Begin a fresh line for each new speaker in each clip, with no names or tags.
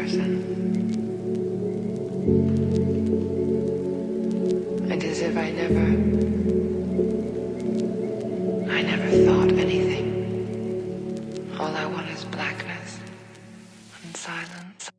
person. And as if I never thought anything. All I want is blackness and silence.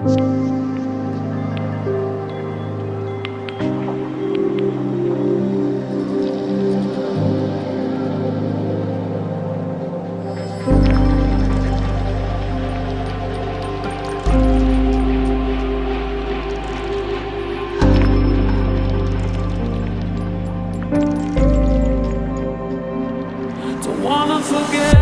Don't wanna forget.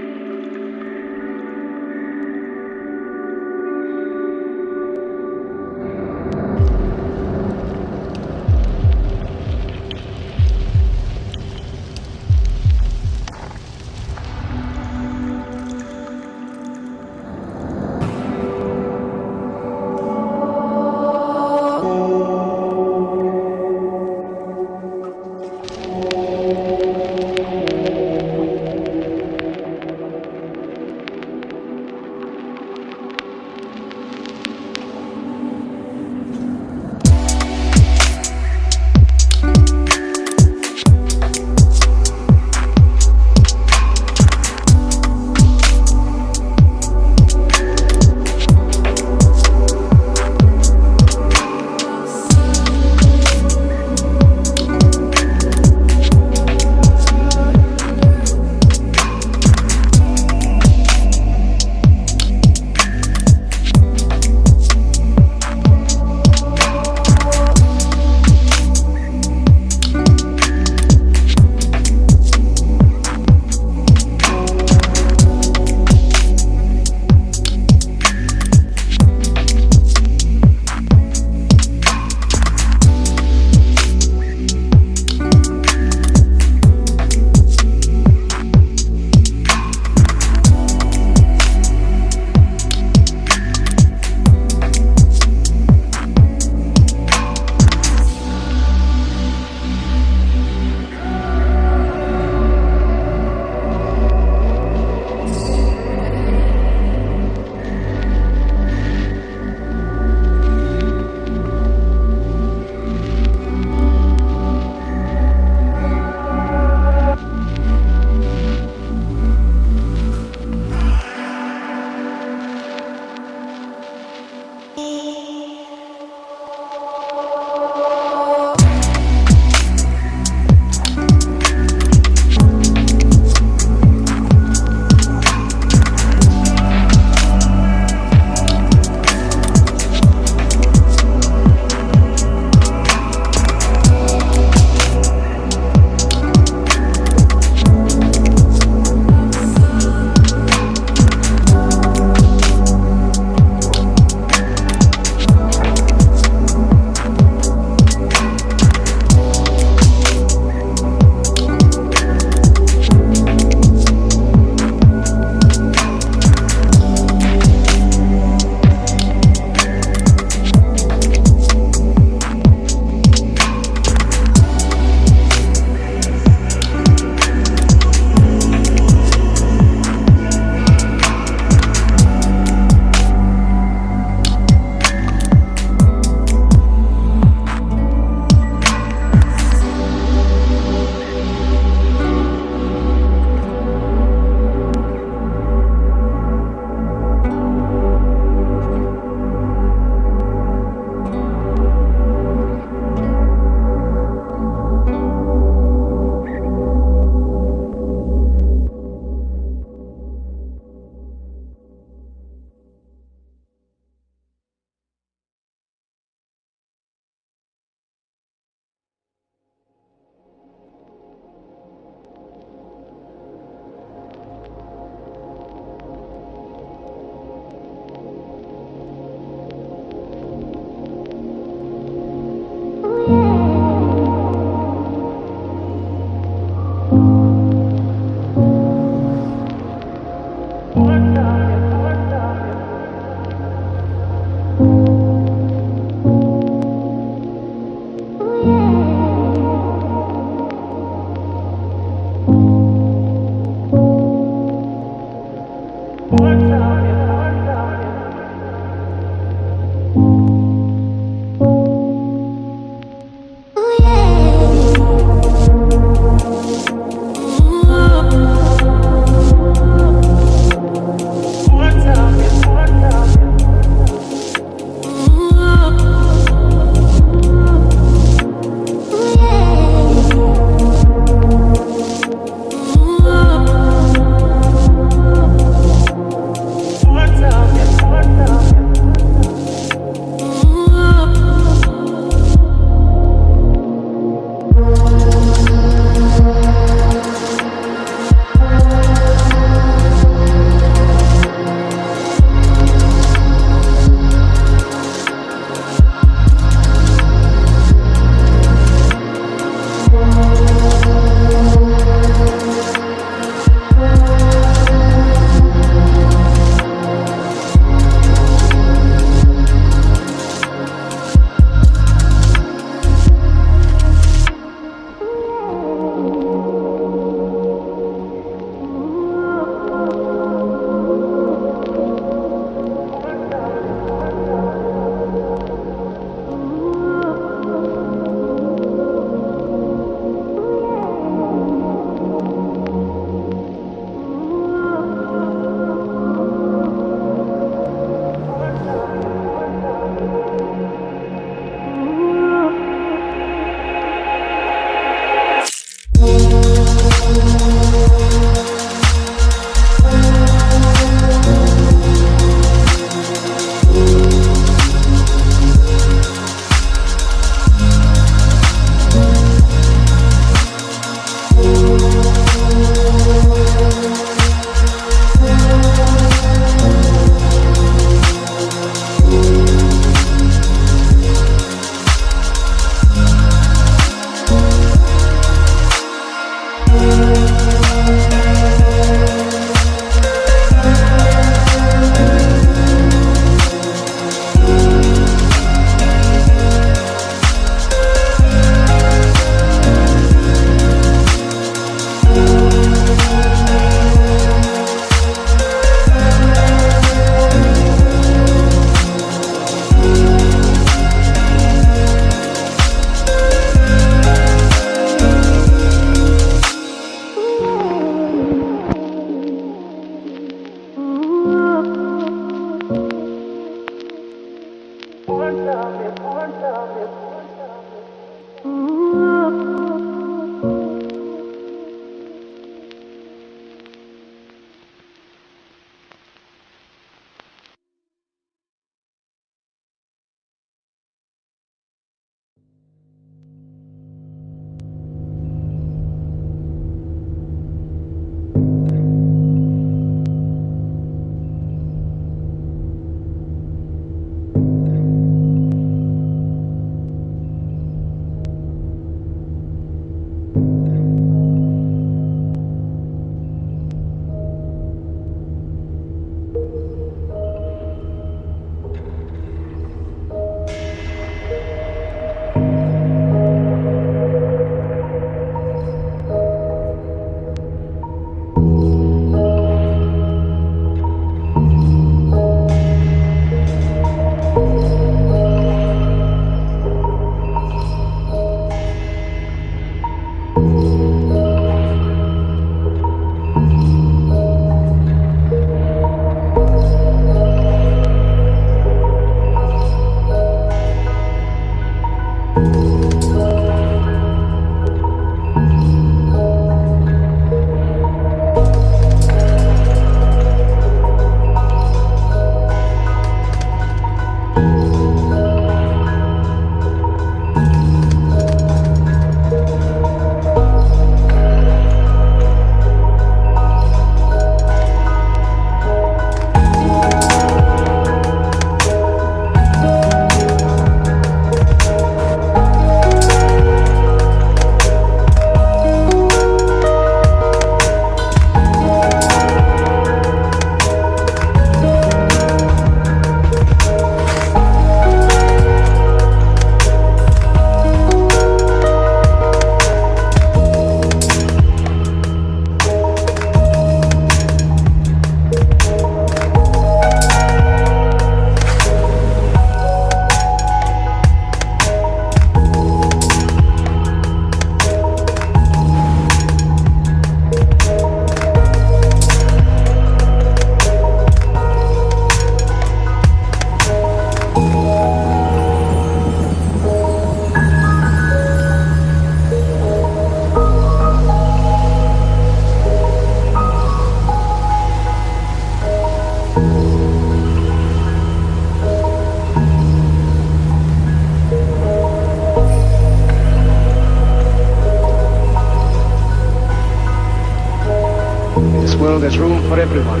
world there's room for everyone.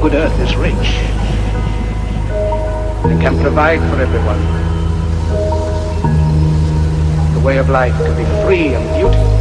Good earth is rich. It can provide for everyone. The way of life can be free and beautiful.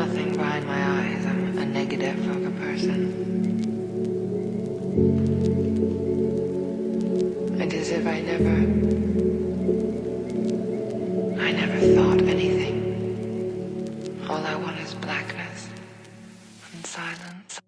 nothing behind my eyes. I'm a negative of a person. And as if I never thought anything. All I want is blackness and silence.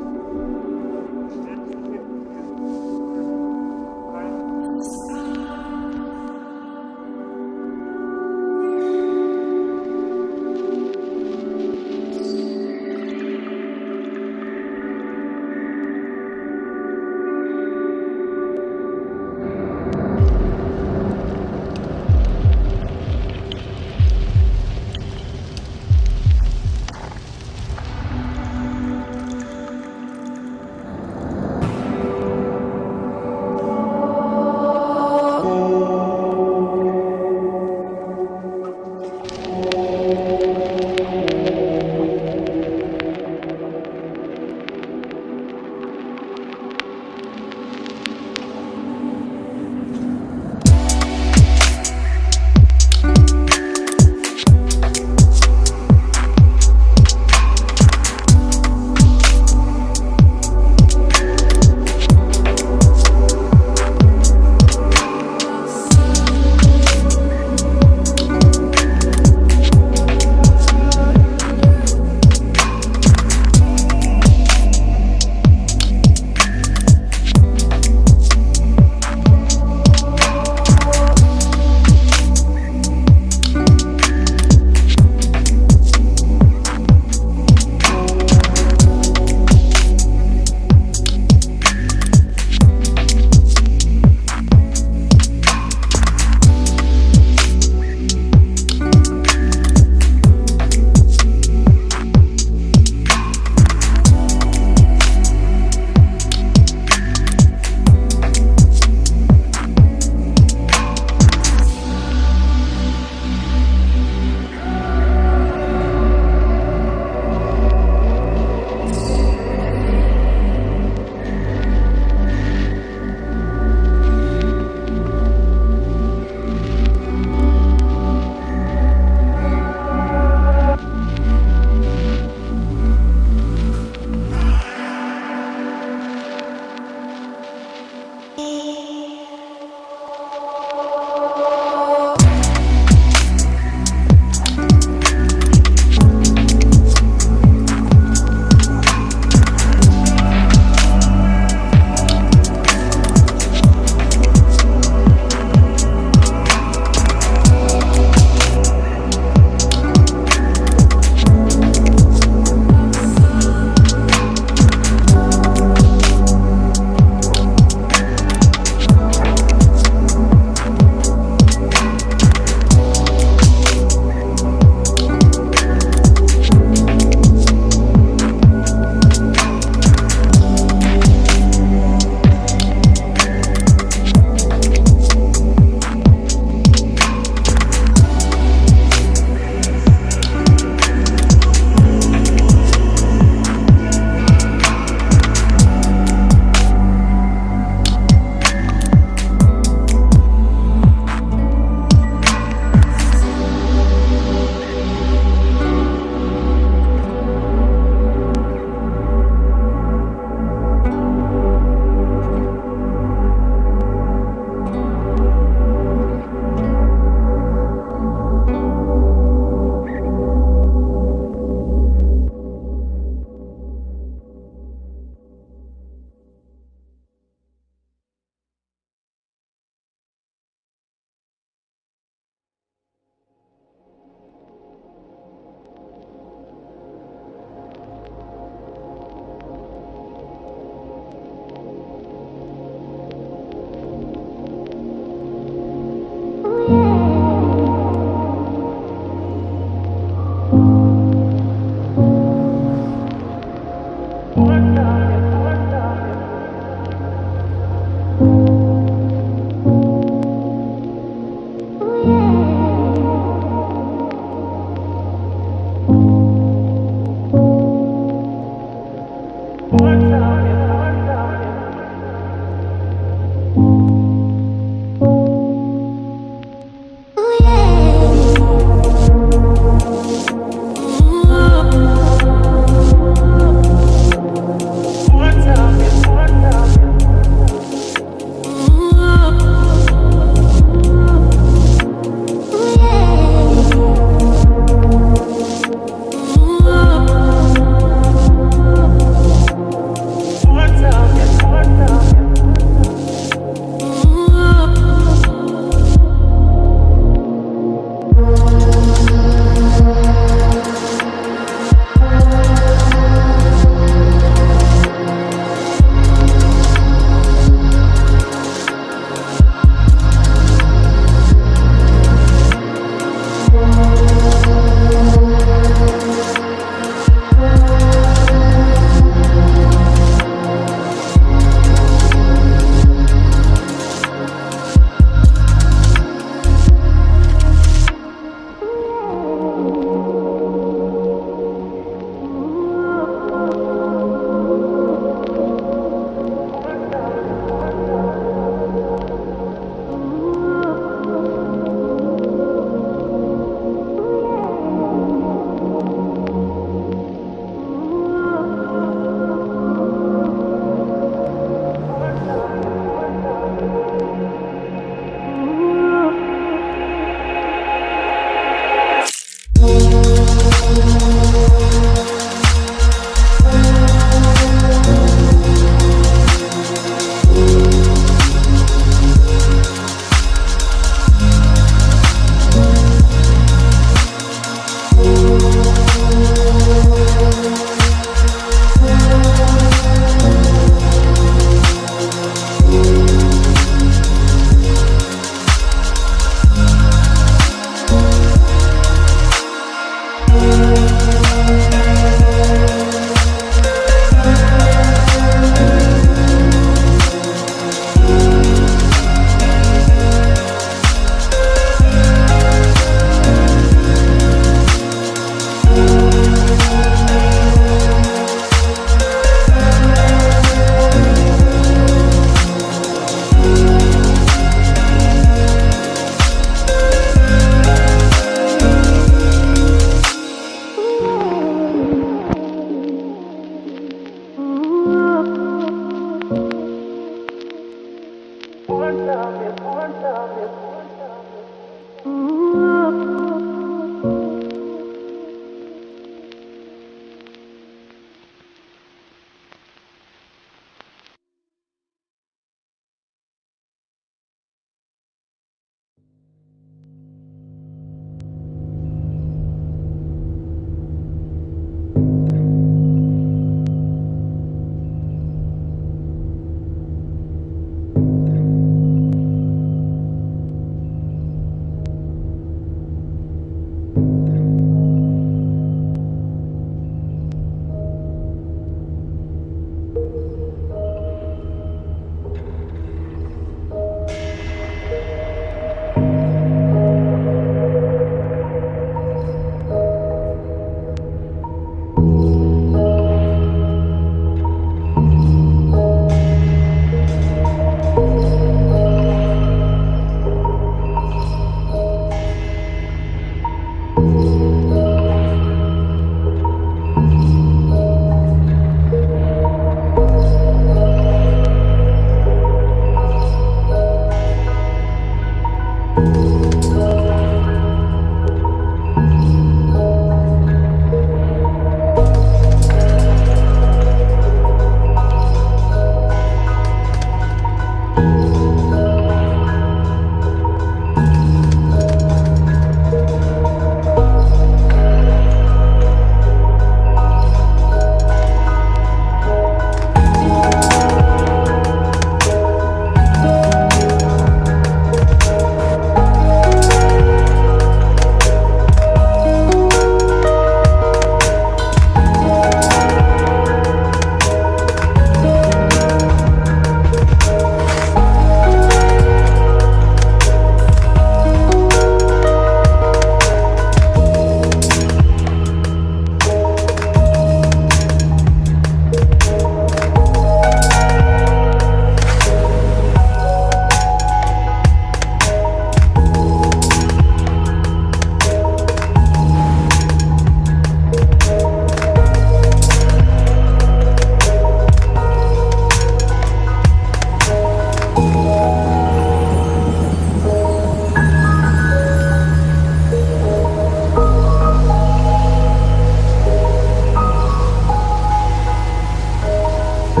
In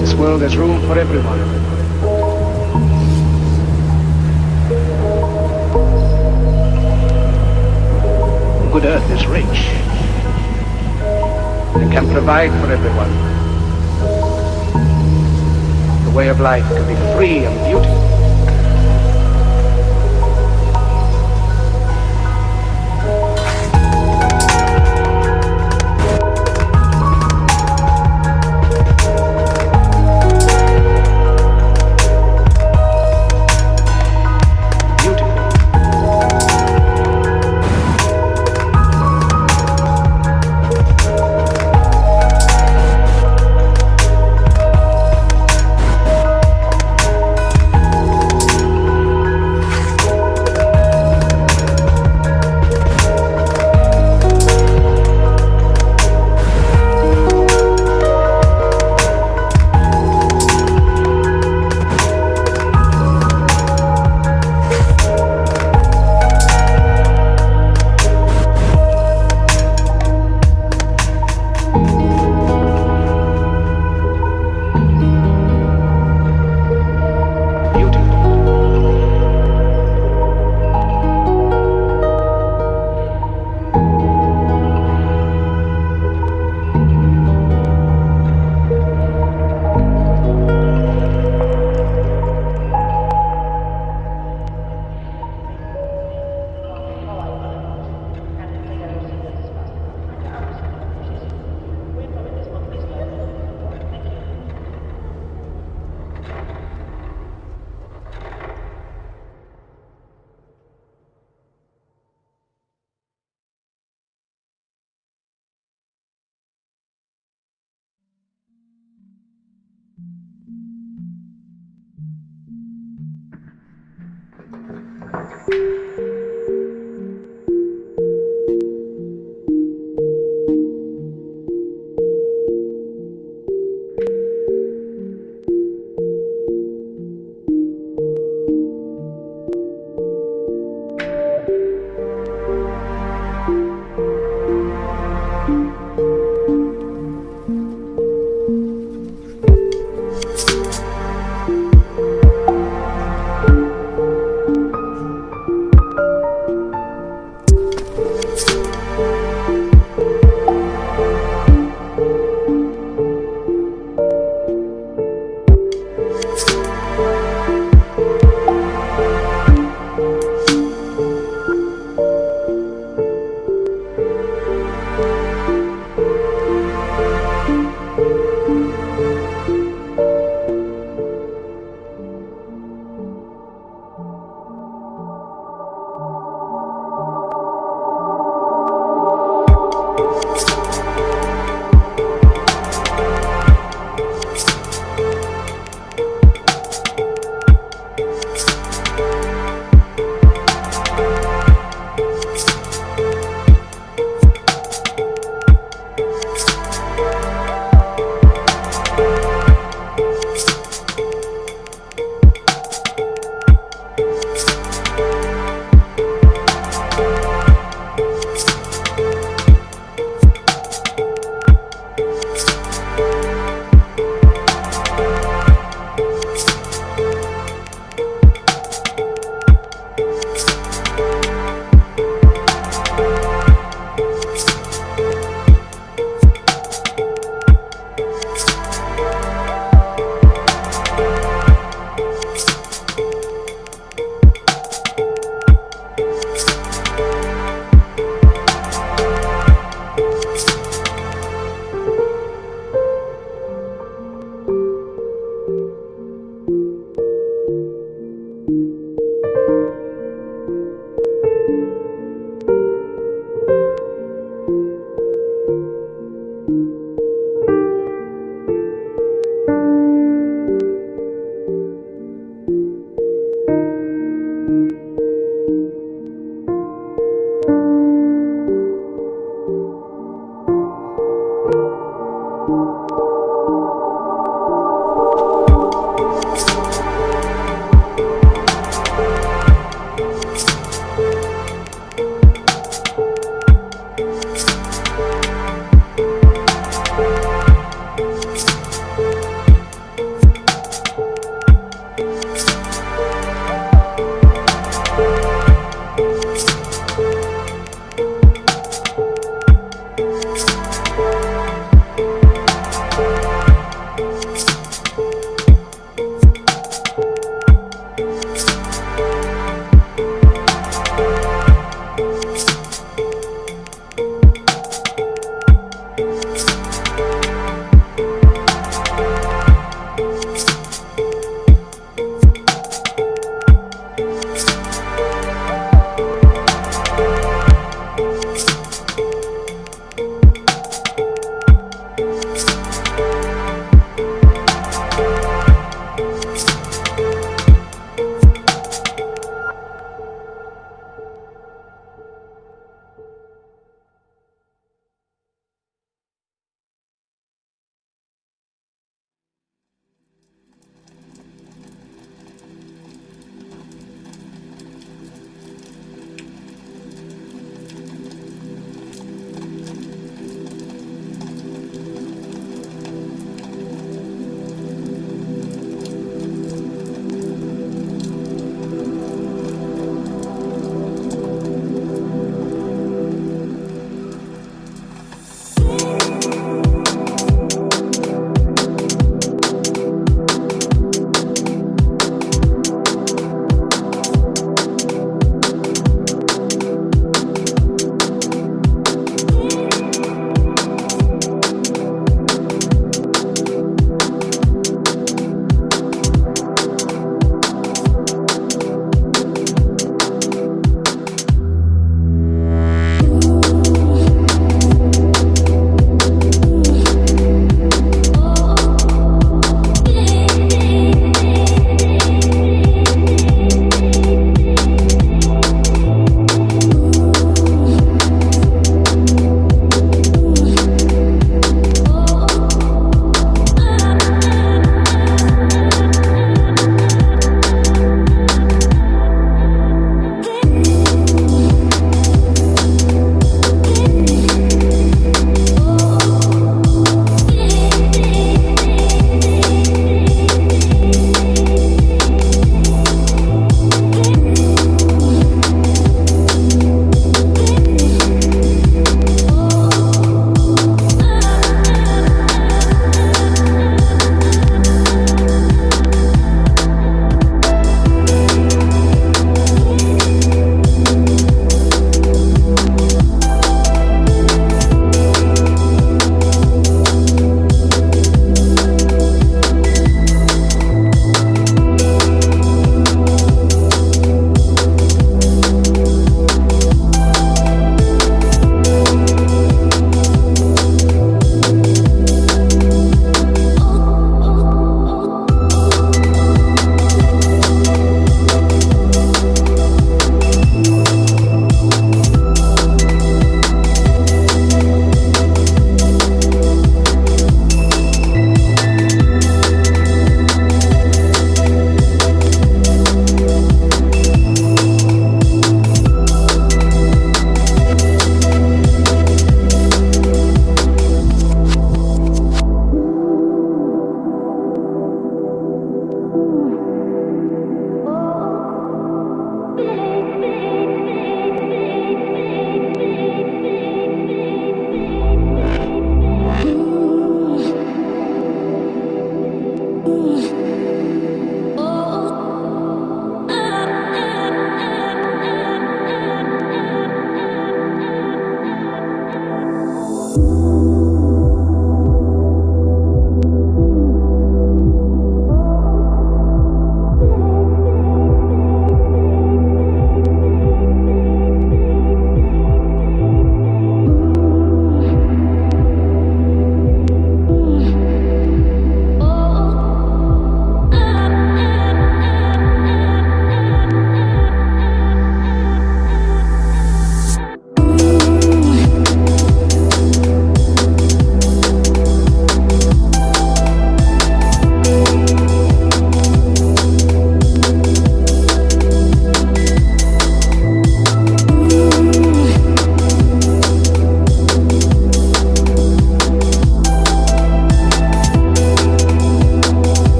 this world there's room for everyone. Good earth is rich and can provide for everyone. The way of life can be free and beautiful.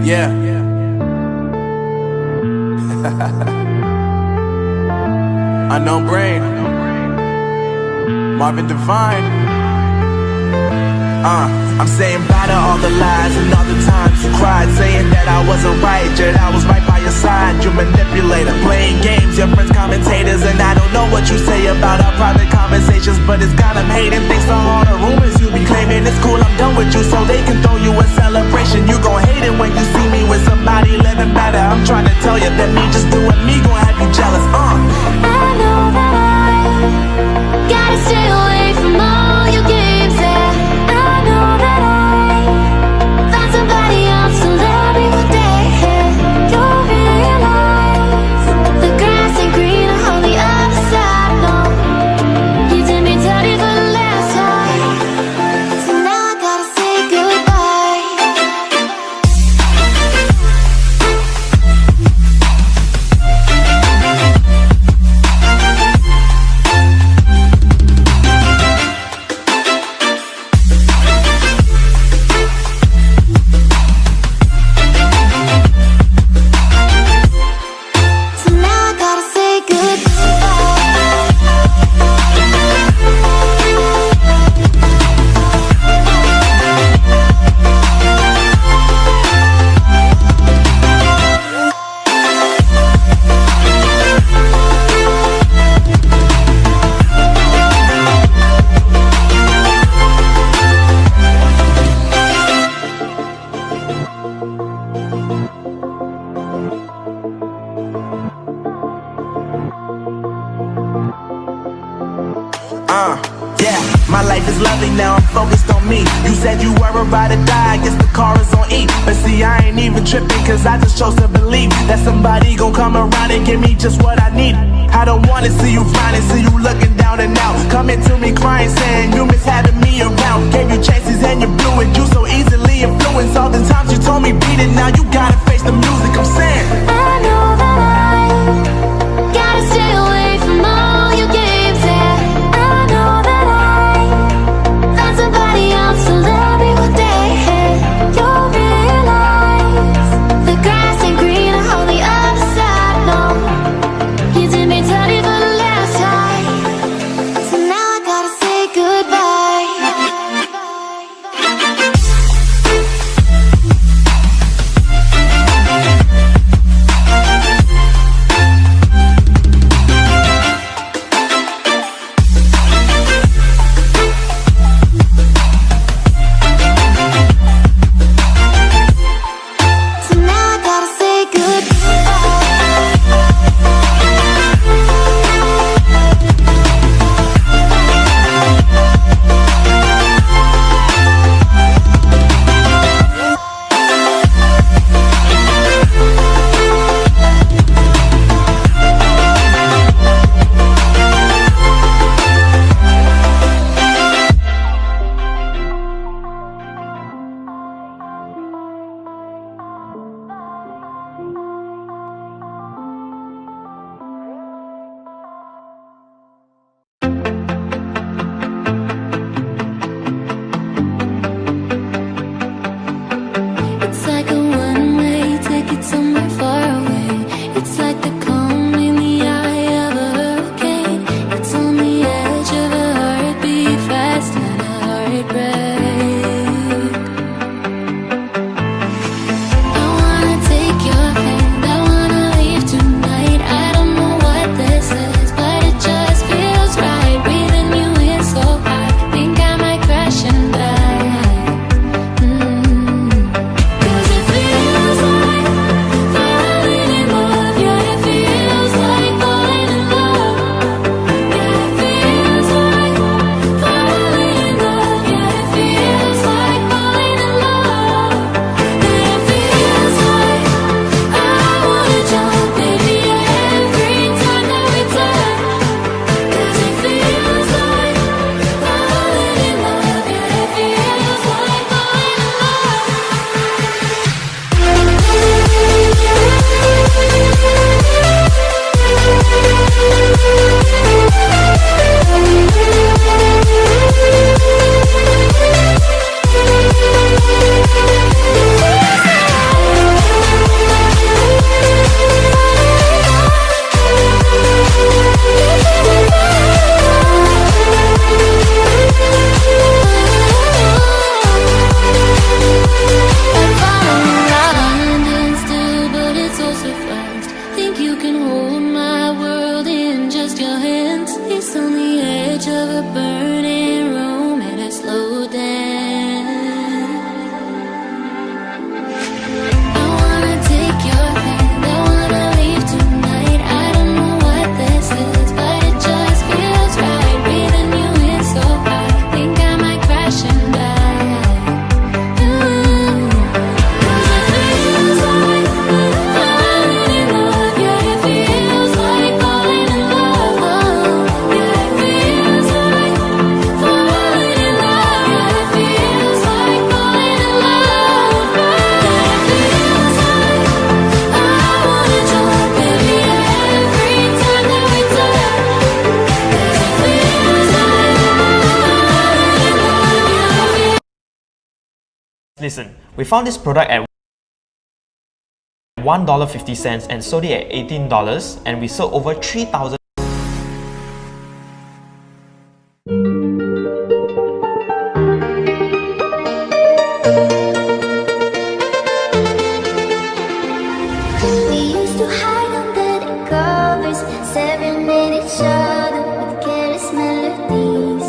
Yeah. Yeah. Unknown Brain, Marvin Devine. I'm saying bye to all the lies and all the times you cried, saying that I wasn't right, yet I was right by your side. You manipulator, playing games, your friends commentators, and I don't know what you say about our private conversations, but it's got them hating. Thanks to all the rumors you be claiming, it's cool, I'm done with you, so they can throw you a celebration. You gon' hate it when you see me with somebody living better. I'm trying to tell you that me just doing me gon' have you jealous.
I know that I gotta stay away from all your games. I know that I found somebody else to love me one day. You'll realize the grass ain't greener on the other side. No, you did me dirty for the last time, so now I gotta say goodbye. So now I gotta say
Yeah, my life is lovely now, I'm focused on me. You said you were about to die, I guess the car is on E. But see, I ain't even tripping, cause I just chose to believe that somebody gon' come around and give me just what I need. I don't wanna see you flying, see you looking down and out, coming to me crying, saying you miss having me around. Gave you chances and you blew it, you so easily influenced. All the times you told me beat it, now you gotta face the music. I'm saying
I know that I
Listen, we found this product at $1.50 and sold it at $18, and we sold over 3,000.
We used to hide under the covers, staring at each other with careless melodies.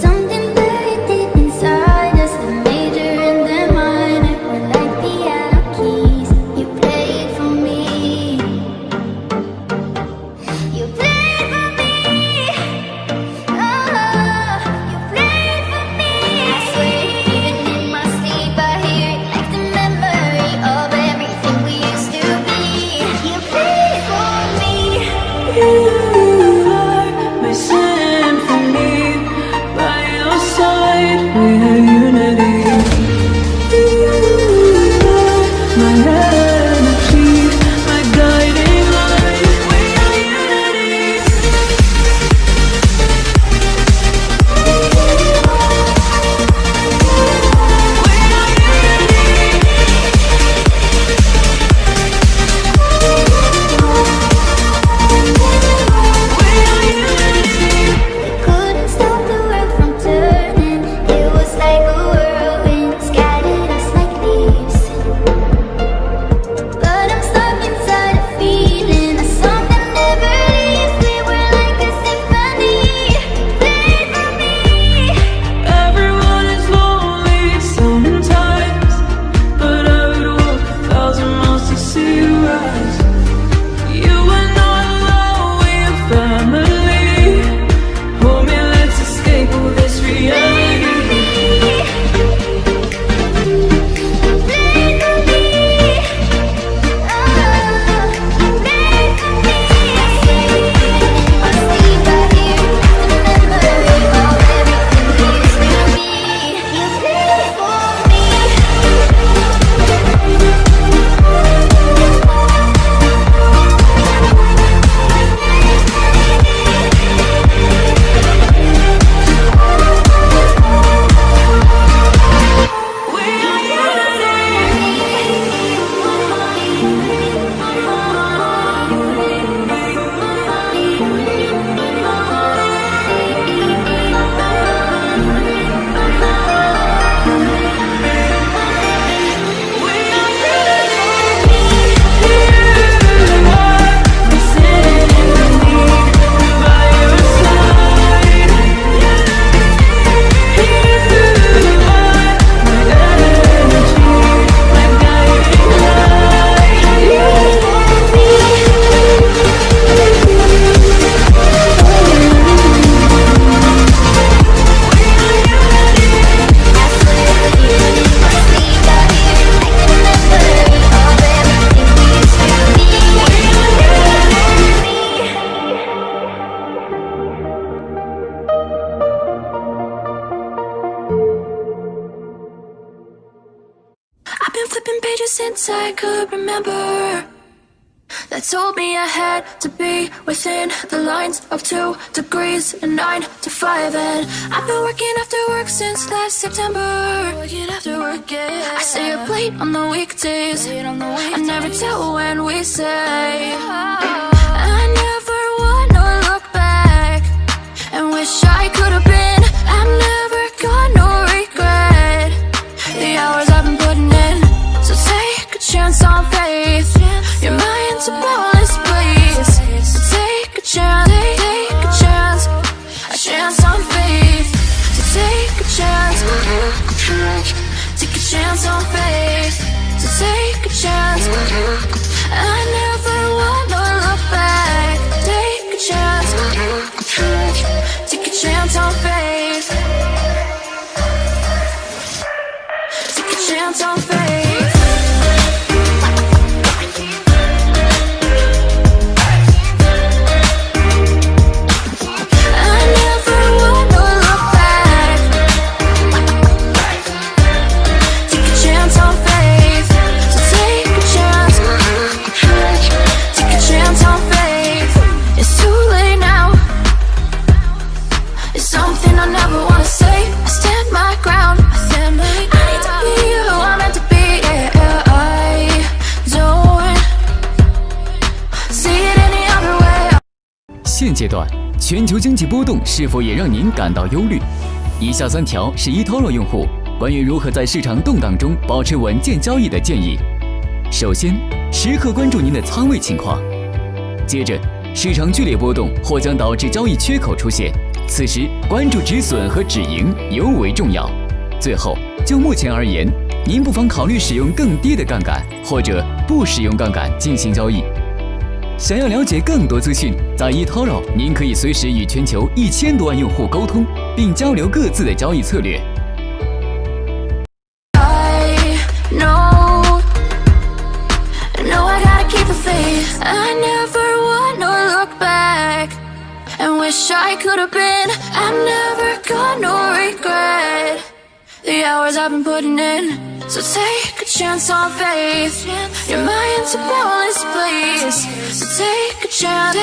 Something buried deep inside us, the major and the minor were like piano keys. You played for me. You played for me. Oh, you played for me. I swear, even in my sleep, I hear it like the memory of everything we used to be. You played for me.
You are my symphony. By your side, we are unity. You are my energy, my guiding light. We are unity.
We couldn't stop the world from turning. It was like a whirlwind, scattered us like leaves. But I'm stuck inside a feeling, a song that never leaves. We were like a symphony. Play for me.
Everyone is lonely sometimes, but I would walk 1,000 miles to see you rise. You are not alone, we are family. Hold me, let's escape all this reality.
Play for me. Oh, play for me. I swear, even in my sleep, I hear the memory of everything we used to be. You play for me.
We are I've been flipping pages since I could remember. The They told me I had to be within the lines of 2 degrees and 9 to 5. And I've been working after work since last September. Working after work, yeah. I stay up late on the weekdays. I never tell when we say. I never wanna look back and wish I could have been. I'm never gonna regret the hours I've been putting in. So take a chance on faith. Your mind's a boundless place. So take a chance, a chance on faith. So take a chance on faith. So take a chance. I never wanna look back. Take a chance on faith. Take a chance on faith.
现阶段，全球经济波动是否也让您感到忧虑？以下3条是eToro用户关于如何在市场动荡中保持稳健交易的建议。首先，时刻关注您的仓位情况。接着，市场剧烈波动或将导致交易缺口出现，此时关注止损和止盈尤为重要。最后，就目前而言，您不妨考虑使用更低的杠杆，或者不使用杠杆进行交易。想要了解更多资讯，在eToro，您可以随时与全球1000多万用户沟通，并交流各自的交易策略。
I never wanna look back and wish I could have been. I'm never gonna regret the hours I've been putting in. So take a chance on faith. Your mind's a boundless place. So take a chance on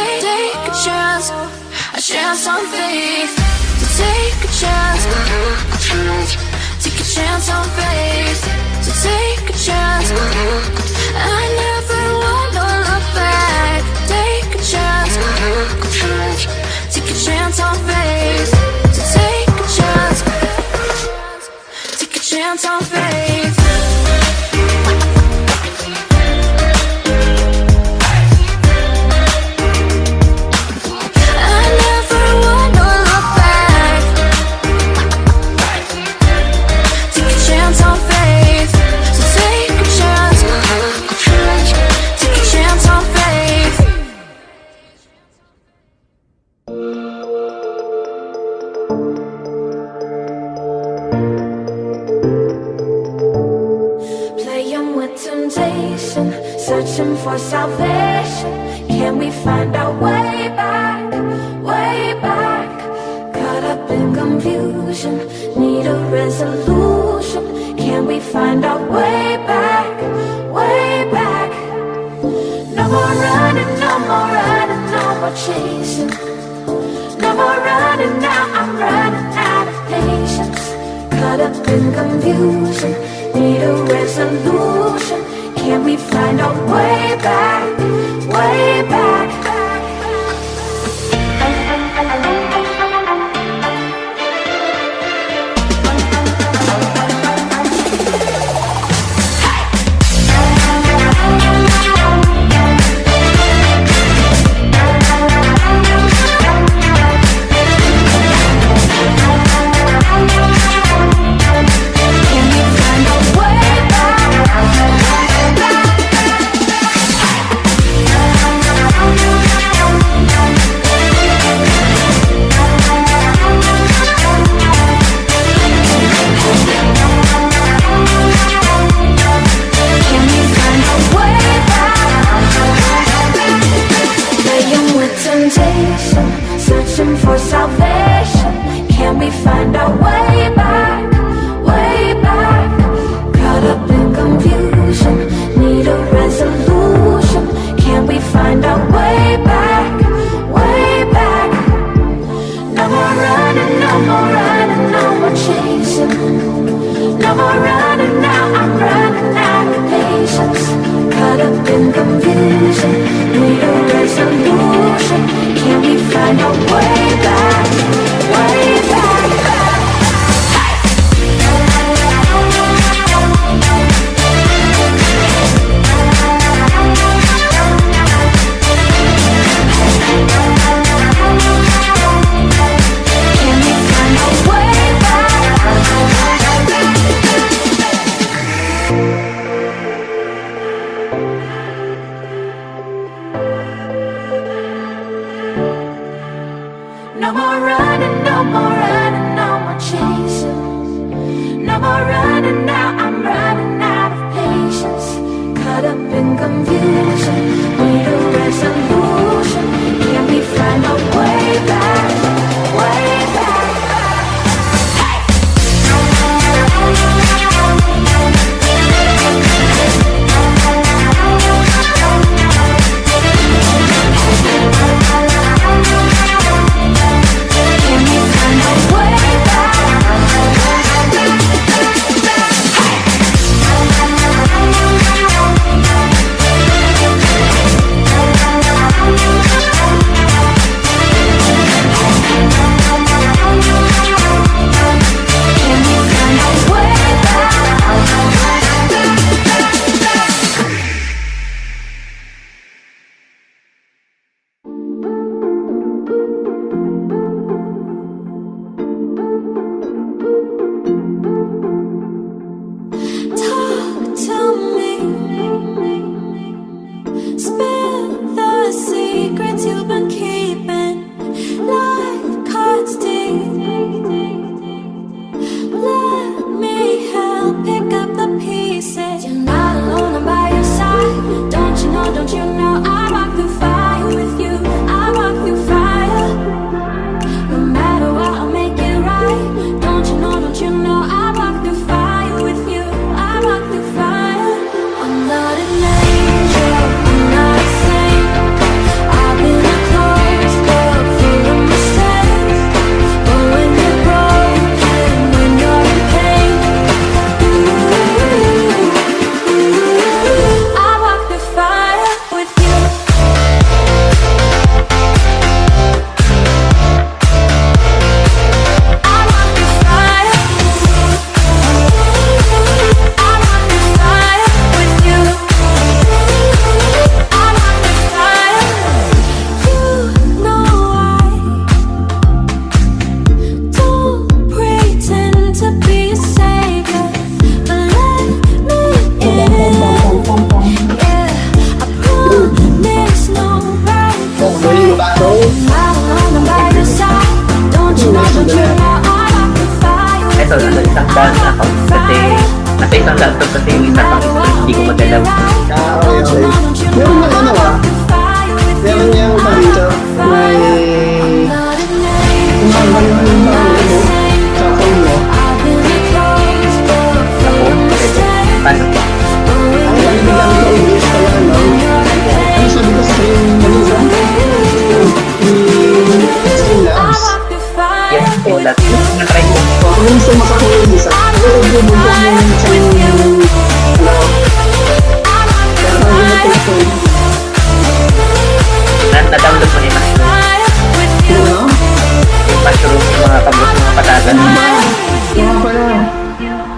faith. So take a chance on faith. So take a chance. I never wanna look back. Take a chance on faith. So take a chance on faith.
Searching for salvation, can we find our way back, way back? Caught up in confusion, need a resolution. Can we find our way back, way back? No more running, no more running, no more chasing. No more running now, I'm running out of patience. Caught up in confusion, need a resolution. Can we find our way back, way back?
No more running now, I'm running out of patience. Caught up in confusion, need a resolution. Can we find a way back? Way back? Can we find a way No more running, no more running, no more chasing. No more running now, I'm running out of patience. Caught up in confusion, need a resolution. Can we find a way back? Way back? Can we find a way Can we find a way Talk to me. Spill the secrets you've been keeping. Life cuts deep. Let me help pick up the pieces. You're not alone, I'm by your side. Don't you know, don't you know? I walk through fire with you. I walk through fire. No matter what, I'll make it right. Don't you know, don't you know? I walk through fire with you. I walk through fire. I'm not an angel, I'm not a saint. I've been a closed book full of mistakes. But when you're broken, when you're in pain, I walk through fire with you. I walk through fire. I walk through fire with you. I walk through fire. You know I don't pretend to be a savior, but let me in. Yeah, I promise no right. I'm not alone, I'm by your side. Don't you know, don't you know? I walk through fire with
Ito,
you.
nasa isang daan na ako kasi nasa isang laptop kasi yung isa pang screen hindi ko magalaw.
Meron na ano meron niyang dito, may yung sa phone mo.
Paano?
Ang biglang ko English kaya ano? Ano sabi ko stream stream labs.
Yes po, lahat. Na-try ko.
Kung gusto mo sa phone isa, pero bubuntok mo yung isang ano, kaya tawag mo ito phone.
Na-download mo ni Mushroom.
Ano?
Yung Mushroom, yung mga pag-book, mga patagan.
Mga pala.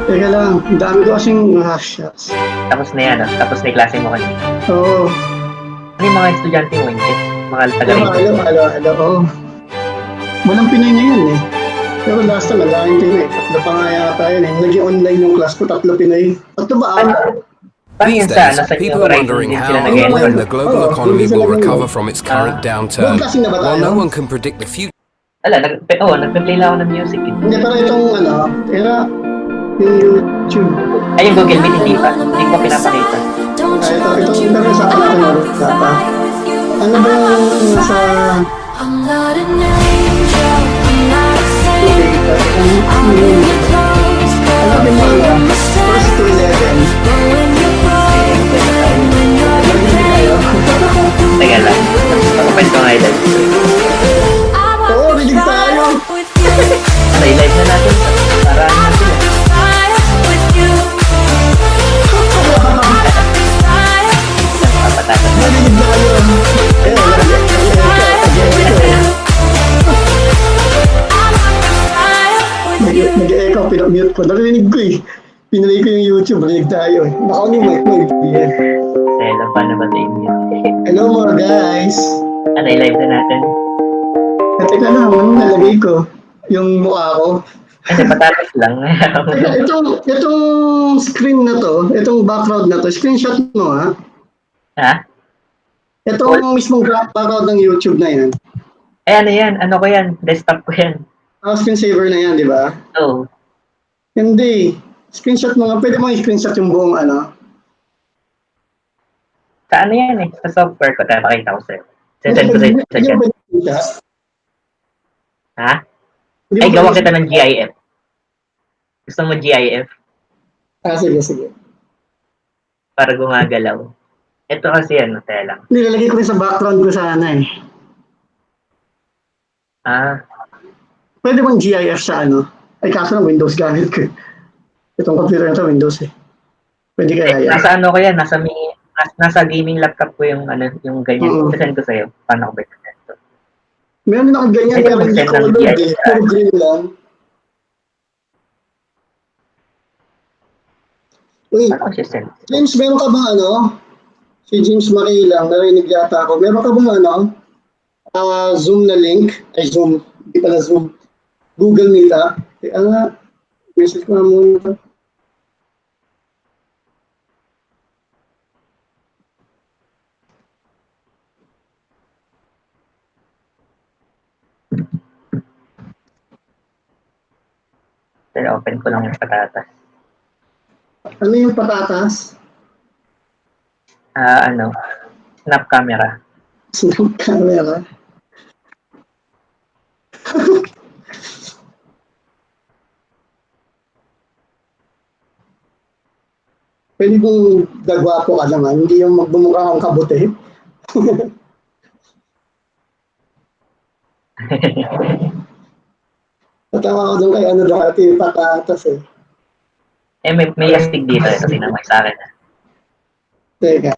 Teka lang, ang dami ko kasing shots.
Tapos na yan, ah. Tapos na yung klase mo kanina.
Oo.
Ano yung mga estudyante mo, hindi? Mga taga-rito.
Oo. Walang Pinoy na yun eh. Pero last time, lalaking Pinoy. Tatlo pa nga yata yun eh. Naging online yung class ko, tatlo Pinoy. Tatlo ba?
Paano yun
These
sa,
days,
nasa
people are wondering how and when the global economy will recover from its current downturn. While no one can predict the future,
nagpe-play lang ako ng music. Eh.
Hindi, pero itong yung YouTube.
Ay, yung Google Meet, hindi pa. Hindi ko pinapakita.
Itong pero sa akin natin ulit data. Ano ba yung nasa...
I'm not an angel, I'm not a saint. I've been a close
Ano ba yung first to 11?
But when you're broken, when you're in pain,
Teka lang. Pag-open ko nga i-live.
I walk
Oo,
through
bilig tayo.
fire with you.
Ano, i-live na natin. Para
I
ano
walk
sila.
through fire with
minute ko. Narinig ko eh. Pinalay ko yung YouTube, narinig tayo eh. Naka-on yung mic mo, hindi yan.
Dahil paano ba tayo yun?
Hello mga guys!
Ano, i-live na natin?
Teka lang, ano nalagay ko? Yung mukha ko.
Hindi, patatas lang.
Teka, itong screen na to, itong background na to, screenshot mo ha?
Ha?
Itong mismong background ng YouTube na yan.
Eh, ano yan? Ano ko yan? Desktop ko yan.
Screensaver na yan, di ba?
Oo.
Hindi. Screenshot mo nga. Pwede mo i-screenshot yung buong ano.
Sa ano yan eh? Sa software ko. Tayo pakita ko sa'yo. Send ko sa'yo sa chat. Ha? Ay, gawa kita ng GIF. Gusto mo GIF?
Sige.
Para gumagalaw. Ito kasi ano, tayo lang.
Nilalagay ko rin sa background ko sana eh. Pwede bang GIF sa ano? Ay kaso ng Windows gamit ko. Itong computer na ito, Windows eh. Pwede kaya yan.
Nasa ano ko yan, nasa gaming laptop ko yung ano, yung ganyan. Send ko sa'yo. Paano ko ba ito?
Meron na ganyan, pero hindi ko load eh. Puro green lang. Uy, James, meron ka bang ano? Si James Makilang, narinig yata ako. Meron ka bang ano? Zoom na link? Ay, Zoom. Hindi pala Zoom. Google Meetup. Message ko na muna.
Pero open ko lang yung patatas.
Ano yung patatas?
Ano? Snap camera.
Snap camera? Pwede kong gagwapo ka naman, hindi yung magbumukha kang kabuti. Natawa ko doon kay ano dati, patatas eh.
Eh, may astig dito. Ito, sinamay sa akin.
Teka.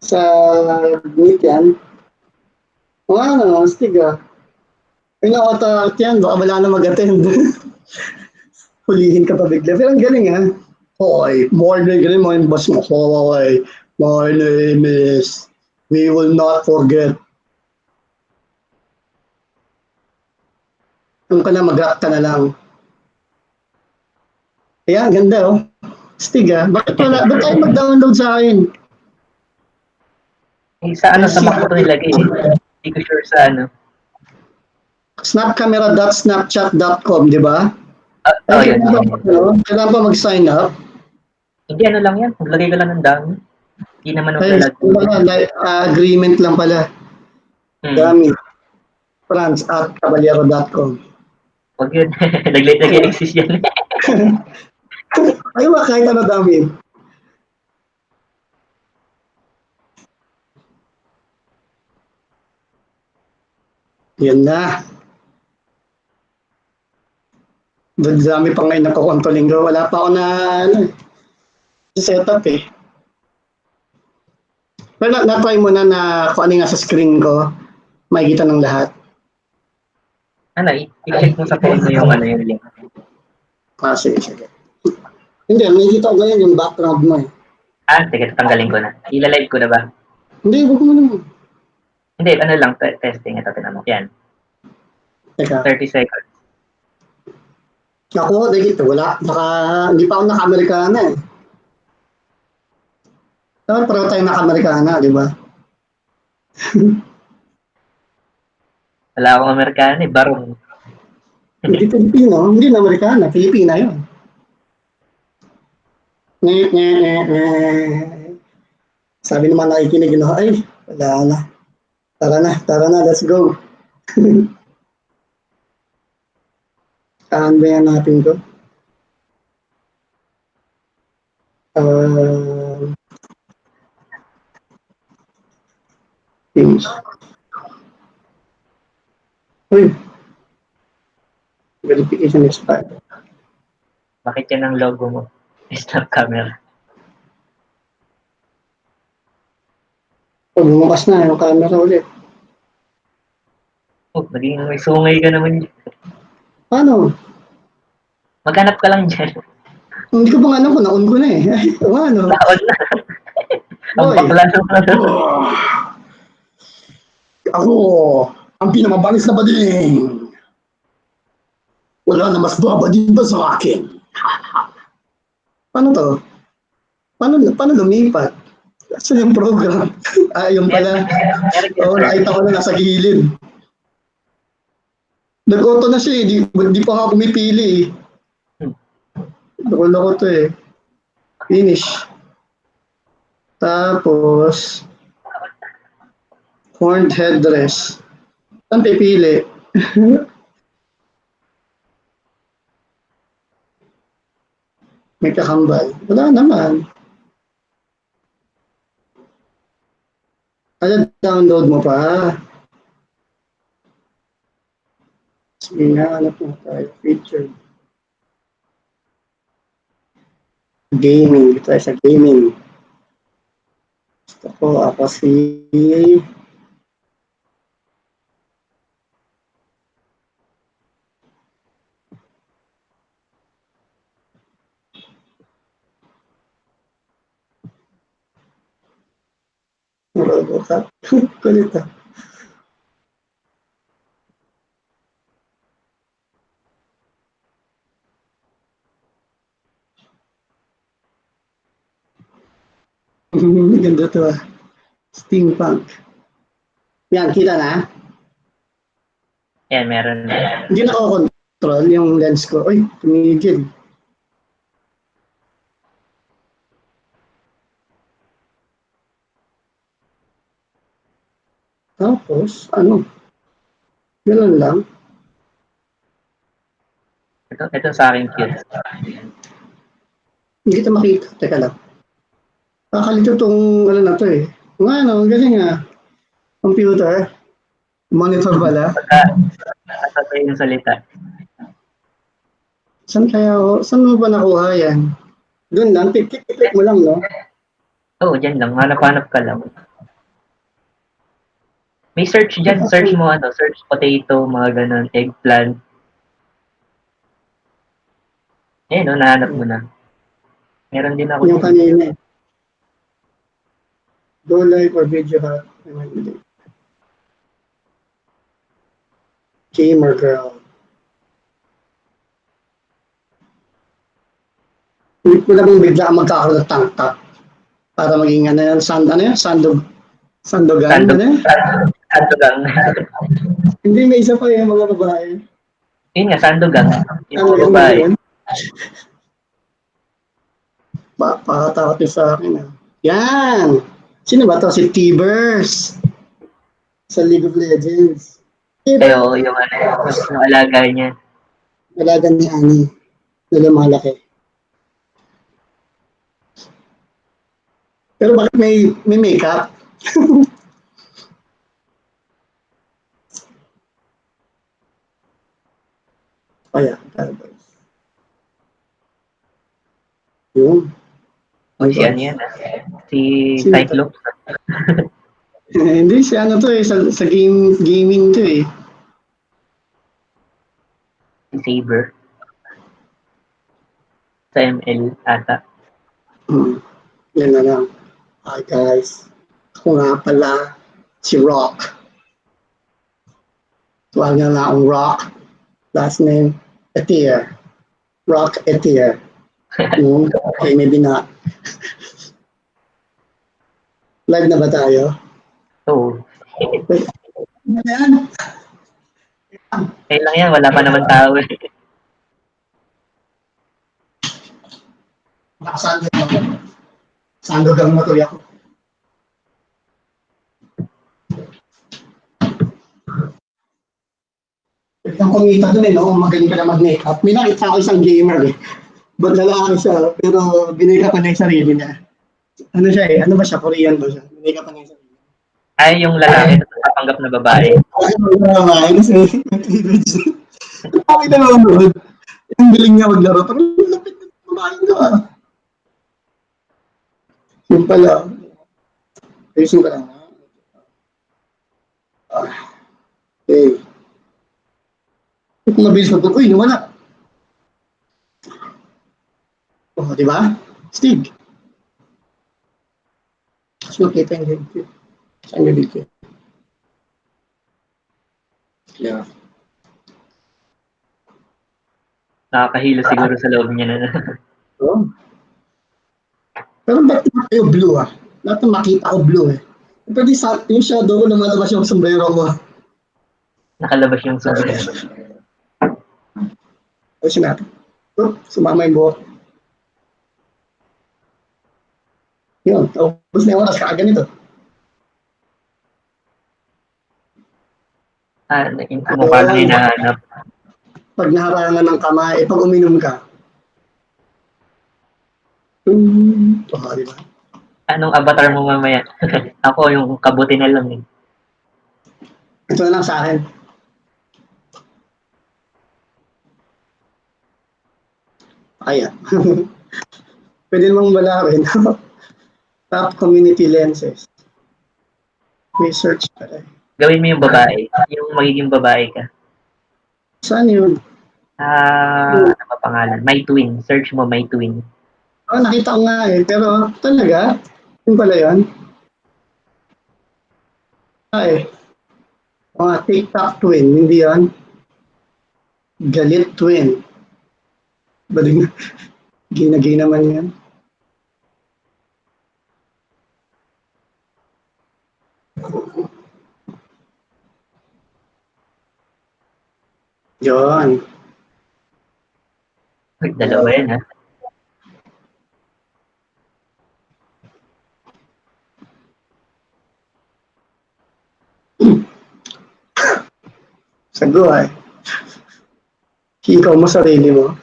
Sa meet yan. Ano, astig ah. Ay nakatakot yan, baka wala na mag-attend. Hulihin ka pa bigla. Pero ang galing ah. Hoy, morning, galing mo yung boss mo. Hoy, my name is, we will not forget. Kung ka na, mag-rap ka na lang. Ayan, ganda oh. Stig ah. Bakit tayo mag-download sa akin?
Sa ano, sa Mac ko nilagay eh. Hindi ko sure sa ano.
Snapcamera.snapchat.com, di ba?
Yun.
Kailangan pa mag-sign up?
Hindi, ano lang yan. Maglagay ko lang ng dami. Hindi naman
agreement lang pala. Dami. France@caballero.com.
Huwag yun. Nag-exist yan.
Ay, kahit ano dami. Yan na. Dami pa ngayon nagko-controlling ko. Wala pa ako na setup eh. Pero na-try mo na kung ano yung nasa screen ko, makikita ng lahat.
Ano, i-click mo sa phone mo yung ano yung link.
Sige. Hindi, makikita ko ngayon yung background mo eh.
Sige, tanggalin ko na. Ila-live ko na ba?
Hindi, huwag mo naman.
Hindi, ano lang, testing. Ito, tinan mo. Yan.
Teka.
30 seconds.
Ako, dito, wala. Hindi pa ako naka-Amerikana eh. Dapat pareho tayo naka-Amerikana, di ba?
Wala akong Amerikano eh, barong.
Hindi Pilipino, hindi na Amerikana, Pilipina yun. Sabi naman nakikinig, ay, wala na. Tara na, let's go. Saan ba yan natin ko? Finish. Uy. Verification expired.
Bakit yan ang logo mo? Snap camera.
Bumukas na yung camera ulit.
Naging may sungay ka naman.
Paano?
Maghanap ka lang dyan.
Hindi ko pa alam kung naon ko na eh. Ano?
Naon na. Ang
Hoy.
bakla naman.
Ako, ang pinamabalis na bading. Wala na mas babading pa sa akin. Paano to? Paano lumipat? Saan yung program? Yung pala. Oo, nakita ko na nasa gilid. Nag-auto na siya eh. Di pa ako pumipili eh. Loko-loko to eh. Finish. Tapos, horned headdress. Saan pipili? May kakambal. Wala naman. Download mo pa. Sige nga, hanap mo tayo. Feature. Gaming. Ito tayo sa gaming. Gusto ko, ako si... Robocop. Kulit ah. Ganda to ah. Steampunk. Yan, kita na.
Yan, meron na.
Hindi na ako control yung lens ko. Uy, tumigil. Tapos, ano? Ganun lang.
Ito sa akin cute.
Hindi kita makita. Teka lang. Kakalito tong ano na to eh. Kung ano, galing nga. Computer. Monitor pala.
Pagka yung salita.
Saan mo ba nakuha yan? Doon lang, click mo lang, no?
Oo, dyan lang. Hanap-hanap ka lang. May search dyan. Search mo search potato, mga ganun, eggplant. Eh, no, nahanap mo na. Meron din ako.
Yung kanina eh. Go live or video ha. Gamer girl. Hindi ko lang bigla magkakaroon ng tank top. Para maging ano yan, sandogan, ano yan?
Sandogang.
Hindi, may isa pa yung mga babae.
Yun nga, sandogang. Yung mga
Ano
babae.
yun? Pakatakot yun sa akin ah. Yan! Sino ba to? Si T-Burst. Sa League of Legends.
Pero yung yung alaga niya.
Alaga ni Annie. Lalo malaki. Pero bakit may makeup? Kaya, yun.
Si ano yan, si Cyclops.
Hindi, si ano to eh, sa gaming to eh.
Si Saber. Sa ML ata.
Yan na lang. Hi guys. Ako nga pala, si Rock. Tuwag na lang akong Rock. Last name, Etier. Rock Etier. Okay, maybe not. Live na ba tayo?
Oo.
Ano yan?
Kaya lang yan, wala pa naman tao eh.
Sandogang matuloy ako. Ang kumita doon eh, no? Magaling ka na mag-makeup. May nakita ako isang gamer eh. Ba't lalaki siya, pero binigyan pa niya yung sarili niya. Ano siya eh? Ano ba siya? Korean ba siya? Binigyan pa niya yung sarili niya.
Ay, yung lalaki na napanggap na babae.
Ay, mga kasi cleavage. Bakit na nanonood? Yung biling niya maglaro. Parang lapit na kumain ka. Yung pala. Ayusin ka lang. Okay. Kung mabilis mag-uy, nawala. Oh, di ba? Stig. Mas makita yung head ko. Saan yung head ko? Yeah.
Nakakahilo siguro sa loob niya na.
Oh. Pero ba't kayo blue Lahat ng makita ko blue Pwede yung shadow ko lumalabas yung sombrero ko.
Nakalabas yung sombrero.
Ayusin natin. Sumama yung buhok. Yun, tapos na yung oras, kakaganito.
Mukha na hinahanap.
Pag naharangan ng kamay, pag uminom ka. Diba?
Anong avatar mo mamaya? Ako, yung kabuti na lang eh.
Ito na lang sa akin. Ayan. Pwede namang balawin. Top community lenses. Research pala.
Gawin mo yung babae. Yung magiging babae ka.
Saan yun?
Ano ba pangalan? My Twin. Search mo My Twin.
Nakita ko nga pero talaga? Yun pala yun? Mga TikTok twin, hindi yan? Galit twin. Baling, gay naman yan. Yun.
Dalawa yan ha.
Sago Hikaw mo sarili mo.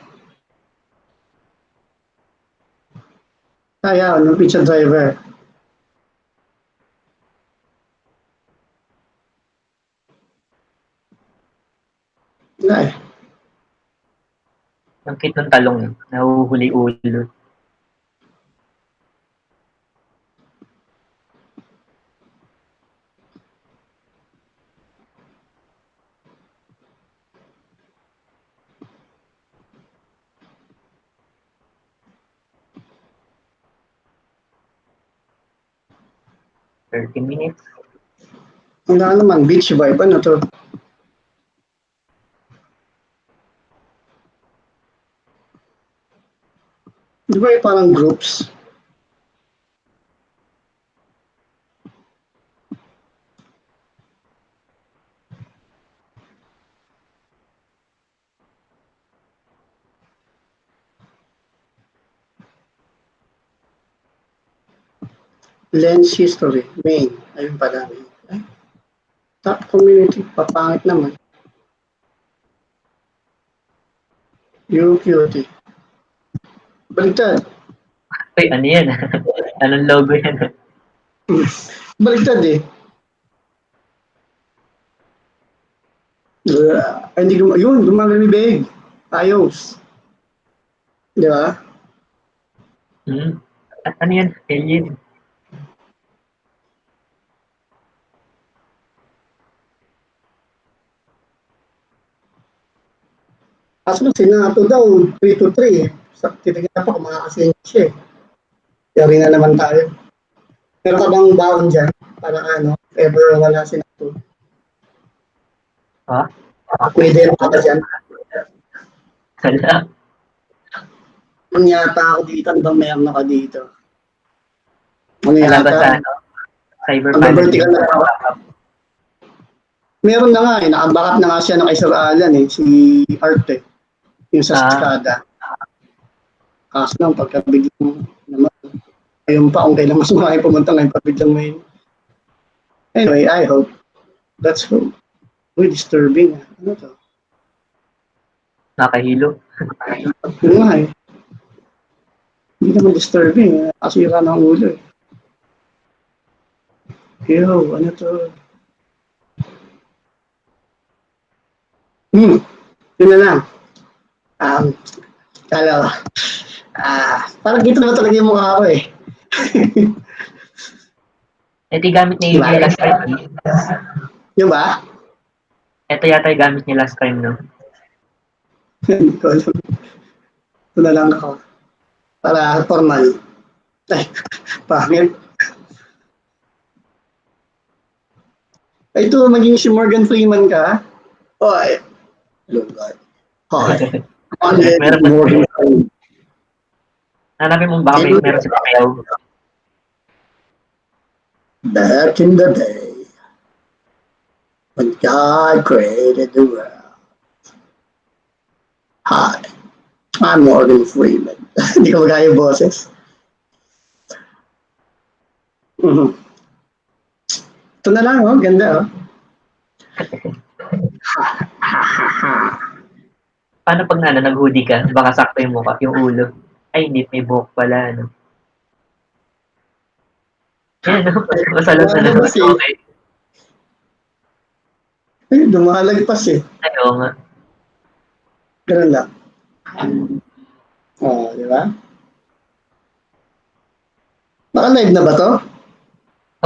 Kaya, ng pizza driver. Wala
Ang cute ng talong eh. Nahuhuli ulo. $30.
Wala naman, beach vibe. Ano to? Di ba yung parang groups? Lens history, main. Ayun pala. Top community, papangit naman. UQT. Baliktad.
Uy, ano yan? Anong logo yan?
Baliktad hindi yun, gumagabibig. Ayos. Di ba?
Ano yan? Alien.
Kaso sinato daw, 3 to 3 titignan pa kung makakasin siya Yari na naman tayo. Meron ka bang baon dyan? Para ever wala sinato.
Ha?
Pwede rin ka ba dyan?
Wala.
Ang yata ako dito, ano bang meron ako dito? Ano
Wala ba
yata?
sa
Vertical na ako. Meron na nga nakabakat na nga siya ng kay Sir Alan si Art yung sa skada. Kaso lang, pagkabiglang naman, ayun pa kung kailan mas marami pumunta ngayon, pabiglang may. Anyway, I hope. That's hope. Uy, disturbing. Ano to?
Nakahilo.
Yun nga Hindi naman disturbing. Kasira ng ulo Yo, ano to? Yun na lang. Parang dito naman talaga yung mukha ko
Ito yung gamit niya yung last time.
Yung ba?
Ito yata yung gamit niya last time, no?
Hindi ko alam. Ito na lang ako. Para formal. Ay, pangit. Ay, ito, maging si Morgan Freeman ka? Oy. Hi.
Meron ba?
Morgan Freeman.
Hanapin mo baka meron si Pacquiao.
Back in the day, when God created the world. Hi, I'm Morgan Freeman. Hindi ko magaya yung boses. Mhm. Ito na lang, oh. Ganda, oh.
Paano pag nag-hoodie ka, baka sakto yung mukha, yung ulo. Ay, hindi, may buhok pala, ano. Yan, no? Masalot na naman. Okay.
Ay, dumalagpas eh.
Ayaw nga.
Ganun lang. Oh, di ba? Naka-live na ba to?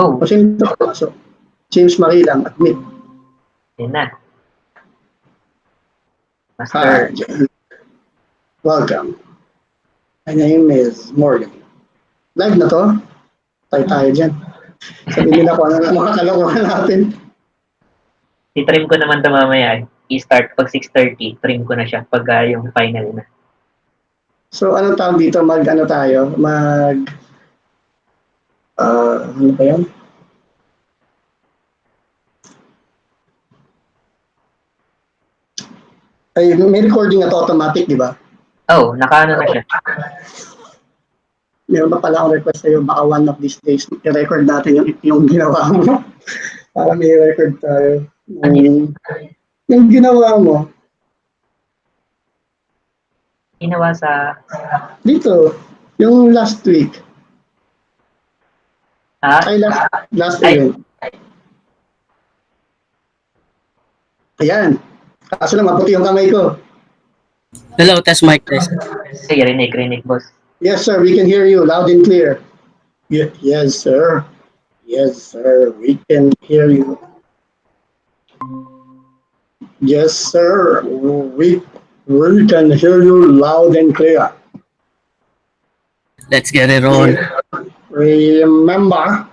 Oh.
O sino ito pasok? James Marie lang at Mick.
Yan na. Master.
Hi, welcome. My name is Morgan. Live na to? Tayo dyan. Sabihin nila kung ano na mga kalokohan natin.
I-trim ko naman ito mamaya. I-start pag 6:30. Trim ko na siya pag yung final na.
So, ano tawag dito? Ano tayo? Ano ba yan? Ay, may recording na to automatic, di ba?
Oh, nakaano na siya.
Meron pa pala akong request sa'yo, baka one of these days, i-record natin yung ginawa mo. Para may record tayo. Yung ginawa mo.
Ginawa sa...
Dito, yung last week.
Ha?
Ay, last event. Ayan. Kaso lang, maputi yung kamay ko.
Hello, test mic test.
Sige, rinig, boss.
Yes, sir, we can hear you loud and clear. Yes, sir. Yes, sir, we can hear you. Yes, sir, we can hear you loud and clear.
Let's get it on.
Remember,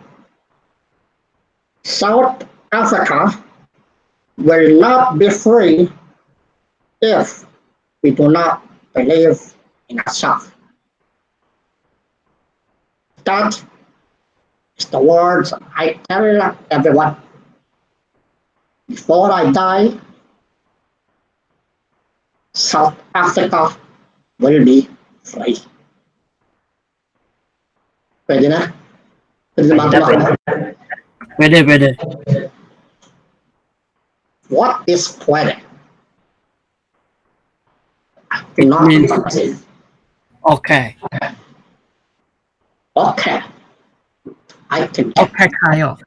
South Africa will not be free if we do not believe in ourselves. That is the words I tell everyone. Before I die, South Africa will be free. Pwede na? Pwede na ba?
Pwede.
What is pwede? I cannot imagine.
Okay.
Okay. I can
Okay tayo.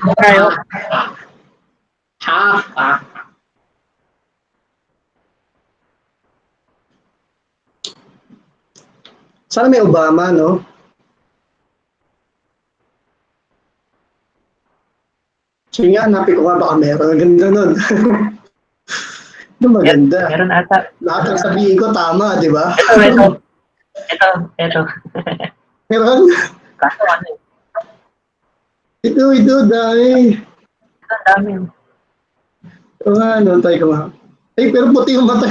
Tayo.
Sana may Obama, no? Sige nga, hanapin ko nga baka meron. Ang ganda nun. Ito maganda.
Meron ata.
Lahat ng sabihin ko tama, di ba?
Ito.
Meron?
Kaso ano eh.
Ito, dahil.
Ang dami.
Ito nga, ano, tayo ko nga. Ay, pero puti yung mata.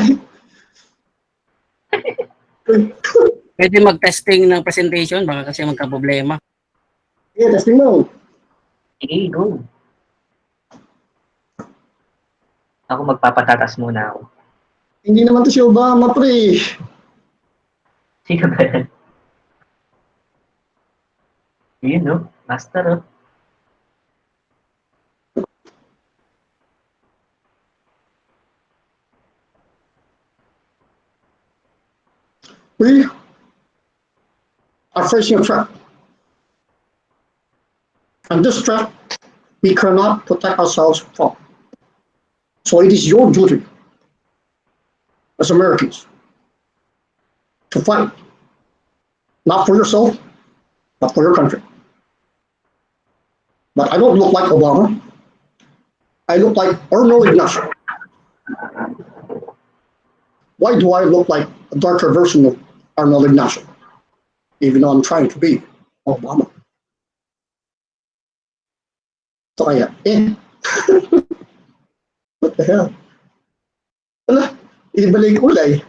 Pwede mag-testing ng presentation, baka kasi magka-problema.
Sige, testing mo.
Sige, go. Ako magpapatatas muna ako.
Hindi naman to si Obama, pre.
Sige ba yan? Yun, no? Master, oh.
We are facing a trap. And this trap, we cannot protect ourselves from. So it is your duty as Americans to fight, not for yourself, but for your country. But I don't look like Obama. I look like Arnold Ignacio. Why do I look like a darker version of Arnold Ignacio? Even though I'm trying to be Obama. Ito kaya, what the hell? Wala, ibalik kulay.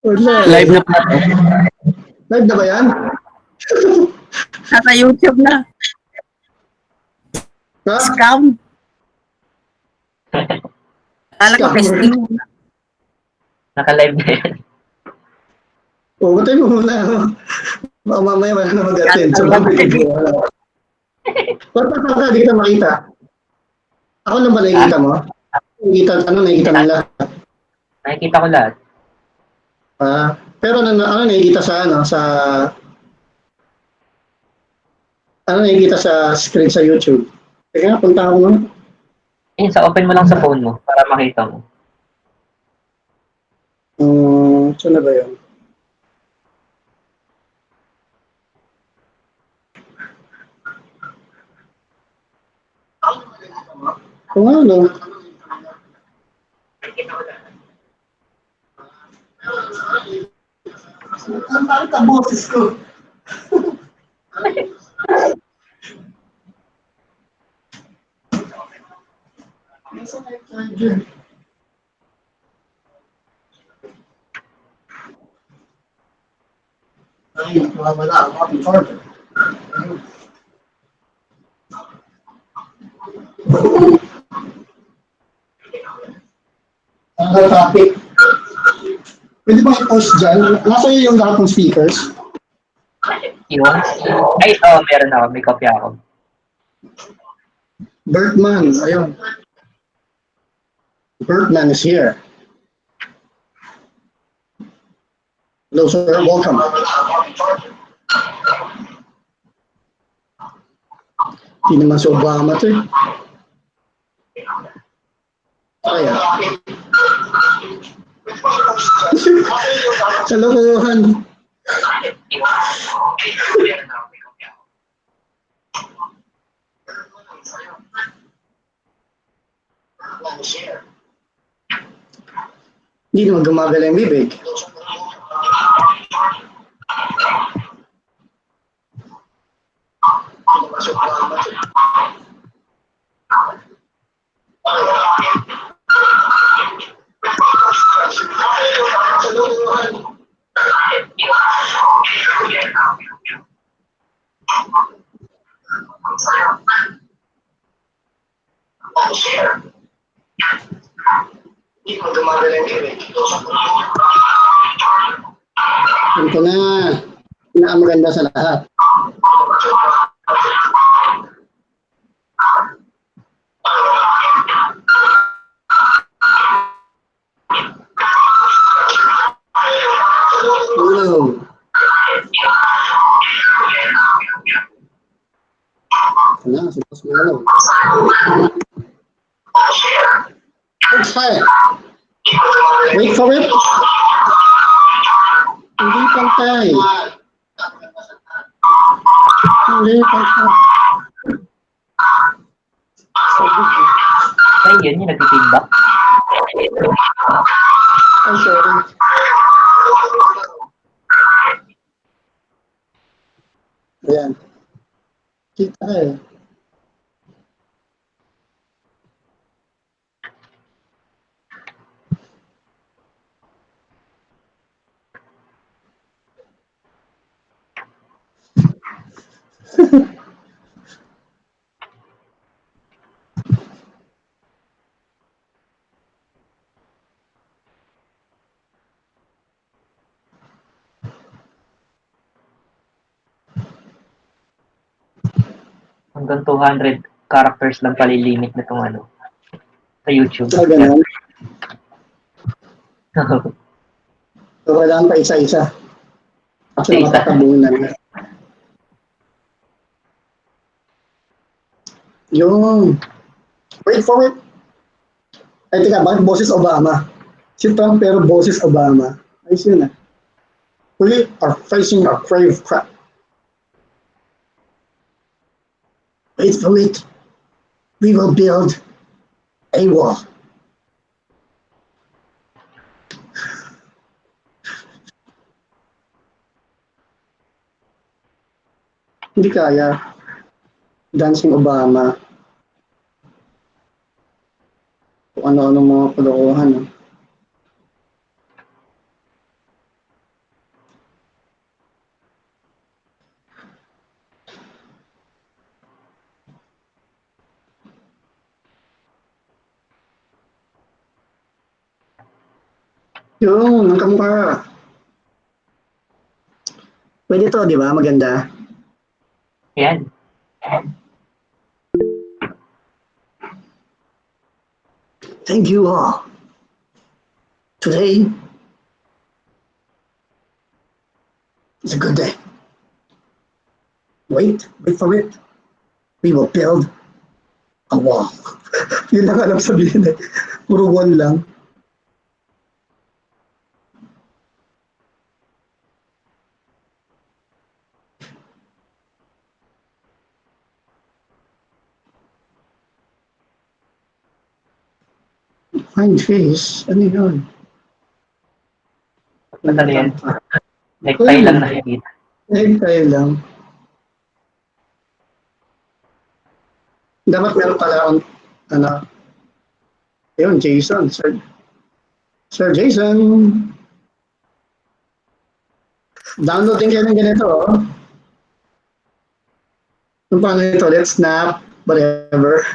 Wala.
Live na pala to.
Live na ba yan?
Nasa YouTube na.
Ha?
Scam. Kala ko
Scam.
testing.
Naka-live na yan.
Batay mo muna. Baka mamaya wala na mag-attend. So, ba't ka di kita makita? Ako lang ba nakikita mo? Nakikita nila?
Nakikita ko lahat.
Pero nakikita nakikita sa screen sa YouTube? Teka nga, punta ako nga.
Sa open mo lang sa phone mo para makita mo.
Saan na ba yun? Kung ano? Ang bakit ang boses ko? Ay, wala ako ang charger. Ang topic. Pwede ba i-post dyan? Nasa iyo yung lahat ng speakers?
Yun? Ay, meron ako. May kopya ako.
Bertman, ayun. Bertman is here. Hello, sir. Welcome. Hindi naman si Obama ito eh. Kaya. Kalokohan. Hindi naman gumagala yung bibig. Ito na. Pinakamaganda sa lahat. Hello. Wala, suppose mo lang. Okay. Wait for it. Hindi pantay. Hindi pantay.
Ay, yun yung nag-feedback.
I'm sorry. Ayan. Kita eh.
Hanggang 200 characters lang pala yung limit na itong ano. Sa YouTube.
So, ganun. So, kailangan pa isa-isa. Kasi makatabunan na. Yung, wait for it. Ay, teka, bakit boses Obama? Si Trump pero boses Obama. Ayos yun ah. We are facing a grave crap. Wait for it. We will build a wall. Hindi kaya. Dancing Obama. Kung ano-ano mga kalokohan. Yung, ang kamukha. Pwede to, di ba? Maganda.
Yan.
Thank you all. Today is a good day. Wait for it. We will build a wall. Yun lang alam sabihin eh. Puro wall lang. Fine face? Ano yun?
Ano yan? Necktie lang nakikita.
Necktie lang. Dapat meron pala akong, ano, yun, Jason. Sir Jason. Downloading kayo ng ganito, oh. Kung paano ito, let's snap, whatever.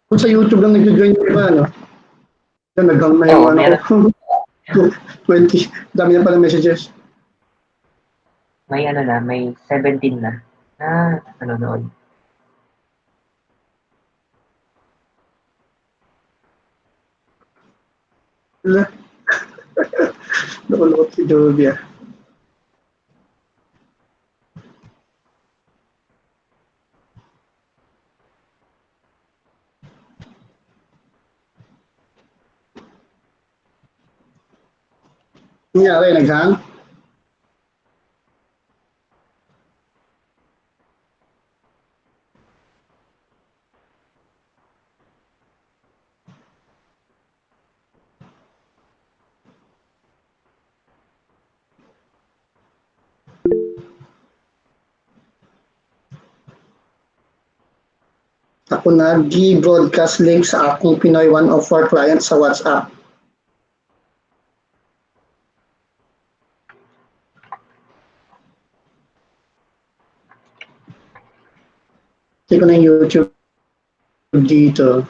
Kung sa YouTube lang nag-join yung iba, ano? Naggang na yung ano. 20. Dami na pala messages.
May ano na, may 17 na. Ano noon.
Wala. Nakulot si Jovia. Nangyari, nag-hang? Ako nag-broadcast link sa akong Pinoy 104 client sa WhatsApp. Hindi ko na yung YouTube dito.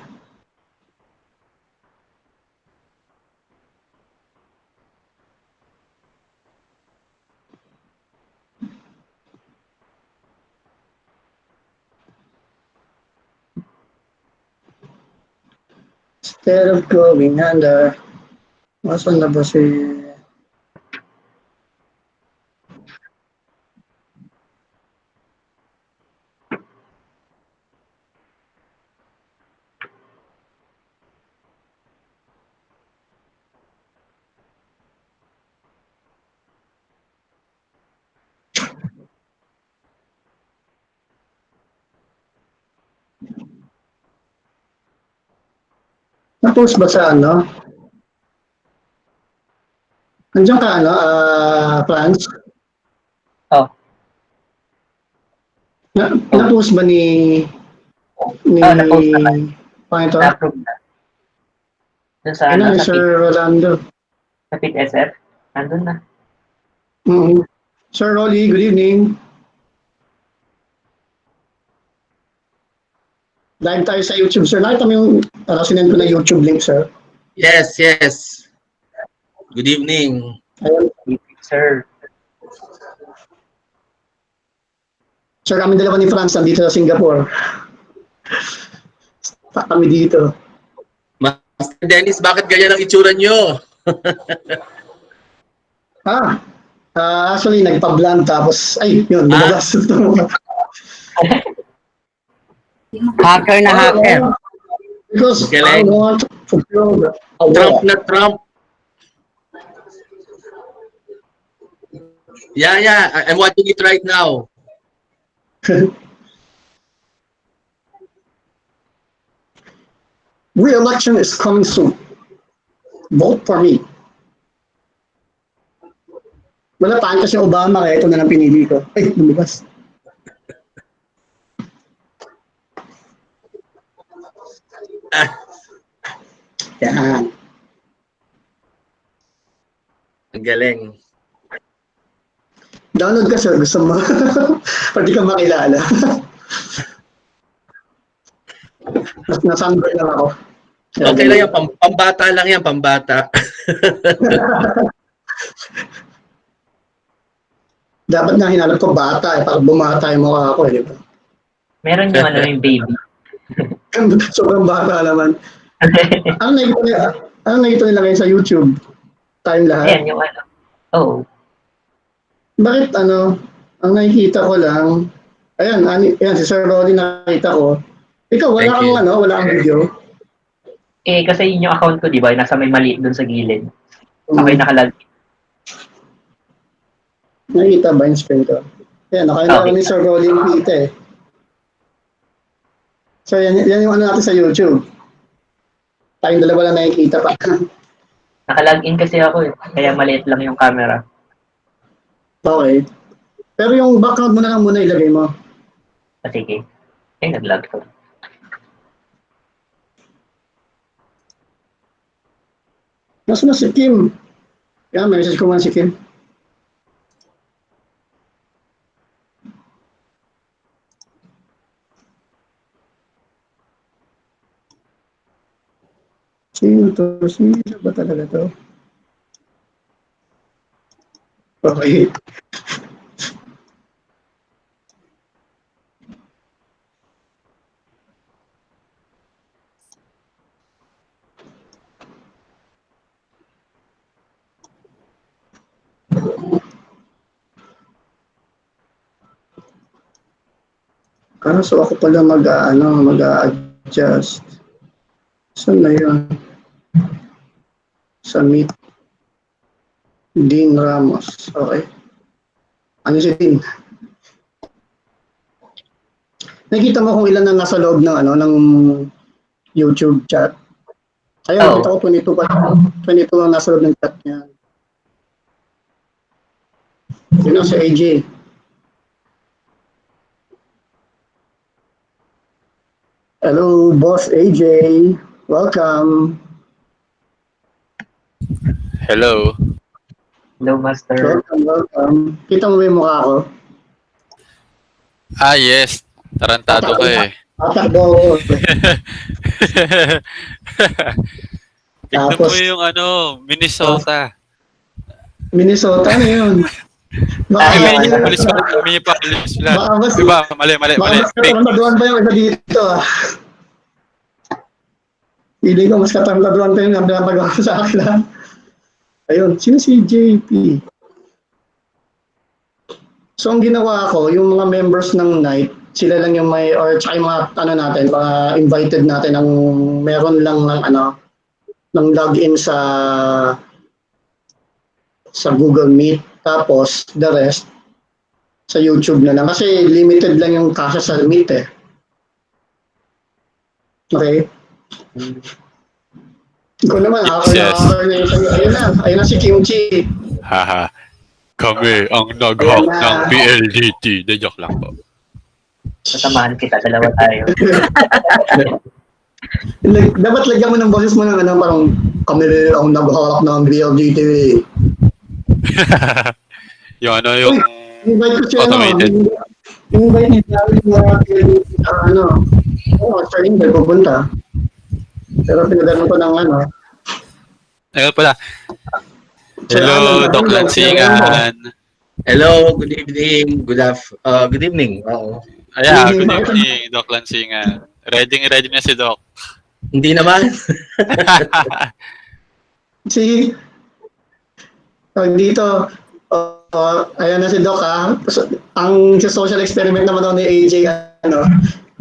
Instead of going under, masan na ba si... Na-post ba sa ano? Nandiyan ka ano, Franz?
Oh.
Na-post ba ni...
na-post naman.
Paano ito?
Na-approve na. Doon sa
Ano,
ano,
ni
sa
Sir Rolando.
Sa Pit SF. Nandun na.
Sir Rolly, good evening. Live tayo sa YouTube, sir. Nakita mo yung sinend ko na YouTube link, sir.
Yes. Good evening.
Ayun.
Sir.
Sir, kami dalawa ni Franz nandito sa Singapore. Kami dito.
Master Dennis, bakit ganyan ang itsura nyo?
Actually, nagpa-blank tapos, yun, lumabas.
Hacker na hacker.
Because I want to build a wall.
Trump na Trump. Yeah, I'm watching it right now.
Re-election is coming soon. Vote for me. Wala pa kasi Obama kaya ito na lang pinili ko. Ay, lumabas. Yan.
Ang galing.
Download ka, sir. Gusto mo? Pwede ka makilala. Nasunburn lang ako.
Okay lang yan, pambata lang yan, pambata.
Dapat na hinanap ko bata para bumata yung mukha ako, di ba?
Meron yung ano yung baby.
Sobrang bata naman. Ano nakita nila ngayon sa YouTube? Tayong lahat?
Ayan yung ano. Oh.
Bakit ano, ang nakikita ko lang, ayan, si Sir Rolly nakita ko. Ikaw, wala kang ano, wala kang video?
Kasi yun yung account ko, di ba? Nasa may maliit dun sa gilid. Okay, nakalag.
Nakikita ba yung screen ko? Ayan, nakailangan ni Sir Rolly yung kita eh. So, yan yung ano natin sa YouTube. Tayong dalawa lang nakikita pa.
Nakalag-in kasi ako eh. Kaya maliit lang yung camera.
Okay. Pero yung background mo na lang muna ilagay mo.
Sige. Nag-lag ko.
Nasaan na si Kim? Yan, may message ko man si Kim. Sino to? Sino ba talaga to? Okay. So ako pala mag-adjust. Saan na yun? Sa Meet. Dean Ramos. Okay. Ano si Dean? Nakita mo kung ilan na nasa loob ng ng YouTube chat. Ayun, nakita ko 22 pa. 22 ang nasa loob ng chat niya. Yun ang si AJ. Hello, Boss AJ. Welcome.
Hello.
Hello, Master.
Welcome. Kita mo ba yung mukha ko?
Yes. Tarantado ka eh.
Tatakbo.
Tignan mo yung Minnesota.
Minnesota na yun.
Minneapolis lang. Diba? Mali.
Mas katamladuan pa yung isa dito ah. Hindi ko mas katamladuan pa yung napagawa sa akin ah. Ayun, sino si JP? So ang ginawa ko, yung mga members ng night, sila lang yung may, or tsaka yung mga natin, mga invited natin ang meron lang ng ng login sa Google Meet. Tapos, the rest, sa YouTube na lang. Kasi limited lang yung kasya sa Meet eh. Okay? Ikaw naman, ayun na si Kimchi.
Haha. Kami ang nag-hack ng PLDT. De joke lang po.
Kasamahan kita, dalawa tayo.
Dapat lagyan mo ng boses mo ng parang kami rin ang nag-hack ng PLDT.
yung
invite ko siya,
automated.
Invite niya sa India, pupunta. Pero pinagano ko ng
Ayun pala. Hello, Doc Lansingan.
Hello, good evening. Good evening. Oo.
Good evening, Doc Lansingan. Ready na si Doc.
Hindi naman.
Dito, ayan na si Doc ha. Ang social experiment naman daw ni AJ,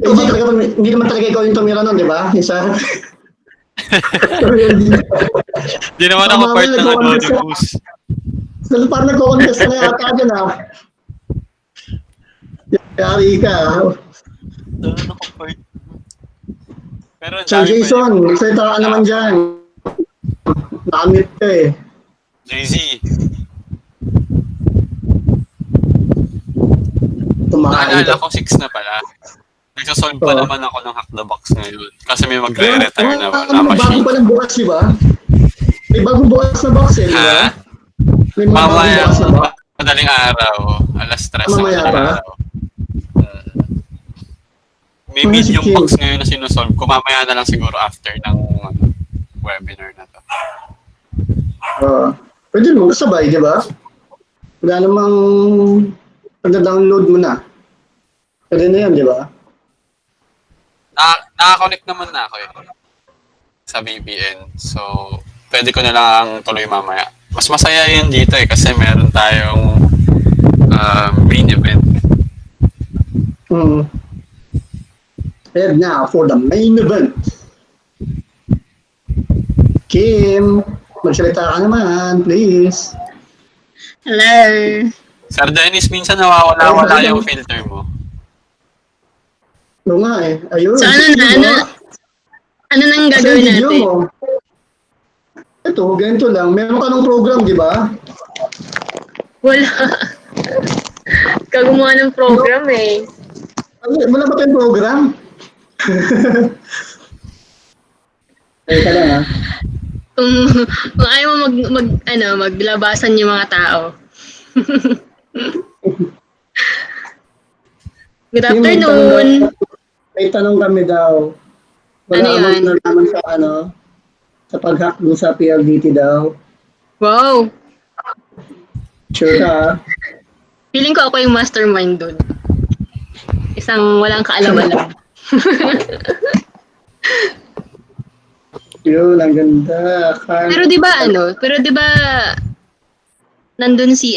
AJ talaga, hindi naman talaga ikaw yung tumira nun, di ba? Isa.
Di naman ako part ng boost.
Parang nagko-contest na yata dyan ha. Yari ka.
Doon ako part. Pero ang
San
dami
Jason,
pwede.
magsalita ka naman dyan. Nakamit ka eh.
Jay-Z.
Tumahay
Naalala
ka.
ko 6 na pala. Nagsasolve pa naman ako ng Hack the Box ngayon. Kasi may magre-retire na wala
Bago
machine.
pa lang bukas, di ba? May bagong bukas na box eh, di ba?
Ha?
May mga bagong
Mamaya,
bukas na box.
madaling araw. Alas 3 na
Mamaya
madaling
pa?
araw. May
Mga
medium
sikil.
box ngayon na sinusolve ko. Mamaya na lang siguro after ng webinar na to.
Pwede mo kasabay, di ba? Wala namang pag-download mo na. Pwede na yan, di ba?
Nakakonect naman na ako eh. Sa VPN. So, pwede ko na lang tuloy mamaya. Mas masaya yun dito eh kasi meron tayong main event.
And now for the main event. Kim, magsalita ka naman, please.
Hello.
Sir Dennis, minsan nawawala-wala yung filter mo.
Oo nga eh. Ayun.
So ano nang gagawin
Video
natin?
mo. Ito, ganito lang. Meron ka ng program, di ba?
Wala. Kagumuha ng program eh.
Wala ba tayong program? Teka lang ha.
Kung ayaw mo maglabasan yung mga tao. Good afternoon.
May tanong kami daw. Wala
Ano yan?
na naman sa pag-hack dun sa PLDT daw.
Wow.
Sure ka ha?
Feeling ko ako yung mastermind dun. Isang walang kaalam-alam.
Yun, ang ganda.
Pero di ba nandun si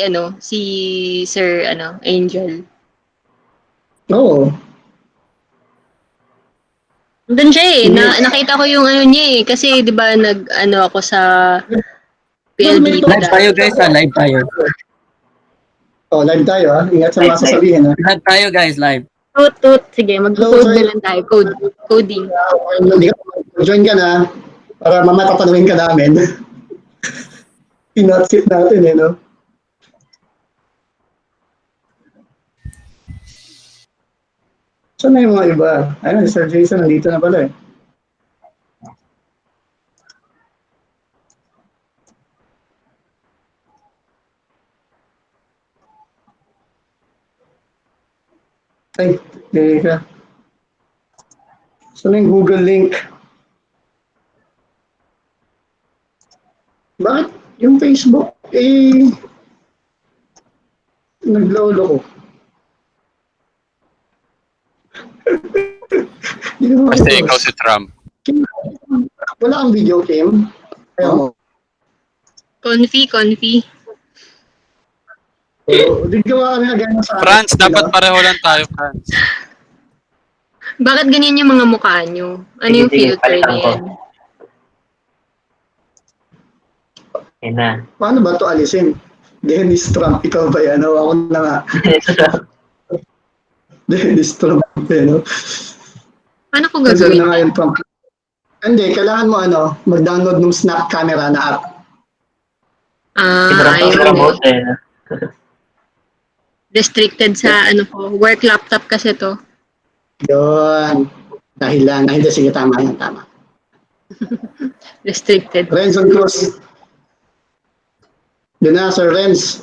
Sir Angel.
Oo.
Nandun siya eh. Nakita ko yung niya eh. Kasi di ba ako sa PLDT.
Live tayo guys live tayo.
Oh, live tayo ha. Ingat sa mga sasabihin ha.
Live tayo guys, live.
Toot. Sige, mag-code na lang tayo. Coding.
Join ka na. Para mamaya tatanungin ka namin. Pinatsit natin eh, no? Saan na yung mga iba? Ayun, Sir Jason, nandito na pala eh. Ay, teka. Saan na yung Google link? Bakit yung Facebook naglolo ko?
Basta ikaw si Trump.
Wala kang video, Kim? Ayaw mo.
Confi.
Di gawa kami na gano'n sa...
France, dapat pareho lang tayo, France.
Bakit ganyan yung mga mukha nyo? Ano yung filter na yan?
Paano ba ito alisin? Dennis Trump, ikaw ba yan? Ako na nga. Dennis Trump, no?
Paano ko gagawin?
Na nga yung Trump. Hindi, kailangan mo mag-download ng Snap Camera na app.
Ayun. Restricted sa work laptop kasi to.
Yun. Dahil sige, tama.
Restricted.
Renzo Cruz. Doon na, Sir Renz.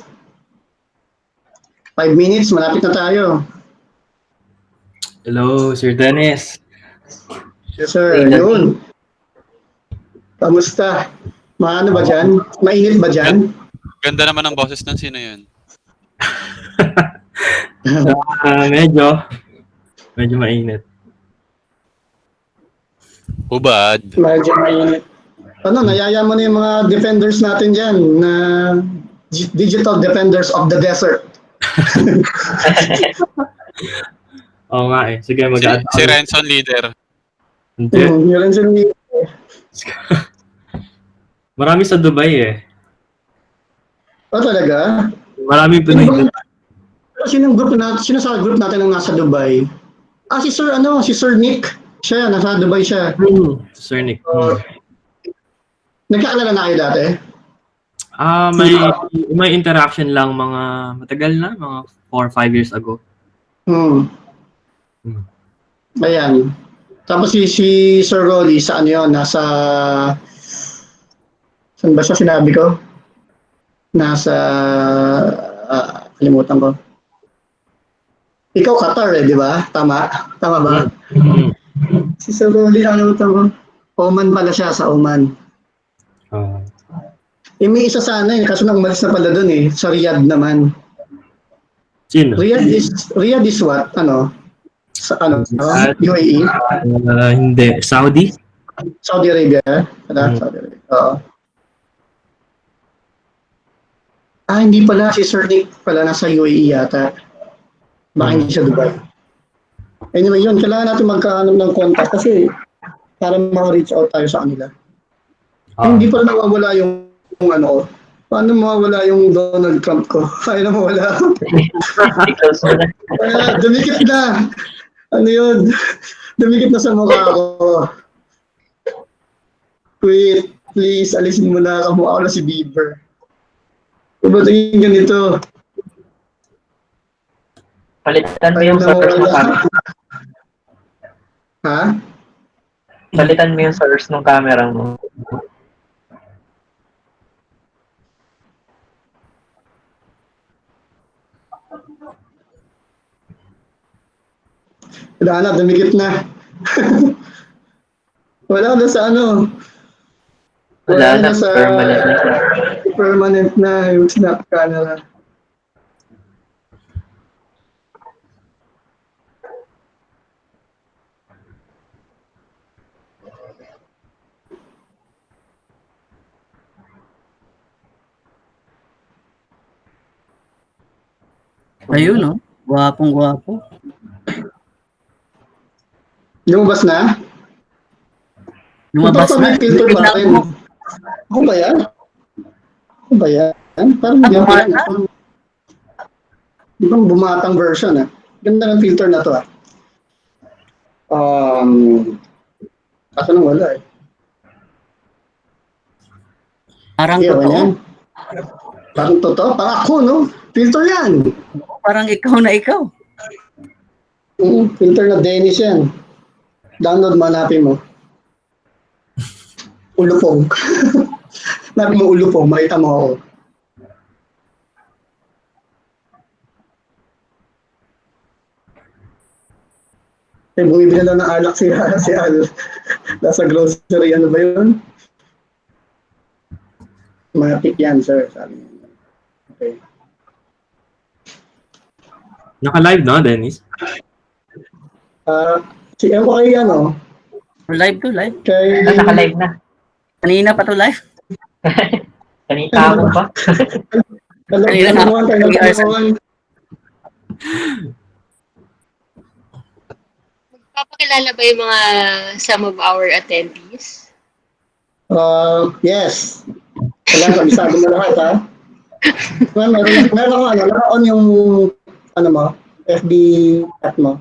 5 minutes, malapit na tayo.
Hello, Sir Dennis.
Yes, sir. Yun. Kamusta? Maano ba dyan? Mainit ba dyan?
Ganda naman ang boses ng sino yun.
Medyo mainit.
Ubad.
Medyo mainit. Nayaya mo na yung mga defenders natin dyan na digital defenders of the desert.
Oo nga eh. Sige,
Si Renson leader.
Hindi.
Yung Renson leader.
Marami sa Dubai eh.
Talaga?
Marami Pinoy.
Sino sa group natin ang nasa Dubai? Si Sir Nick. Siya, nasa Dubai siya.
Sir Nick.
Nagkakilala na kayo dati?
May interaction lang mga matagal na, mga 4 or 5 years ago.
Ayan. Tapos si Sir Rolly, saan yun? Saan ba siya sinabi ko? Kalimutan ko. Ikaw Qatar di ba? Tama ba? Si Sir Rolly, kalimutan ko. Oman pala siya, sa Oman. May isa sana kaso nang umalis na pala dun sa Riyadh naman.
Sino?
Riyadh is what? Sa UAE?
Hindi. Saudi?
Saudi Arabia? Saudi Arabia. Oo. Hindi pala. Si Sir Nick pala nasa UAE yata. Baka hindi siya Dubai. Anyway, yun. Kailangan natin magkaano ng contact kasi para maka-reach out tayo sa kanila. Hindi pa nawawala yung paano mawawala yung Donald Trump ko? Kaya na mawala. Dumikit na. Yun? Dumikit na sa mukha ko. Wait, please, alisin mo na. Kamukha ko na si Bieber. Ba't yung ganito?
Palitan mo yung source ng camera.
Ha?
Palitan mo yung source ng camera mo.
Wala na, dumikit na. Wala na sa
Wala na,
sa permanent na yung snap camera.
Ayun, no? Gwapong-gwapo.
Lumabas na?
Lumabas na.
Filter pa rin. Ako ba yan? Parang hindi ako yan. Di ba bumatang version Ganda ng filter na to Kaso nang wala
Parang totoo.
Parang totoo? Parang ako, no? Filter yan.
Parang ikaw na ikaw.
Filter na Dennis yan. Download mo, hanapin mo. Ulupong. Hanapin mo ulupong, makita mo ako. Bumibili na ng alak si Al. Nasa grocery, ano ba yun? Matik yan, sir. Sabi niya. Okay.
Naka-live na, Dennis?
Si Ewa kay
Live to, live.
Naka-live na.
Kanina pa to live.
Kanina mo ba?
Kanina
Papakilala ba yung mga some of our attendees?
Yes. Kailangan kabisado mo lahat, ha? Meron ako, naka-on yung, mo, FB chat mo.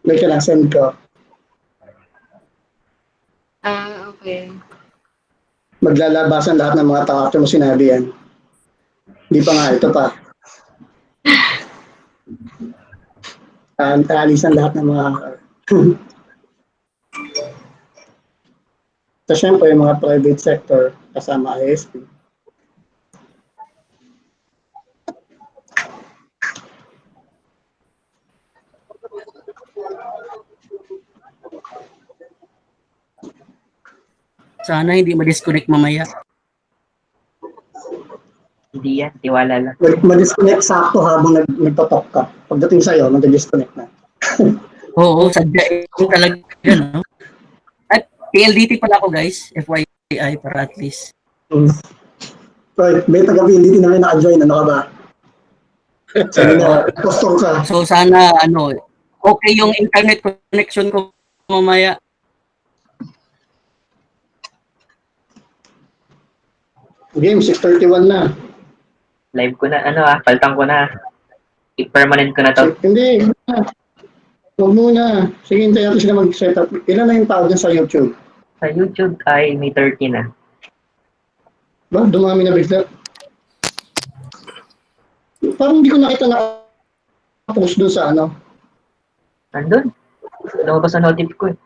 May ka lang, send ko.
Okay.
Maglalabasan lahat ng mga tao after mo sinabi yan. Hindi pa nga, ito pa. Alisan lahat ng mga so syempre yung mga private sector kasama ISP.
Sana hindi ma-disconnect mamaya.
Hindi yan, tiwala lang.
Ma-disconnect sakto habang nagtatalk ka. Pagdating sa'yo, mag-disconnect na.
Oo, sadya talaga, no? At PLDT pala ako, guys. FYI, para at least.
Right, may taga-PLDT na may naka-join. Ano ka ba? Sabi na, postor ka.
So sana, okay yung internet connection ko mamaya.
Game, 6:31 na.
Live ko na, paltang ko na. I-permanent ko na to.
Hindi. Huwag muna. Sige, hintayin natin sila mag-set up. Ilan na yung tao dyan sa YouTube?
Sa YouTube ay may 30 na.
Ba, dumami na bigla. Parang hindi ko nakita na post doon sa ano.
Nandun. Lumabas sa notif ko eh.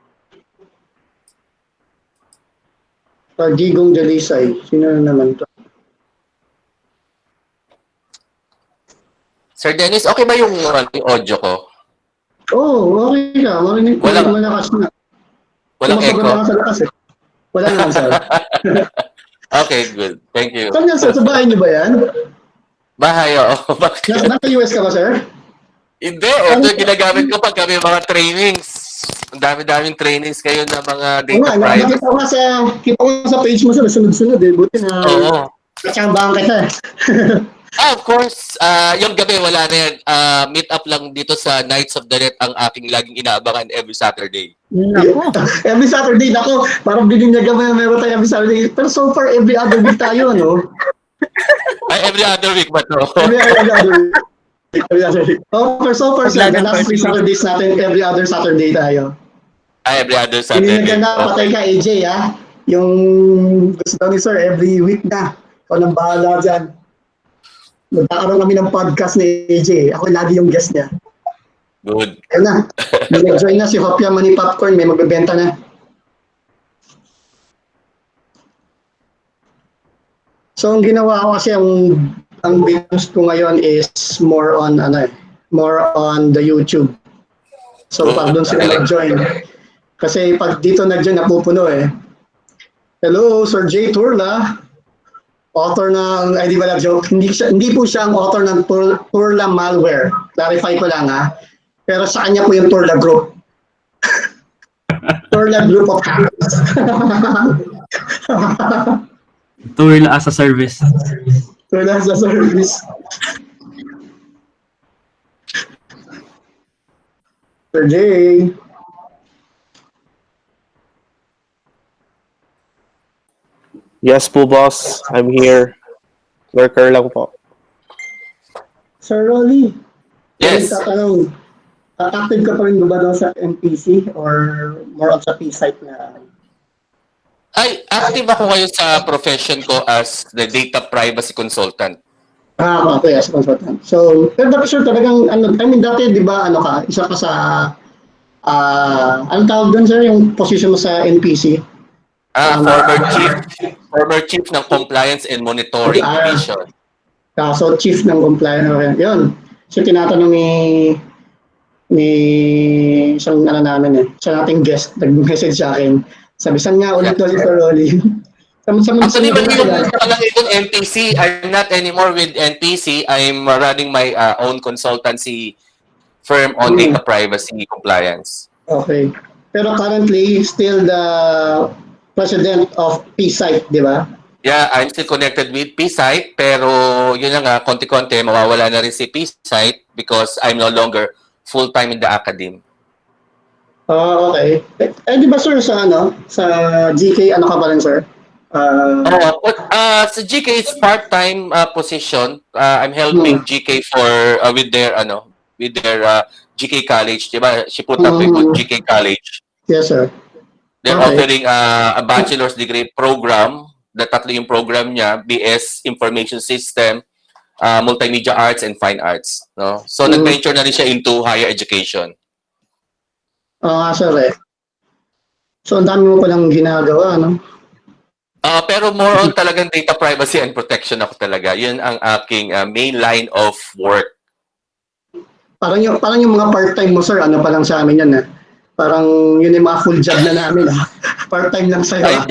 Gigong Delisay. Sino na naman to?
Sir Dennis, okay ba yung audio ko?
Oo, okay ka. Marinig ko. Malakas na.
Walang echo?
Sa lakas eh. Wala naman, sir.
Okay, good. Thank you.
Saan yan, sir? Sa bahay niyo ba yan?
Bahay, oo. Bakit?
Nasa US ka ba, sir?
Hindi. Ito yung ginagamit ko pag kami mga trainings. Ang dami-daming trainings kayo na mga data privacy.
Kita ko sa page mo, sir. Sunod-sunod eh. Buti na.
Oo.
Katsambahan kita eh.
Of course, yung gabi wala na yan. Meet up lang dito sa Nights of the Net ang aking laging inaabangan every Saturday.
Every Saturday, nako, parang bininyaga mo na meron tayo every Saturday. Pero so far, every other week tayo, no?
Ay, every other week ba to?
Every other week. Every other week. So far, sir, the last 3 Saturdays natin, every other Saturday tayo.
Ay, every other Saturday.
Bininyaga na, patay ka, AJ, ha? Yung gusto daw ni sir, every week na. Ikaw nang bahala dyan. Magkakaroon kami ng podcast ni AJ. Ako lagi yung guest niya.
Good.
Ayun na. May nag-join na si Hopia Money Popcorn. May magbebenta na. So, ang ginawa ko kasi ang videos ko ngayon is more on the YouTube. So, pag doon sila nag-join. Kasi pag dito nag-join, napupuno eh. Hello, Sir J. Turla. Author ng, ay di ba joke, hindi po siya ang author ng Turla malware. Clarify ko lang ha. Pero sa kanya po yung Turla group. Turla group of hackers.
Turla as a service.
Turla as a service. Sir Jay.
Yes po, boss. I'm here. Worker lang po.
Sir Rolly.
Yes.
Tatanong, active ka pa rin ba doon sa NPC or more on sa P-site na?
Ay, active ako ngayon sa profession ko as the data privacy consultant.
Okay, as a consultant. So, pero dapat sure talagang, dati, di ba, isa ka sa, anong tawag doon, sir, yung position mo sa NPC?
Former chief ng Compliance and Monitoring Division.
So, chief ng compliance. Yun. So, tinatanong ni isang namin siya nating guest, nag-message sa akin. Sabi, saan nga ulit si Sir Rolly?
Actually, yung NPC, I'm not anymore with NPC. I'm running my own consultancy firm on data privacy compliance.
Okay. Pero currently, still the president of P-Site, di ba?
Yeah, I'm still connected with P-Site, pero yun na nga, konti-konti, mawawala na rin si P-Site because I'm no longer full-time in the academy.
Okay. Di ba sir, sa GK, ano ka pa rin sir?
Sa GK, it's part-time position. I'm helping GK for, with their GK College, di ba? She put up a good GK College.
Yes, sir.
They're offering a bachelor's degree program. Tatlo yung program niya, BS Information System, Multimedia Arts, and Fine Arts. No? So, nag-venture na rin siya into higher education.
Sir eh. So, ang dami mo palang ginagawa, no?
Pero more on talagang data privacy and protection ako talaga. Yun ang aking main line of work.
Parang yung mga part-time mo, sir, pa lang sa amin yan, Parang yun yung mga full job na namin, Part-time lang sa'yo,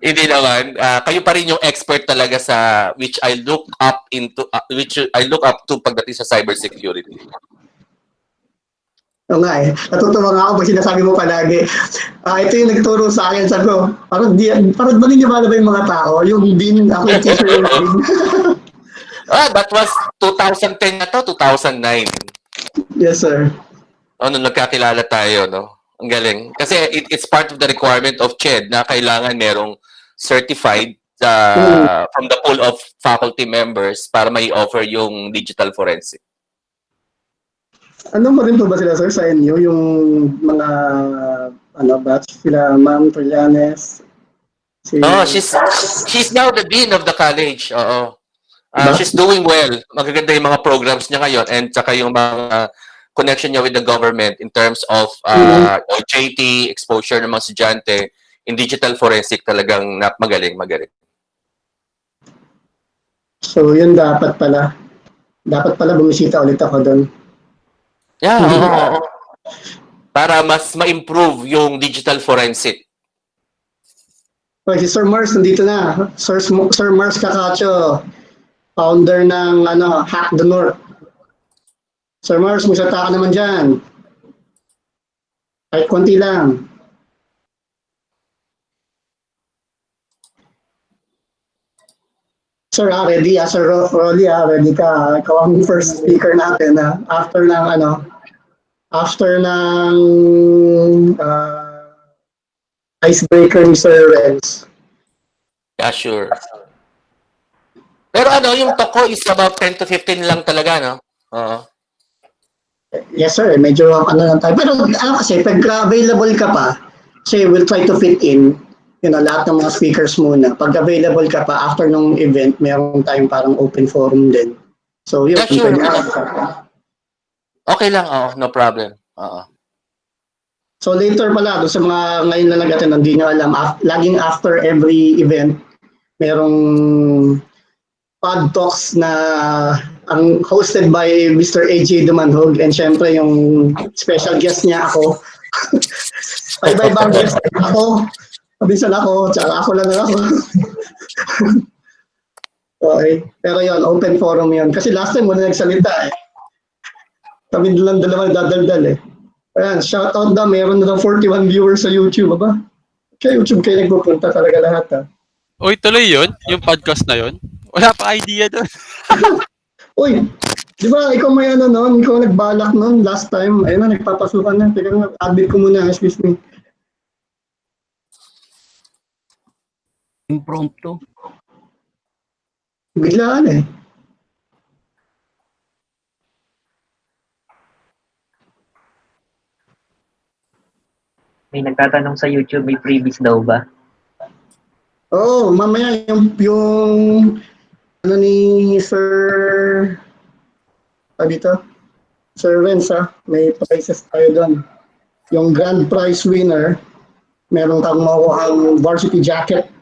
Hindi naman. Kayo pa rin yung expert talaga sa which I look up to pagdating sa cybersecurity.
Oo nga Natutuwa nga ako pag sinasabi mo palagi. Ito yung nagturo sa akin. Sabi ko, parang maniniwala ba yung mga tao? Yung din, ako yung teacher yung din.
That was 2010 na to, 2009.
Yes, sir.
Nung nagkakilala tayo, no? Ang galing. Kasi it's part of the requirement of CHED na kailangan merong certified from the pool of faculty members para may offer yung digital forensic.
Ano mo rin po ba sila, sir, sa inyo? Yung mga, batch sila, Ma'am Trillanes?
She's now the dean of the college. Oo. She's doing well. Magaganda yung mga programs niya ngayon and saka yung mga connection niya with the government in terms of OJT, exposure ng mga estudyante in digital forensic talagang magaling.
So, yun dapat pala. Dapat pala bumisita ulit ako doon.
Yeah, oo. Para mas ma-improve yung digital forensic.
Okay, si Sir Mars nandito na. Sir Mars Kakacho, founder ng Hack the North. Sir Mars, musata ka naman dyan. Kahit konti lang. Sir, ready? Sir Rolly, ready ka? Ikaw ang first speaker natin. After ng icebreaker ni Sir Renz.
Yeah, sure. Pero yung talk ko is about 10 to 15 lang talaga, no? Oo.
Yes, sir. Medyo lang tayo. Pero kasi, pag available ka pa, kasi we'll try to fit in, lahat ng mga speakers muna. Pag available ka pa, after nung event, meron tayong parang open forum din. So, yun.
Yeah, sure. Okay lang, no problem.
So, later pala, doon sa mga ngayon na nag-attend, hindi nyo alam, laging after every event, merong pod talks na ang hosted by Mr. AJ Dumanhog and syempre yung special guest niya ako. Iba-ibang guest ako. Kabisan ako, tsaka ako lang ako. Okay. Pero yun, open forum yun. Kasi last time wala nagsalita eh. Kami lang dalawa dadaldal eh. Ayan, shoutout daw, meron na daw 41 viewers sa YouTube, ba? Kaya YouTube kayo nagpupunta talaga lahat ha.
Uy, tuloy yun? Yung podcast na yun? Wala pa idea doon.
Uy, di ba ikaw may noon, ikaw nagbalak noon last time. Ayun na, nagpapasukan na. Teka nga, admit ko muna, excuse me.
Impromptu.
Biglaan eh.
May nagtatanong sa YouTube, may freebies daw ba?
Oh, mamaya yung ni Sir dito, Sir Renz may prizes tayo doon. Yung grand prize winner, meron kang makukuhang varsity jacket.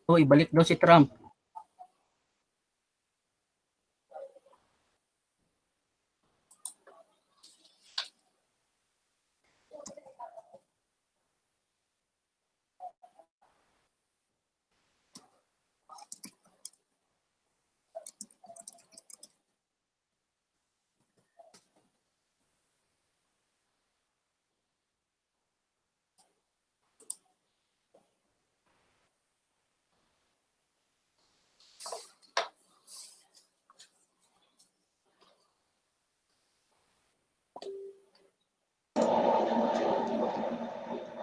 Oh, ibalik daw si Trump.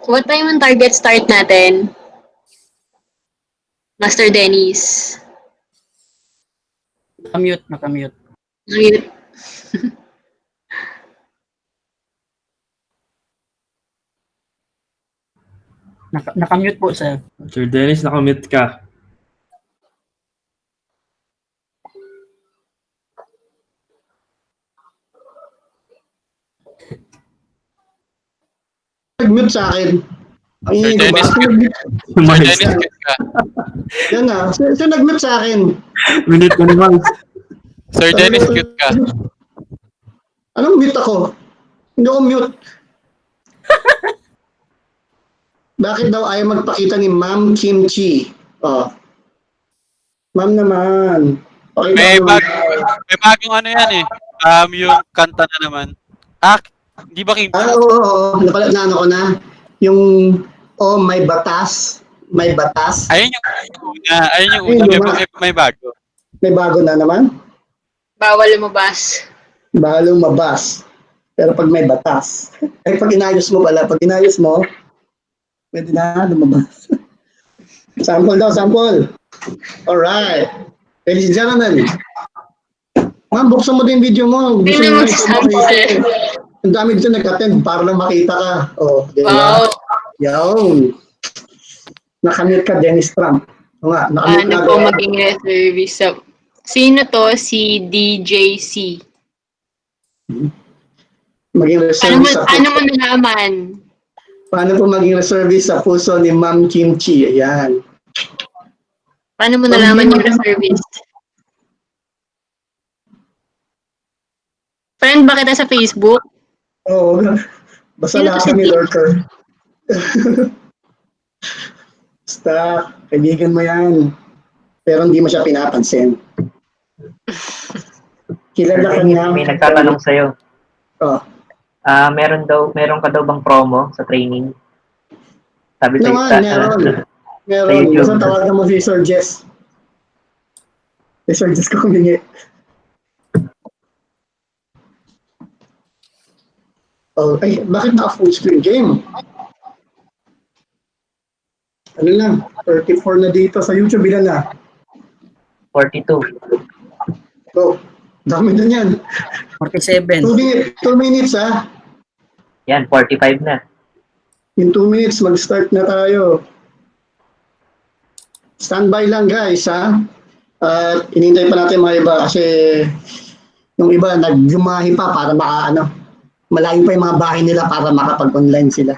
What time ang target start natin? Master Dennis.
Nakamute.
Nakamute.
Nakamute po, sir.
Sir Dennis, nakamute ka.
Nag-mute sa akin.
Sir Dennis, mute ka.
Yan na. Sir, nag-mute sa akin.
Minute ko naman.
Sir Dennis, cute ka.
Anong mute ako? Hindi ako mute. Bakit daw ayaw magpakita ni Ma'am Kimchi? Oh. Ma'am naman. Pakita
May,
ko
bag,
naman.
may bagong ano yan eh. Yung kanta na naman. Di ba Kimchi?
Oo. Napalat na ano ko na. Yung, may batas. May batas.
Ayun yung una. Ayun yung una. May bago.
May bago na naman?
Bawal lumabas.
Bawal lumabas. Pero pag may batas. Ay, pag inayos mo pala. Pag inayos mo, pwede na lumabas. Sample daw, sample. Alright. Ladies and gentlemen. Ma'am, buksan mo din video mo. Gusto mo
sample.
Ang dami dito nag-attend para lang makita ka. Oh, di ba?
Wow.
Yawn. Nakamute ka, Dennis Trump. O nga, nakamute
Ano po maging reservist sa... Sino to? Si DJC.
Maging reservist sa...
Paano mo nalaman?
Paano po maging reservist sa puso ni Ma'am Kimchi? Ayan.
Paano mo nalaman yung reservist? Friend ba kita sa Facebook?
Oo. Basta lahat kami lurker. Basta, kaibigan mo yan. Pero hindi mo siya pinapansin. Kilala ka niya.
May nagtatanong sa'yo.
Oh.
Meron ka daw bang promo sa training? Sabi sa'yo
meron. Meron. Basta tawagan mo si Sir Jess. Si Sir Jess ko humingi. Oh, ay, bakit naka-full screen game? Ano lang, 34 na dito sa YouTube, ilan na?
42.
Oh, dami na yan.
47.
2 minutes, ha?
Yan, 45 na.
In 2 minutes, mag-start na tayo. Standby lang, guys, ha? At inintay pa natin mga iba kasi yung iba naggumahi pa para malayo pa yung mga bahay nila para makapag-online sila.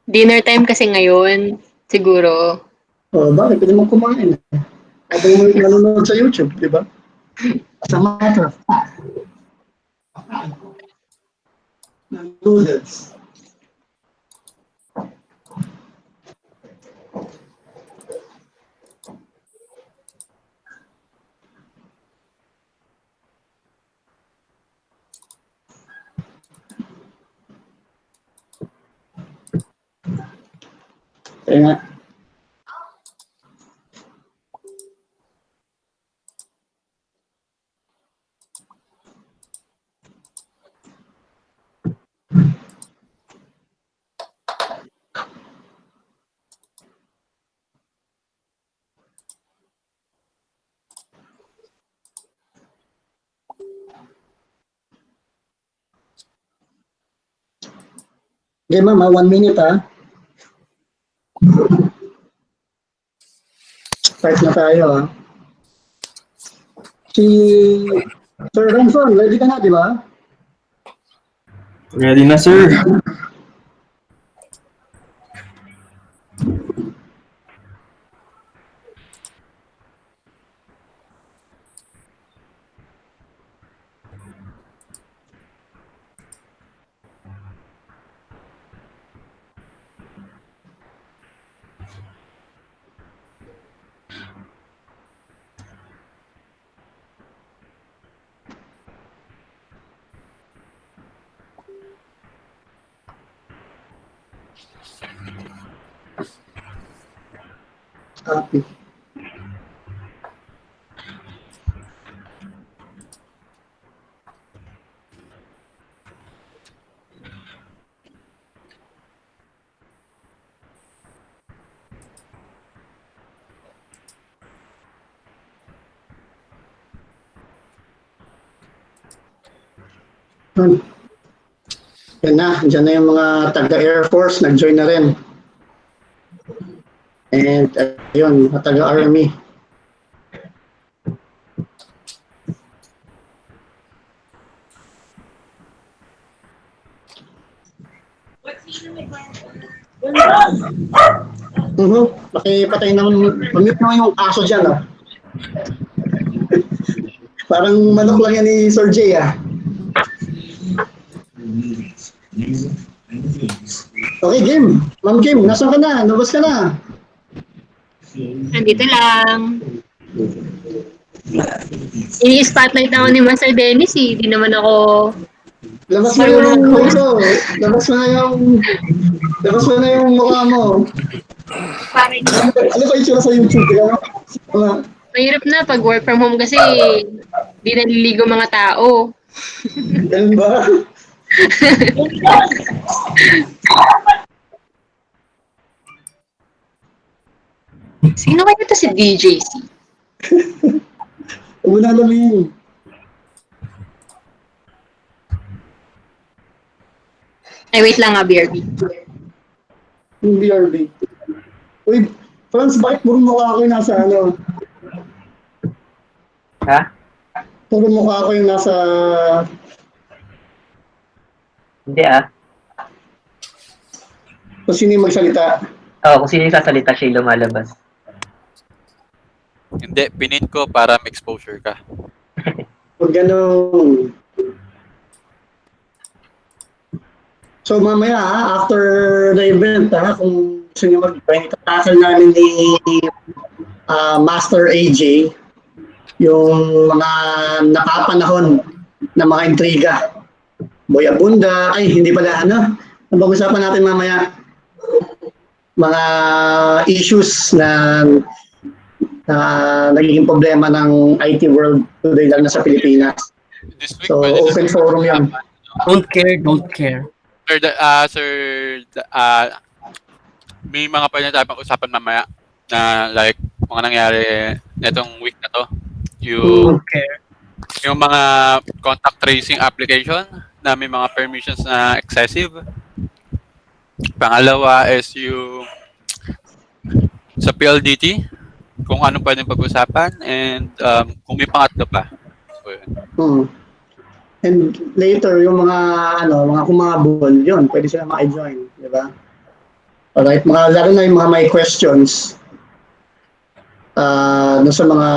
Dinner time kasi ngayon, siguro.
Oh, bakit? Pwede mong kumain. Habang mo nanonood sa YouTube, di ba? As a matter of fact. Noodles. Kaya nga. Okay, mama, 1 minute, ha? Start na tayo, ha? Si Sir Renson, ready ka na, di ba?
Ready na, sir.
Copy. Yan na, dyan na yung mga taga-Air Force, nag-join na rin. And ayun, mga taga-Army. Pakipatay naman, pamute naman yung aso dyan, oh. Parang manok lang yan ni Sir J, ah. Okay, Kim. Ma'am Kim, nasaan ka na? Nabas ka na?
Nandito lang. I-spotlight ako ni Master Dennis eh. Di naman ako
Labas mo yung photo. Labas mo na yung mukha mo. Ano ba yung sa YouTube?
Mahirap na pag work from home kasi di naliligo mga tao.
Ganun ba?
Sino kaya ito si DJC?
Una namin.
Ay, wait lang nga, BRB.
Yung BRB. Uy, Franz, bakit puro mukha ko yung nasa ano?
Ha?
Puro mukha ko yung nasa...
Hindi ah.
Kung sino yung magsalita.
Oo, kung sino yung sasalita, siya yung lumalabas.
Hindi, pinin ko para may exposure ka.
Huwag ganun. So mamaya after the event kung gusto nyo mag-join, itakasal namin ni Master AJ yung mga nakapanahon na mga intriga. Boy Abunda, ay hindi pala ano, pag-usapan natin mamaya mga issues na nagiging problema ng IT world today lang na sa Pilipinas. So open forum yan.
Don't care.
May mga pwede tayo pag-usapan mamaya na like mga nangyari netong week na to. Yung mga contact tracing application na may mga permissions na excessive. Pangalawa is yung sa PLDT, kung ano pwedeng pag-usapan, and kung may pangatlo pa. So, yun.
And later, yung mga kumabol, yun, pwede sila maki-join, di ba? Alright, lalo na yung mga may questions sa mga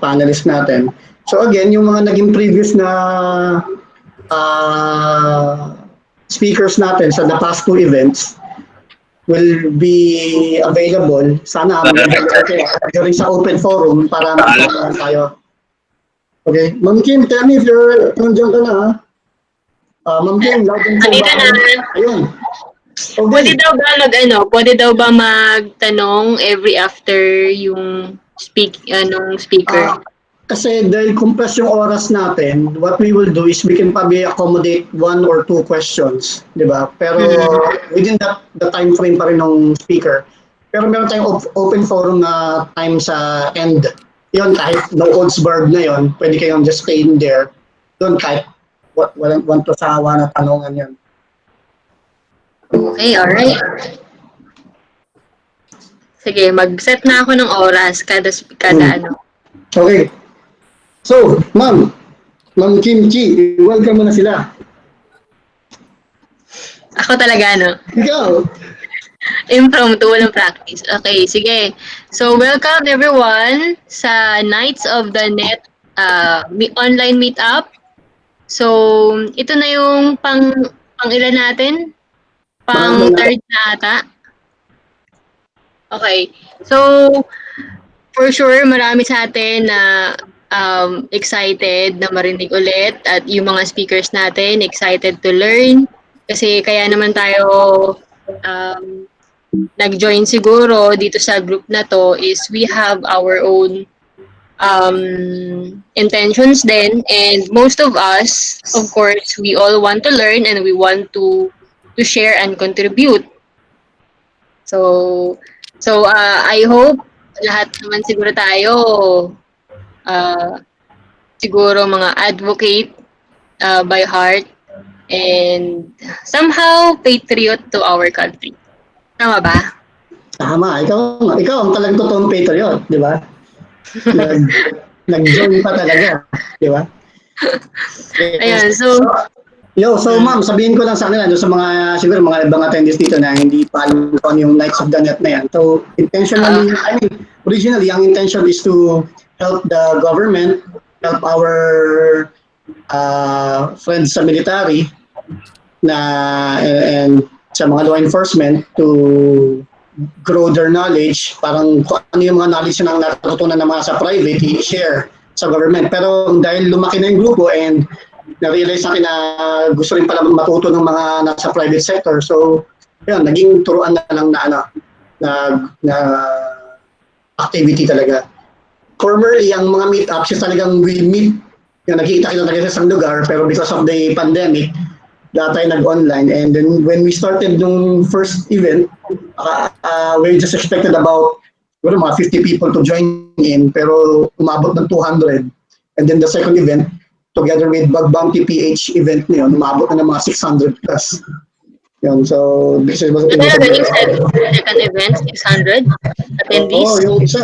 panelists natin. So again, yung mga naging previous na speakers natin sa the past two events will be available. Sana during sa open forum para magkakaroon tayo. Okay, Ma'am Kim, tell me if you're nandiyan ka na. Ma'am Kim, loud and clear. Ayun. Okay.
Pwede daw ba magtanong every after yung speaker?
Kasi dahil compress yung oras natin, what we will do is we can probably accommodate 1 or 2 questions, di ba? Pero within the time frame pa rin ng speaker. Pero meron tayong open forum na time sa end. Yun, kahit no Oddsburg na yun, pwede kayong just stay in there. Doon kahit walang to sawa na tanongan yun.
Okay, alright. Sige, mag-set na ako ng oras kada ano.
Okay. So, Ma'am Kim Chi, welcome mo na sila.
Ako talaga, no?
Ikaw.
Impromptu, walang practice. Okay, sige. So, welcome everyone sa Knights of the Net online meetup. So, ito na yung pang ilan natin? Pang third na ata. Okay. So, for sure, marami sa atin na excited na marinig ulit at yung mga speakers natin excited to learn. Kasi kaya naman tayo nag-join siguro dito sa group na to is we have our own intentions then, and most of us, of course, we all want to learn and we want to share and contribute. So I hope lahat naman siguro tayo siguro mga advocate by heart and somehow patriot to our country. Tama ba?
Tama. Ikaw ang talagang totoong patriot, di ba? Nag-join pa talaga, di ba?
Ayan, so
ma'am, sabihin ko lang sa kanila, sa mga, siguro mga ibang attendees dito na hindi pa alam kung yung Knights of the Net na yan. So, originally, ang intention is to help the government help our friends sa military and sa mga law enforcement to grow their knowledge. Parang kung ano yung mga knowledge na natutunan ng mga sa private, i-share sa government. Pero dahil lumaki na yung grupo and na-realize natin na gusto rin pala matuto ng mga nasa private sector. So, yun, naging turuan na lang na activity talaga. Formerly, ang mga meetups is talagang we meet, yung nagkikita-kita talaga sa isang lugar, pero because of the pandemic, tayo nag-online. And then when we started yung first event, we just expected about mga 50 people to join in, pero umabot ng 200. And then the second event, together with Bug Bounty PH event na yun, umabot na ng mga 600 plus. Yun, so this is what
second event, 600 attendees?
Oo, yung isa,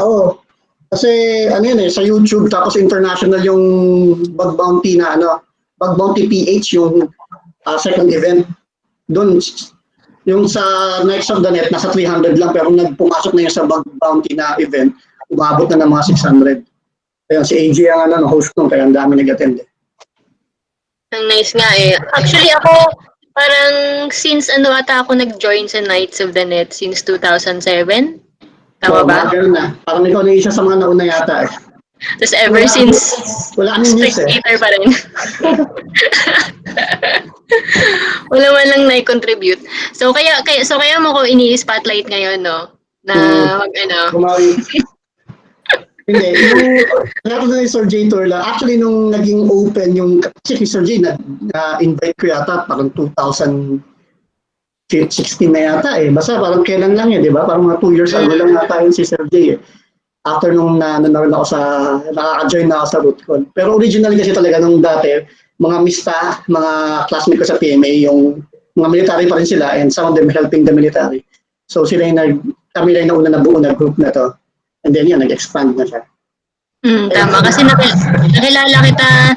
Kasi ano yun sa YouTube, tapos international yung Bug Bounty na Bug Bounty PH yung second event. Doon, yung sa Nights of the Net, nasa 300 lang, pero nagpumasok na yun sa Bug Bounty na event, umabot na ng mga 600. Ayun, si AJ ang host nung, kaya ang dami nag-attend.
Ang nice nga eh. Actually ako, parang since ata ako nag-join sa Nights of the Net since 2007. Tama ba?
Ganun na. Parang ikaw na isa sa mga nauna yata eh.
Tapos ever since,
wala
spectator pa rin. Wala man lang na-contribute. So kaya mo ko ini-spotlight ngayon, no? Na
Hindi, yung na Sir J Turla, actually nung naging open yung, kasi Sir J na-invite ko yata parang 2016 na yata eh. Basta parang kailan lang di ba? Parang mga 2 years ago lang nata yun si Sir J eh. After nung nanonood ako nakaka-join na ako sa RootCon. Pero originally kasi talaga nung dati, mga mista, mga classmate ko sa PMA, yung mga military pa rin sila and some of them helping the military. So sila kami lang nauna na buo na group na to. And then yun, nag-expand na siya.
Tama, kasi nakilala kita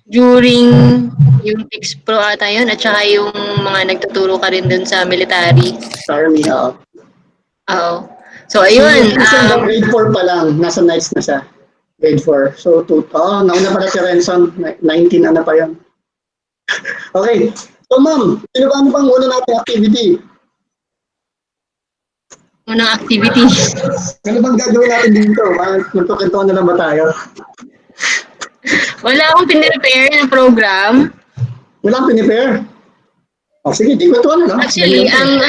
during yung Pix Pro ata yun, at saka yung mga nagtuturo ka rin dun sa military.
Sa Army, oo.
Oo. So, ayun.
Grade 4 pa lang, nasa nights na siya. Grade 4. So, nauna pala si Renson, 19 pa yun. Okay. So, ma'am, ano bang una natin activity?
Unang activity.
Ano bang gagawin natin dito? Magtukintuan na lang ba tayo?
Wala akong pinirepare na program.
Wala akong pinirepare? Sige, di ko ito
Actually, ang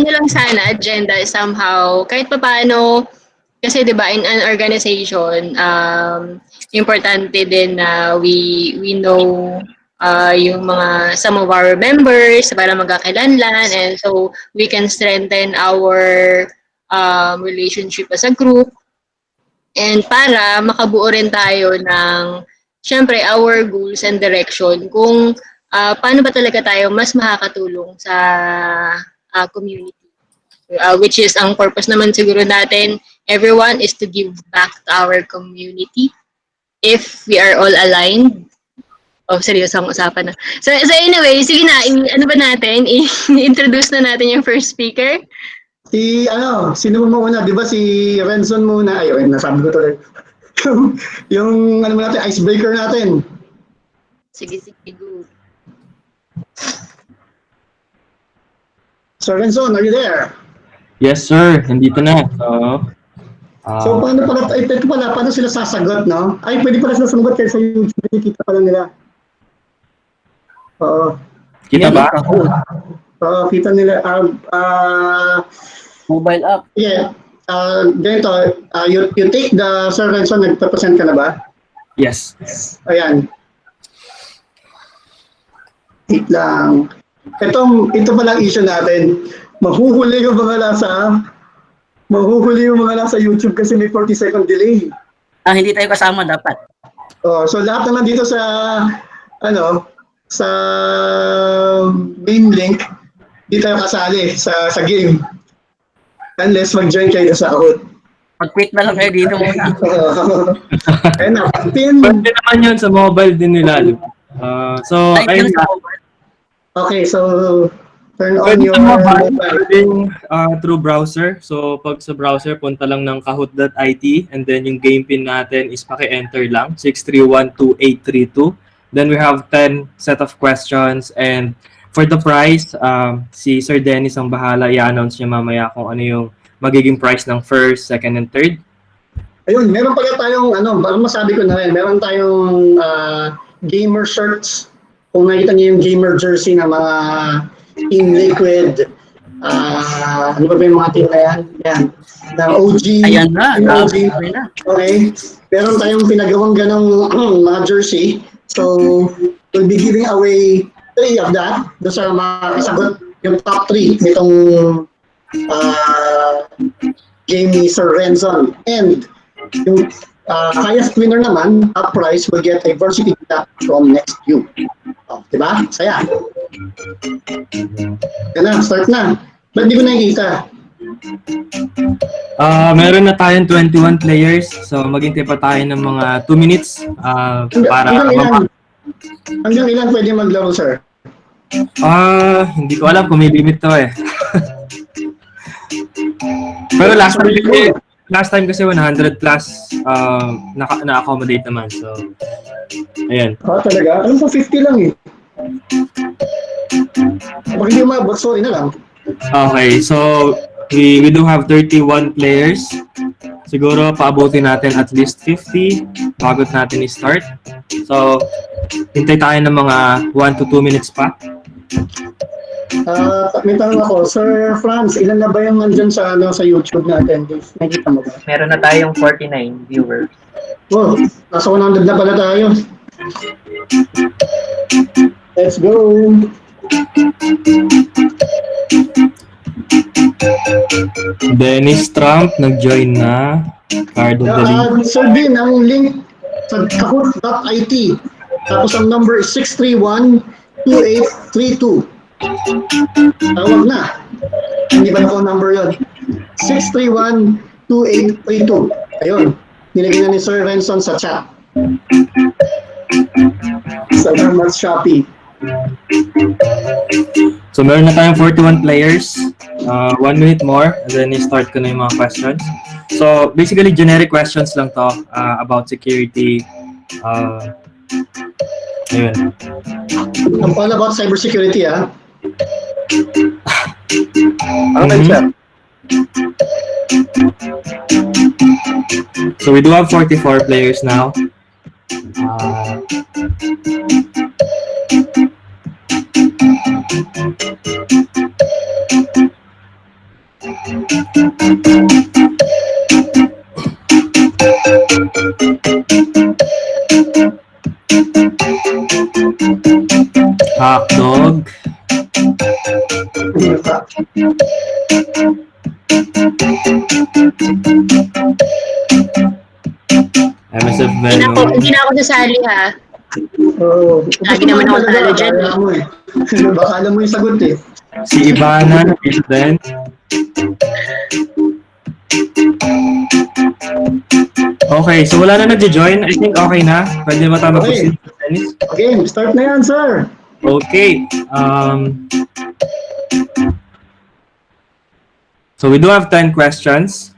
lang sana, agenda is somehow, kahit pa paano, kasi di ba in an organization, importante din na we know yung some of our members para magkakilanlan, and so we can strengthen our relationship as a group, and para makabuo rin tayo ng syempre our goals and direction kung paano ba talaga tayo mas makakatulong sa community, which is ang purpose naman siguro natin everyone is to give back to our community if we are all aligned. Seryosong usapan na. So anyway, sige na, ano ba natin? I-introduce na natin yung first speaker.
Sino mo muna? Di ba si Renson muna? Ayun, nasabi ko tuloy. yung natin, icebreaker natin.
Sige, go.
Sir Renson, are you there?
Yes, sir. Nandito na.
So, paano sila sasagot, no? Ay, pwede pala sila sumagot kasi sa YouTube, kita pala nila. Oo.
Kita ba?
Oo, kita nila.
Mobile app.
Yeah. Ganito, you take the Sir Renson, nagpa-present ka na ba?
Yes.
Ayan. Wait lang. Ito palang issue natin. Mahuhuli yung mga nasa YouTube kasi may 40-second delay.
Hindi tayo kasama dapat.
So lahat naman dito sa sa main link, di tayo kasali sa game. Unless mag-join kayo sa out.
Mag-quit na lang kayo dito muna.
Pwede naman yun sa mobile din nila.
Okay, so Turn on
Pwede
your
kang
mobile.
pwedeng through browser. So, pag sa browser, punta lang ng kahoot.it and then yung game pin natin is paki-enter lang, 6312832. Then we have 10 set of questions and for the prize, si Sir Dennis ang bahala i-announce niya mamaya kung ano yung magiging price ng first, second, and third.
Ayun, meron pala tayong, parang masabi ko na rin, meron tayong gamer shirts. Kung nakita niyo yung gamer jersey na mga Team Liquid, ano ba yung mga team na yan? Yan. Na OG.
Ayan na,
OG.
na.
Okay. Meron tayong pinagawang ganong mga jersey. So, we'll be giving away 3 of that. Doon sa mga kasagot yung top 3 nitong game ni Sir Renzon. And yung highest winner naman, top prize, will get a varsity cap from Next You. Oh, diba? Saya. Yan na, start na. Ba't di ko nakikita?
Meron na tayong 21 players. So, maghintay pa tayo ng mga 2 minutes para
Hanggang ilan pwede maglaro, sir?
Hindi ko alam kung may limit to eh. Pero last time kasi 100 plus na-accommodate naman. So, ayan.
Talaga? Alam ko 50 lang eh. Pag hindi umabot, sorry na lang.
Okay, so we do have 31 players. Siguro paabutin natin at least 50 bago natin i-start. So, hintay tayo ng mga 1 to 2 minutes pa.
May tanong ako, Sir Franz, ilan na ba yung nandyan sa YouTube natin? Nakikita mo ba?
Meron na tayong 49 viewers.
Oh, nasa 100 na pala tayo. Let's go!
Dennis Trump nag-join na. Card of the League.
Sir Bin, ang link sa kahoot.it. Tapos ang number is 631-2832. Tawag na. Hindi ba na phone number yun? 631-2832. Ayun. Nilagay na ni Sir Renson sa chat. Salamat, Shopee.
So meron na tayong 41 players. 1 minute more and then i-start ko na yung mga questions. So basically generic questions lang to about security. Ayun.
Ang all about cybersecurity, ah.
Okay, sir. So we do have 44 players now. Hot dog. MSF Venom.
Hindi na ako sasali ha.
Oo.
Lagi naman ako talo dyan.
Baka alam mo yung sagot eh.
Si Ivana is then. Okay, so wala na nag-join. I think okay na. Pwede ba tayo mag-proceed?
Okay, start na yan, sir.
Okay. So we do have 10 questions.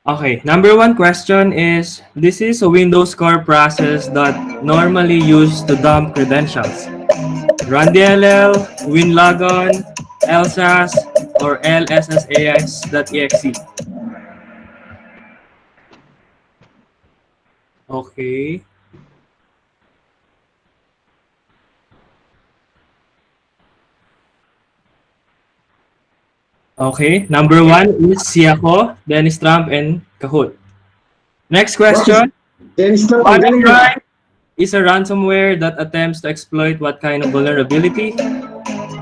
Okay, number 1 question is, this is a Windows core process that normally used to dump credentials. Run DLL, WinLogon, LSAS, or LSSAX.exe. Okay. Okay, number 1 is Siako, Dennis Trump, and Kahoot. Next question.
Dennis Trump,
WannaCry is a ransomware that attempts to exploit what kind of vulnerability?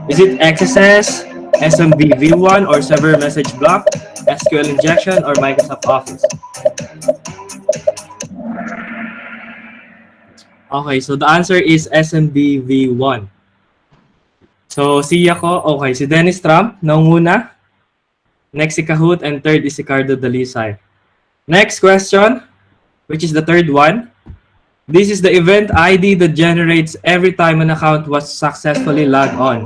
Is it XSS, SMB v1, or server message block, SQL injection, or Microsoft Office? Okay, so the answer is SMB v1. So, Siako, okay, si Dennis Trump, naunguna. Next si Kahoot, and third is si Cardo Dalisay. Next question, which is the third one. This is the event ID that generates every time an account was successfully logged on.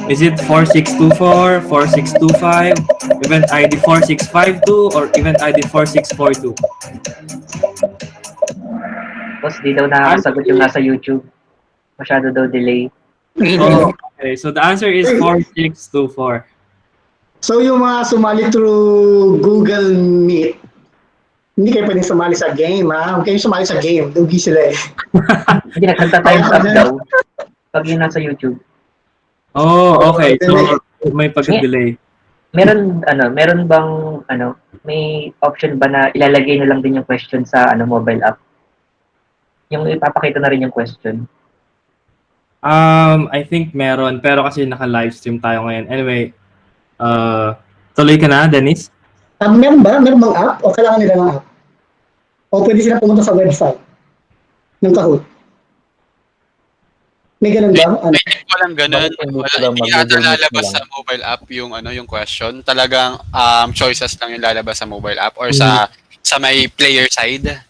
Is it 4624, 4625, event ID 4652, or event ID 4642?
Boss, di daw nakakasagot yung nasa YouTube. Masyado daw delay.
Oh, okay. So the answer is 4624.
So yung mga sumali through Google Meet, hindi kayo pwedeng sumali sa game, ha? Huwag kayong sumali sa game. Lugi sila eh.
Hindi, nagta-times up daw. Pag yun nasa YouTube.
Oh, okay. So may pagka-delay.
Meron bang may option ba na ilalagay na lang din yung question sa mobile app? Yung ipapakita na rin yung question.
I think meron, pero kasi naka-livestream tayo ngayon. Anyway, tuloy ka na, Dennis?
Meron ba? Meron bang app? O kailangan nila ng app? O pwede sila pumunta sa website ng Kahoot? May ganun ba?
Walang ganun. Hindi natin lalabas sa mobile app yung question. Talagang choices lang yung lalabas sa mobile app or sa may player side.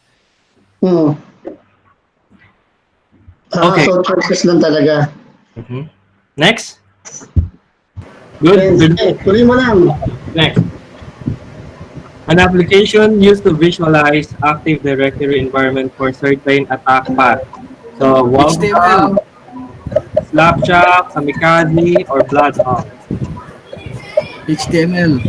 Okay.
So choices lang talaga.
Next? Good.
Tuloy mo lang.
Next. An application used to visualize Active Directory environment for certain attack path. So, Wildcard, Slapshot, Kamikaze, or Bloodhound?
HTML.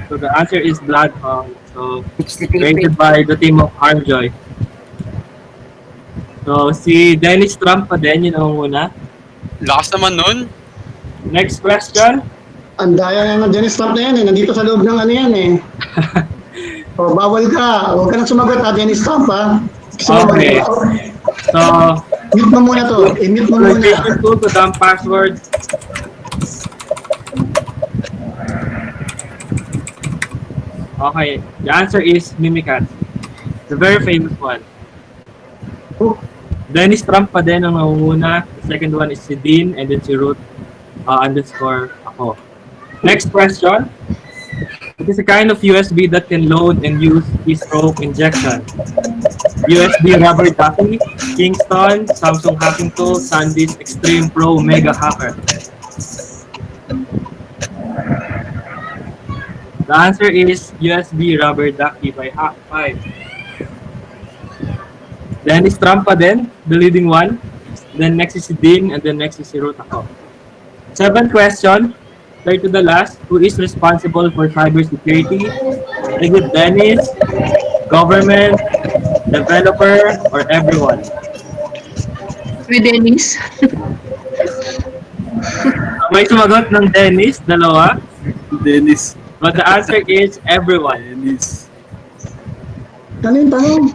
So the answer is Bloodhound. So created by the team of Harmjoy. So si Dennis Trump pa din yun ang una.
Lakas naman nun.
Next question.
Ang daya ng Dennis Trump na yan eh. Nandito sa loob ng yan eh. O, bawal ka. Huwag ka nang sumagot ha, Dennis Trump ha.
Okay. So,
mute mo muna to. I-mute mo muna.
Location tool to dump password. Okay, the answer is Mimikat. The very famous one. Dennis Trump pa din ang nangunguna. The second one is si Dean and then si Ruth _ ako. Next question. It is a kind of USB that can load and use keystroke injection. USB Rubber Ducky, Kingston, Samsung Hacking Tool, SanDisk Extreme Pro Mega Hacker. The answer is USB Rubber Ducky by Hack5. Dennis Trump pa din, the leading one. Then next is si Dean, and then next is si Ruth ako. 7th question, third to the last. Who is responsible for cybersecurity? Is it Dennis, government, developer, or everyone?
With Dennis.
May sumagot ng Dennis, dalawa. Dennis. But the answer is everyone. Dennis.
Ano yung tanong?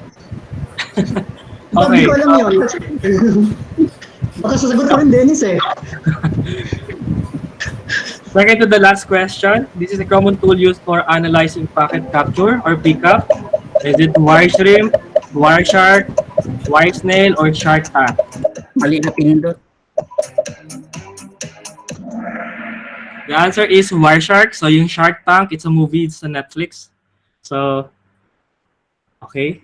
Okay.
Hindi ko alam yun. Baka sasagot ko rin Dennis eh.
Second to the last question. This is a common tool used for analyzing packet capture or pickup. Is it Wireshrimp, Wireshark, Wiresnail, or Shark Tank?
Mali na pindot.
The answer is Wireshark. So yung Shark Tank, it's a movie, it's on Netflix. So, okay.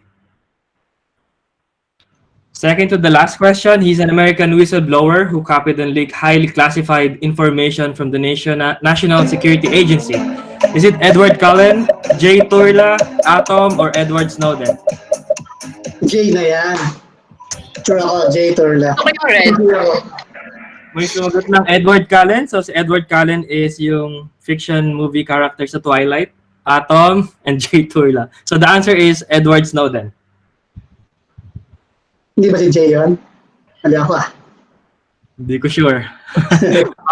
Second to the last question, he's an American whistleblower who copied and leaked highly classified information from the National Security Agency. Is it Edward Cullen, Jay Turla, Atom, or Edward Snowden?
Jay na yan. Sure ako, Jay Turla.
Okay, alright.
May sumagot ng Edward Cullen. So si Edward Cullen is yung fiction movie character sa Twilight, Atom, and Jay Turla. So the answer is Edward Snowden.
Hindi ba si Jay yun? Hindi ako ah.
Hindi ko sure.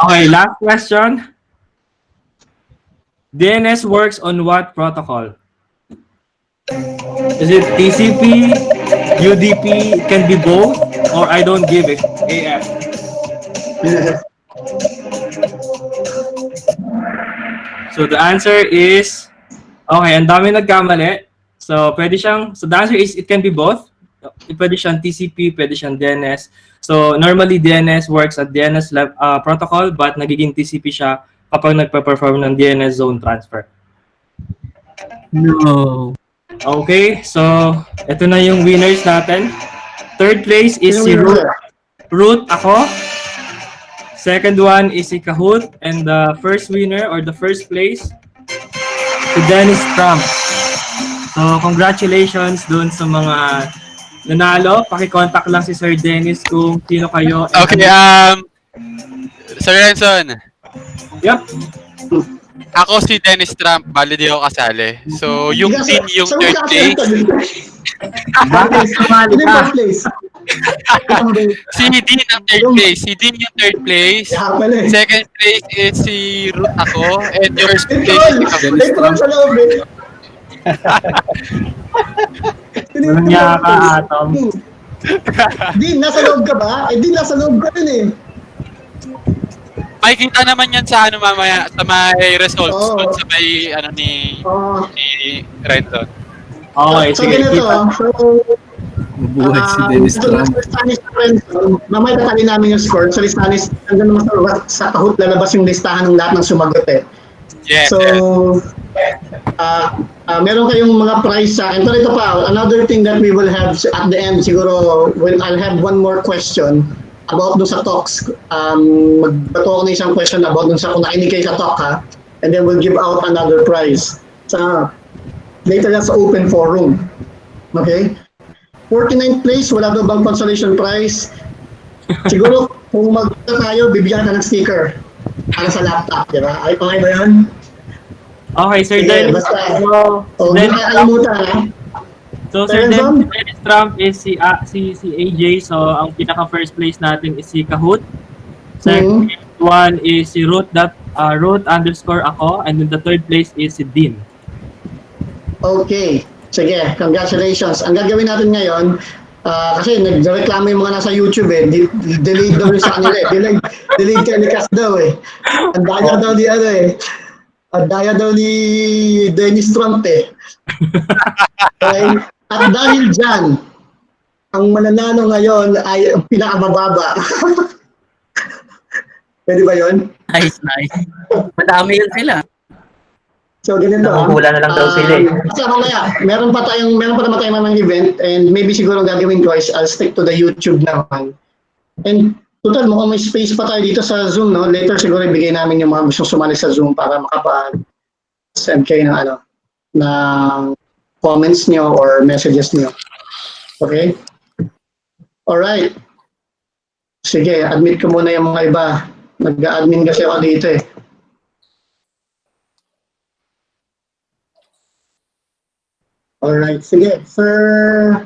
Okay, last question. DNS works on what protocol? Is it TCP, UDP, it can be both, or I don't give it, AF? So the answer is, okay, ang dami nagkamali. So pwede siyang, so the answer is it can be both. Pwede siyang TCP, pwede siyang DNS. So normally DNS works at DNS protocol, but nagiging TCP siya kapag nagpa-perform ng DNS zone transfer.
No.
Okay, so ito na yung winners natin. Third place is si Root. Root ako. Second one is si Kahoot. And the first winner or the first place, si Dennis Trump. So, congratulations dun sa mga nanalo. Paki-contact lang si Sir Dennis kung sino kayo.
Okay, Sir Renson.
Yep.
Ako si Dennis Trump, bali di ako kasali. So, yung Dean yung third place. Si Dean ang third place. Si Dean yung third place. Second place is si Ruth ako. And your place is si Dennis Trump.
Walang niya ka, Atom.
Din, nasa loob ka ba? Din, nasa loob ka rin eh.
Makikita naman yan sa mamaya, sa may results, dun sa may, ni Renton.
Okay,
so, ganito,
Mabuhay si Dennis Trump.
Mamaya tatalin namin yung score. Sa listahan, hanggang naman sa Kahoot lalabas yung listahan ng lahat ng sumagot eh.
Yes,
so, meron kayong mga prize sa akin. Pero ito pa, another thing that we will have at the end, siguro, I'll have one more question about dun sa talks. Magbato ako ng isang question about dun sa kung nakinig kayo sa talk ha. And then we'll give out another prize. So, later that's open forum. Okay? 49th place, wala daw bang consolation prize? Siguro, kung magpunta tayo, bibigyan ka ng sticker para sa laptop, di ba? Ay, okay ba yun?
Okay, Sir Dennis. So, Sir Dennis Trump is si AJ. So, ang pinaka-first place natin is si Kahoot. Second one is si Root _ako. And then the third place is si Dean.
Okay. Sige, congratulations. Ang gagawin natin ngayon, kasi nagreklamo yung mga nasa YouTube eh. Delayed daw sa kanila eh. Delayed telecast daw eh. Ang daya daw ni Ang daya daw ni Dennis Trump eh. Okay? At dahil dyan, ang mananalo ngayon ay ang pinakamababa. Pwede ba yun?
Nice. Madami yun sila.
So, ganito.
Nakukula na lang daw sila eh.
Kasi mamaya, meron pa naman tayong mga event and maybe siguro gagawin ko is I'll stick to the YouTube naman. And total, mukhang may space pa tayo dito sa Zoom, no? Later siguro ibigay namin yung mga gustong sumali sa Zoom para makapag-send kayo ng ng comments nyo or messages nyo. Okay? Alright. Sige, admit ko muna yung mga iba. Nag-admin kasi ako dito eh. Alright, sige. Sir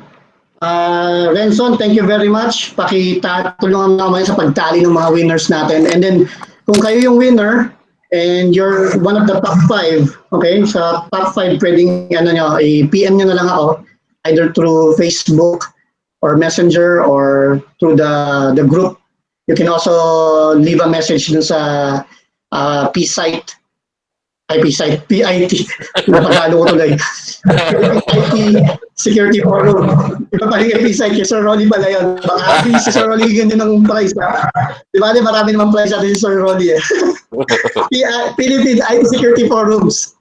Renson, thank you very much. Pakitulungan naman sa pagtali ng mga winners natin. And then, kung kayo yung winner, and you're one of the top 5, okay? Sa top 5, pwedeng i-PM nyo na lang ako, either through Facebook or Messenger or through the group. You can also leave a message dun sa PIT. Napagalo ko tuloy. PIT Security Forum. Ipapahinga PIT kay Sir Rolly pala yun. Baka si Sir Rolly ganyan ng price ha. Di ba marami naman price natin si Sir Rolly eh. Philippine IT Security Forums.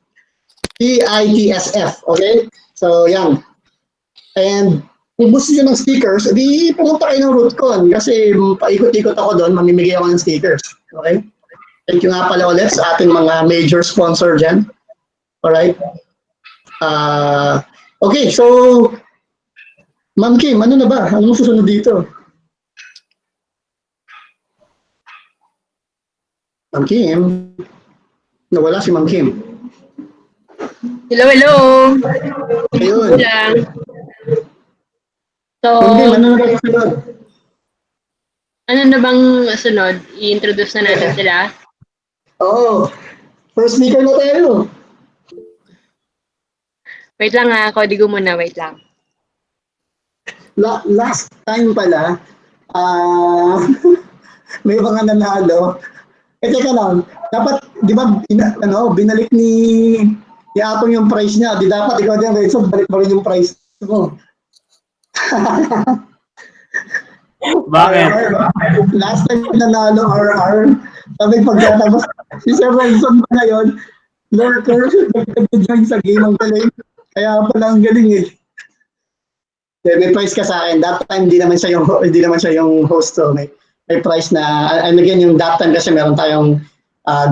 PITSF. Okay? So yan. And kung gusto nyo ng stickers, di pumunta kayo ng RootCon kasi paikot-ikot ako doon, mamimigay ako ng stickers. Okay? Thank you nga pala ulit sa ating mga major sponsor dyan. Alright? Okay, so Ma'am Kim, ano na ba? Ano susunod dito? Ma'am Kim? Nawala si Ma'am Kim.
Hello.
Ayun.
So,
Ma'am Kim, ano na ba susunod?
Ano na bang sunod? I-introduce na natin sila?
Oo. First speaker na tayo.
Wait lang ha, kodi ko muna, wait lang.
Last time pala, may mga nanalo. Teka lang, dapat, di ba, binalik ni Atong yung price niya. Di dapat, ikaw din, so balik mo rin yung price mo.
Bakit?
Last time nanalo, RR. Sabi pagkatapos, si Sir Renson pa ngayon, lurker, nag-join sa game ang galing. Kaya pala ang galing eh. May price ka sa akin. That time, hindi naman siya yung host. So may price na, and again, yung that time kasi meron tayong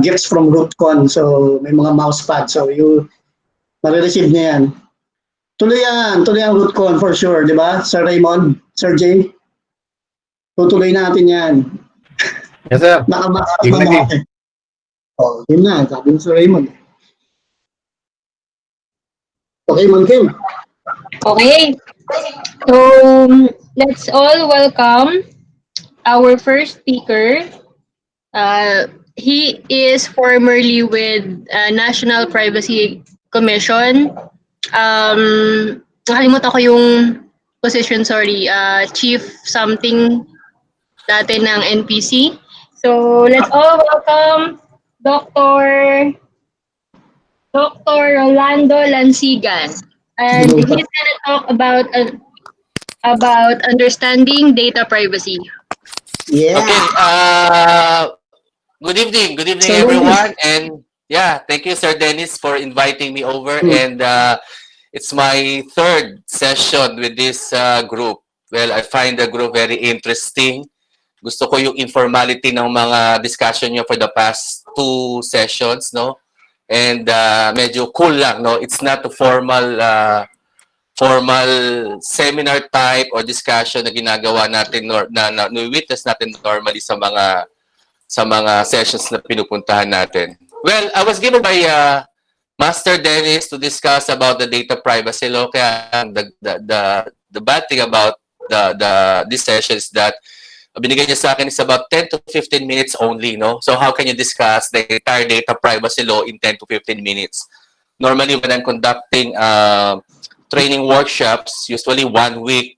gifts from RootCon. So may mga mousepad. So marireceive niya yan. Tuloy ang RootCon for sure, di ba? Sir Raymond, Sir Jay. Tutuloy natin yan.
Yes, sir.
Nakamas
Game
pa
na game.
natin. Oh, yun na. Sabi ni Sir Raymond. Okay, Ma'am Kim.
Okay. So, let's all welcome our first speaker. He is formerly with National Privacy Commission. Nakalimutan ko yung position, sorry. Chief something dati ng NPC. So, let's all welcome Dr. Rolando Lansigan. And he's gonna talk about understanding data privacy.
Yeah.
Okay. Good evening. Good evening, everyone. And yeah, thank you, Sir Dennis, for inviting me over. And it's my third session with this group. Well, I find the group very interesting. Gusto ko yung informality ng mga discussion nyo for the past 2 sessions, no? And medyo cool lang, no? It's not a formal seminar type or discussion na ginagawa natin na witness natin normally sa mga sessions na pinupuntahan natin. Well, I was given by Master Dennis to discuss about the data privacy law. Kaya the bad thing about this session is that binigay niya sa akin is about 10 to 15 minutes only, no? So how can you discuss the entire data privacy law in 10 to 15 minutes? Normally, when I'm conducting training workshops, usually 1 week,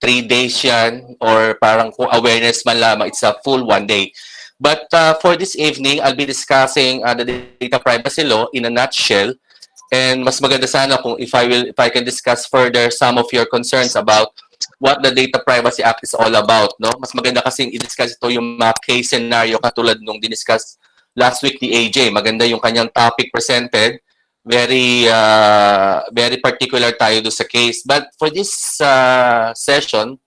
3 days yan, or parang kung awareness man lamang, it's a full 1 day. But for this evening, I'll be discussing the data privacy law in a nutshell. And mas maganda sana kung if I can discuss further some of your concerns about what the Data Privacy Act is all about, no? Mas maganda kasing i-discuss ito yung mga case scenario katulad nung diniscuss last week ni AJ. Maganda yung kanyang topic presented. Very particular tayo do sa case. But for this session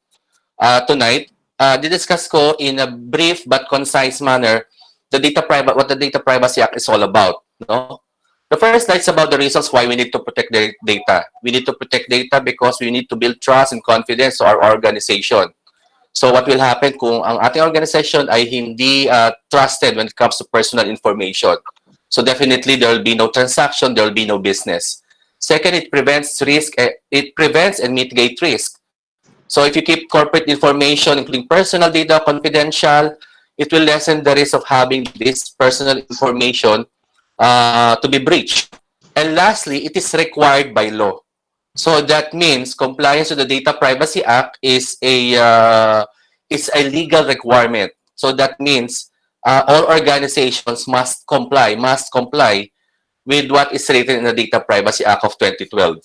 tonight, didiscuss ko in a brief but concise manner what the Data Privacy Act is all about, no? The first slide is about the reasons why we need to protect the data. We need to protect data because we need to build trust and confidence to our organization. So what will happen kung ang ating organization ay hindi trusted when it comes to personal information? So definitely there will be no transaction, there will be no business. Second, it prevents risk. It prevents and mitigates risk. So if you keep corporate information, including personal data, confidential, it will lessen the risk of having this personal information to be breached. And lastly, it is required by law. So that means compliance with the Data Privacy Act is a legal requirement. So that means all organizations must comply with what is written in the Data Privacy Act of 2012.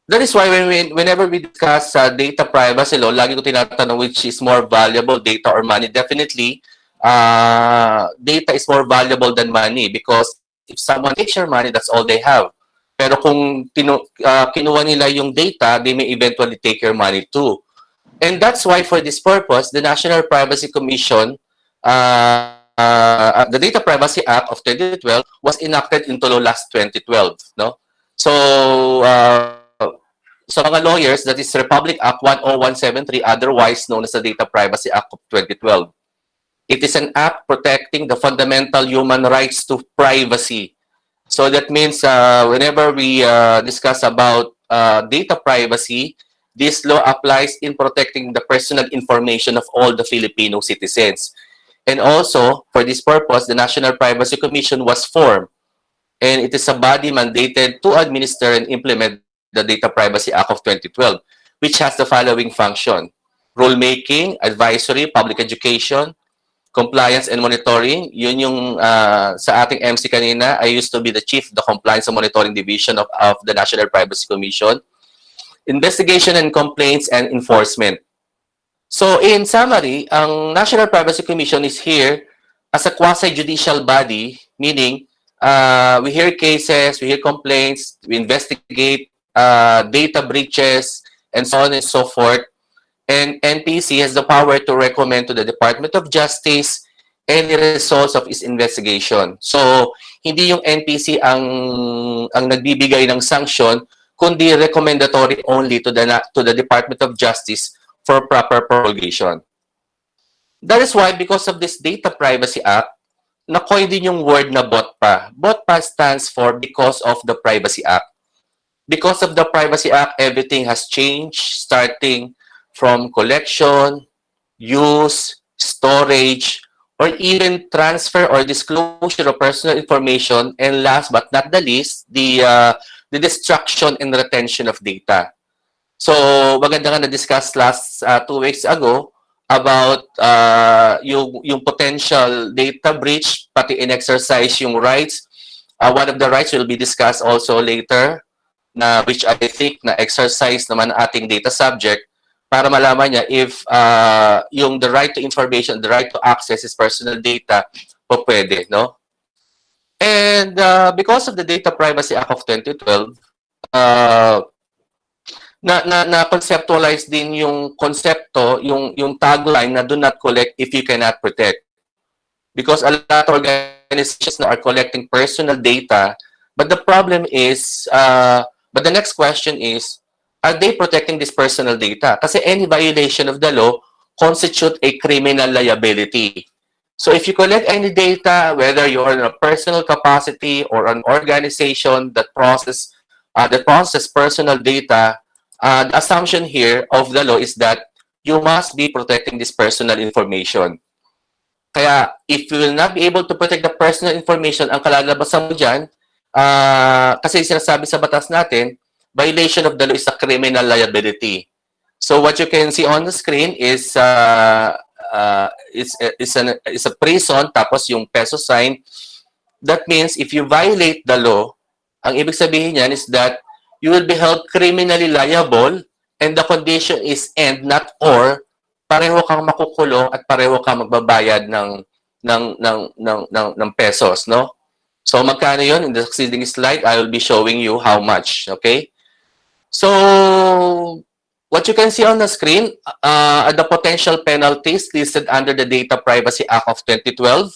That is why whenever we discuss data privacy law, lagi ko tinatanong which is more valuable, data or money. Definitely, data is more valuable than money because if someone takes your money, that's all they have. Pero kung kinuha nila yung data, they may eventually take your money too. And that's why for this purpose, the National Privacy Commission, the Data Privacy Act of 2012 was enacted into law last 2012. No? So, sa mga lawyers, that is Republic Act 10173, otherwise known as the Data Privacy Act of 2012. It is an act protecting the fundamental human rights to privacy. So that means whenever we discuss about data privacy, this law applies in protecting the personal information of all the Filipino citizens. And also, for this purpose, the National Privacy Commission was formed. And it is a body mandated to administer and implement the Data Privacy Act of 2012, which has the following function: rulemaking, advisory, public education, compliance and monitoring. Yun yung sa ating MC kanina, I used to be the chief of the compliance and monitoring division of the National Privacy Commission. Investigation and complaints and enforcement. So in summary, ang National Privacy Commission is here as a quasi-judicial body, meaning We hear cases, we hear complaints, we investigate data breaches, and so on and so forth. And NPC has the power to recommend to the Department of Justice any results of its investigation. So, hindi yung NPC ang nagbibigay ng sanction, kundi recommendatory only to the Department of Justice for proper promulgation. That is why, because of this Data Privacy Act, na-coin din yung word na BOTPA. BOTPA stands for Because of the Privacy Act. Because of the Privacy Act, everything has changed, starting from collection, use, storage, or even transfer or disclosure of personal information, and last but not the least, the destruction and retention of data. So, maganda nga na-discuss last 2 weeks ago about yung potential data breach, pati in-exercise yung rights. One of the rights will be discussed also later, na which I think na exercise naman ating data subject para malaman niya if yung the right to information, the right to access is personal data, po pwede, no? And because of the Data Privacy Act of 2012, na-conceptualize din yung konsepto, yung tagline na do not collect if you cannot protect. Because a lot of organizations now are collecting personal data, but the problem is, but the next question is, are they protecting this personal data? Kasi any violation of the law constitute a criminal liability. So if you collect any data, whether you're in a personal capacity or an organization that process personal data, the assumption here of the law is that you must be protecting this personal information. Kaya, if you will not be able to protect the personal information, ang kalalabasan mo dyan, kasi sinasabi sa batas natin, violation of the law is a criminal liability. So what you can see on the screen is a prison, tapos yung peso sign. That means if you violate the law, ang ibig sabihin niyan is that you will be held criminally liable, and the condition is and not or, pareho kang makukulong at pareho kang magbabayad ng pesos, no? So magkano yun? In the succeeding slide, I will be showing you how much, okay? So what you can see on the screen are the potential penalties listed under the Data Privacy Act of 2012.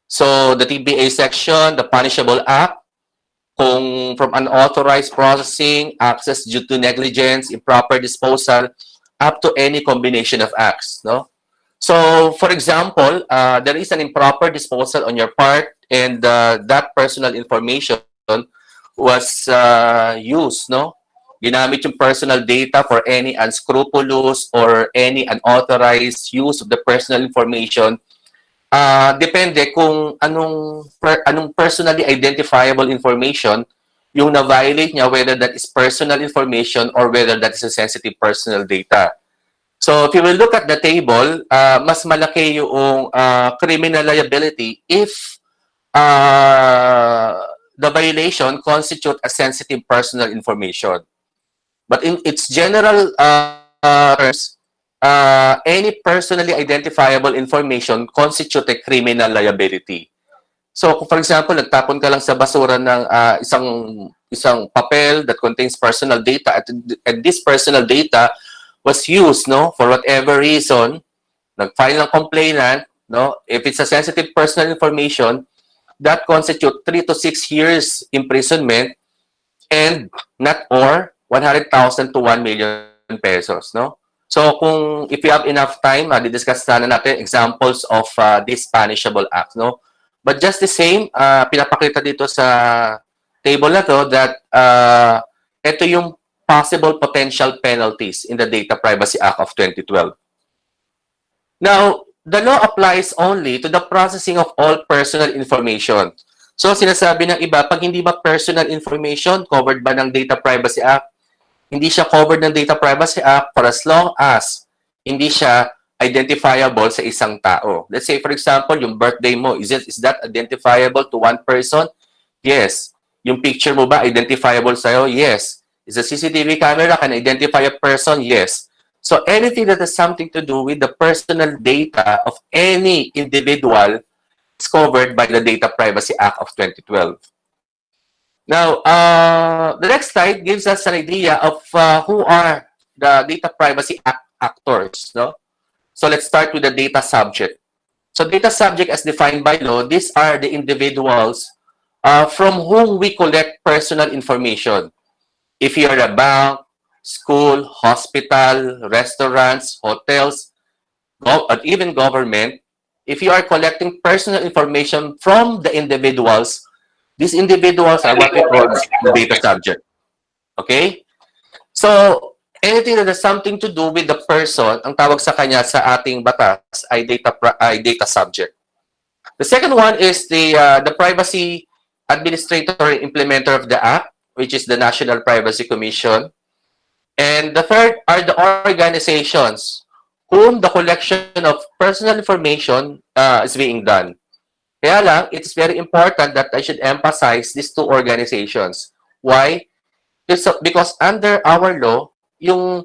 So the TBA section, the Punishable Act, kung from unauthorized processing, access due to negligence, improper disposal, up to any combination of acts, no? So, for example, there is an improper disposal on your part, and that personal information was used, no? Ginamit yung personal data for any unscrupulous or any unauthorized use of the personal information. Depende kung anong personally identifiable information yung na-violate niya, whether that is personal information or whether that is a sensitive personal data. So, if you will look at the table, mas malaki yung criminal liability if the violation constitute a sensitive personal information. But in its general terms, any personally identifiable information constitute a criminal liability. So, for example, nagtapon ka lang sa basura ng isang papel that contains personal data, and this personal data was used, no, for whatever reason, nag-file ng complainant, no, if it's a sensitive personal information, that constitute 3 to 6 years imprisonment and not or 100,000 to 1 million pesos, no? So, if you have enough time, di-discuss sana natin examples of these punishable acts, no? But just the same, pinapakita dito sa table na to that ito yung possible potential penalties in the Data Privacy Act of 2012. Now, the law applies only to the processing of all personal information. So, sinasabi ng iba, pag hindi ba personal information, covered ba ng Data Privacy Act? Hindi siya covered ng Data Privacy Act for as long as hindi siya identifiable sa isang tao. Let's say, for example, yung birthday mo, is that identifiable to one person? Yes. Yung picture mo ba identifiable sa'yo? Yes. Is the CCTV camera can identify a person? Yes. So, anything that has something to do with the personal data of any individual covered by the Data Privacy Act of 2012. Now, the next slide gives us an idea of who are the Data Privacy Act actors. No? So let's start with the data subject. So data subject as defined by law, these are the individuals from whom we collect personal information. If you are a bank, school, hospital, restaurants, hotels, or even government, if you are collecting personal information from the individuals, these individuals are what we call the data subject. Okay? So, anything that has something to do with the person, ang tawag sa kanya sa ating batas ay data subject. The second one is the privacy administrator or implementer of the act, which is the National Privacy Commission. And the third are the organizations whom the collection of personal information is being done. Kaya lang, it's very important that I should emphasize these two organizations. Why? Because under our law, yung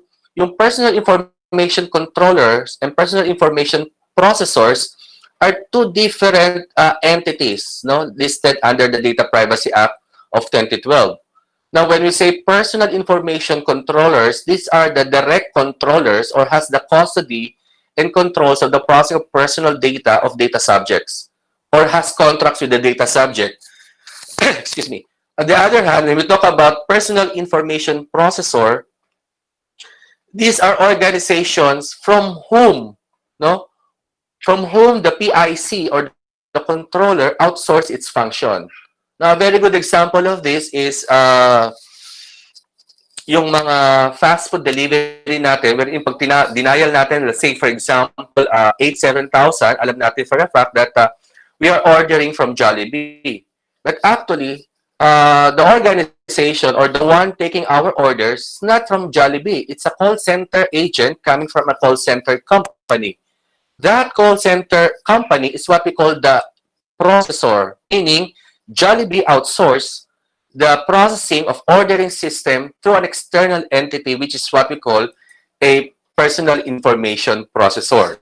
personal information controllers and personal information processors are two different entities, no, listed under the Data Privacy Act of 2012. Now, when we say personal information controllers, these are the direct controllers or has the custody and controls of the processing of personal data of data subjects or has contracts with the data subject. Excuse me. On the other hand, when we talk about personal information processor, these are organizations from whom, no, from whom the PIC or the controller outsource its function. Now, a very good example of this is yung mga fast food delivery natin, wherein pag denial natin, let's say, for example, 8,000-7,000, alam natin for a fact that we are ordering from Jollibee. But actually, the organization or the one taking our orders is not from Jollibee. It's a call center agent coming from a call center company. That call center company is what we call the processor, meaning Jollibee outsource the processing of ordering system through an external entity, which is what we call a personal information processor.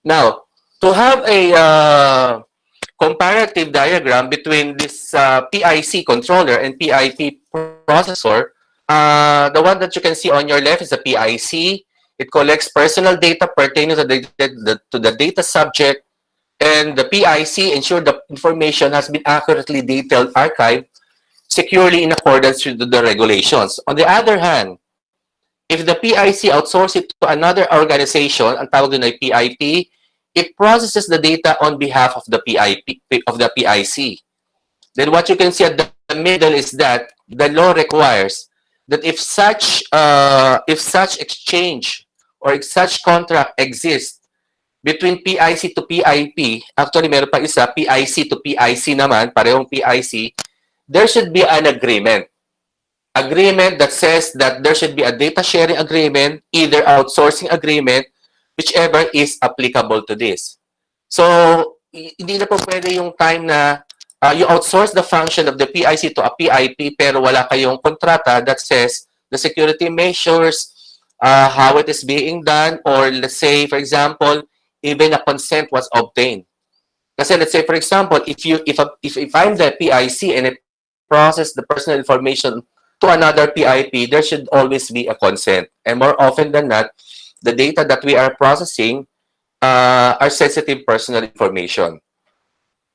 Now, to have a comparative diagram between this PIC controller and PIP processor, the one that you can see on your left is the PIC. It collects personal data pertaining to the data subject, and the PIC ensures the information has been accurately detailed, archived, securely in accordance with the regulations. On the other hand, if the PIC outsources it to another organization, ang tawag doon ay PIP, it processes the data on behalf of the PIC. Then what you can see at the middle is that the law requires that if such exchange or if such contract exists between PIC to PIP, actually meron pa isa, PIC to PIC naman, parehong PIC, there should be an agreement. Agreement that says that there should be a data sharing agreement, either outsourcing agreement, whichever is applicable to this. So, hindi na po pwede yung time na you outsource the function of the PIC to a PIP pero wala kayong kontrata that says the security measures, how it is being done, or let's say, for example, even a consent was obtained. Kasi let's say, for example, if I'm the PIC and I process the personal information to another PIP, there should always be a consent. And more often than not, the data that we are processing are sensitive personal information.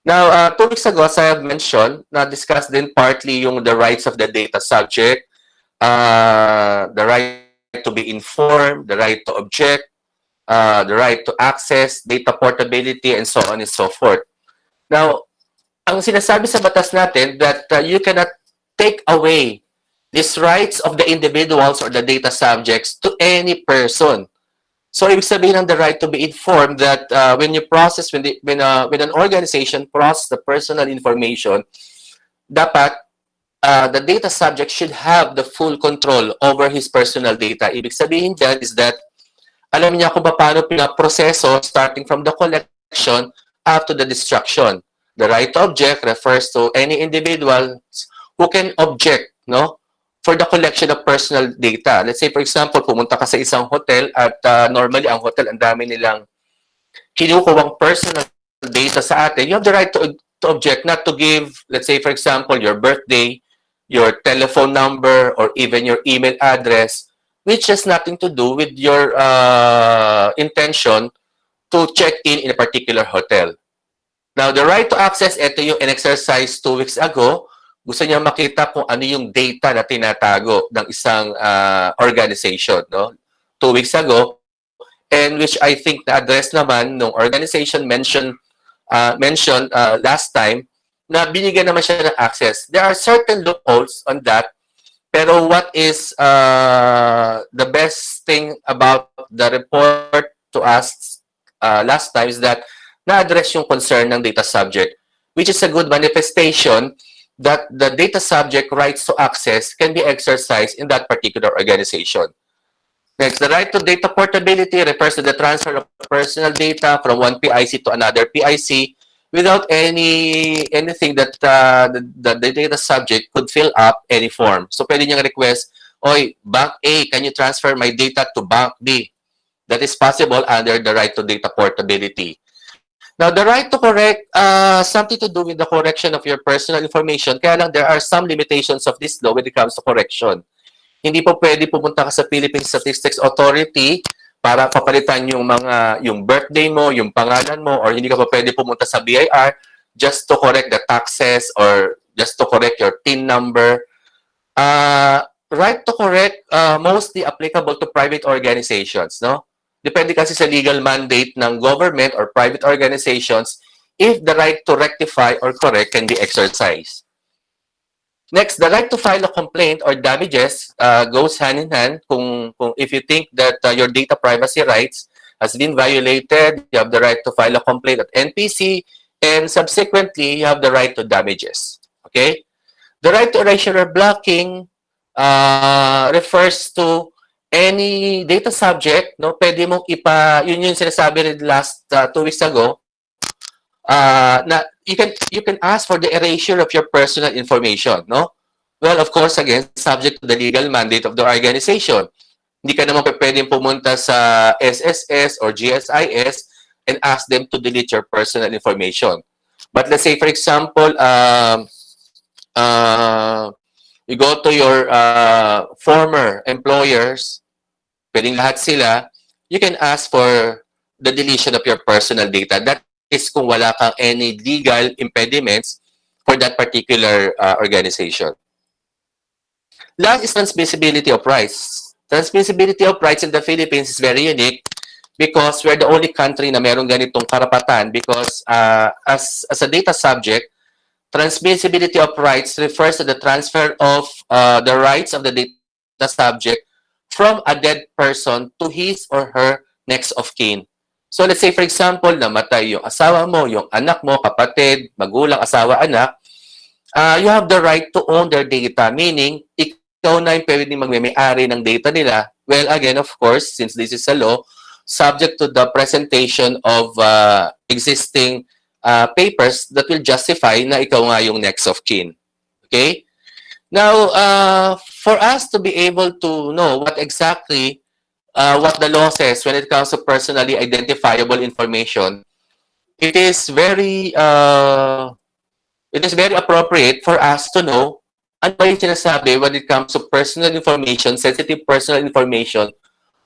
Now, 2 weeks ago, as I have mentioned, na-discuss din partly yung the rights of the data subject, the right to be informed, the right to object, the right to access, data portability, and so on and so forth. Now, ang sinasabi sa batas natin that you cannot take away these rights of the individuals or the data subjects to any person. So, ibig sabihin ng the right to be informed that when you process, when an organization process the personal information, dapat the data subject should have the full control over his personal data. Ibig sabihin dyan is that alam niya kung paano pinaproseso starting from the collection up to the destruction. The right to object refers to any individual who can object, no, for the collection of personal data. Let's say, for example, pumunta ka sa isang hotel at normally ang hotel, ang dami nilang kinukuwang personal data sa atin, you have the right to object, not to give, let's say, for example, your birthday, your telephone number, or even your email address, which has nothing to do with your intention to check in a particular hotel. Now, the right to access, ito yung in-exercise 2 weeks ago. Gusto niya makita kung ano yung data na tinatago ng isang organization, no? 2 weeks ago, and which I think na-address naman nung organization mentioned last time, na binigyan naman siya ng access. There are certain loopholes on that, pero what is the best thing about the report to us last time is that na-address yung concern ng data subject, which is a good manifestation that the data subject rights to access can be exercised in that particular organization. Next, the right to data portability refers to the transfer of personal data from one PIC to another PIC without anything that the data subject could fill up any form. So, pwede niyang request, oy, Bank A, can you transfer my data to Bank B? That is possible under the right to data portability. Now, the right to correct, something to do with the correction of your personal information, kaya lang there are some limitations of this law when it comes to correction. Hindi po pwede pumunta ka sa Philippine Statistics Authority para papalitan yung birthday mo, yung pangalan mo, or hindi ka pa pwede pumunta sa BIR just to correct the taxes or just to correct your TIN number. Right to correct, mostly applicable to private organizations, no? Depende kasi sa legal mandate ng government or private organizations if the right to rectify or correct can be exercised. Next, the right to file a complaint or damages goes hand in hand. If you think that your data privacy rights has been violated, you have the right to file a complaint at NPC, and subsequently, you have the right to damages. Okay? The right to erasure or blocking refers to any data subject, no, pwede mong yun yung sinasabi rin last 2 weeks ago, na you can ask for the erasure of your personal information, no? Well, of course, again, subject to the legal mandate of the organization. Hindi ka naman pwedeng pumunta sa SSS or GSIS and ask them to delete your personal information. But let's say, for example, you go to your former employers, pwedeng lahat sila, you can ask for the deletion of your personal data. That is kung wala kang any legal impediments for that particular organization. Last is transmissibility of rights. Transmissibility of rights in the Philippines is very unique because we're the only country na merong ganitong karapatan because as a data subject, transmissibility of rights refers to the transfer of the rights of the data subject from a dead person to his or her next of kin. So let's say, for example, namatay yung asawa mo, yung anak mo, kapatid, magulang, asawa, anak, you have the right to own their data, meaning ikaw na yung pwede magmay-ari ng data nila. Well, again, of course, since this is a law, subject to the presentation of existing papers that will justify na ikaw nga yung next of kin. Okay? Now, for us to be able to know what exactly what the law says when it comes to personally identifiable information, it is very appropriate for us to know ano ba yung sinasabi when it comes to personal information, sensitive personal information,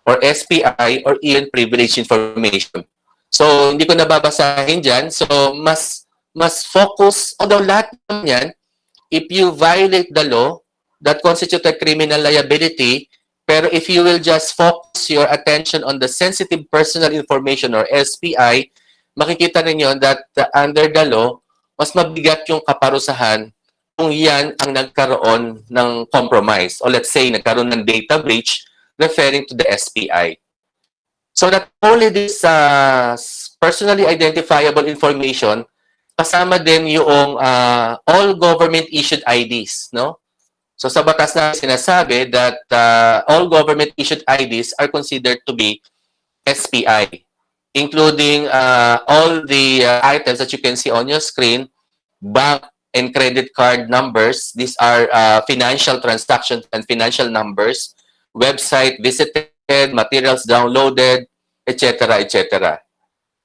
or SPI, or even privileged information. So, hindi ko nababasahin dyan. So, mas focus, although lahat naman yan, if you violate the law, that constitutes a criminal liability. Pero if you will just focus your attention on the sensitive personal information or SPI, makikita ninyo that under the law, mas mabigat yung kaparusahan kung yan ang nagkaroon ng compromise. O let's say, nagkaroon ng data breach referring to the SPI. So not only this personally identifiable information, kasama din yung all government-issued IDs, no? So sa batas na sinasabi that all government-issued IDs are considered to be SPI, including all the items that you can see on your screen, bank and credit card numbers. These are financial transactions and financial numbers, website visited, materials downloaded, etc., etc.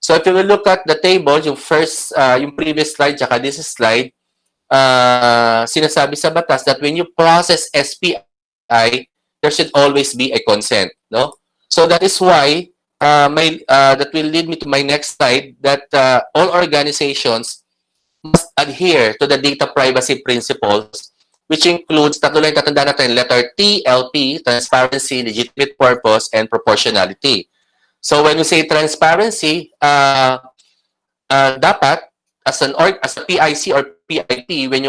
So if you will look at the table, yung first, yung previous slide, tsaka this slide, sinasabi sa batas that when you process SPI, there should always be a consent, no? So that is why that will lead me to my next slide, that all organizations must adhere to the data privacy principles, which includes, tatlo lang tatandaan natin, letter T, LP, transparency, legitimate purpose, and proportionality. So when we say transparency, dapat as a PIC or PIP, when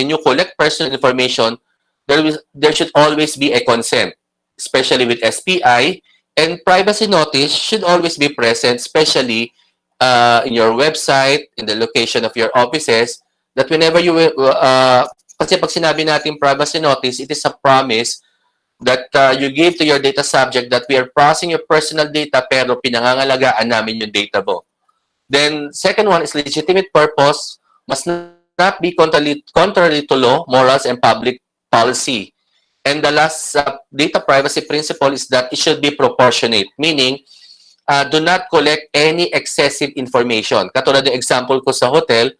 you collect personal information, there should always be a consent, especially with SPI, and privacy notice should always be present, especially in your website, in the location of your offices, that whenever you will, kasi pag sinabi natin privacy notice, it is a promise that you give to your data subject that we are processing your personal data pero pinangangalagaan namin yung data mo. Then, second one is legitimate purpose must not be contrary to law, morals, and public policy. And the last data privacy principle is that it should be proportionate, meaning do not collect any excessive information. Katulad ng example ko sa hotel,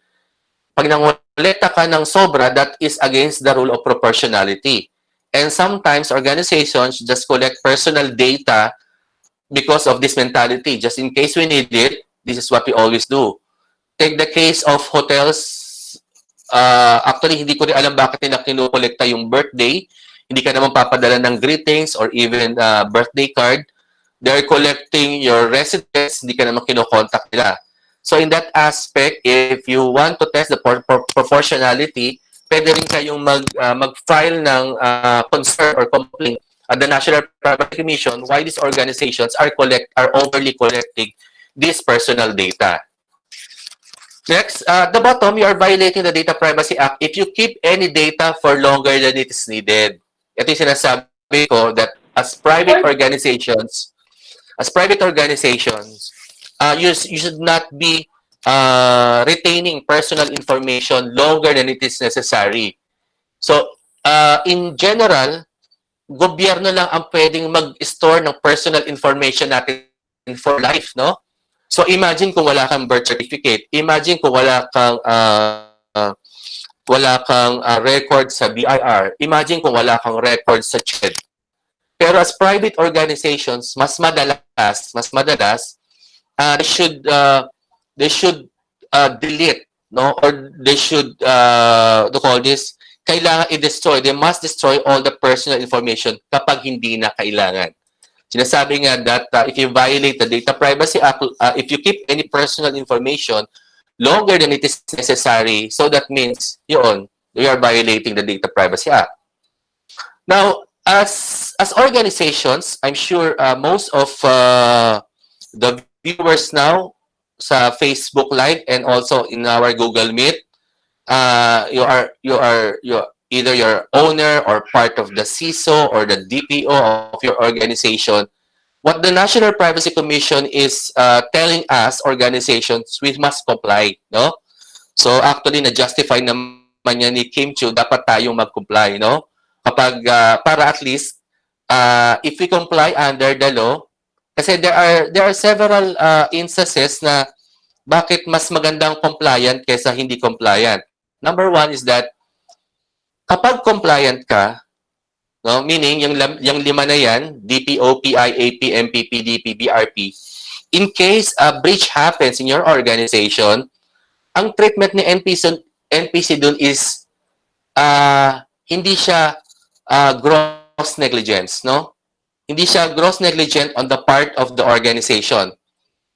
pag nangolekta ka ng sobra, that is against the rule of proportionality. And sometimes organizations just collect personal data because of this mentality. Just in case we need it, this is what we always do. Take the case of hotels. Actually, hindi ko rin alam bakit nila kinukolekta yung birthday. Hindi ka naman papadala ng greetings or even birthday card. They're collecting your residence. Hindi ka naman kinokontak nila. So in that aspect, if you want to test the proportionality, pwede rin kayong mag-file ng concern or complaint at the National Privacy Commission why these organizations are overly collecting this personal data. Next, at the bottom, you are violating the Data Privacy Act if you keep any data for longer than it is needed. Ito yung sinasabi ko that as private organizations, you should not be retaining personal information longer than it is necessary. So, in general, gobyerno lang ang pwedeng mag-store ng personal information natin for life, no? So, imagine kung wala kang birth certificate. Imagine kung wala kang record sa BIR. Imagine kung wala kang record sa CHED. Pero as private organizations, mas madalas, they should delete, no, or they should call this, kailangan i-destroy. They must destroy all the personal information kapag hindi na kailangan. Sinasabi nga that if you violate the Data Privacy Act, if you keep any personal information longer than it is necessary, so that means you are violating the Data Privacy Act. Now, as organizations, I'm sure most of the viewers now sa Facebook Live and also in our Google Meet, you are either your owner or part of the CISO or the DPO of your organization. What the National Privacy Commission is telling us, organizations, we must comply, no? So actually, na-justify naman yan ni Kim Chiu, dapat tayong mag-comply, no? Kapag, para at least, if we comply under the law, kasi there are several instances na bakit mas magandang compliant kaysa hindi compliant. Number one is that kapag compliant ka, no, meaning yung lima na yan, DPO, PIA, PMP, PDP, BRP, in case a breach happens in your organization, ang treatment ni NPC dun is hindi siya gross negligence, no? Hindi siya gross negligent on the part of the organization.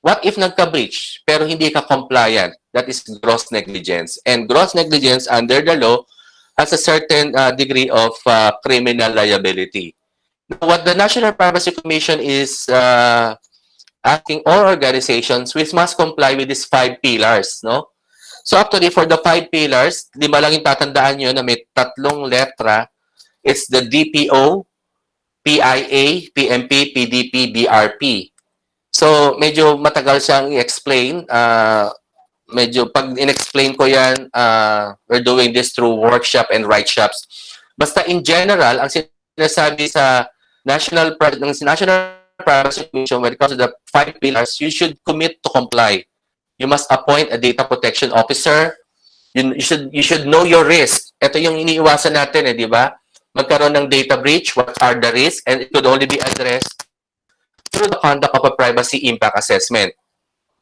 What if nagka-breach pero hindi ka compliant? That is gross negligence. And gross negligence under the law has a certain degree of criminal liability. Now, what the National Privacy Commission is asking all organizations, we must comply with these 5 pillars, no? So actually, for the 5 pillars, 5 lang yung tatandaan nyo na may 3 letra. It's the DPO, PIA, PMP, PDP, BRP. So, medyo matagal siyang i-explain. Medyo pag in-explain ko yan, we're doing this through workshop and write shops. Basta in general, ang sinasabi sa National Privacy Commission, when it comes to the 5 pillars, you should commit to comply. You must appoint a data protection officer. You should know your risk. Ito yung iniiwasan natin, di ba? Magkaroon ng data breach, what are the risks, and it could only be addressed through the conduct of a privacy impact assessment.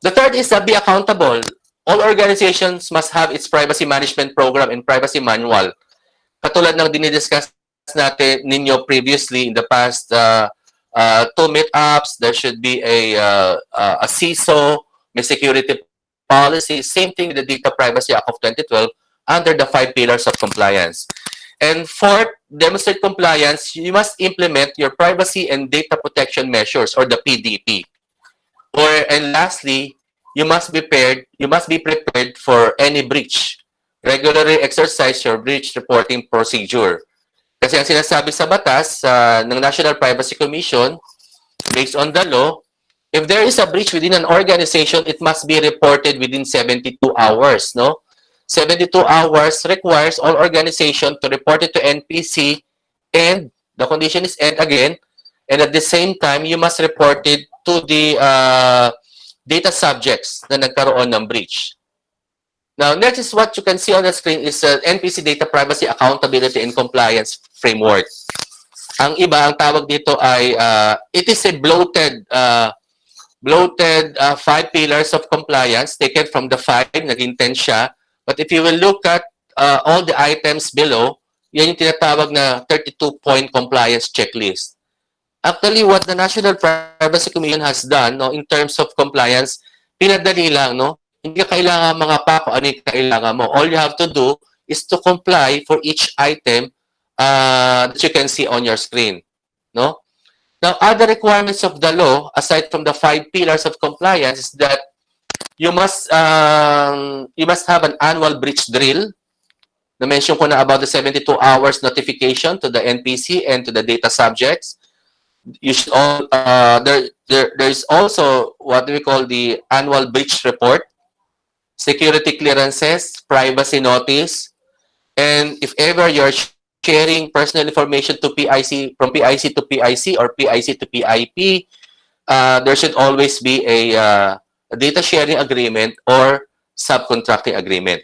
The third is be accountable. All organizations must have its privacy management program and privacy manual. Katulad ng dinidiscuss natin ninyo previously in the past two meetups, there should be a CISO, may security policy, same thing with the Data Privacy Act of 2012 under the 5 pillars of compliance. And fourth, demonstrate compliance, you must implement your privacy and data protection measures, or the PDP. And lastly, you must be prepared for any breach. Regularly exercise your breach reporting procedure. Kasi ang sinasabi sa batas ng National Privacy Commission, based on the law, if there is a breach within an organization, it must be reported within 72 hours, no? 72 hours requires all organization to report it to NPC, and the condition is and again, and at the same time, you must report it to the data subjects na nagkaroon ng breach. Now, next is what you can see on the screen is NPC Data Privacy Accountability and Compliance Framework. Ang iba, ang tawag dito ay, it is a bloated 5 pillars of compliance taken from the 5, naging 10 siya. But if you will look at all the items below, yan yung tinatawag na 32-point compliance checklist. Actually, what the National Privacy Commission has done, no, in terms of compliance, pinadali lang, no? Hindi ka kailangan mga pa kung ano yung kailangan mo. All you have to do is to comply for each item that you can see on your screen, no? Now, other requirements of the law, aside from the 5 pillars of compliance, is that you must have an annual breach drill. Na-mention ko na about the 72 hours notification to the NPC and to the data subjects. You should all there's also what we call the annual breach report, security clearances, privacy notice, and if ever you're sharing personal information to PIC, from PIC to PIC or PIC to PIP, there should always be a data sharing agreement or subcontracting agreement.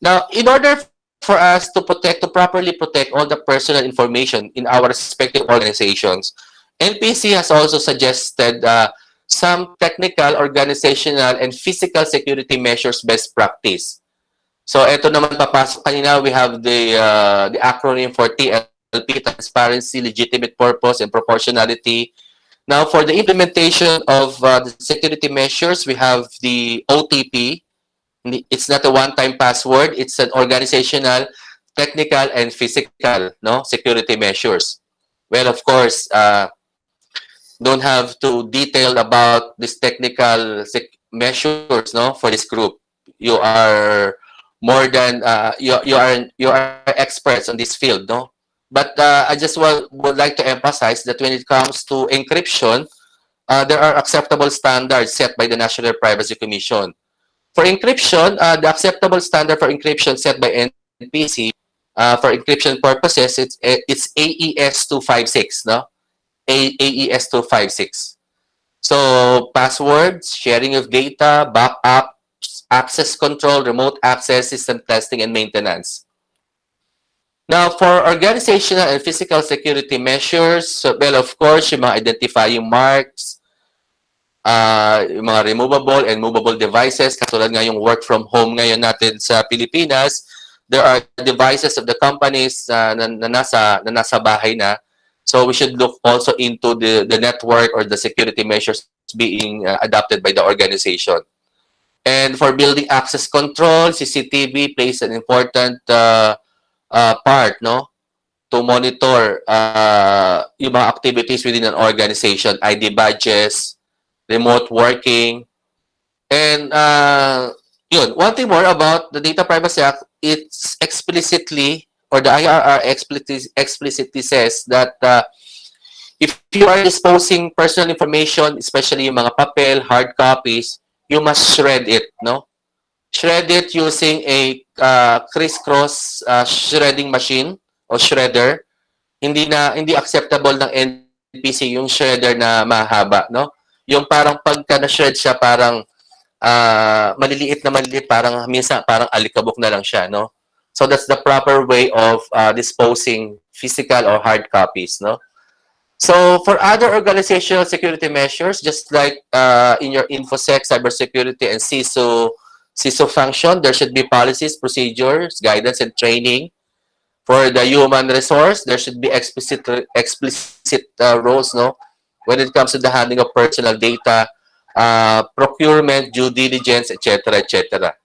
Now, in order for us to properly protect all the personal information in our respective organizations, NPC has also suggested some technical, organizational, and physical security measures best practice. So, ito naman papasok kanina, we have the acronym for TLP, Transparency, Legitimate Purpose, and Proportionality. Now, for the implementation of the security measures, we have the OTP. It's not a one-time password. It's an organizational, technical, and physical, no, security measures. Well, of course, don't have to detail about this technical measures, no, for this group. You are more than you are experts on this field, no. But I just would like to emphasize that when it comes to encryption, there are acceptable standards set by the National Privacy Commission. For encryption, the acceptable standard for encryption set by NPC for encryption purposes, it's AES 256, no? AES 256. So, passwords, sharing of data, backups, access control, remote access, system testing, and maintenance. Now, for organizational and physical security measures, well, of course, yung mga identifying marks, yung mga removable and movable devices, katulad nga yung work from home ngayon natin sa Pilipinas, there are devices of the companies na nasa bahay na. So we should look also into the network or the security measures being adopted by the organization. And for building access control, CCTV plays an important part, no, to monitor yung mga activities within an organization, ID badges, remote working, and yun. One thing more about the Data Privacy Act, it's explicitly, or the IRR explicitly says that if you are disposing personal information, especially yung mga papel, hard copies, you must shred it, no? Shred it using a crisscross shredding machine o shredder. Hindi acceptable ng NPC yung shredder na mahaba, no? Yung parang pagka na-shred siya, parang maliliit, parang minsan parang alikabok na lang siya, no? So that's the proper way of disposing physical or hard copies, no? So for other organizational security measures, just like in your InfoSec, cybersecurity, and CISO function, there should be policies, procedures, guidance, and training. For the human resource, there should be explicit roles, no, when it comes to the handling of personal data, procurement, due diligence, etc., etc.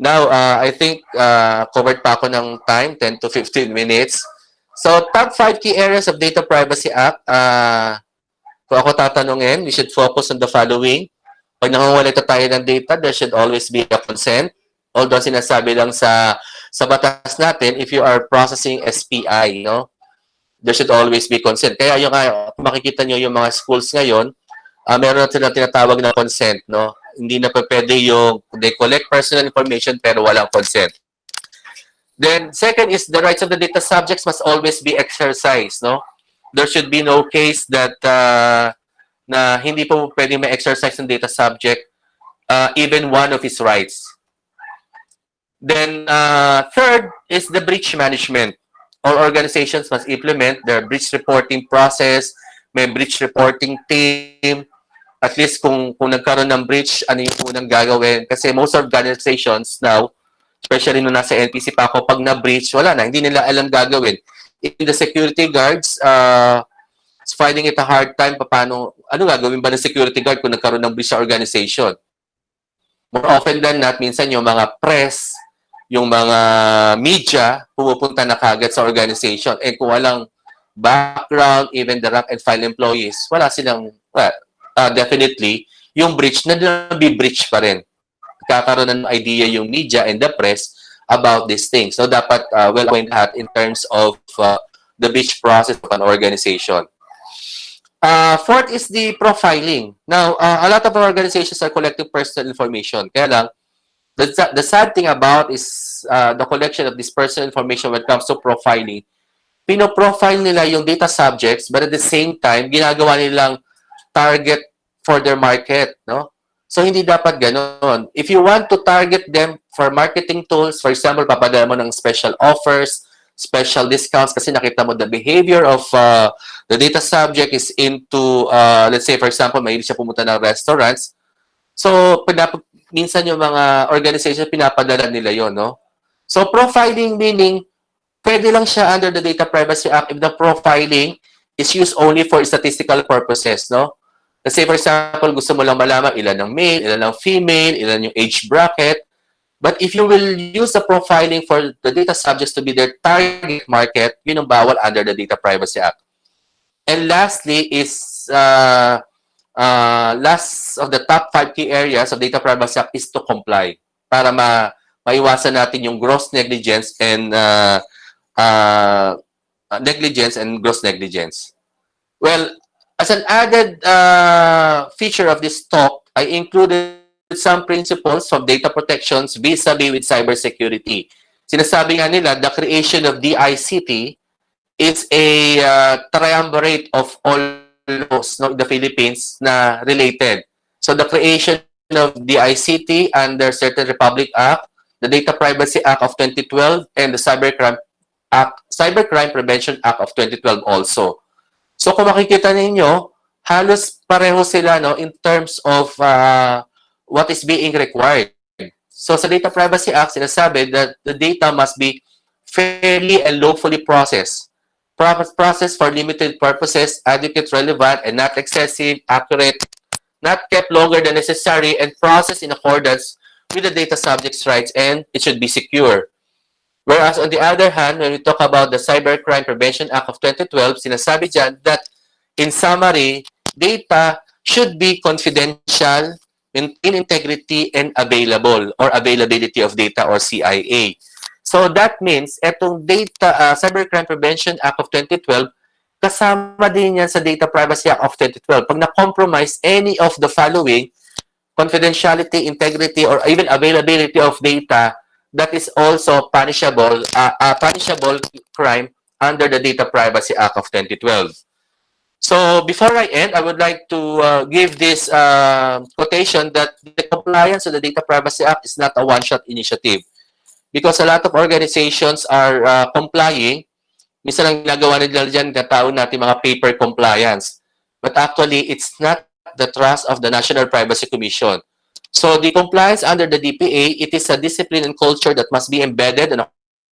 Now, I think covered pa ako ng time, 10 to 15 minutes. So, top 5 key areas of Data Privacy Act. Kung ako tatanungin, we should focus on the following. Pag nangungulit tayo ng data, there should always be a consent. Although sinasabi lang sa batas natin, if you are processing SPI, no, there should always be consent. Kaya yung kung makikita nyo yung mga schools ngayon, meron na silang tinatawag na consent, no? Hindi na pwede yung they collect personal information pero walang consent. Then, second is the rights of the data subjects must always be exercised, no? There should be no case that na hindi po pwede ma-exercise ng data subject even one of his rights. Then, third is the breach management. All organizations must implement their breach reporting process, may breach reporting team. At least kung nagkaroon ng breach, ano yung unang gagawin? Kasi most organizations now, especially nung nasa NPC pa ako, pag na-breach, wala na. Hindi nila alam gagawin. Even the security guards, is finding it a hard time ano gagawin ba ng security guard kung nagkaroon ng breach sa organization? More often than not, minsan yung mga press, yung mga media, pumupunta na kagad sa organization. And kung walang background, even the rank and file employees, wala silang, definitely, yung breach na nabi-breach pa rin. Kakaroon ng idea yung media and the press about these things. So, dapat well-trained lahat in terms of the breach process of an organization. Fourth is the profiling. Now, a lot of organizations are collecting personal information. Kaya lang, the sad thing about is the collection of this personal information when it comes to profiling. Pino-profile nila yung data subjects, but at the same time, ginagawa nilang target for their market, no? So, hindi dapat ganon. If you want to target them for marketing tools, for example, papadala mo ng special offers, special discounts, kasi nakita mo the behavior of the data subject is into, let's say, for example, mahilig siya pumunta ng restaurants. So, minsan yung mga organization, pinapadala nila yon, no? So, profiling meaning, pwede lang siya under the Data Privacy Act if the profiling is used only for statistical purposes, no? Kasi, for example, gusto mo lang malaman ilan ng male, ilan ng female, ilan yung age bracket. But if you will use the profiling for the data subjects to be their target market, yun ang bawal under the Data Privacy Act. And lastly is, last of the top 5 key areas of Data Privacy Act is to comply para maiwasan natin yung gross negligence and gross negligence. Well, as an added feature of this talk, I included some principles of data protections vis-a-vis with cybersecurity. Sinasabi nga nila, the creation of DICT is a triumvirate of all laws in the Philippines na related. So the creation of DICT under Certain Republic Act, the Data Privacy Act of 2012, and the Cybercrime Prevention Act of 2012 also. So kung makikita ninyo, halos pareho sila, no, in terms of what is being required. So sa Data Privacy Act, sinasabi that the data must be fairly and lawfully processed. Processed for limited purposes, adequate, relevant, and not excessive, accurate, not kept longer than necessary, and processed in accordance with the data subject's rights, and it should be secure. Whereas on the other hand, when we talk about the Cybercrime Prevention Act of 2012, sinasabi dyan that in summary, data should be confidential, maintain integrity, and available or availability of data or CIA. So that means etong Cybercrime Prevention Act of 2012, kasama din yan sa Data Privacy Act of 2012. Pag na-compromise any of the following, confidentiality, integrity, or even availability of data, that is also punishable crime under the Data Privacy Act of 2012. So before I end, I would like to give this quotation that the compliance of the Data Privacy Act is not a one-shot initiative. Because a lot of organizations are complying. Minsan ang ginagawa nila dyan, katao natin mga paper compliance. But actually, it's not the trust of the National Privacy Commission. So the compliance under the DPA, it is a discipline and culture that must be embedded on a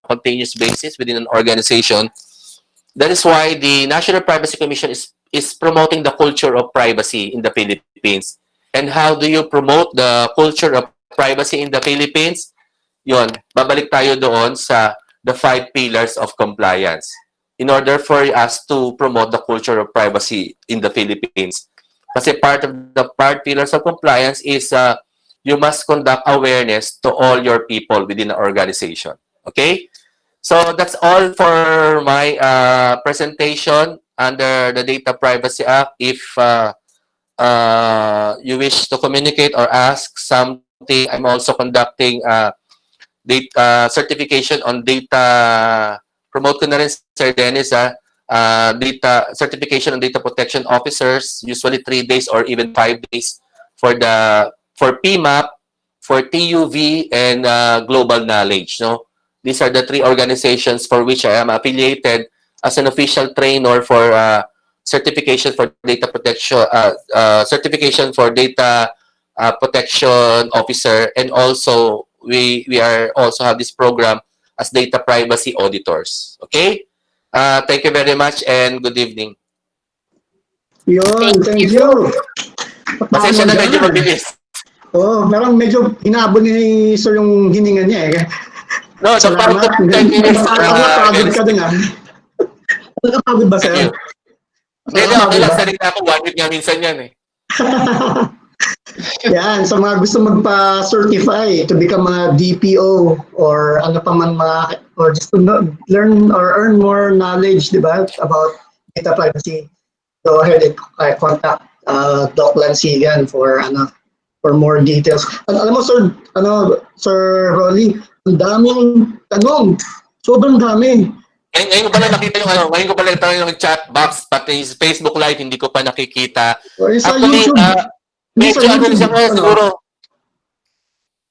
continuous basis within an organization. That is why the National Privacy Commission is promoting the culture of privacy in the Philippines. And how do you promote the culture of privacy in the Philippines? Yon, babalik tayo doon sa the 5 pillars of compliance in order for us to promote the culture of privacy in the Philippines. Kasi part of the 5 pillars of compliance is you must conduct awareness to all your people within the organization. Okay? So that's all for my presentation under the Data Privacy Act. If you wish to communicate or ask something, I'm also conducting data certification on data. Promote ko na rin, Sir Dennis, data certification on data protection officers, usually 3 days or even 5 days for PMAP, for TUV, and Global Knowledge. No, these are the 3 organizations for which I am affiliated as an official trainer for certification for data protection, certification for data protection officer, and also we are also have this program as data privacy auditors. Okay? Thank you very much and good evening.
Yun, thank you.
Pasensya na medyo mabilis.
Oo, parang medyo inaabot ni Sir yung hininga niya eh.
No,
Salamat. Napagod ka din ah. Napagod ba, Sir?
Hindi, okay lang. Sarili ako. 1 week nga minsan yan eh.
Yan, sa mga gusto magpa-certify to become a DPO or ano pa man or just to learn or earn more knowledge, di ba, about data privacy, go ahead and contact Doc Lansigan for more details. Alam mo, Sir Rolly, ang daming tanong. Sobrang dami.
Ngayon ko pala nakita ngayon ko pala yung chat box, pati Facebook Live, hindi ko pa nakikita. Actually, medyo siguro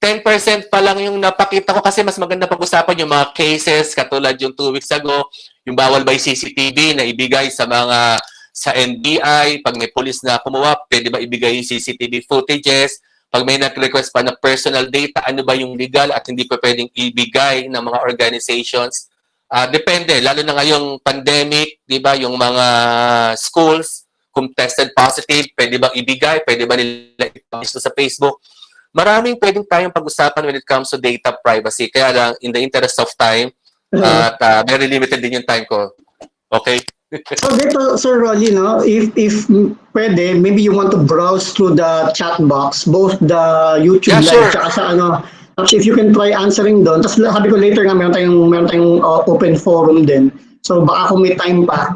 10% pa lang yung napakita ko kasi mas maganda pag-usapan yung mga cases katulad yung 2 weeks ago, yung bawal by CCTV na ibigay sa NBI, pag may police na kumuha, pwede ba ibigay yung CCTV footages? Pag may nag-request pa na personal data, ano ba yung legal at hindi pa pwedeng ibigay ng mga organizations? Depende, lalo na ngayong pandemic, di ba, yung mga schools, kung tested positive, pwede bang ibigay, pwede ba nila ipost sa Facebook? Maraming pwedeng tayong pag-usapan when it comes to data privacy. Kaya lang, in the interest of time, at very limited din yung time ko. Okay?
So dito, Sir Rolly, no, if pwede, maybe you want to browse through the chat box, both the YouTube live, tsaka sa actually, if you can try answering doon. Tapos sabi ko later nga, meron tayong open forum din. So baka kung may time pa,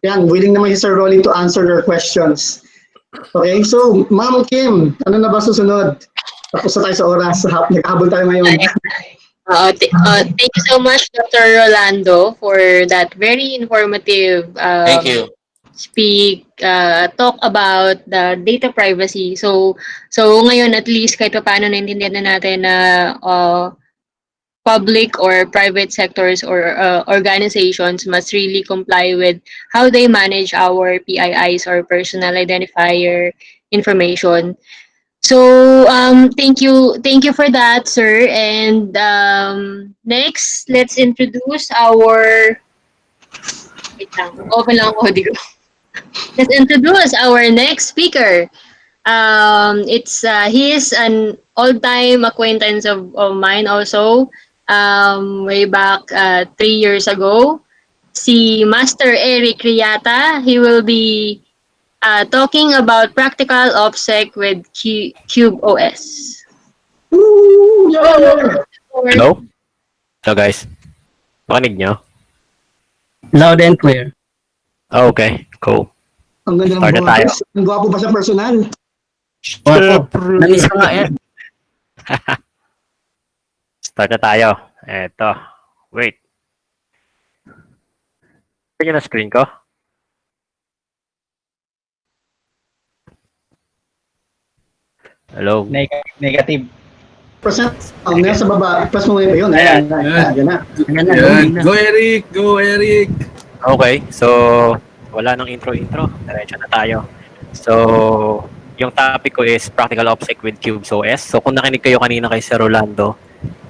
yan, willing naman si Sir Rolly to answer your questions. Okay, so Ma'am Kim, ano na ba susunod? Tapos na tayo sa oras, naghahabol tayo ngayon.
Thank you so much, Dr. Rolando, for that very informative
Thank you.
Talk about the data privacy. So ngayon at least kahit paano naintindihan na natin na public or private sectors or organizations must really comply with how they manage our PIIs or personal identifier information. So thank you for that, sir. And next, let's introduce our open lang audio. Let's introduce our next speaker. He is an all-time acquaintance of mine also. Way back 3 years ago, si Master Eric Riata. He will be talking about practical OPSEC with Cube OS.
Hello? Hello guys. Makinig nyo?
Loud and clear.
Okay, cool.
Ang ganda ng boses. Ang gwapo ba sa personal?
Gwapo. Namiss ko nga yan.
Start na tayo. Eto. Wait. Pwede na screen ko? Hello.
Negative.
Percent, nasa baba, press mo yun, ayan, ayan na.
Go Eric! Go Eric!
Okay, so wala nang intro-intro. Diretso na tayo. So, yung topic ko is Practical OPSEC with Cubes OS. So, kung nakinig kayo kanina kay Sir Rolando,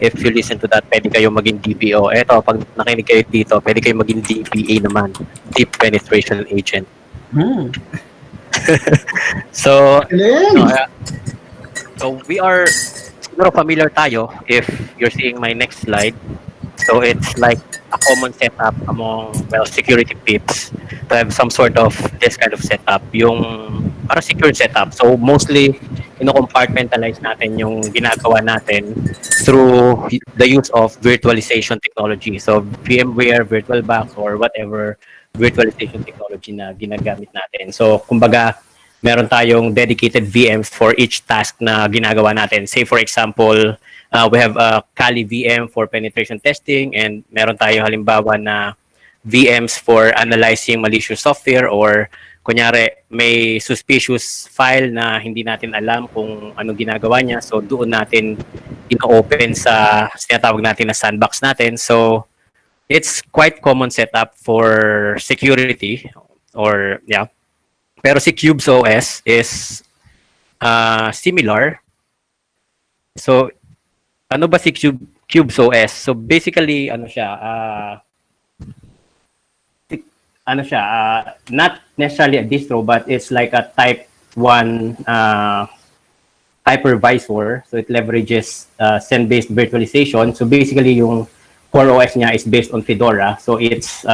if you listen to that, pwede kayo maging DPO. Eto, pag nakinig kayo dito, pwede kayo maging DPA naman. Deep Penetration Agent. So, so we are, siguro familiar tayo if you're seeing my next slide. So it's like a common setup among, well, security peeps to have some sort of this kind of setup, yung para secure setup. So mostly, compartmentalize natin yung ginagawa natin through the use of virtualization technology. So VMware, VirtualBox, or whatever virtualization technology na ginagamit natin. So kumbaga, meron tayong dedicated VMs for each task na ginagawa natin. Say for example, we have a Kali VM for penetration testing, and meron tayo halimbawa na VMs for analyzing malicious software, or kunyari may suspicious file na hindi natin alam kung ano ginagawa niya. So doon natin ino-open sa tinatawag natin na sandbox natin. So it's quite common setup for security, or yeah. Pero si Cubes OS is similar. So, ano ba si Cubes OS? So, basically, ano siya, not necessarily a distro, but it's like a type 1 hypervisor. So, it leverages CentOS-based virtualization. So, basically, yung core OS niya is based on Fedora. So, it's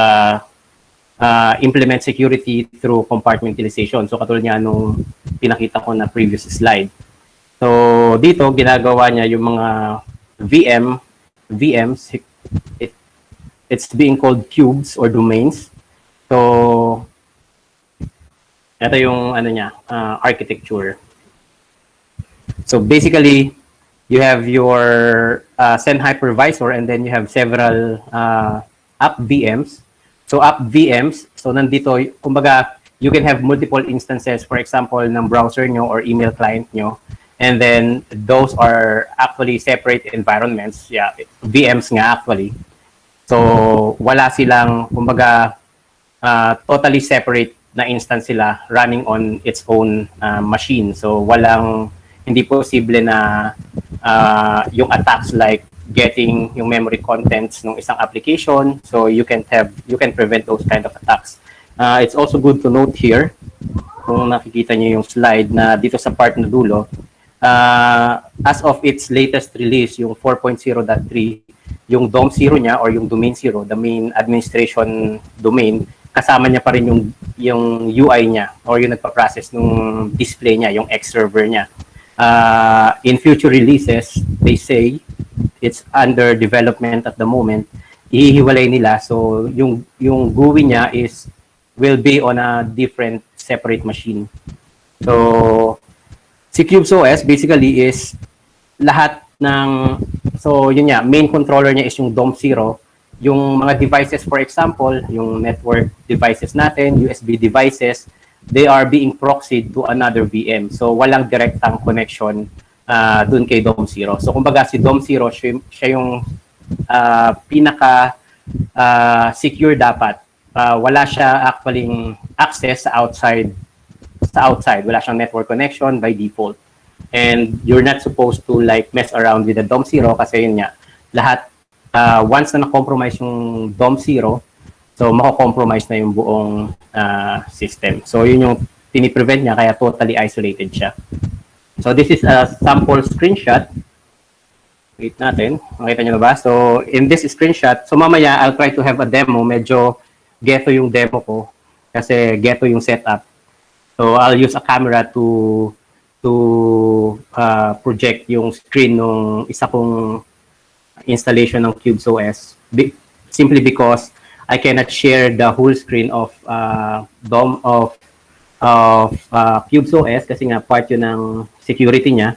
implement security through compartmentalization. So katulad nga nung pinakita ko na previous slide. So dito ginagawa niya yung mga VMs, it's being called cubes or domains. So ito yung ano niya, architecture. So basically you have your Zen hypervisor, and then you have several app VMs. So app VMs, so nandito, kumbaga, you can have multiple instances, for example, ng browser nyo or email client nyo. And then those are actually separate environments. Yeah, VMs nga actually. So wala silang, kumbaga, totally separate na instance sila running on its own machine. So walang, hindi posible na yung attacks like getting yung memory contents ng isang application, so you can prevent those kind of attacks. It's also good to note here, kung nakikita niyo yung slide na dito sa part na dulo, as of its latest release, yung 4.0.3, yung DOM 0 niya or yung domain 0, the main administration domain, kasama niya pa rin yung UI niya or yung nagpa-process ng display niya, yung X server niya. In future releases, they say it's under development at the moment. Ihiwalay nila, so yung GUI niya will be on a different separate machine. So si Cubes OS basically is lahat ng, so yun nga, main controller niya is yung DOM 0. Yung mga devices, for example, yung network devices natin, USB devices, they are being proxied to another VM. So walang direktang connection dun kay DOM 0. So kumbaga si DOM 0, siya yung pinaka secure dapat. Wala siya actually access sa outside. Wala siyang network connection by default. And you're not supposed to like mess around with the DOM 0 kasi yun nga, lahat, once na na-compromise yung DOM 0, so mako-compromise na yung buong system. So yun yung pini-prevent niya, kaya totally isolated siya. So this is a sample screenshot. Wait natin, makita nyo na ba? So in this screenshot, so mamaya I'll try to have a demo. Medyo ghetto yung demo ko kasi ghetto yung setup. So I'll use a camera to project yung screen ng isa kong installation ng Cubes OS. Simply because I cannot share the whole screen of DOM of Cubes OS kasi nga part yun ng security niya.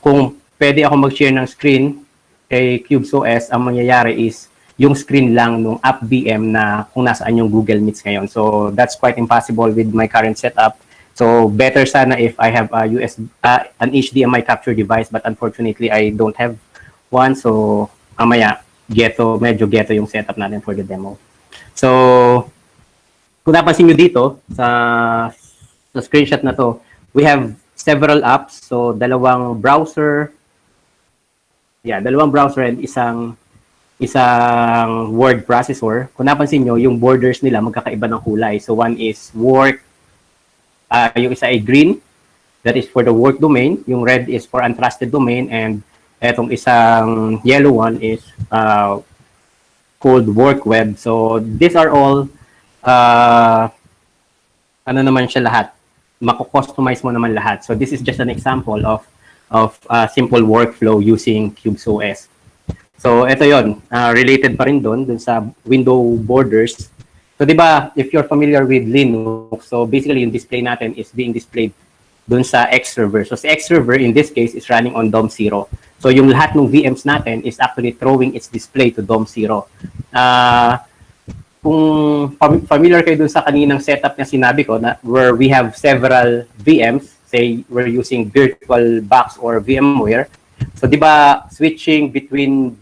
Kung pwede ako mag-share ng screen kay Cubes OS, ang mangyayari is yung screen lang ng app VM na kung nasaan yung Google Meets ngayon. So that's quite impossible with my current setup. So better sana if I have a an HDMI capture device, but unfortunately I don't have one. So mamaya medyo ghetto yung setup natin for the demo. So kung napansin nyo dito sa screenshot na to, we have several apps. So dalawang browser and isang word processor. Kung napansin nyo, yung borders nila magkakaiba ng kulay. So one is work, yung isa ay green, that is for the work domain. Yung red is for untrusted domain, and etong isang yellow one is called work web. So these are all ano naman siya lahat. Mako-customize mo naman lahat. So this is just an example of simple workflow using CubesOS. So ito yon, related pa rin dun sa window borders. So di ba, if you're familiar with Linux, so basically yung display natin is being displayed dun sa X server. So sa X server in this case is running on DOM0. So yung lahat ng VMs natin is actually throwing its display to DOM0. Kung familiar kayo dun sa kaninang setup na sinabi ko, na where we have several VMs, say we're using VirtualBox or VMware. So di ba switching between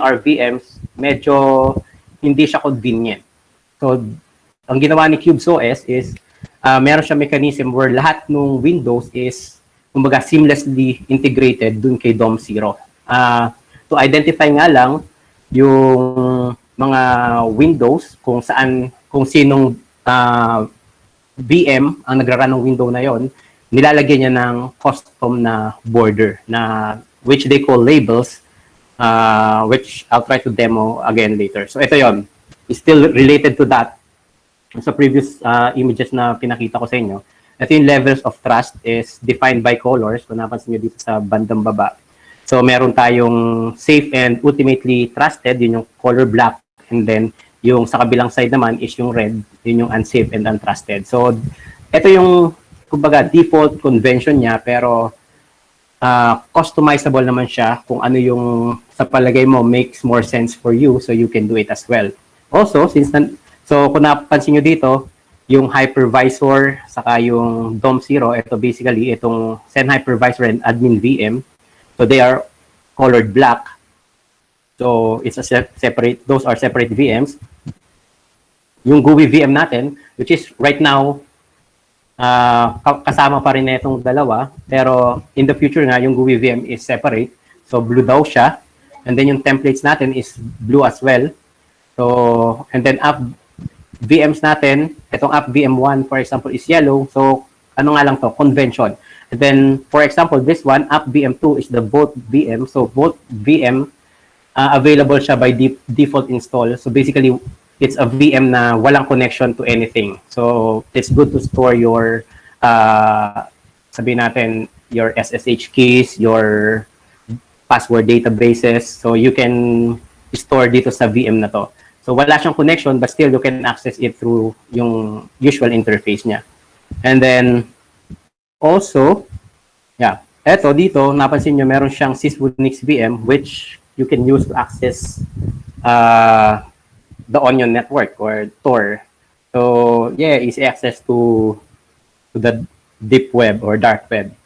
our VMs medyo hindi siya convenient. So ang ginawa ni CubesOS is meron siya mechanism where lahat ng Windows is kumbaga seamlessly integrated dun kay DOM0. To identify nga lang yung mga Windows kung sinong VM ang nagra-run ng window na yon, nilalagyan niya ng custom na border na which they call labels, which I'll try to demo again later. So ito yon, still related to that. Sa previous images na pinakita ko sa inyo, ito yung levels of trust is defined by colors. Kung napansin nyo dito sa bandang baba. So meron tayong safe and ultimately trusted, yun yung color black, and then yung sa kabilang side naman is yung red, yun yung unsafe and untrusted. So ito yung kumbaga default convention niya, pero customizable naman siya kung ano yung sa palagay mo makes more sense for you, so you can do it as well. Also, so kung napansin nyo dito, yung hypervisor saka yung DOM0, ito basically itong Zen hypervisor and admin VM. So they are colored black. So it's a separate, those are separate VMs. Yung GUI VM natin, which is right now kasama pa rin na itong dalawa, pero in the future nga, yung GUI VM is separate. So blue daw siya. And then yung templates natin is blue as well. So, and then app VMs natin, itong app VM1, for example, is yellow. So, ano nga lang to? Convention. And then, for example, this one, app VM2 is the Vault VM. So, Vault VM, available siya by default install. So, basically, it's a VM na walang connection to anything. So, it's good to store your, sabihin natin, your SSH keys, your password databases. So, you can store dito sa VM na to. So, wala siyang connection, but still, you can access it through yung usual interface niya. And then, also, yeah, eto dito, napansin nyo, meron siyang sysunix VM, which you can use to access the Onion network or Tor. So, yeah, easy access to the deep web or dark web.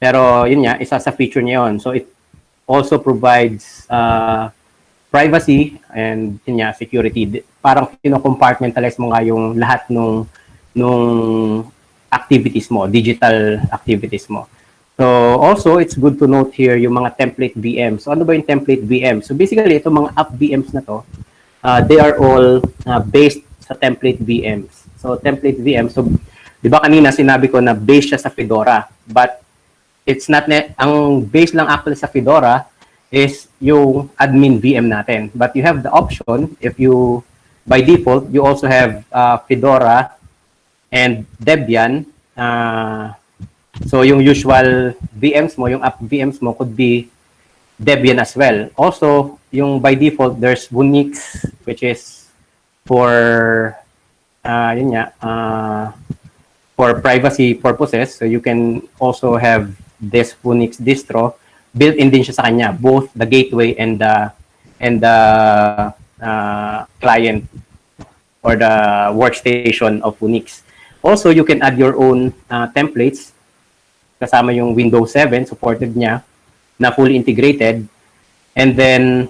Pero, yun nga, isa sa feature niya yun. So, it also provides privacy and yun nga, security. Parang compartmentalize mo nga yung lahat nung activities mo, digital activities mo. So also, it's good to note here yung mga template VMs. So ano ba yung template VM? So basically, itong mga app VMs na to, they are all based sa template VMs. So template VM, so di ba kanina sinabi ko na based siya sa Fedora, but it's not, ang base lang actually sa Fedora is yung admin VM natin. But you have the option, if you, by default, you also have Fedora and Debian. So yung usual VMs mo, yung app VMs mo could be Debian as well. Also, yung by default, there's Unix, which is for, yun nga, for privacy purposes. So you can also have this Unix distro. Built-in din siya sa kanya, both the gateway and the client or the workstation of Unix. Also, you can add your own templates kasama yung Windows 7, supported niya, na fully integrated. And then,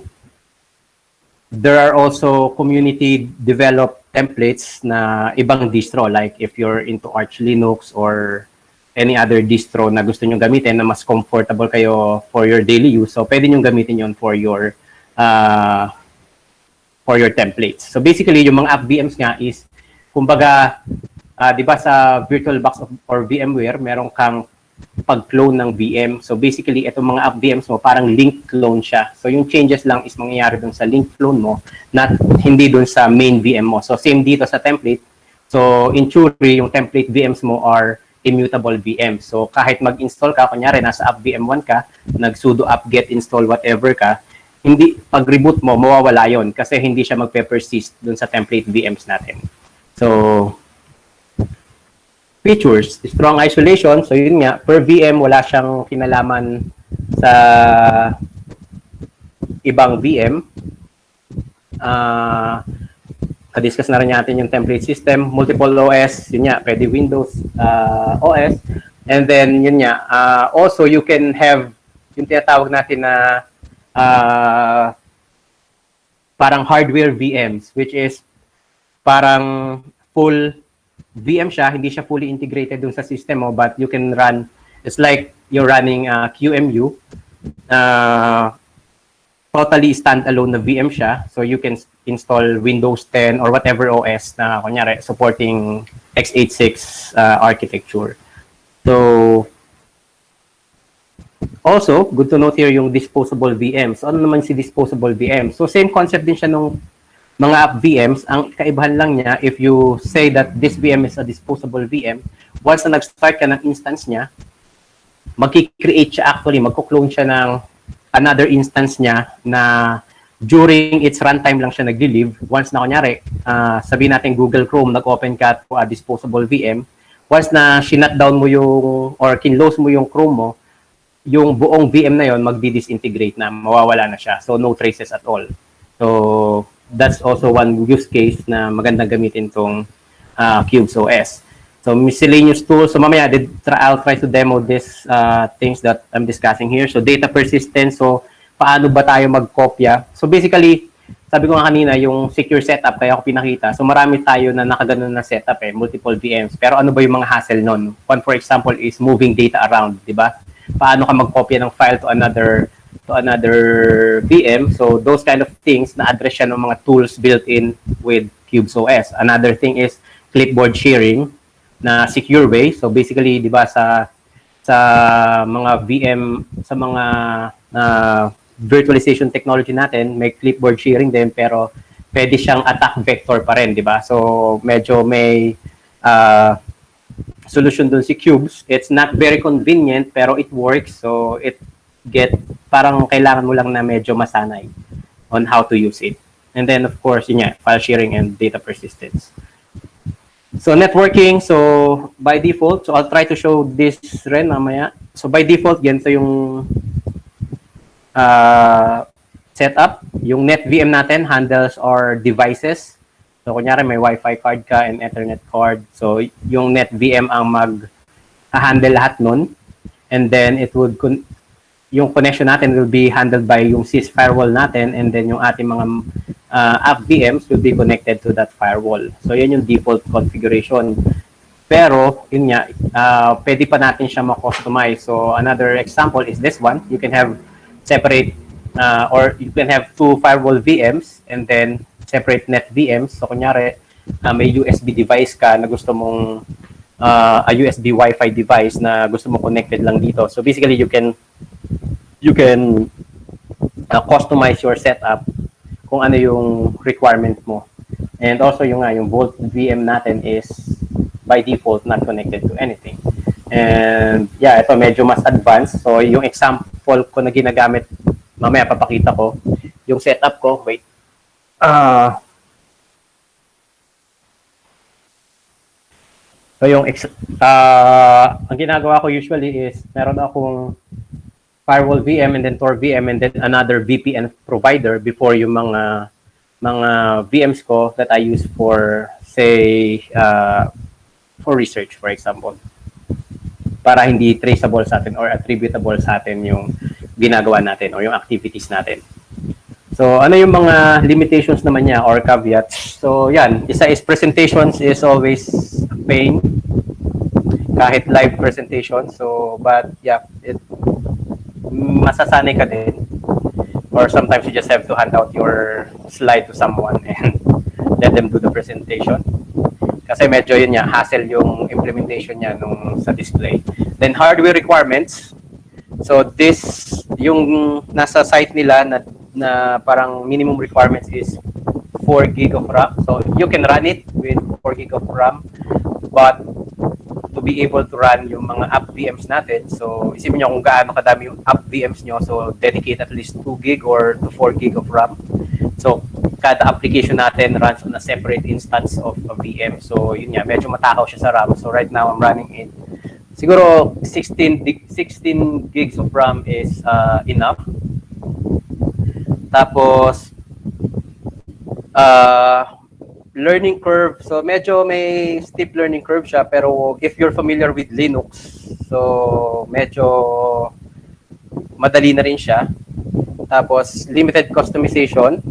there are also community-developed templates na ibang distro, like if you're into Arch Linux or any other distro na gusto nyo gamitin na mas comfortable kayo for your daily use. So, pwede nyo gamitin yon for your templates. So, basically, yung mga app VMs nga is, kumbaga, di ba sa VirtualBox or VMware, meron kang pag-clone ng VM. So basically, itong mga app VMs mo, parang link clone siya. So yung changes lang is mangyayari dun sa link clone mo, not hindi dun sa main VM mo. So same dito sa template. So in theory, yung template VMs mo are immutable VMs. So kahit mag-install ka, kunyari nasa app VM1 ka, nag-sudo apt-get install whatever ka, hindi, pag-reboot mo, mawawala yon kasi hindi siya magpe-persist dun sa template VMs natin. So, features, strong isolation. So yun nga, per VM wala siyang kinalaman sa ibang VM. Na-discuss na rin natin yung template system, multiple OS, yun nga, pwede Windows OS. And then yun nga, also you can have yung tinatawag natin na parang hardware VMs, which is parang full VM siya, hindi siya fully integrated dun sa system mo, but you can run, it's like you're running QMU, totally standalone na VM siya, so you can install Windows 10 or whatever OS na, kunyari, supporting x86 architecture. So, also, good to note here yung disposable VMs. So, ano naman si disposable VM? So, same concept din siya nung mga app VMs, ang kaibahan lang niya, if you say that this VM is a disposable VM, once na nag-start ka ng instance niya, mag-create siya actually, magko-clone siya ng another instance niya na during its runtime lang siya nag-live. Once na kunyari, sabihin natin Google Chrome, nag-open ka to a disposable VM, once na shutdown mo yung, or kinlose mo yung Chrome mo, yung buong VM na yon magdi-disintegrate na, mawawala na siya. So, no traces at all. So, that's also one use case na magandang gamitin tong Cubes OS. So miscellaneous tools. So mamaya I'll try to demo this things that I'm discussing here. So data persistence. So paano ba tayo magkopya? So basically, sabi ko nga kanina, yung secure setup kaya ako pinakita. So marami tayo na nakaganon na setup multiple VMs. Pero ano ba yung mga hassle nun? One for example is moving data around, di ba? Paano ka magkopya ng file to another VM. So those kind of things na-address siya ng mga tools built-in with Cubes OS. Another thing is clipboard sharing na secure way. So basically, di ba sa mga VM, sa mga virtualization technology natin, may clipboard sharing din, pero pwede siyang attack vector pa rin, di ba? So medyo may solution dun si Cubes. It's not very convenient, pero it works. So parang kailangan mo lang na medyo masanay on how to use it. And then, of course, yun nga, file sharing and data persistence. So, networking. So, by default, so I'll try to show this rin mamaya. So, by default, ganito yung setup. Yung NetVM natin handles our devices. So, kunyari, may Wi-Fi card ka and Ethernet card. So, yung NetVM ang mag-handle lahat nun. And then, yung connection natin will be handled by yung sys firewall natin, and then yung ating mga app VMs will be connected to that firewall. So yun yung default configuration. Pero yun nga, pwede pa natin siya ma-customize. So another example is this one. You can have separate or you can have two firewall VMs and then separate net VMs. So kunyari, may USB device ka na gusto mong a USB Wi-Fi device na gusto mo connected lang dito. So basically, you can customize your setup kung ano yung requirement mo. And also yung Vault VM natin is by default not connected to anything. And yeah, ito medyo mas advanced. So yung example ko na ginagamit, mamaya papakita ko. Yung setup ko, wait. So yung ang ginagawa ko usually is meron akong firewall VM and then Tor VM and then another VPN provider before yung mga VMs ko that I use for say for research, for example. Para hindi traceable sa atin or attributable sa atin yung ginagawa natin or yung activities natin. So, ano yung mga limitations naman niya or caveats? So, yan. Isa is presentations is always a pain. Kahit live presentation. So, but yeah, masasanay ka din. Or sometimes you just have to hand out your slide to someone and let them do the presentation. Kasi medyo yun niya, hassle yung implementation niya nung sa display. Then hardware requirements. So this, yung nasa site nila na parang minimum requirements is 4 gig of RAM. So you can run it with 4 gig of RAM. But to be able to run yung mga app VMs natin, so isipin nyo kung gaano kadami yung app VMs nyo, so dedicate at least 2 gig or to 4 gig of RAM. So kada application natin runs on a separate instance of a VM. So yun nga, medyo matakaw siya sa RAM. So right now I'm running it. Siguro 16 gigs of RAM is enough. Tapos learning curve. So medyo may steep learning curve siya, pero if you're familiar with Linux, so medyo madali na rin siya. Tapos limited customization.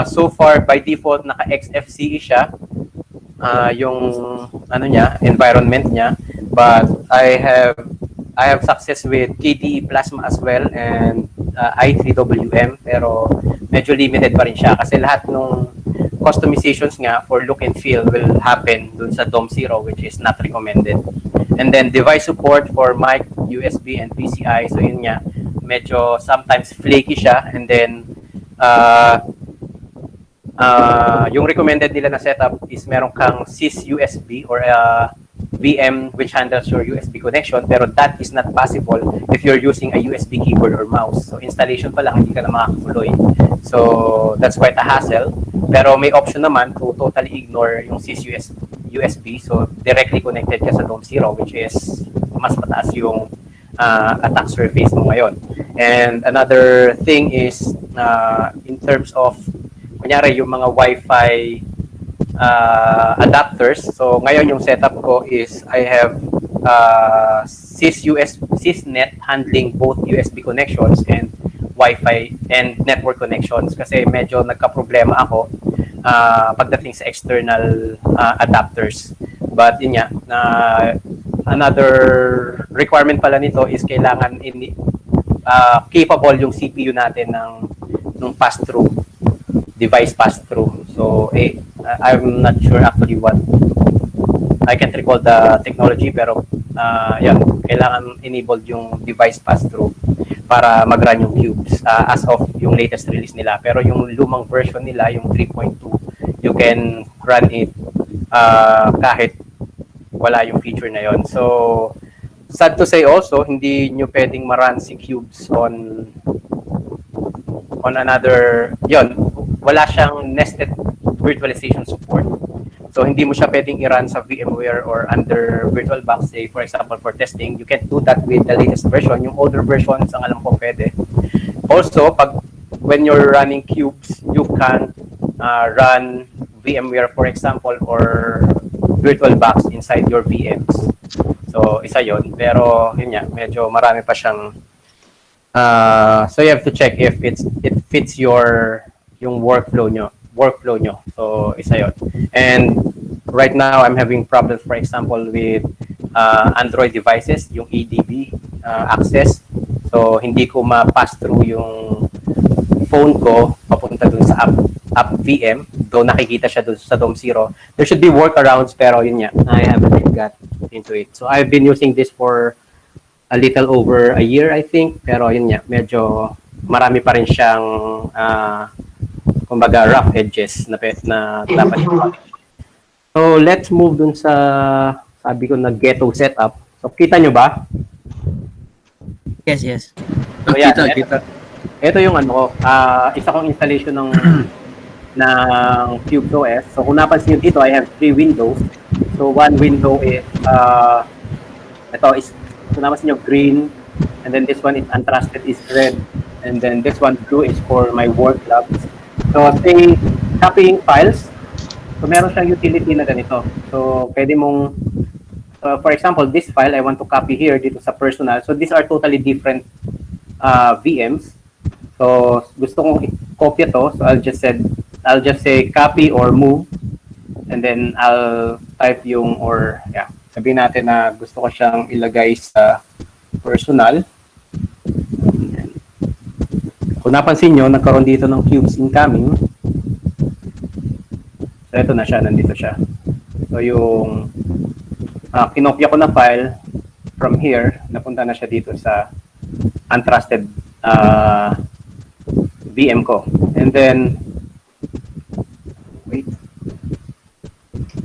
So far by default naka XFCE siya. Yung ano niya, environment niya, but I have success with KDE Plasma as well and i3WM, pero medyo limited pa rin siya kasi lahat ng customizations nga for look and feel will happen dun sa DOM 0, which is not recommended. And then device support for mic, USB, and PCI. So yun nga, medyo sometimes flaky siya. And then yung recommended nila na setup is meron kang sys USB or VM which handles your USB connection, pero that is not possible if you're using a USB keyboard or mouse. So installation pa lang, hindi ka na makakatuloy. So that's quite a hassle. Pero may option naman to totally ignore yung sys USB. So directly connected ka sa DOM 0, which is mas mataas yung attack surface mo ngayon. And another thing is in terms of kunyari yung mga Wi-Fi adapters. So ngayon yung setup ko is I have sysnet handling both USB connections and Wi-Fi and network connections kasi medyo nagka-problema ako pagdating sa external adapters. But yun nga, another requirement pala nito is kailangan capable yung CPU natin ng pass-through, device pass-through. So I'm not sure actually what, I can't recall the technology, pero yan, kailangan enabled yung device pass-through para mag-run yung cubes as of yung latest release nila. Pero yung lumang version nila, yung 3.2, you can run it kahit wala yung feature na yon. So sad to say also, hindi nyo pwedeng ma-run si cubes on another, yon, wala siyang nested virtualization support. So hindi mo siya pwedeng i-run sa VMware or under VirtualBox. Say for example for testing, you can't do that with the latest version. Yung older versions ang alam ko pwede. Also, when you're running cubes, you can run VMware for example or VirtualBox inside your VMs. So isa yon, pero yun nga, medyo marami pa siyang so you have to check if it fits yung workflow nyo. So isa yun. And right now I'm having problems for example with Android devices, yung ADB access. So hindi ko ma-pass through yung phone ko papunta dun sa app VM, though nakikita siya dun sa DOM 0. There should be workarounds, pero yun nga, I haven't got into it. So I've been using this for a little over a year I think, pero yun nga, medyo marami pa rin siyang kumbaga rough edges na dapat i-polish. So let's move dun sa sabi ko na ghetto setup. So kita nyo ba?
Yes.
So yan, ito yung ano ko, isa kong installation ng CubeOS. So kung napansin nyo dito, I have 3 windows. So one window is ito is, kung napansin nyo, green, and then this one is untrusted is red, and then this one blue is for my work labs. So say copying files, So meron siyang utility na ganito. So pwede mong, for example, this file, I want to copy here dito sa personal. So these are totally different VMs. So gusto kong i-copy to. So I'll just say copy or move. And then I'll type yung, or yeah, sabihin natin na gusto ko siyang ilagay sa personal. Kung napansin nyo, nagkaroon dito ng cubes incoming. So ito na siya, nandito siya. So yung kinopya ko na file from here, napunta na siya dito sa untrusted VM ko. And then, wait.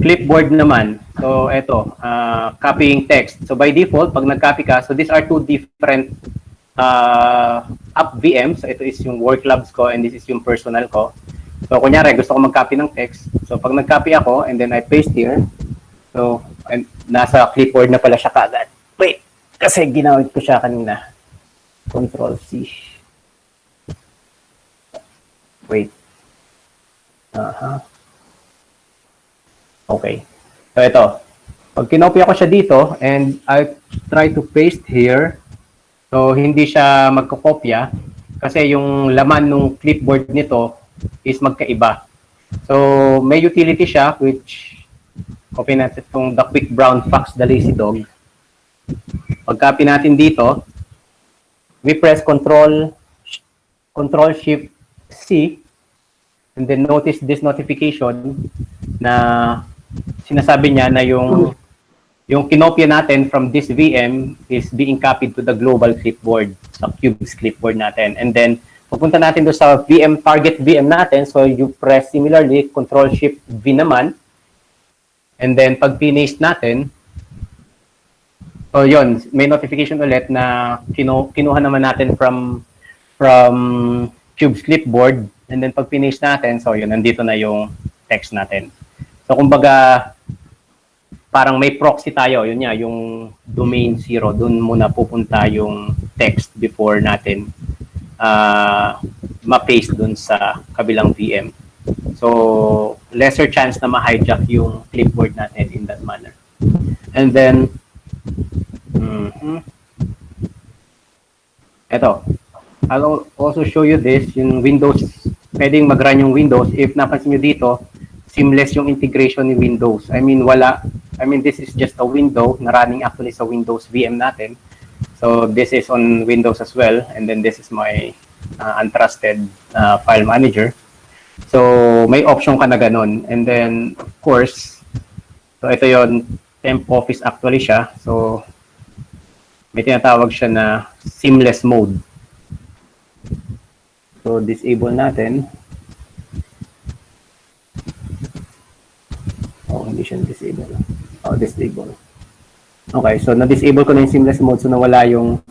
Clipboard naman. So ito, copying text. So by default, pag nag-copy ka, so these are two different app VMs. So ito is yung work labs ko and this is yung personal ko. So, kunyari, gusto ko mag-copy ng text. So, pag nag-copy ako, and then I paste here. So, nasa clipboard na pala siya kaagad. Wait, kasi ginawit ko siya kanina. Control-C. Wait. Okay. So, ito. Pag kinopy ako siya dito, and I try to paste here, so, hindi siya magkokopya, kasi yung laman ng clipboard nito is magkaiba. So, may utility siya, which, copy natin itong the quick brown fox, the lazy dog. Pag-copy natin dito, we press Control-Shift-C, and then notice this notification na sinasabi niya na yung kinopya natin from this VM is being copied to the global clipboard, sa Cubes clipboard natin. And then, pupunta natin doon sa target VM natin. So, you press similarly, Control-Shift-V naman. And then, pag finish natin, so yun, may notification ulit na kinuha naman natin from Cube's clipboard. And then, pag finish natin, so yun, nandito na yung text natin. So, kumbaga, parang may proxy tayo. Yun nga, yung domain 0. Doon muna pupunta yung text before natin ma-paste dun sa kabilang VM. So, lesser chance na ma-hijack yung clipboard natin in that manner. And then, eto, I'll also show you this, yung Windows, pwedeng mag-run yung Windows. If napansin nyo dito, seamless yung integration ni Windows. This is just a window na running actually sa Windows VM natin. So this is on Windows as well, and then this is my untrusted file manager. So may option ka na ganun. And then of course, so ito yon, temp office actually siya. So may tinatawag siya na seamless mode. So disable natin. Oh, hindi siya disable. Oh, disable. Okay, so na-disable ko na yung seamless mode, so nawala yung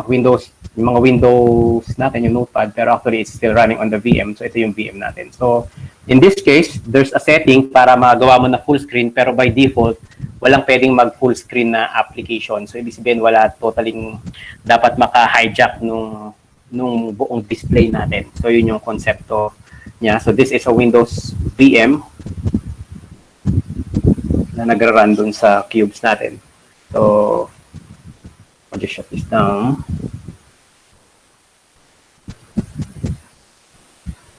Windows, yung mga Windows natin, yung Notepad, pero actually it's still running on the VM. So ito yung VM natin. So in this case, there's a setting para magawa mo na full screen, pero by default, walang pwedeng mag full screen na application. So ibig sabihin wala totaling dapat maka-hijack nung buong display natin. So yun yung konsepto niya. So this is a Windows VM na nagra-run dun sa cubes natin. So, I'll just shut this down.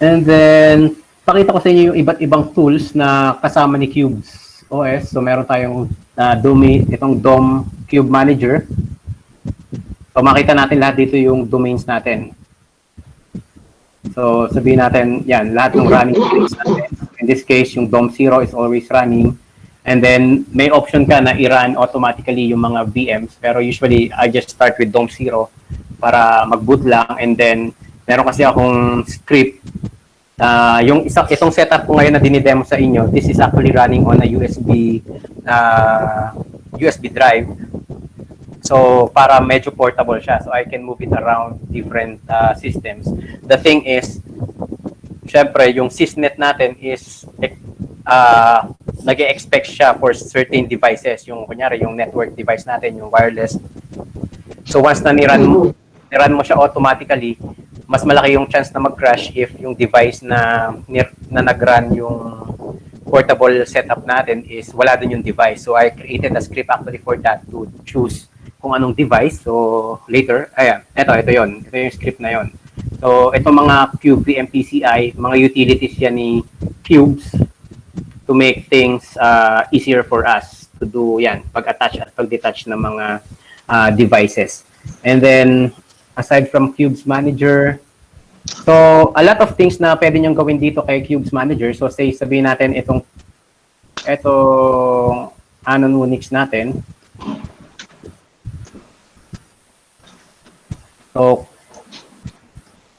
And then, pakita ko sa inyo yung iba't ibang tools na kasama ni Cubes OS. So, meron tayong itong DOM Cube Manager. So, makita natin lahat dito yung domains natin. So, sabihin natin, yan, lahat ng running domains natin. In this case, yung DOM0 is always running. And then, may option ka na i-run automatically yung mga VMs. Pero usually, I just start with DOM0 para mag-boot lang. And then, meron kasi akong script. Itong setup ko ngayon na dinidemo sa inyo, this is actually running on a USB drive. So, para medyo portable siya. So, I can move it around different systems. The thing is, syempre, yung sysnet natin is nag-expect siya for certain devices. Yung, kunyari, yung network device natin, yung wireless. So, once na niran mo siya automatically, mas malaki yung chance na mag-crash if yung device na nag-run yung portable setup natin is wala dun yung device. So I created a script actually for that to choose kung anong device. So later, ayan, ito yon. Ito yung script na yon. So ito mga Cube VMPCI, mga utilities yan ni Cubes to make things easier for us to do yan, pag-attach at pag-detach ng mga devices. And then, aside from Cubes Manager, so a lot of things na pwede niyong gawin dito kay Cubes Manager. So say, sabihin natin itong Anon Unix natin. So,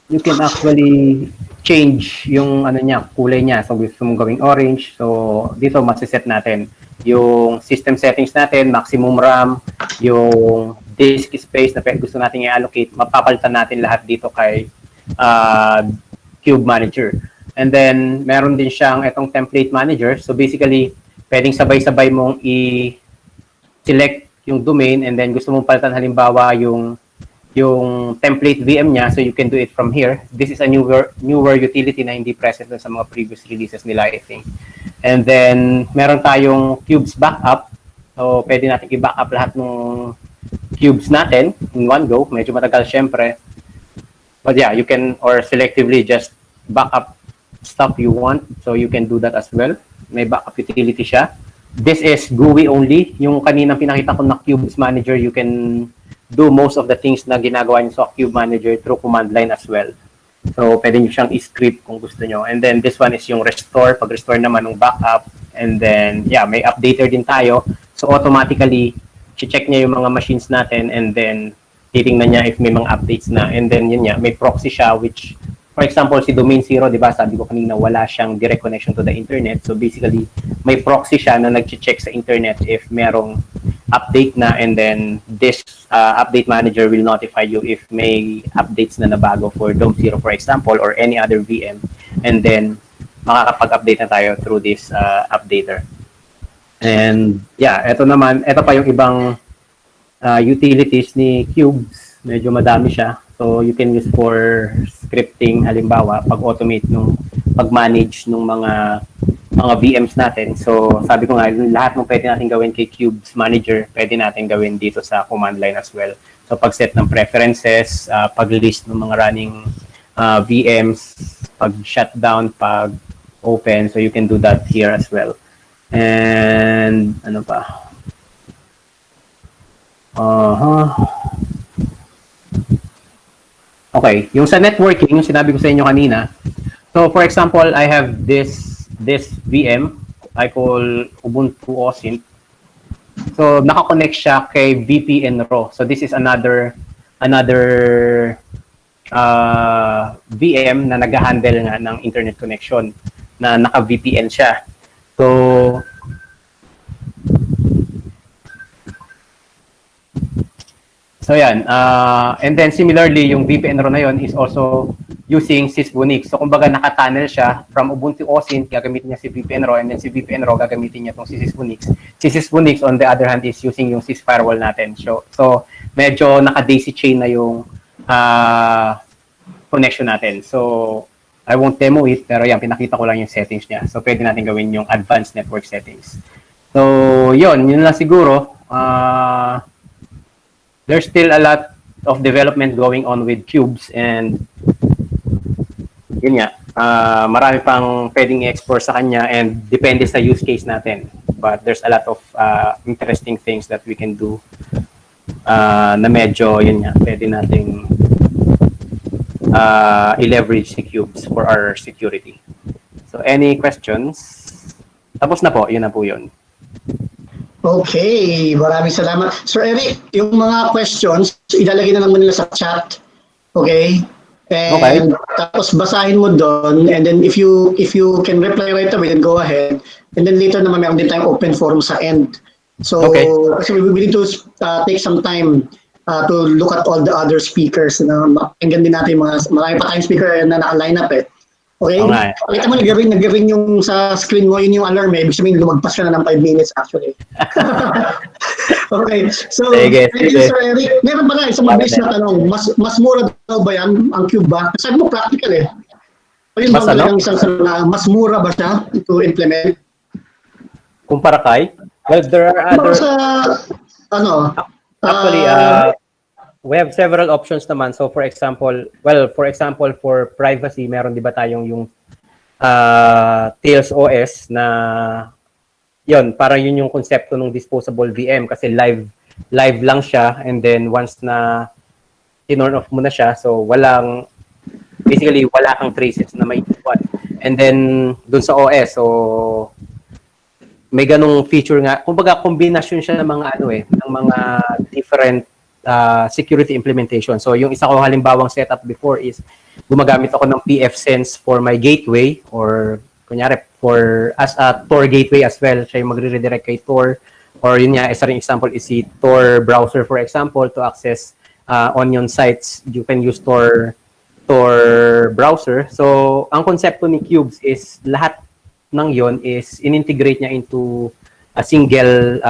you can actually change yung kulay niya. So gusto mong gawing orange. So dito masiset natin yung system settings natin, maximum RAM, yung disk space na gusto natin i-allocate, mapapalitan natin lahat dito kay Cube Manager. And then meron din siyang itong template manager. So basically, pwedeng sabay-sabay mong i-select yung domain and then gusto mong palitan halimbawa yung template VM niya, so you can do it from here. This is a newer utility na hindi present sa mga previous releases nila, I think. And then, meron tayong cubes backup. So, pwede natin i-backup lahat ng cubes natin in one go. Medyo matagal, syempre. But yeah, you can, or selectively just backup stuff you want. So, you can do that as well. May backup utility siya. This is GUI only. Yung kaninang pinakita ko na Cubes Manager, you can do most of the things na ginagawa niyo sa Cube Manager through command line as well. So, pwede niyo siyang i-script kung gusto niyo. And then, this one is yung restore. Pag-restore naman ng backup. And then, yeah, may updater din tayo. So, automatically, check niya yung mga machines natin and then, titingnan niya if may mga updates na. And then, yun niya, may proxy siya which, for example, si Domain 0, di ba, sabi ko kanina, wala siyang direct connection to the internet. So, basically, may proxy siya na nag-check sa internet if merong update na, and then this update manager will notify you if may updates na nabago for Dome 0, for example, or any other VM. And then, makakapag-update na tayo through this updater. And yeah, ito pa yung ibang utilities ni Cubes. Medyo madami siya. So, you can use for scripting, halimbawa, pag-automate pag-manage ng mga VMs natin. So, sabi ko nga, lahat ng pwede natin gawin kay Cubes Manager, pwede natin gawin dito sa command line as well. So, pag-set ng preferences, pag-list ng mga running VMs, pag-shutdown, pag-open. So, you can do that here as well. And, ano pa? Okay, yung sa networking, yung sinabi ko sa inyo kanina. So, for example, I have this VM I call Ubuntu OSINT. So, nakakonect siya kay VPN Raw. So, this is another VM na nag-handle nga ng internet connection na naka-VPN siya. So yan. And then similarly, yung VPN Raw na yun is also using sysvunix. So kumbaga nakatunnel siya from Ubuntu OSINT, gagamitin niya si VPN Raw, and then si VPN Raw gagamitin niya itong si sysvunix. Si sysvunix on the other hand is using yung sys firewall natin. So medyo naka-daisy chain na yung connection natin. So I won't demo it, pero yan, pinakita ko lang yung settings niya. So pwede natin gawin yung advanced network settings. So yun lang siguro. There's still a lot of development going on with Cubes, and yun nga, marami pang pwedeng i-explore sa kanya and depende sa use case natin. But there's a lot of interesting things that we can do na medyo, yun nga, pwede nating i-leverage si Cubes for our security. So any questions? Tapos na po, yun na po yun.
Okay, maraming salamat. Sir Eric, yung mga questions, ilalagay na lang mo nila sa chat. Okay? And tapos basahin mo doon, and then if you can reply right away, then go ahead. And then later naman meron din tayong open forum sa end. So, kasi we need to take some time to look at all the other speakers. Pakinggan din natin marami pa tayong speaker na naka-line up eh. Okay? Pakita mo, nag-ring yung sa screen mo, yun yung alarm eh. Ibig sabihin, lumagpas ka na ng 5 minutes actually. Okay. So, thank you, Sir Eric. Meron ba na isang mabilis na tanong, mas mura daw ba yan, ang Cube ba? Sabi mo practical eh. Ayun ba talagang isang mas mura ba siya to implement?
Kumpara kay? Well, there are other...
Sa, ano?
Actually, we have several options naman. So for example, for privacy, meron di ba tayong yung Tails OS na yun, parang yun yung konsepto ng disposable VM kasi live lang siya, and then once na in-on off mo na siya, so basically wala kang traces na maiiwan. And then dun sa OS, so may ganung feature nga, kumbaga kombinasyon siya ng mga different security implementation. So yung isa kong halimbawang setup before is gumagamit ako ng pfSense for my gateway, or kunyari as a Tor gateway as well. Siya yung magre-redirect kay Tor, or yun nga, isa ring example is si Tor browser, for example, to access Onion sites. You can use Tor browser. So ang konsepto ni Cubes is lahat ng yon is in-integrate niya into a single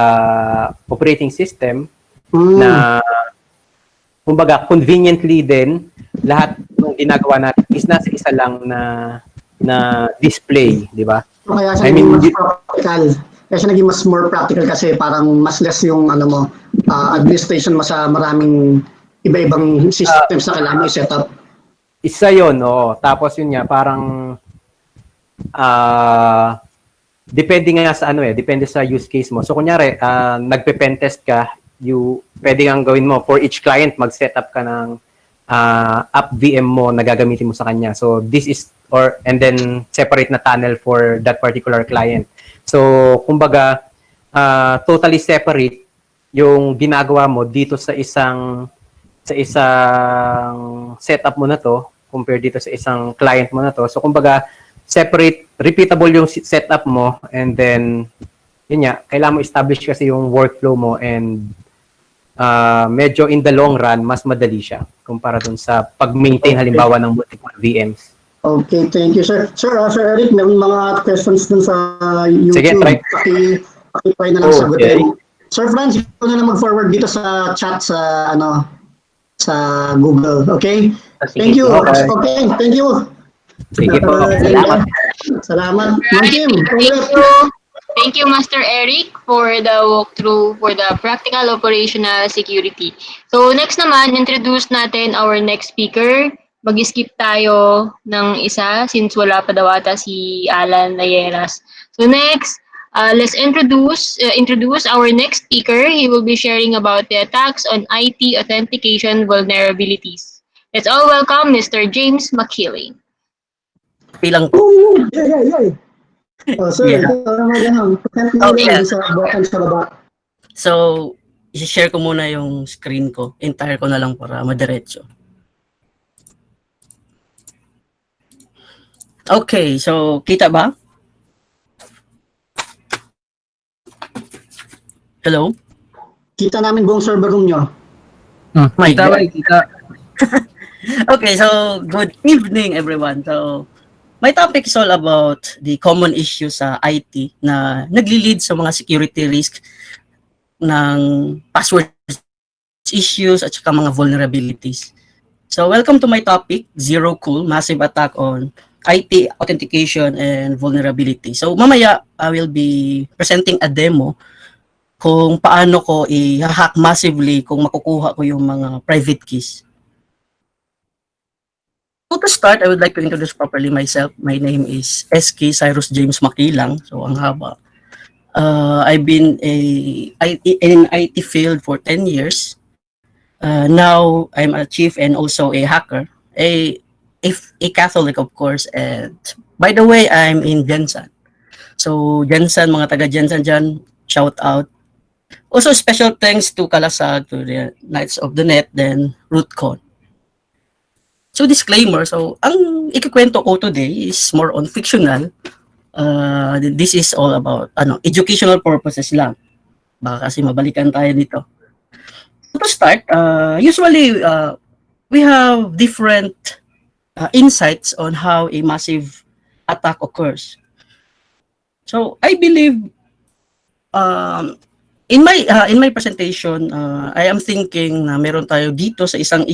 operating system na kumbaga conveniently din lahat ng ginagawa natin is nasa isa lang na display, di ba?
Kaya siya naging mas practical. Kaya siya naging mas more practical kasi parang mas less yung administration mo sa maraming iba-ibang systems na kailangan mo i-set up.
Isa yun, oo. Tapos yun nga, parang depende nga sa depende sa use case mo. So kunyari, nagpe-pentest ka, pwede kang gawin mo for each client, mag-set up ka ng app VM mo na gagamitin mo sa kanya. So this is and then separate na tunnel for that particular client. So kumbaga totally separate yung ginagawa mo dito sa isang setup mo na to compared dito sa isang client mo na to. So kumbaga separate, repeatable yung setup mo, and then yun nga, kailangan mo establish kasi yung workflow mo, and medyo in the long run mas madali siya kumpara dun sa pag-maintain halimbawa ng multiple VMs.
Okay, thank you, sir. Sir Eric, may mga questions dun sa YouTube.
Sige, try.
Paki-try na lang sagutin. Sir Franz, ikaw na lang mag-forward dito sa chat sa sa Google, okay? Thank you. Okay, thank you.
Sige po. Salamat.
Salamat.
Thank you, Master Eric, for the walkthrough for the practical operational security. So next naman, introduce natin our next speaker. Mag-skip tayo ng isa since wala pa daw ata si Alan Nayeras. So next, let's introduce our next speaker. He will be sharing about the attacks on IT authentication vulnerabilities. Let's all welcome Mr. James McKilling.
Pilang po.
Yay. Sir,
So, i-share ko muna yung screen ko. Entire ko na lang para madiretso. Okay, so kita ba? Hello?
Kita namin buong server room nyo.
Kita. Okay, so good evening everyone. So, my topic is all about the common issues sa IT na nagli-lead sa mga security risk ng password issues at saka mga vulnerabilities. So, welcome to my topic, Zero Cool, Massive Attack on IT Authentication and Vulnerability. So, mamaya, I will be presenting a demo kung paano ko i-hack massively kung makukuha ko yung mga private keys. So to start, I would like to introduce properly myself. My name is SK Cyrus James Makilang. So ang haba. I've been in IT field for 10 years. Now I'm a chief and also a hacker. A Catholic, of course. And by the way, I'm in Jensen. So Jensen, mga taga Jensen dyan, shout out. Also special thanks to Kalasag, to the Knights of the Net, then RootCon. So disclaimer, so ang ikikwento ko today is more on fictional. This is all about educational purposes lang. Baka kasi mabalikan tayo dito. To start, usually we have different insights on how a massive attack occurs. So I believe in my presentation, I am thinking na meron tayo dito sa isang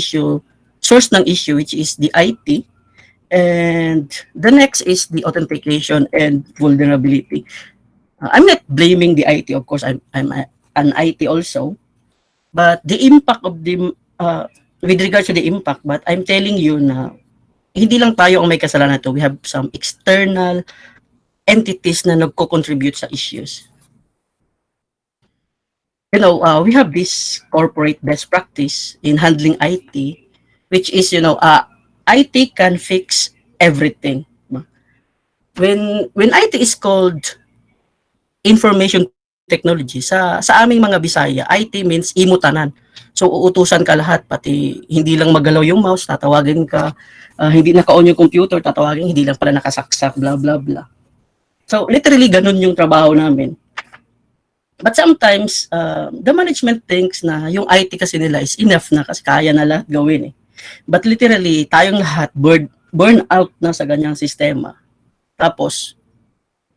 source ng issue, which is the IT, and the next is the authentication and vulnerability. I'm not blaming the IT, of course. An IT also, but the impact of the with regards to the impact, but I'm telling you na hindi lang tayo ang may kasalanan to. We have some external entities na nagko-contribute sa issues. We have this corporate best practice in handling IT, which is, IT can fix everything. When IT is called information technology, sa aming mga Bisaya, IT means imutanan. So, uutusan ka lahat, pati hindi lang magalaw yung mouse, tatawagin ka, hindi naka-on yung computer, tatawagin, hindi lang pala nakasaksak, blah, blah, blah. So, literally, ganun yung trabaho namin. But sometimes, the management thinks na yung IT kasi nila is enough na kasi kaya na lahat gawin eh. But literally, tayong lahat burn out na sa ganyang sistema. Tapos,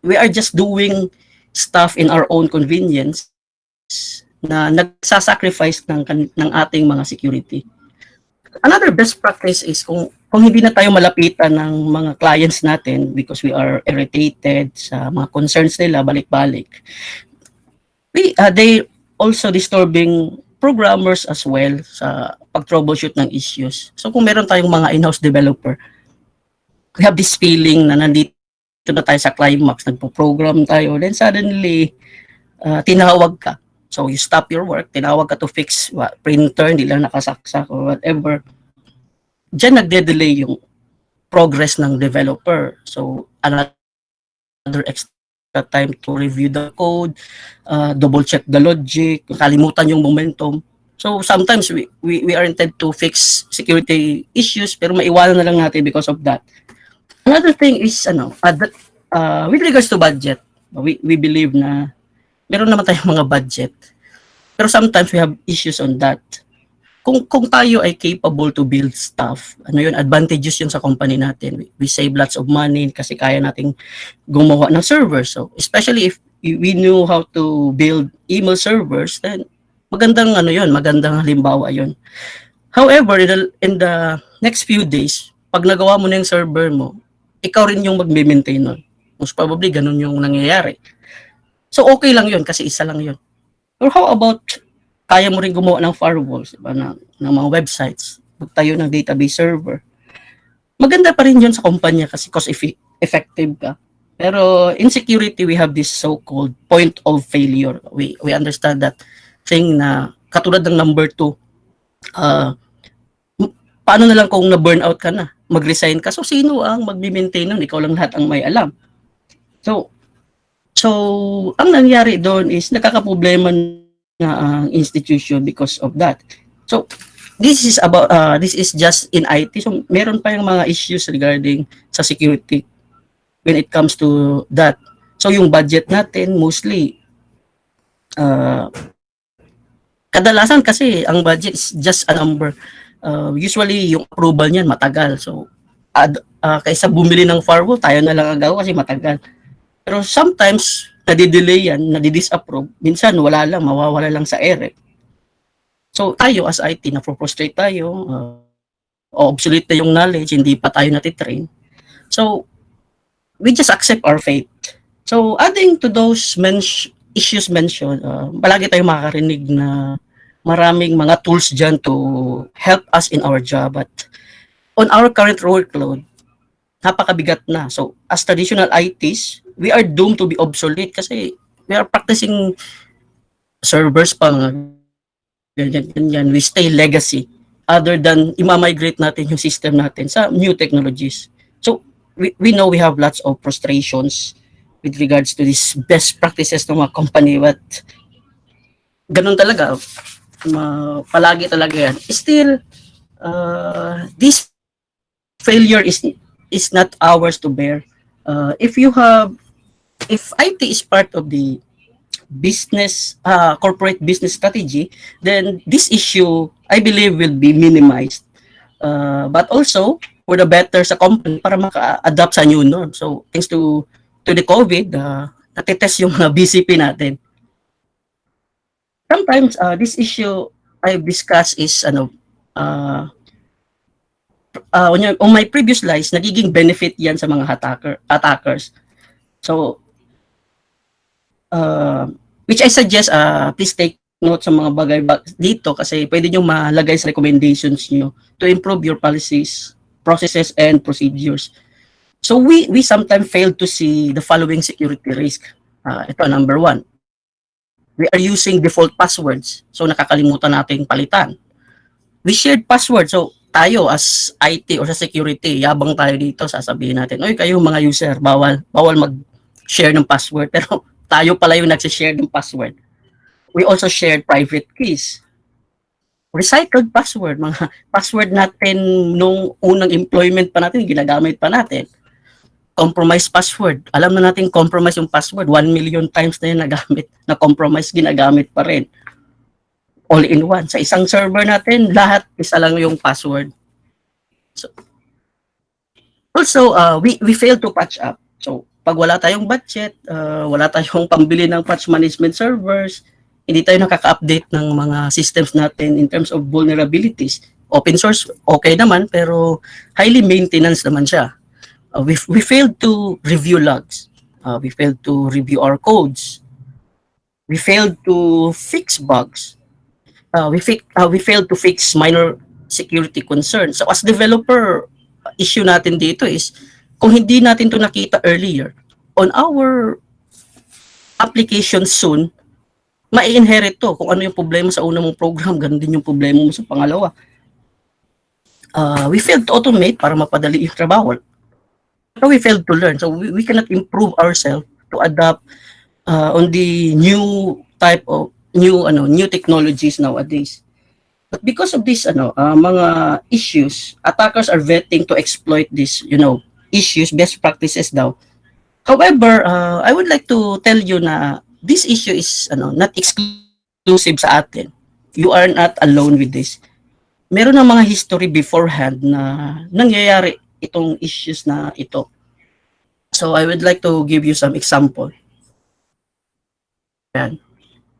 we are just doing stuff in our own convenience na nagsasacrifice ng ating mga security. Another best practice is kung hindi na tayo malapitan ng mga clients natin because we are irritated sa mga concerns nila balik-balik, they also disturbing programmers as well sa pag-troubleshoot ng issues. So kung meron tayong mga in-house developer, we have this feeling na nandito na tayo sa climax, nagpo-program tayo, then suddenly, tinawag ka. So you stop your work, tinawag ka to fix printer, hindi lang nakasaksak or whatever. Diyan nagde-delay yung progress ng developer. So another extra time to review the code, double check the logic, kalimutan yung momentum. So sometimes we are intended to fix security issues pero maiwanan na lang natin because of that. Another thing is with regards to budget, we believe na meron naman tayong mga budget. Pero sometimes we have issues on that. Kung tayo ay capable to build stuff, advantages yun sa company natin. We save lots of money kasi kaya nating gumawa ng servers. So, especially if we knew how to build email servers, then magandang halimbawa yun. However, in the next few days, pag nagawa mo na yung server mo, ikaw rin yung magme-maintain nun. Most probably, ganun yung nangyayari. So, okay lang yun kasi isa lang yun. Or how about kaya mo rin gumawa ng firewalls, diba, ng mga websites, magtayo ng database server. Maganda pa rin yun sa kumpanya kasi cost effective ka. Pero in security, we have this so-called point of failure. We understand that thing na katulad ng number 2, paano na lang kung na-burnout ka na, mag-resign ka, so sino ang mag-maintain nun? Ikaw lang lahat ang may alam. So ang nangyari doon is nakakaproblema na ang institution because of that. So this is just in IT. So meron pa yung mga issues regarding sa security when it comes to that. So yung budget natin mostly kadalasan kasi ang budget is just a number. Usually yung approval niyan matagal. So kaysa bumili ng firewall, tayo na lang agaw kasi matagal. Pero sometimes nadidelay yan, nadidisapprove. Minsan wala lang, mawawala lang sa ere. So tayo as IT, na-frustrate tayo, obsolete na yung knowledge, hindi pa tayo natitrain. So we just accept our fate. So adding to those issues mentioned, palagi tayong makakarinig na maraming mga tools dyan to help us in our job. But on our current workload, napakabigat na. So as traditional ITs, we are doomed to be obsolete kasi we are practicing servers pa ganyan. We stay legacy other than imamigrate natin yung system natin sa new technologies. So we know we have lots of frustrations with regards to these best practices ng mga company, but ganun talaga, palagi talaga yan. Still, this failure is not ours to bear. If IT is part of the business, corporate business strategy, then this issue, I believe, will be minimized. But also, for the better sa company para maka-adapt sa new norm. So, thanks to the COVID, natitest yung mga BCP natin. Sometimes, this issue I've discussed is, on my previous slides, nagiging benefit yan sa mga attackers. So, Which I suggest, please take note sa mga bagay dito kasi pwede nyo malagay sa recommendations nyo to improve your policies, processes, and procedures. So we sometimes fail to see the following security risk. Ito, number 1. We are using default passwords. So nakakalimutan nating palitan. We shared password. So tayo as IT or sa security, yabang tayo dito, sasabihin natin, oy, kayo mga user, bawal mag-share ng password. Pero tayo pala yung nagsi-share ng password. We also shared private keys. Recycled password, mga password natin nung unang employment pa natin, ginagamit pa natin. Compromise password. Alam na natin compromise yung password. 1 million times na yun nagamit. Na compromise, ginagamit pa rin. All in one. Sa isang server natin, lahat isa lang yung password. So, also, we fail to patch up. So, pag wala tayong budget, wala tayong pambili ng patch management servers, hindi tayo nakaka-update ng mga systems natin in terms of vulnerabilities. Open source, okay naman, pero highly maintenance naman siya. We failed to review logs. We failed to review our codes. We failed to fix bugs. We failed to fix minor security concerns. So as developer, issue natin dito is, kung hindi natin to nakita earlier, on our application soon, mai-inherit to. Kung ano yung problema sa unang mong program, ganun din yung problema mo sa pangalawa. We failed to automate para mapadali yung trabaho. Pero we failed to learn. So we cannot improve ourselves to adapt on the new type of new technologies nowadays. But because of this mga issues, attackers are vetting to exploit this, issues, best practices daw. However, I would like to tell you na this issue is not exclusive sa atin. You are not alone with this. Meron ng mga history beforehand na nangyayari itong issues na ito. So I would like to give you some example. Yan.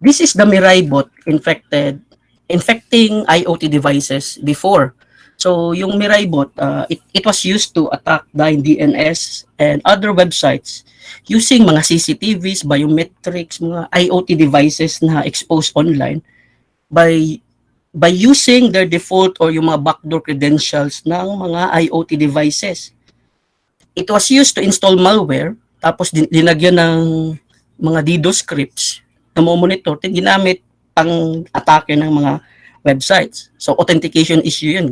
This is the Mirai bot infecting IoT devices before. So yung Mirai bot, it was used to attack Dyn DNS and other websites using mga CCTVs, biometrics, mga IoT devices na exposed online by using their default or yung mga backdoor credentials ng mga IoT devices. It was used to install malware, tapos linagyan ng mga DDoS scripts na monitor, ginamit pang atake ng mga websites. So authentication issue yun,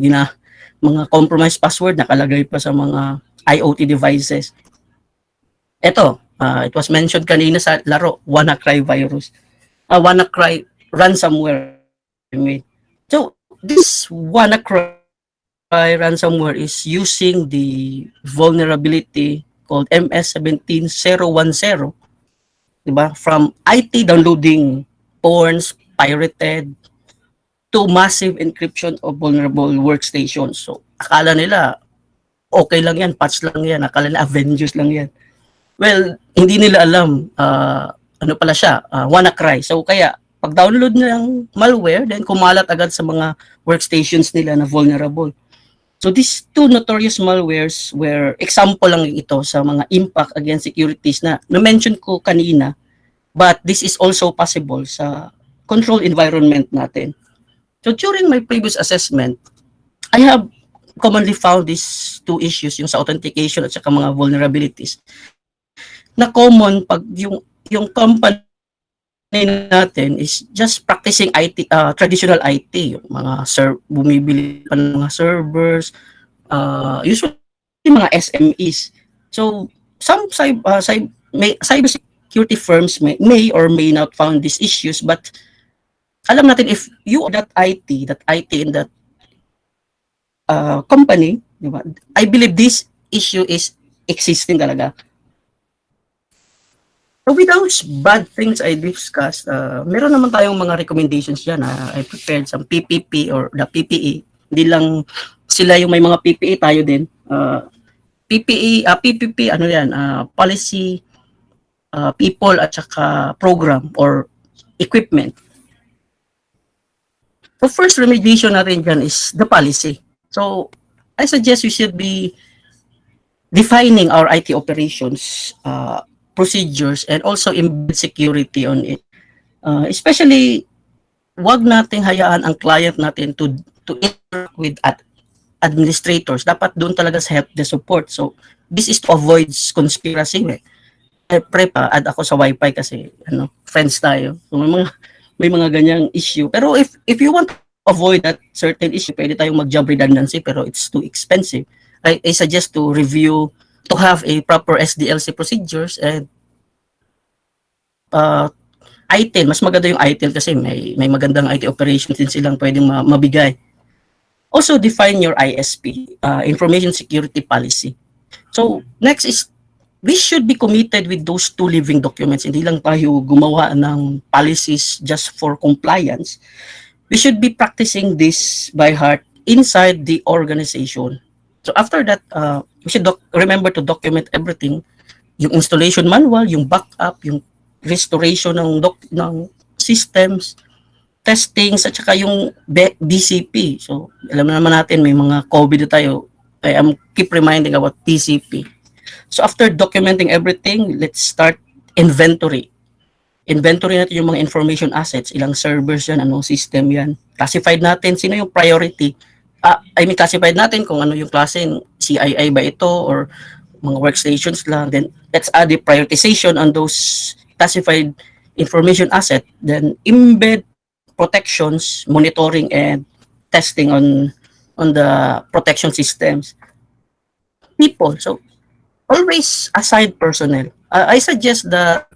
mga compromised password nakalagay pa sa mga IoT devices. Ito, it was mentioned kanina sa laro, WannaCry virus. WannaCry ransomware. So this WannaCry ransomware is using the vulnerability called MS17010, diba? From IT downloading porns, pirated, to massive encryption of vulnerable workstations. So, akala nila, okay lang yan, patch lang yan, akala nila Avengers lang yan. Well, hindi nila alam, ano pala siya, WannaCry. So, kaya, pag download ng malware, then kumalat agad sa mga workstations nila na vulnerable. So, these two notorious malwares were example lang ito sa mga impact against securities na na-mention ko kanina, but this is also possible sa control environment natin. So during my previous assessment, I have commonly found these two issues, yung sa authentication at saka mga vulnerabilities, na common pag yung company natin is just practicing IT, traditional IT, yung mga bumibili pa ng mga servers, usually mga SMEs. So some cybersecurity firms may or may not found these issues, but alam natin if you are that IT in that company, diba? I believe this issue is existing talaga. So with those bad things I discussed, meron naman tayong mga recommendations dyan. I prepared some PPP or the PPE. Hindi lang sila yung may mga PPE, tayo din. PPP, ano yan, policy, people at saka program or equipment. So first remediation natin dyan is the policy. So I suggest we should be defining our IT operations, procedures, and also embed security on it. Especially, wag nating hayaan ang client natin to interact with administrators. Dapat doon talaga sa help desk support. So, this is to avoid conspiracy. Add ako sa wifi kasi friends tayo. So, may mga ganyang issue. Pero if you want to avoid that certain issue, pwede tayong mag-job redundancy pero it's too expensive. I suggest to have a proper SDLC procedures and ITIL. Mas maganda yung ITIL kasi may magandang IT operations din silang pwedeng mabigay. Also, define your ISP, Information Security Policy. So, next is, we should be committed with those 2 living documents. Hindi lang tayo gumawa ng policies just for compliance. We should be practicing this by heart inside the organization. So after that, we should remember to document everything. Yung installation manual, yung backup, yung restoration ng systems, testings, at saka yung BCP. So alam naman natin may mga COVID tayo. I am keep reminding about BCP. So after documenting everything, let's start inventory. Inventory natin yung mga information assets, ilang servers yan, anong system yan. Classified natin, sino yung priority. Classified natin kung ano yung klase, CII ba ito or mga workstations lang. Then let's add the prioritization on those classified information asset. Then embed protections, monitoring, and testing on the protection systems. People, so always assign personnel. I suggest that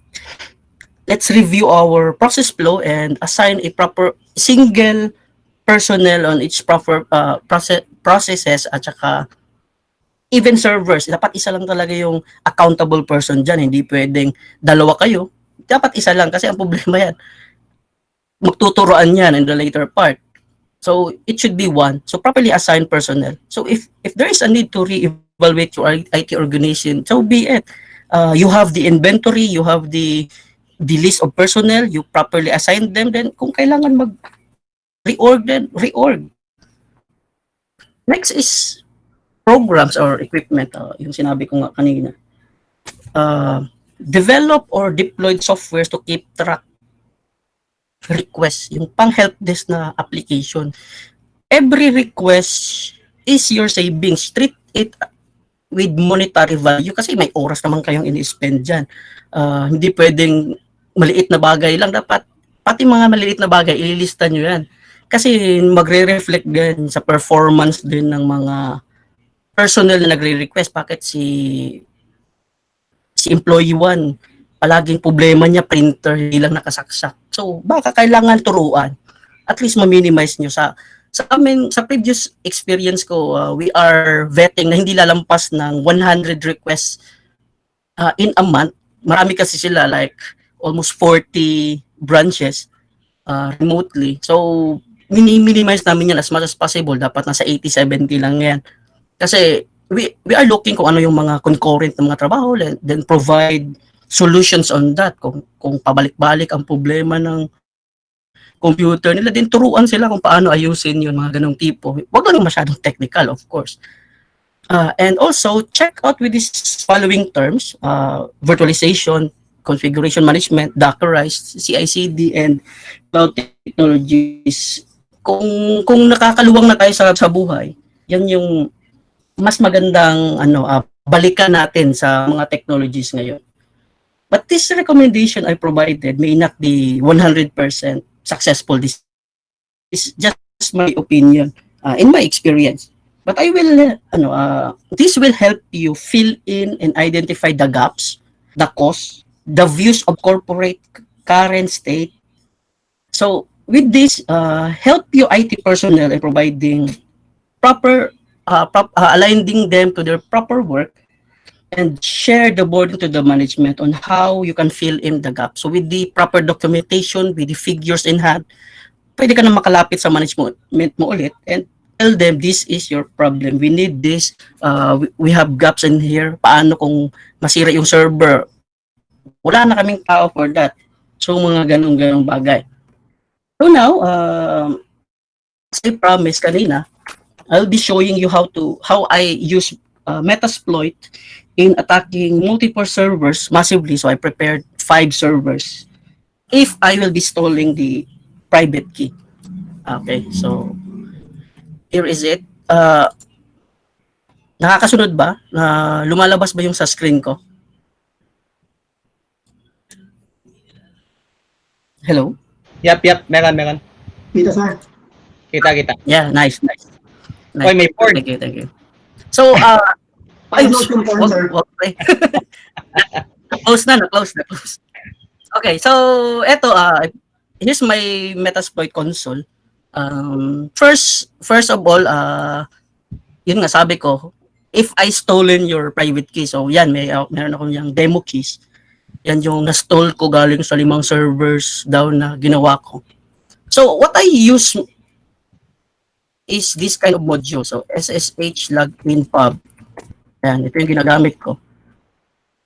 let's review our process flow and assign a proper single personnel on each proper processes at saka even servers. Dapat isa lang talaga yung accountable person dyan. Hindi pwedeng dalawa kayo. Dapat isa lang kasi ang problema yan. Magtuturoan yan in the later part. So it should be one. So properly assigned personnel. So if there is a need to re-evaluate your IT organization, so be it. You have the inventory, you have the list of personnel, you properly assign them, then kung kailangan mag-reorg, then reorg. Next is programs or equipment, yung sinabi ko nga kanina. Develop or deployed softwares to keep track request, yung pang help desk na application. Every request is your savings. Treat it with monetary value kasi may oras naman kayong ini-spend dyan. Hindi pwedeng maliit na bagay lang. Dapat pati mga maliit na bagay, ililista nyo yan. Kasi magre-reflect din sa performance din ng mga personnel na nagre-request. Bakit si employee 1, palaging problema niya, printer, hindi lang nakasaksak. So, baka kailangan turuan. At least ma-minimize nyo. Sa previous experience ko, we are vetting na hindi lalampas ng 100 requests in a month. Marami kasi sila, like almost 40 branches remotely. So, minimize namin yan as much as possible. Dapat nasa 80-70 lang yan. Kasi we are looking kung ano yung mga concurrent na mga trabaho, then provide solutions on that. Kung pabalik-balik ang problema ng computer nila, din turuan sila kung paano ayusin yun, mga ganong tipo. Huwag lang masyadong technical, of course. And also, check out with these following terms, virtualization, configuration management, Dockerized, CI/CD, and cloud technologies. Kung nakakaluwang na tayo sa buhay, yan yung mas magandang balikan natin sa mga technologies ngayon. But this recommendation I provided may not be 100% successful. This is just my opinion, in my experience. But I will, this will help you fill in and identify the gaps, the costs, the views of corporate current state. So with this, help your IT personnel in providing proper, aligning them to their proper work, and share the burden to the management on how you can fill in the gap. So with the proper documentation, with the figures in hand, pwede ka na makalapit sa management mo ulit and tell them this is your problem. We need this. We have gaps in here. Paano kung masira yung server? Wala na kaming tao for that. So mga ganong bagay. So now, as I promised kanina, I'll be showing you how I use Metasploit in attacking multiple servers massively. So I prepared 5 servers. if I will be stalling the private key. Okay, so here is it. Nakakasunod ba? Lumalabas ba yung sa screen ko? Hello?
Yap, meron.
Kita sir.
Kita.
Yeah, nice.
Oy, may porn.
Thank you. So, ay, wag. Na-close. Okay, so, eto, here's my Metasploit console. First of all, yun nga, sabi ko, if I stolen your private key, so yan, meron akong yung demo keys. Yan yung na-stole ko galing sa 5 servers down na ginawa ko. So, what I use is this kind of module. So, SSH login pub. Yan, ito yung ginagamit ko.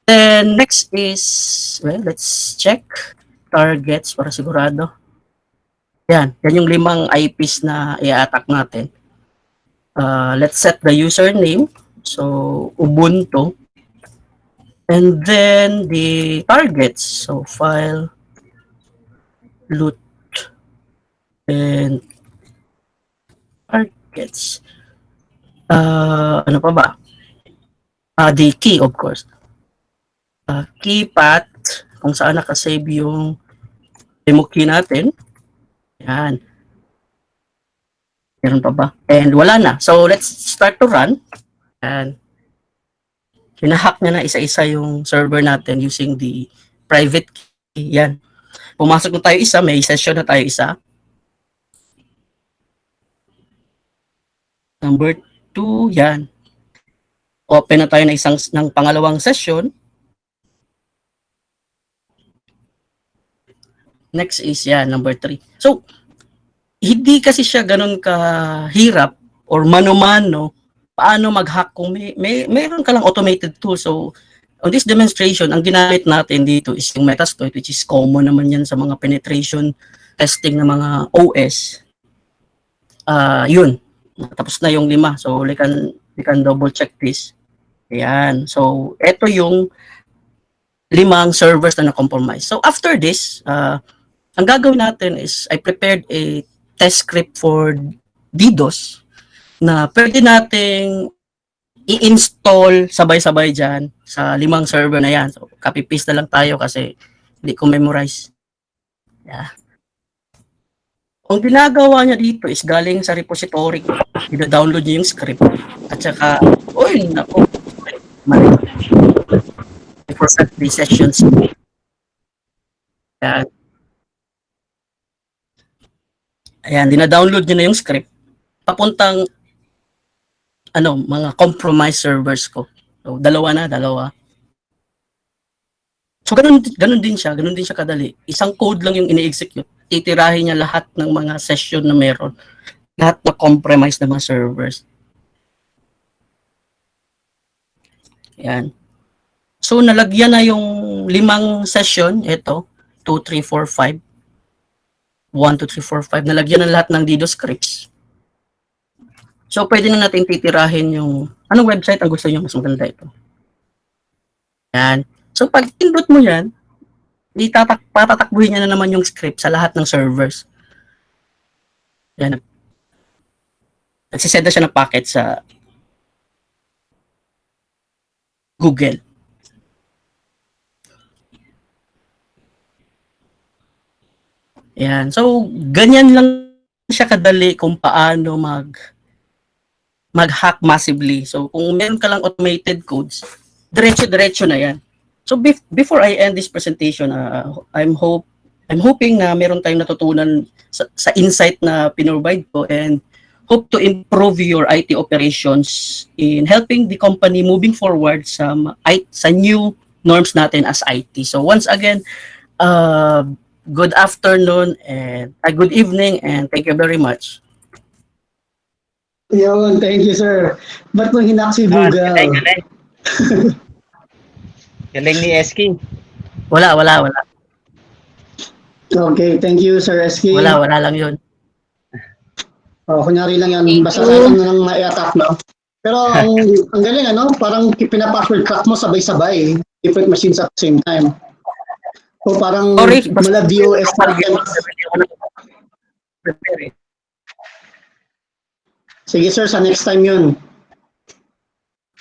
Then, next is, well, let's check targets para sigurado. Yan yung 5 IPs na i-attack natin. Let's set the username. So, Ubuntu. And then the targets. So, file, loot, and targets. Ano pa ba? The key, of course. Key path, kung saan nakasave yung demo key natin. Yan. Meron pa ba? And wala na. So, let's start to run. And hinahack niya na isa-isa yung server natin using the private key. Yan. Pumasok na tayo isa, may session na tayo isa. Number 2, yan. Open na tayo ng pangalawang session. Next is yan, number 3. So, hindi kasi siya ganun kahirap or mano-mano paano mag-hack kung mayroon ka lang automated tool. So, on this demonstration, ang ginamit natin dito is yung Metasploit, which is common naman yan sa mga penetration testing ng mga OS. Yun. Tapos na yung 5. So, we can double check this. Ayan. So, ito yung 5 servers na na-compromise. So, after this, ang gagawin natin is I prepared a test script for DDoS na pwede nating i-install sabay-sabay dyan sa 5 server na yan. So, copy-paste na lang tayo kasi hindi ko memorize. Yeah. Ang ginagawa niya dito is galing sa repository ko. I-download niya yung script. At saka, naku. Mali. I forgot the sessions. Ayan, dina-download niya na yung script. Papuntang mga compromised servers ko. So, dalawa. So, ganun din siya kadali. Isang code lang yung ini-execute. Titirahin niya lahat ng mga session na meron. Lahat na compromised na mga servers. Yan. So, nalagyan na yung 5 session. Ito, 2, 3, 4, 5. 1, 2, 3, 4, 5. Nalagyan na lahat ng DDoS scripts. So, pwede na natin titirahin yung anong website ang gusto nyo, mas maganda ito. Yan. So, pag pindot mo yan, patatakbuhin niya na naman yung script sa lahat ng servers. Yan. Nagsisend na siya ng packet sa Google. Yan. So, ganyan lang siya kadali kung paano mag-hack massively. So, kung meron ka lang automated codes, diretso na yan. So, before I end this presentation, I'm hoping na meron tayong natutunan sa insight na pinrovide ko and hope to improve your IT operations in helping the company moving forward sa new norms natin as IT. So, once again, good afternoon and good evening and thank you very much.
Yun, thank you, sir. Ba't mo hinak si Google?
Galing ni Eski.
Wala.
Okay, thank you, Sir Eski.
Wala lang yun.
Kunyari lang yan. Basta lang na lang ma-attack, no? Pero ang galing, parang pinapassword crack mo sabay-sabay. Different machines at the same time. O parang
Sorry,
mala DOS content. Sige sir, sa next time yun.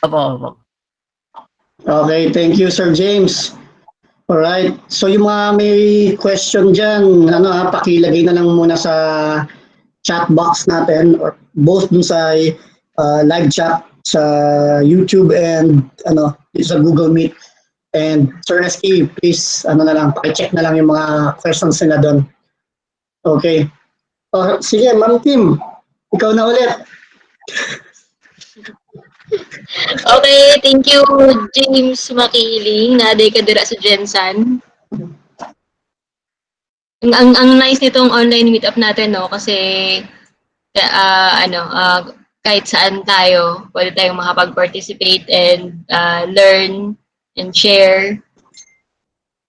Opo.
Okay, thank you Sir James. Alright, so yung mga may question dyan, pakilagay na lang muna sa chat box natin or both dun sa live chat sa YouTube and dito sa Google Meet. And Sir SK, please paki-check na lang yung mga questions nila doon. Okay. Sige, Ma'am Kim, ikaw na ulit.
Okay, thank you James Makiling, naday ka dira sa Jensan. Ang nice nitong online meetup natin, no, kasi kahit saan tayo, pwede tayong makapag-participate and learn and share.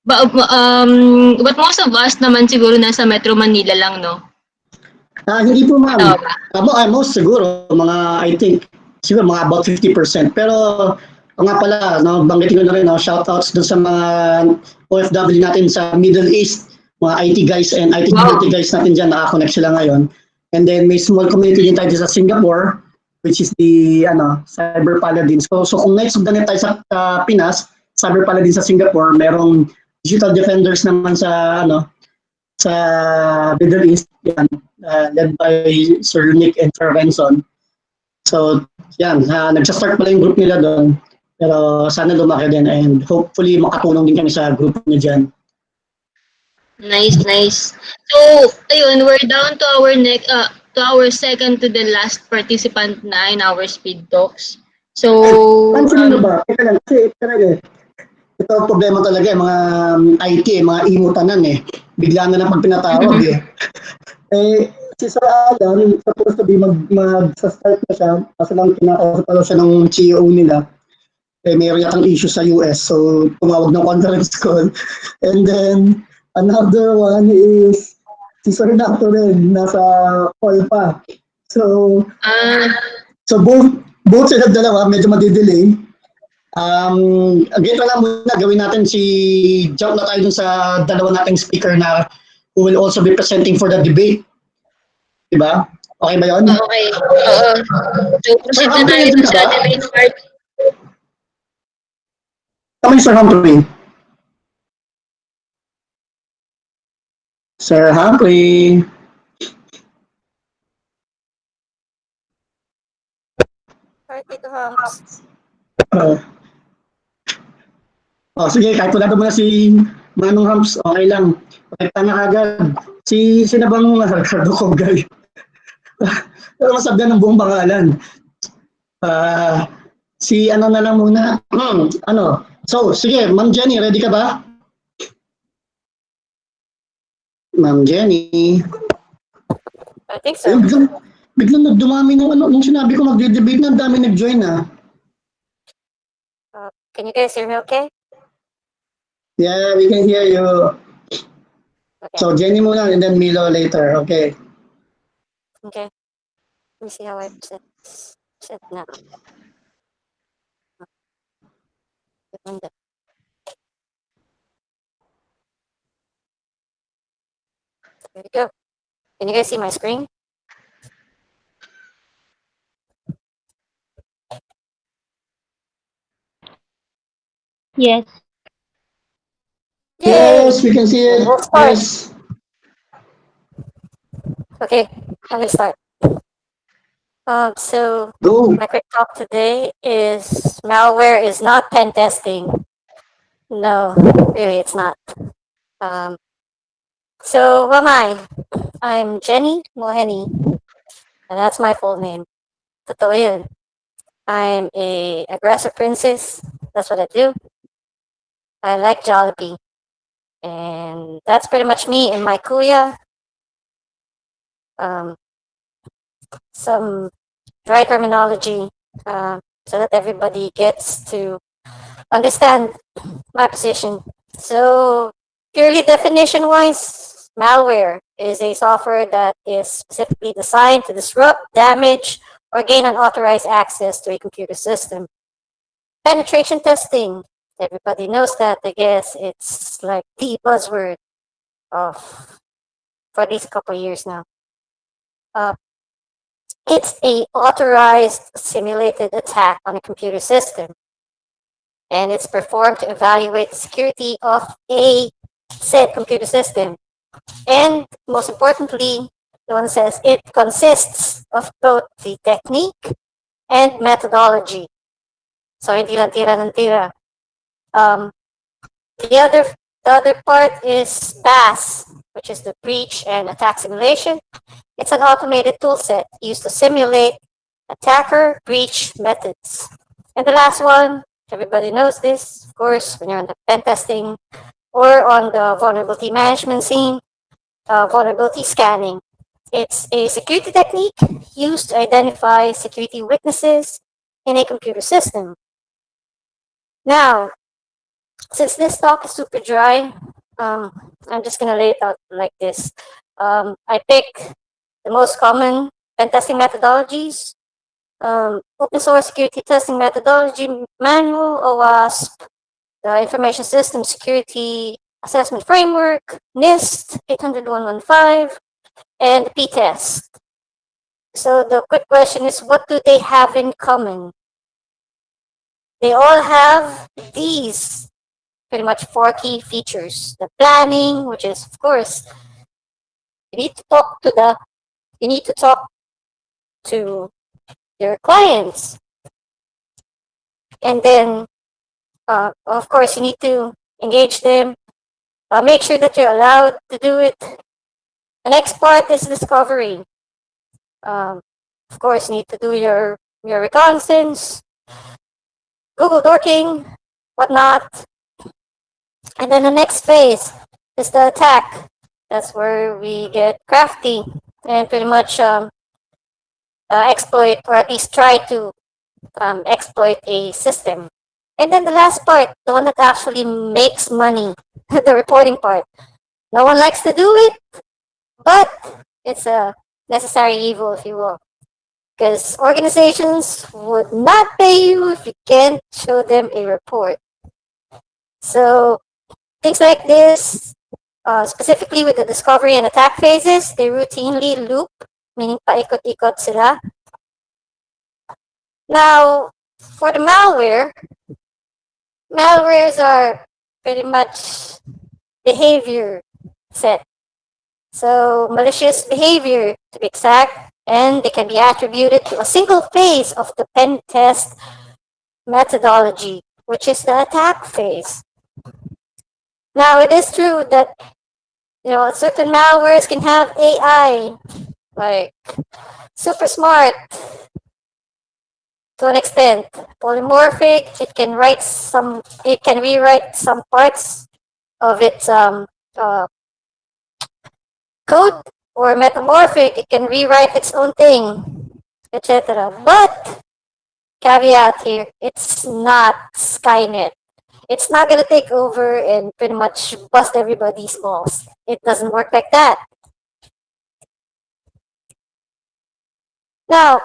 But most of us naman siguro nasa Metro Manila lang, no?
Hindi po ma'am. Most siguro, I think, siguro mga about 50%. Pero, nga pala, banggitin ko na rin, shoutouts dun sa mga OFW natin sa Middle East, mga IT guys and IT community guys natin dyan, nakakonect sila ngayon. And then may small community din tayo sa Singapore, which is the Cyber Paladins. So kung Knights of the Net tayo sa Pinas, Cyber Paladins sa Singapore, merong digital defenders naman sa sa Middle East, yan, led by Sir Nick and Sir Renson. So yan, nagsa-start pala yung group nila doon. Pero sana lumaki din and hopefully makatulong din kami sa group niya dyan.
Nice. So, ayun, we're down to our second to the last participant na in our speed talks. So,
Pansin mo ba? Teka lang, kasi talaga, ito ang problema talaga, mga IT, mga imutanan bigla na lang pag pinatawag si Sir Adam, supposed to be mag-start na siya, kasi lang kinakausap siya ng CEO nila. Mayroon yatang issue sa US, so tumawag ng conference call. And then, another one is si Sir Nato rin, nasa call pa. So both sila dalawa, medyo madidelay. Ganito lang muna, gawin natin jump na tayo dun sa dalawa nating speaker na who will also be presenting for the debate. Diba? Okay ba yun?
Okay. Oo. So, proceed na tayo sa debate part.
Kami Sir Humphrey. Sir Humphrey.
Tito Humps.
Sige, kahit wala ka muna si Manong Humps, okay lang. Pakita na agad. Sino bang Ricardo Kogay? Pero masabda ng buong pangalan. Na lang muna. So, sige, Ma'am Jenny, ready ka ba? Ma'am Jenny.
I think so.
Biglang nagdumami nung sinabi ko magde-debate na, ang dami nag-join
Can you guys hear me okay?
Yeah, we can hear you. Okay. So Jenny muna and then Milo later, okay?
Okay. Let me see how I set now. There we go. Can you guys see my screen?
Yes.
Yes, we can see it. Yes.
Okay, let me start. So my quick talk today is malware is not pen testing. No, really, it's not. So who am I? I'm Jenny Moheni, and that's my full name. Totoo yun. I'm a aggressive princess. That's what I do. I like Jollibee. And that's pretty much me in my kuya. Some dry terminology so that everybody gets to understand my position. So purely definition-wise, malware is a software that is specifically designed to disrupt, damage, or gain unauthorized access to a computer system. Penetration testing Everybody knows that. I guess it's like the buzzword of for at least a couple of years now. Uh, it's a authorized simulated attack on a computer system, and it's performed to evaluate the security of a said computer system. And most importantly, the one says it consists of both the technique and methodology. So hindi lang tira ng tira. Um, the other the other part is BAS, which is the breach and attack simulation. It's an automated toolset used to simulate attacker breach methods. And the last one, everybody knows this, of course, when you're on the pen testing or on the vulnerability management scene, vulnerability scanning. It's a security technique used to identify security weaknesses in a computer system. Now, since this talk is super dry, I'm just gonna lay it out like this. I pick the most common pen testing methodologies. Open source security testing methodology manual, OWASP, the Information System Security Assessment Framework, NIST 800-115, and P-Test. So the quick question is, what do they have in common? They all have these pretty much 4 key features. The planning, which is, of course, you need to talk to your clients. And then, of course, you need to engage them. Make sure that you're allowed to do it. The next part is discovery. Of course, you need to do your reconnaissance, Google dorking, whatnot. And then the next phase is the attack. That's where we get crafty and pretty much exploit, or at least try to exploit a system. And then the last part, the one that actually makes money, the reporting part. No one likes to do it, but it's a necessary evil, if you will. Because organizations would not pay you if you can't show them a report. So things like this, specifically with the discovery and attack phases, they routinely loop, meaning paikot-ikot sila. Now, for the malwares are pretty much behavior set. So malicious behavior, to be exact, and they can be attributed to a single phase of the pen test methodology, which is the attack phase. Now, it is true that certain malwares can have AI, like super smart to an extent. Polymorphic, it can rewrite some parts of its code, or metamorphic, it can rewrite its own thing, etc. But caveat here, it's not Skynet. It's not gonna take over and pretty much bust everybody's balls. It doesn't work like that. Now,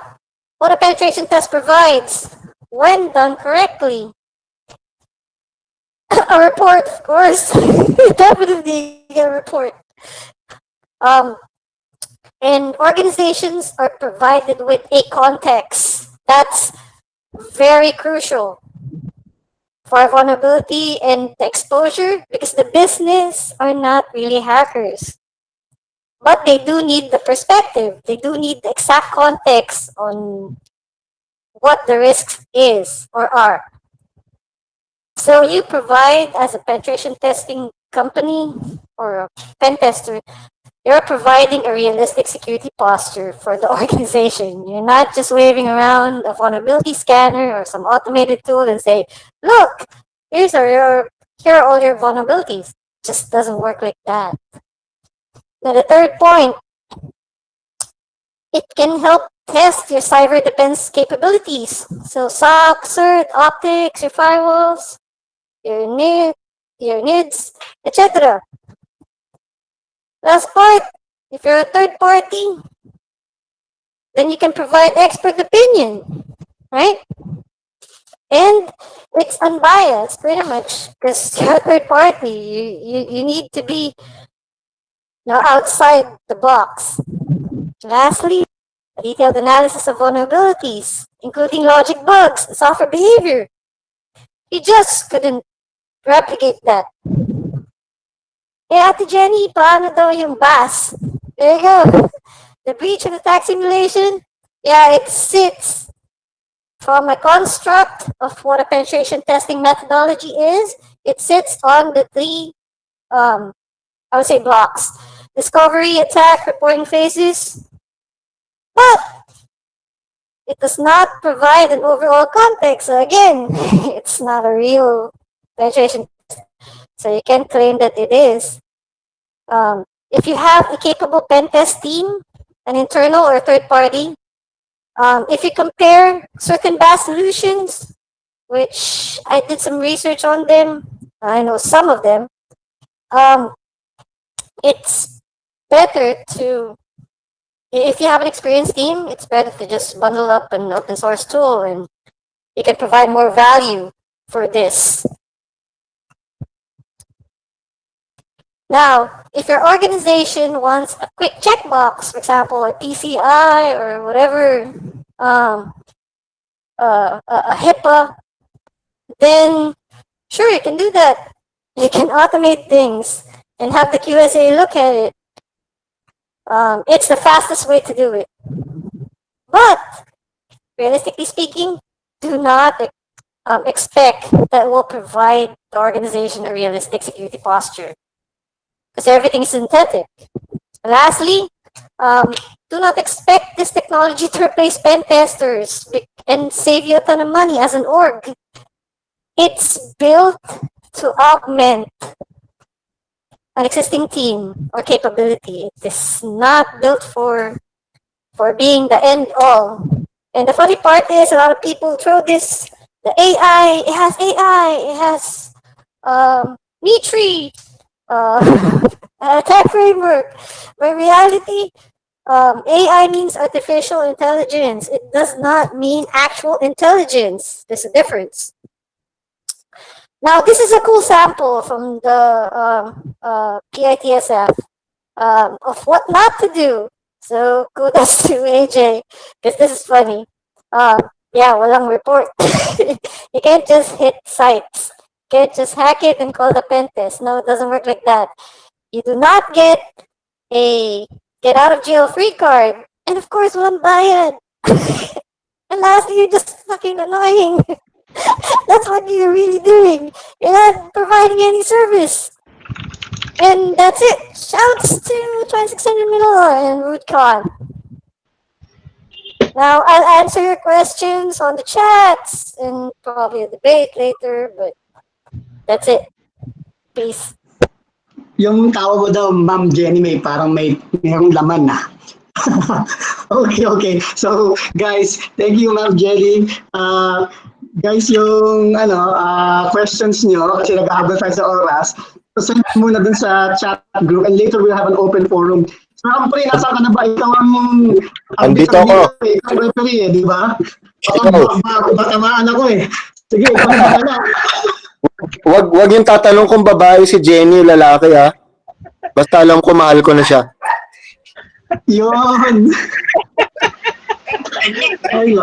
what a penetration test provides, when done correctly, a report, of course. Definitely a report. And organizations are provided with a context. That's very crucial for vulnerability and exposure, because the business are not really hackers. But they do need the perspective. They do need the exact context on what the risks is or are. So you provide, as a penetration testing company or a pen tester, you're providing a realistic security posture for the organization. You're not just waving around a vulnerability scanner or some automated tool and say, look, here are all your vulnerabilities. It just doesn't work like that. Now, the third point, it can help test your cyber defense capabilities. So SOC, CERT, optics, your firewalls, your NIDs, etc. Last part, if you're a third party, then you can provide expert opinion, right? And it's unbiased, pretty much, because you're a third party. You need to be outside the box. Lastly, a detailed analysis of vulnerabilities, including logic bugs, software behavior. You just couldn't replicate that. Ate Jenny, paano daw yung BAS? There you go. The breach and attack simulation, yeah, it sits from a construct of what a penetration testing methodology is. It sits on the three, I would say, blocks: discovery, attack, reporting phases. But it does not provide an overall context. So again, it's not a real penetration test. So you can't claim that it is. If you have a capable pen test team, an internal or third party, if you compare certain BAS solutions, which I did some research on them, I know some of them, it's better to, if you have an experienced team, it's better to just bundle up an open source tool and you can provide more value for this. Now, if your organization wants a quick checkbox, for example, a PCI or whatever, a HIPAA, then sure, you can do that. You can automate things and have the QSA look at it. It's the fastest way to do it. But, realistically speaking, do not expect that will provide the organization a realistic security posture, because everything is synthetic. Lastly, do not expect this technology to replace pen testers and save you a ton of money as an org. It's built to augment an existing team or capability. It is not built for being the end all. And the funny part is, a lot of people throw this, the AI, it has AI, it has Mitri, attack framework. But in reality, AI means artificial intelligence. It does not mean actual intelligence. There's a difference. Now, this is a cool sample from the PITSF of what not to do. So, kudos to AJ, because this is funny. Yeah, walang report. You can't just hit sites. You can't just hack it and call the pen test. No, it doesn't work like that. You do not get a get out of jail free card. And of course, walang bayad. And lastly, you're just fucking annoying. That's what you're really doing. You're not providing any service. And that's it. Shouts to 2600 Miller and RootCon. Now, I'll answer your questions on the chats and probably a debate later, but that's it. Peace.
Yung tawa mo daw, Ma'am Jenny, mayroong laman na. Okay. So, guys, thank you, Ma'am Jenny. Guys, yung questions nyo, kasi nag-ahabol tayo sa oras, so send muna dun sa chat group and later we'll have an open forum. So, pre, nasa ka na ba? Ikaw ang
Andito ako.
Ikaw ang referee, di ba? Batamaan ako eh. Sige, ikaw ang bahala.
Wag yung tatanong kung babae si Jenny, lalaki ah. Basta alam ko mahal ko na siya.
Yun.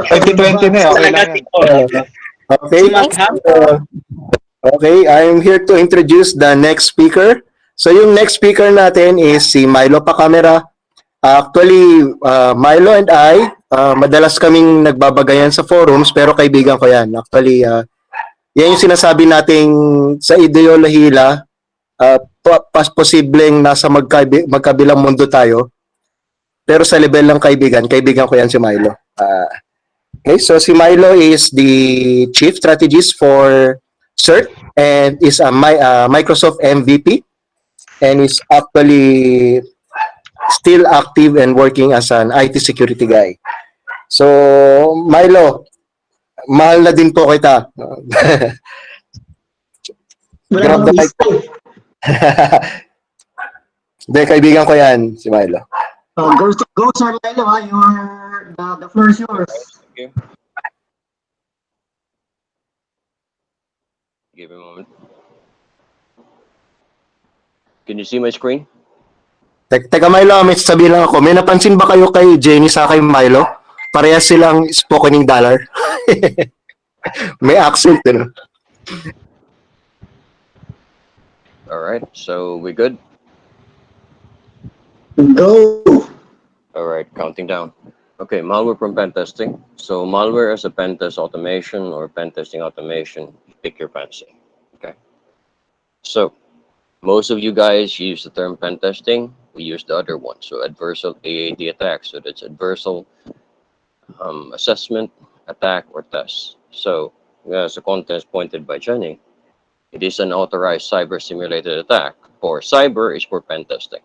2020 na, okay lang yan. Okay, I'm here to introduce the next speaker. So yung next speaker natin is si Milo Pacamera. Actually, Milo and I, madalas kaming nagbabagayan sa forums, pero kaibigan ko yan. Actually, yan yung sinasabi nating sa ideolohiya, posibleng nasa magkabilang mundo tayo. Pero sa level ng kaibigan ko yan si Milo. Okay, so si Milo is the Chief Strategist for CERT and is a Microsoft MVP and is actually still active and working as an IT security guy. So, Milo, mahal na din po kita. Grab the mic. Hindi, kaibigan ko yan, si Milo.
Go, Sir Milo, the floor is yours.
Okay. Give me a moment. Can you see my screen?
Teka Milo, may sasabihin lang ako. May napansin ba kayo kay Jenny sa kay Milo? Parehas silang spokening dollar. May accent, no?
All right, so we good?
Go.
All right, counting down. Okay, malware from pen testing. So malware as a pen test automation or pen testing automation, pick your fancy. Okay. So most of you guys use the term pen testing. We use the other one. So adversarial AAD attack. So that's adversarial assessment, attack, or test. So as the content pointed by Jenny, it is an authorized cyber simulated attack. For cyber is for pen testing.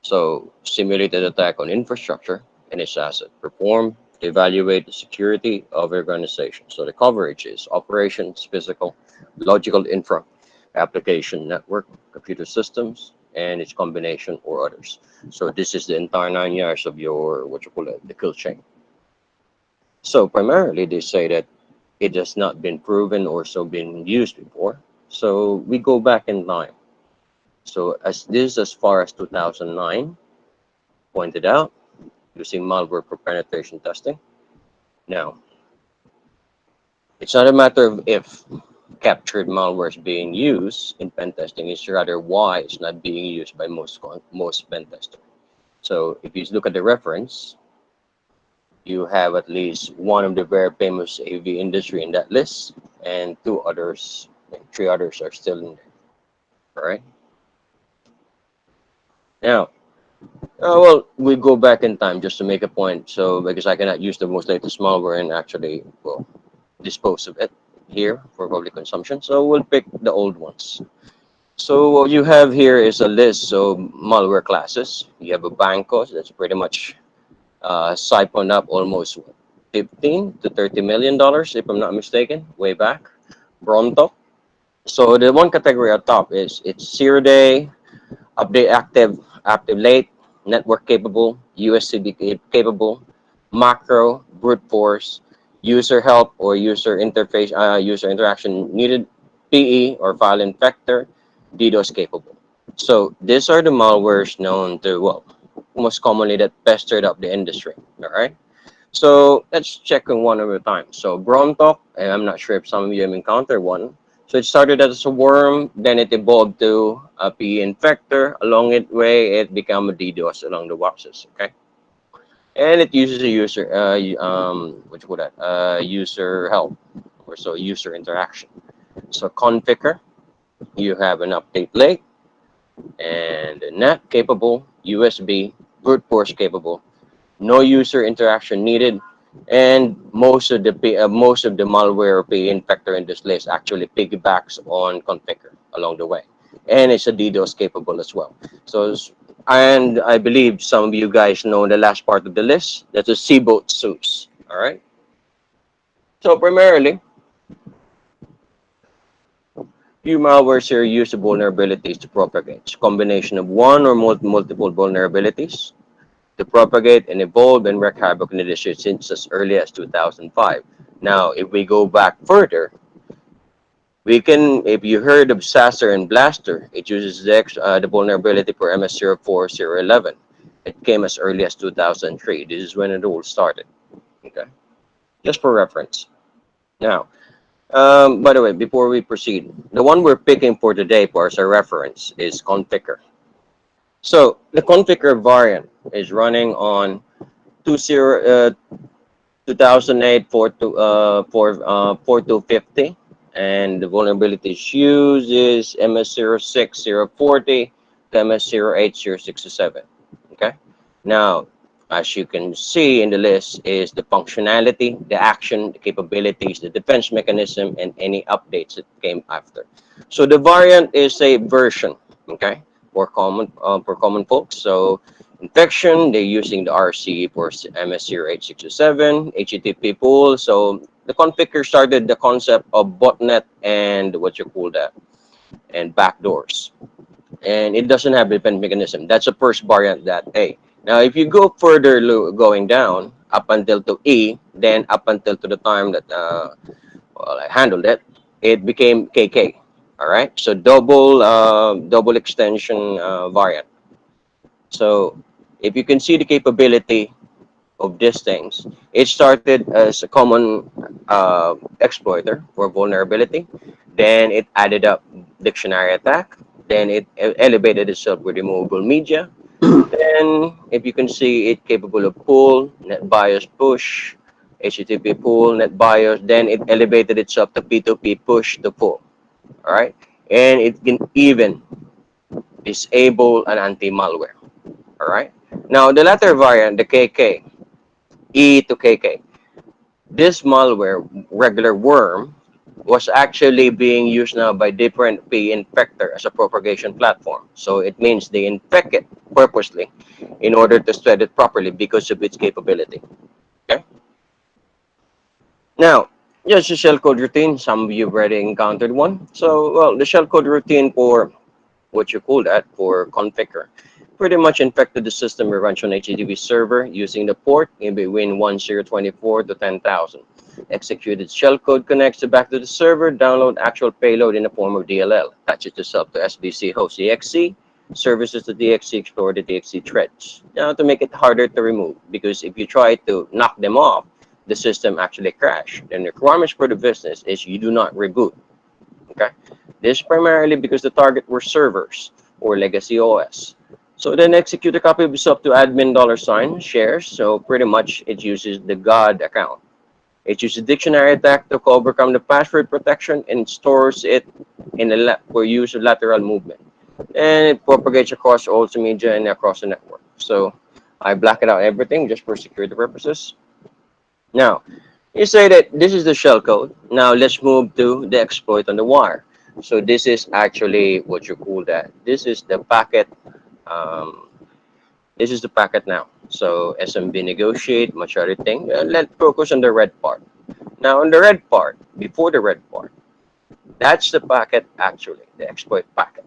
So simulated attack on infrastructure and its asset. Perform to evaluate the security of your organization. So the coverage is operations, physical, logical infra, application network, computer systems, and its combination or others. So this is the entire 9 yards of your, what you call it, the kill chain. So primarily they say that it has not been proven or so been used before. So we go back in time. So as this as far as 2009 pointed out, using malware for penetration testing. Now, it's not a matter of if captured malware is being used in pen testing, it's rather why it's not being used by most pen testers. So if you look at the reference, you have at least one of the very famous AV industry in that list, and three others are still in there. All right. Now, well, we go back in time just to make a point. So because I cannot use the most latest malware and actually, well, dispose of it here for public consumption. So we'll pick the old ones. So what you have here is a list of malware classes. You have a Bancos that's pretty much siphoned up almost 15 to 30 million dollars, if I'm not mistaken, way back. Bronto. So the one category at top is it's 0-day, update active late, network capable, USB capable, macro, brute force, user help or user interface, user interaction needed, PE or file infector, DDoS capable. So these are the malwares known to, well, most commonly that pestered up the industry. All right. So let's check on one at a time. So Brontok, and I'm not sure if some of you have encountered one. So it started as a worm, then it evolved to a PE infector. Along its way, it became a DDoS along the process. Okay, and it uses a user, what you call that, user help, or so user interaction. So configure, you have an update link, and NAT capable, USB, brute force capable, no user interaction needed, and most of the malware PE infector in this list actually piggybacks on configure along the way, and it's a DDoS capable as well. So, and I believe some of you guys know the last part of the list. That's a C-boat SUS. All right. So primarily, few malwares here use the vulnerabilities to propagate. It's a combination of one or multiple vulnerabilities to propagate and evolve and wreak havoc in the industry since as early as 2005. Now, if we go back further, we can, if you heard of Sasser and Blaster, it uses the vulnerability for MS-04011. It came as early as 2003. This is when it all started. Okay, just for reference. Now, by the way, before we proceed, the one we're picking for today for as a reference is Configure. So the Configure variant is running on 2008 4250, and the vulnerabilities used is MS-06040 to MS-08067. Okay. Now, as you can see in the list is the functionality, the action, the capabilities, the defense mechanism, and any updates that came after. So the variant is a version, okay, for common folks. So infection, they're using the RC for MS-08627, HTTP pool. So the configure started the concept of botnet and what you call that, and backdoors. And it doesn't have defense mechanism. That's the first variant that A. Now, if you go further going down up until to E, then up until to the time that well, I handled it, it became KK. All right, so double extension variant. So if you can see the capability of these things, it started as a common exploiter for vulnerability. Then it added up dictionary attack. Then it elevated itself with removable media. Then, if you can see it capable of pull, net bias push, HTTP pull, net bias. Then it elevated itself to P2P push to pull. All right, and it can even disable an anti-malware. All right. Now the latter variant, the KK, E to KK. This malware, regular worm, was actually being used now by different P infector as a propagation platform. So it means they infect it purposely in order to spread it properly because of its capability. Okay. Now, just a shellcode routine. Some of you have already encountered one. So, well, the shellcode routine for what you call that for configure pretty much infected the system we run on HTTP server using the port in between 1024 to 10,000. Executed shellcode connects to back to the server, download actual payload in the form of DLL, attach it yourself to SBC host DXC, services to DXC, explore the DXC threads. Now to make it harder to remove, because if you try to knock them off, the system actually crash. Then the requirements for the business is you do not reboot. Okay, this primarily because the target were servers or legacy OS. So then execute a copy of this up to admin $ shares. So pretty much it uses the God account. It uses dictionary attack to overcome the password protection and stores it in a for use of lateral movement. And it propagates across all the media and across the network. So I black it out everything just for security purposes. Now, you say that this is the shellcode. Now let's move to the exploit on the wire. So this is actually what you call that. This is the packet. Um, this is the packet now. So SMB negotiate, maturity thing. Let's focus on the red part. Now on the red part, before the red part, that's the packet actually, the exploit packet.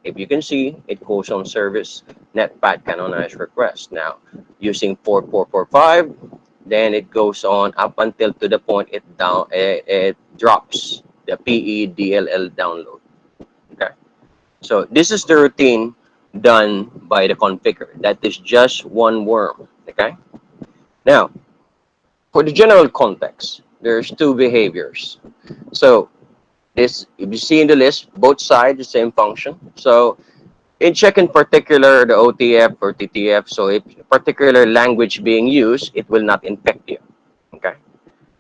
If you can see, it calls on service netpath canonized request. Now using 4445. Then it goes on up until to the point it drops the PEDLL download. Okay, so this is the routine done by the configure. That is just one worm. Okay, now for the general context, there's two behaviors. So this, if you see in the list, both sides the same function. So in check in particular the OTF or TTF. So if particular language being used, it will not infect you. Okay.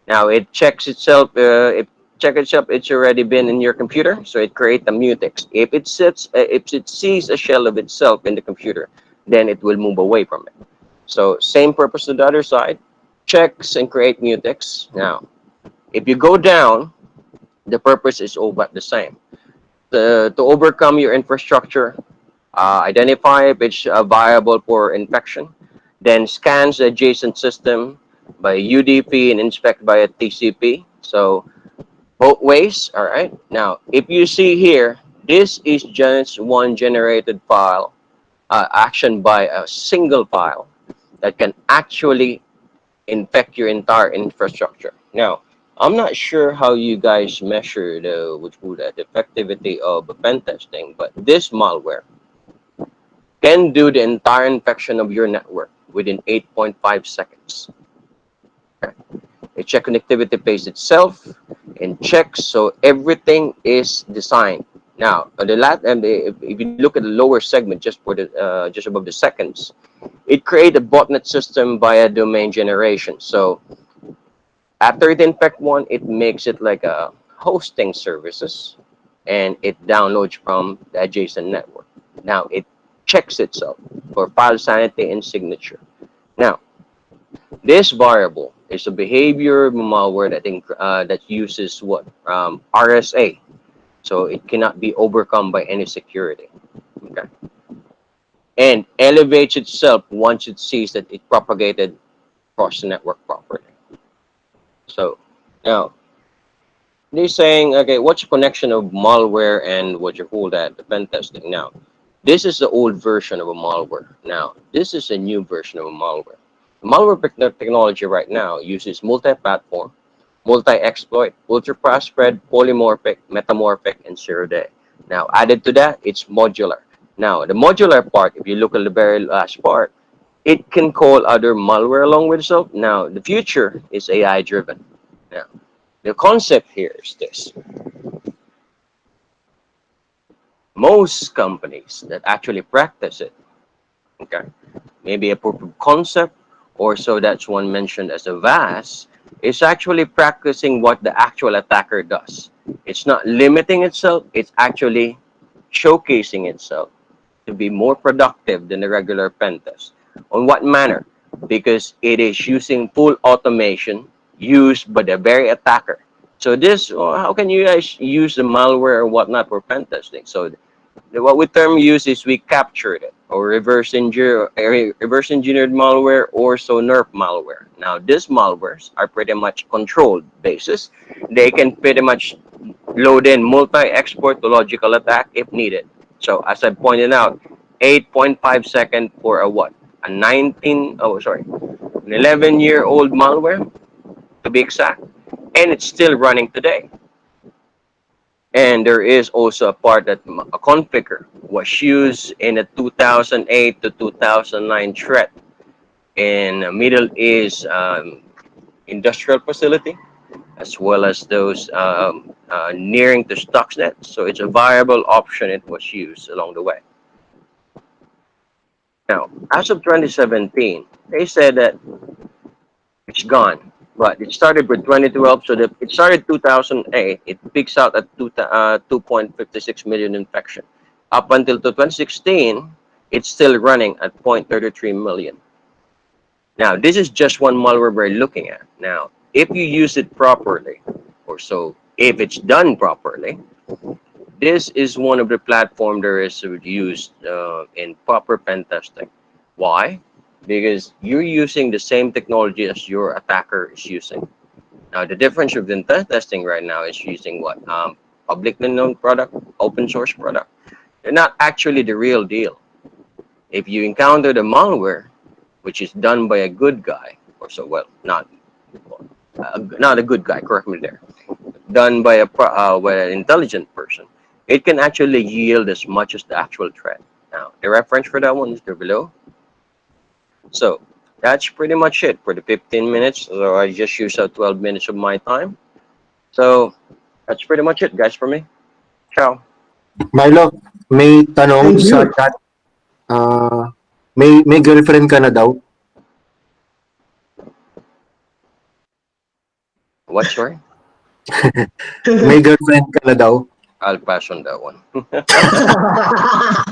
Now it checks itself. It check itself. It's already been in your computer, so it creates a mutex. If it sees a shell of itself in the computer, then it will move away from it. So same purpose to the other side. Checks and create mutex. Now, if you go down, the purpose is all but the same. To overcome your infrastructure, identify if it's viable for infection, then scans the adjacent system by UDP and inspect by a TCP. So both ways, all right? Now, if you see here, this is just one generated file, action by a single file that can actually infect your entire infrastructure. Now, I'm not sure how you guys measure the effectivity of pen testing, but this malware can do the entire infection of your network within 8.5 seconds. Okay. It check connectivity page itself and checks, so everything is designed. Now, if you look at the lower segment, just for the just above the seconds, it created a botnet system via domain generation. So after it infect one, it makes it like a hosting services, and it downloads from the adjacent network. Now it checks itself for file sanity and signature. Now, this variable is a behavior malware that uses what RSA, so it cannot be overcome by any security. Okay, and elevates itself once it sees that it propagated across the network properly. So now they're saying, okay, what's the connection of malware and what you call that, the pen testing? Now, this is the old version of a malware. Now, this is a new version of a malware. Malware technology right now uses multi-platform, multi-exploit, ultra-fast spread, polymorphic, metamorphic, and zero-day. Now, added to that, it's modular. Now, the modular part, if you look at the very last part, it can call other malware along with itself. Now, the future is AI-driven. Now, the concept here is this. Most companies that actually practice it, okay, maybe a proof of concept, or so that's one mentioned as a VAS, is actually practicing what the actual attacker does. It's not limiting itself, it's actually showcasing itself to be more productive than the regular pen test. On what manner? Because it is using full automation used by the very attacker. So this, how can you guys use the malware or whatnot for pen testing? So what we term use is we captured it or reverse engineered malware or so NERP malware. Now these malwares are pretty much controlled basis. They can pretty much load in multi-export to logical attack if needed. So as I pointed out, 8.5 second for a what? A 11-year-old malware to be exact, and it's still running today. And there is also a part that a configure was used in a 2008 to 2009 threat in Middle East industrial facility, as well as those nearing to Stuxnet. So it's a viable option. It was used along the way. Now, as of 2017, they said that it's gone. But it started with 2012, so it started 2008. It peaks out at 2.56 million infection. Up until 2016, it's still running at 0.33 million. Now, this is just one malware we're looking at. Now, if you use it properly, or so, if it's done properly, this is one of the platform there is used in proper pen testing. Why? Because you're using the same technology as your attacker is using. Now, the difference with pen testing right now is using what? Publicly known product, open source product. They're not actually the real deal. If you encounter the malware, which is done by a good guy, or so, well, not a good guy, correct me there, done by an intelligent person, it can actually yield as much as the actual threat. Now, the reference for that one is there below. So that's pretty much it for the 15 minutes. So I just used up 12 minutes of my time. So that's pretty much it, guys, for me. Ciao.
Milo, may tanong sa chat. May girlfriend ka na daw?
What, sorry?
May girlfriend ka na daw?
I'll pass on that one.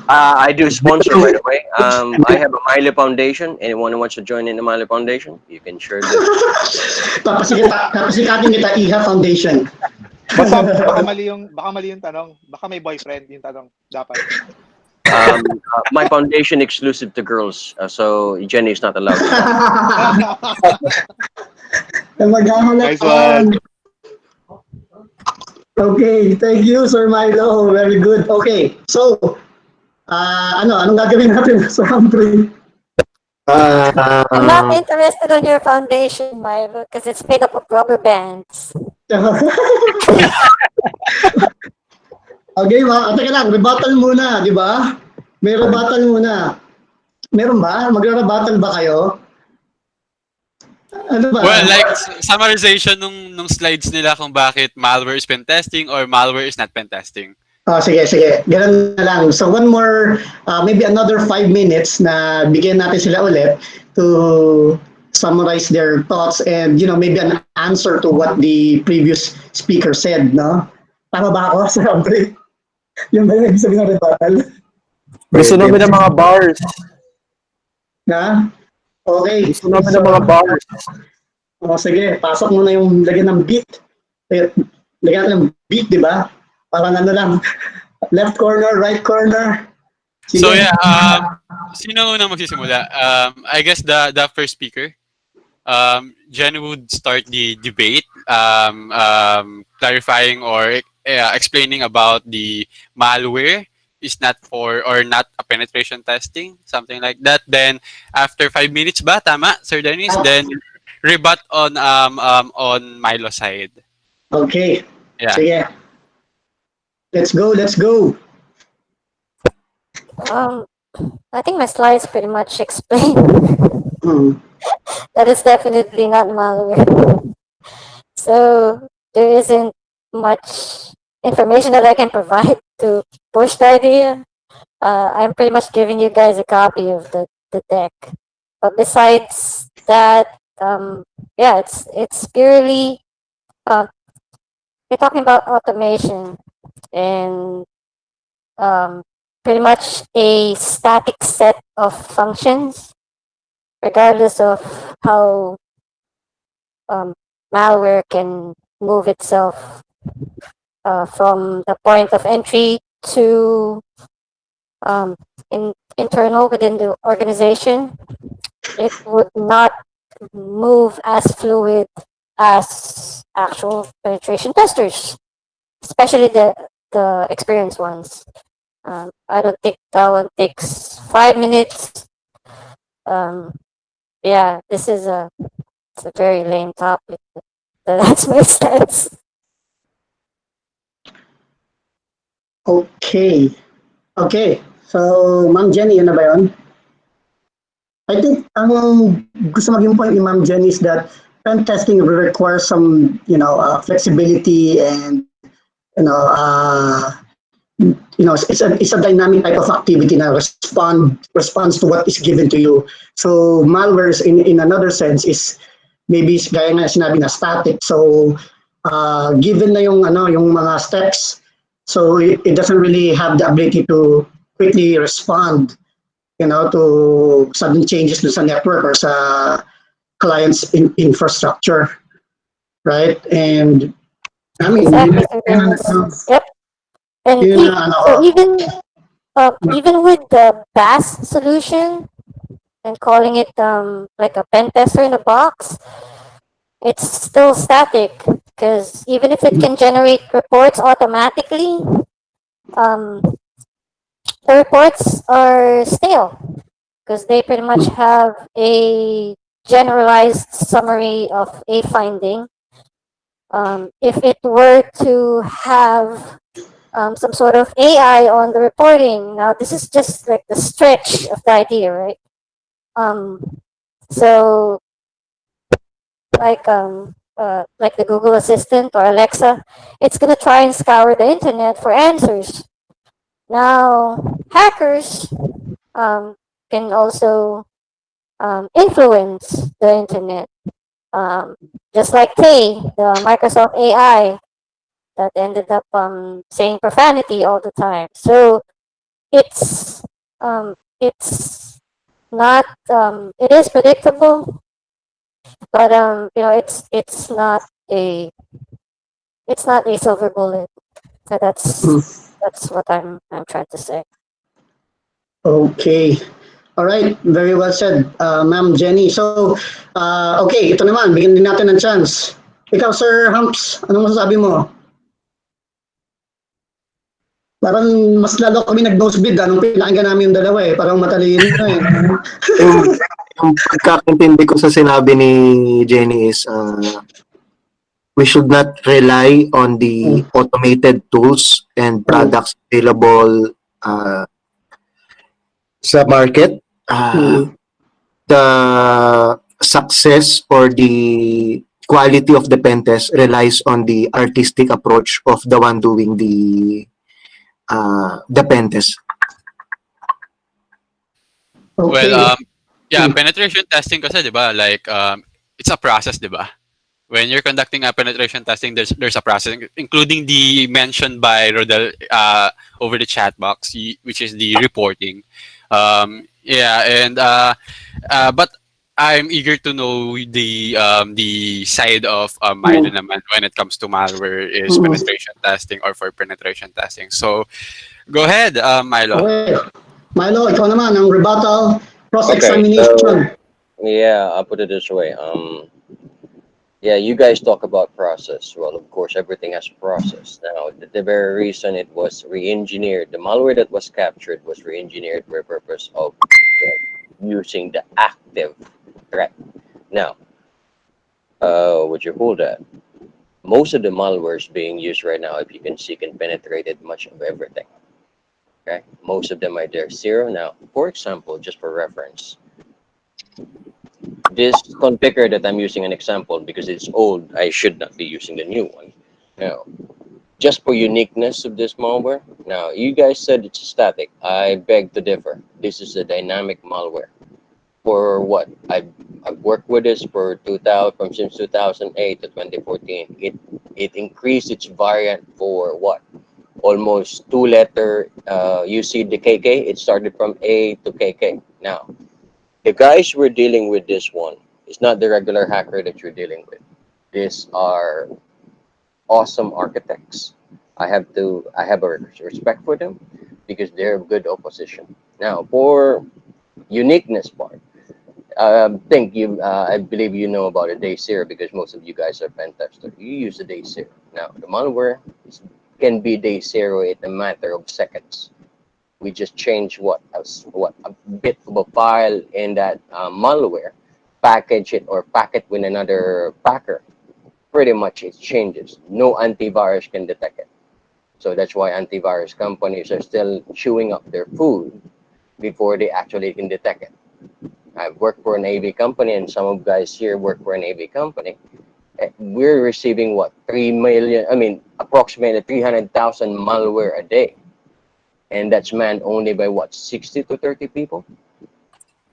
I do sponsor, by the way. I have a Miley Foundation. Anyone who wants to join in the Miley Foundation, you can sure do.
Papasikatin kita Iha Foundation.
Baka mali yung tanong. Baka may boyfriend yung tanong. Dapat.
My foundation exclusive to girls, so Jenny is not allowed.
Nice one. Okay, thank you, Sir Milo. Very good. Okay, so, anong gagawin natin sa round 3?
I'm not interested in your foundation, Milo, because it's made up of rubber bands.
Okay, teka lang, rebuttal muna, di ba? May rebuttal muna. Meron ba? Magre-rebuttal ba kayo? Ano ba?
Well, like summarization nung slides nila kung bakit malware is pen testing or malware is not pen testing.
Sige. Ganun na lang. So one more, maybe another 5 minutes na bigyan natin sila ulit to summarize their thoughts and, maybe an answer to what the previous speaker said, no? Tama ba ako, Sir Humphrey? Yung ba yung sabi ng rebuttal?
Gusto namin ng mga bars.
Na? Okay.
Gusto namin ng mga bars.
Sige, pasok mo na yung lagyan ng beat. Lagyan ng beat, di ba? Parang ano lang. Left corner, right corner. Sige.
So yeah, sino unang magsisimula? I guess the first speaker. Jen would start the debate, clarifying or explaining about the malware is not for or not a penetration testing, something like that. Then after 5 minutes ba, tama, Sir Dennis? Then rebut on Milo's side.
Okay.
Yeah.
Sige. Let's go, let's go.
I think my slides pretty much explain that it's definitely not malware. So there isn't much information that I can provide to push the idea. I'm pretty much giving you guys a copy of the deck. But besides that, yeah, it's purely we're talking about automation and um, pretty much a static set of functions, regardless of how um, malware can move itself from the point of entry to internal within the organization. It would not move as fluid as actual penetration testers, especially the experienced ones. I don't think that one takes 5 minutes. Um, yeah, this is it's a very lame topic. That's my stance.
Okay. Okay. So, Ma'am Jenny, yun na ba yun? I think ang gusto maging point ni Ma'am Jenny is that pen testing requires some, flexibility and, you know, uh, it's a dynamic type of activity na responds to what is given to you. So malwares in another sense is maybe gaya nga sinabi na static. So given na yung mga steps, so it doesn't really have the ability to quickly respond, to sudden changes sa network or sa client's infrastructure, right? And I mean,
Exactly. Yep. And so even with the BAS solution and calling it like a pen tester in a box, it's still static because even if it can generate reports automatically, um, the reports are stale because they pretty much have a generalized summary of a finding. If it were to have some sort of AI on the reporting, now this is just like the stretch of the idea, right? So like the Google Assistant or Alexa, it's gonna try and scour the internet for answers. Now hackers can also influence the internet, just like Tay, the Microsoft AI that ended up saying profanity all the time. So it's it's not it is predictable, but it's not a silver bullet. So that's what I'm trying to say.
Okay. All right. Very well said, Ma'am Jenny. So, okay, ito naman, bigyan din natin ng chance. Ikaw, Sir Humps, anong masasabi mo? Parang mas lalo kami nag-nosebleed nung pinakinggan namin yung dalawa eh. Parang matalino eh.
Yung pagkakaintindi ko sa sinabi ni Jenny is we should not rely on the automated tools and products available sa market. The success or the quality of the pen test relies on the artistic approach of the one doing the pen test.
Well, yeah, penetration testing kasi, 'di ba? Like it's a process, 'di ba? When you're conducting a penetration testing, there's a process, including the mentioned by Rodel over the chat box, which is the reporting. Yeah, and but I'm eager to know the side of Milo naman when it comes to malware is penetration testing or for penetration testing. So go ahead, Milo.
Okay. Milo, ikaw naman, ang rebuttal, cross-examination.
Okay, so, yeah, I'll put it this way. Yeah, you guys talk about process. Well, of course, everything has a process. Now, the very reason it was re-engineered, the malware that was captured was re-engineered for the purpose of using the active threat. Now, what you call that? Most of the malwares being used right now, if you can see, can penetrate much of everything. Okay, most of them are there zero. Now, for example, just for reference, this configure that I'm using an example because it's old, I should not be using the new one. Now, just for uniqueness of this malware. Now, you guys said it's static. I beg to differ. This is a dynamic malware. For what? I've worked with this for 2000 from since 2008 to 2014. It increased its variant for what? Almost two letter. You see the KK. It started from A to KK. Now, the guys we're dealing with this one is not the regular hacker that you're dealing with. These are awesome architects. I have a respect for them because they're good opposition. Now, for uniqueness part, I believe you know about a day zero because most of you guys are pen testers. You use a day zero. Now, the malware can be day zero in a matter of seconds. We just change a bit of a file in that malware, package it or pack it with another packer. Pretty much it changes. No antivirus can detect it. So that's why antivirus companies are still chewing up their food before they actually can detect it. I've worked for an AV company, and some of you guys here work for an AV company. We're receiving what 3 million? I mean, approximately 300,000 malware a day, and that's manned only by what 60 to 30 people.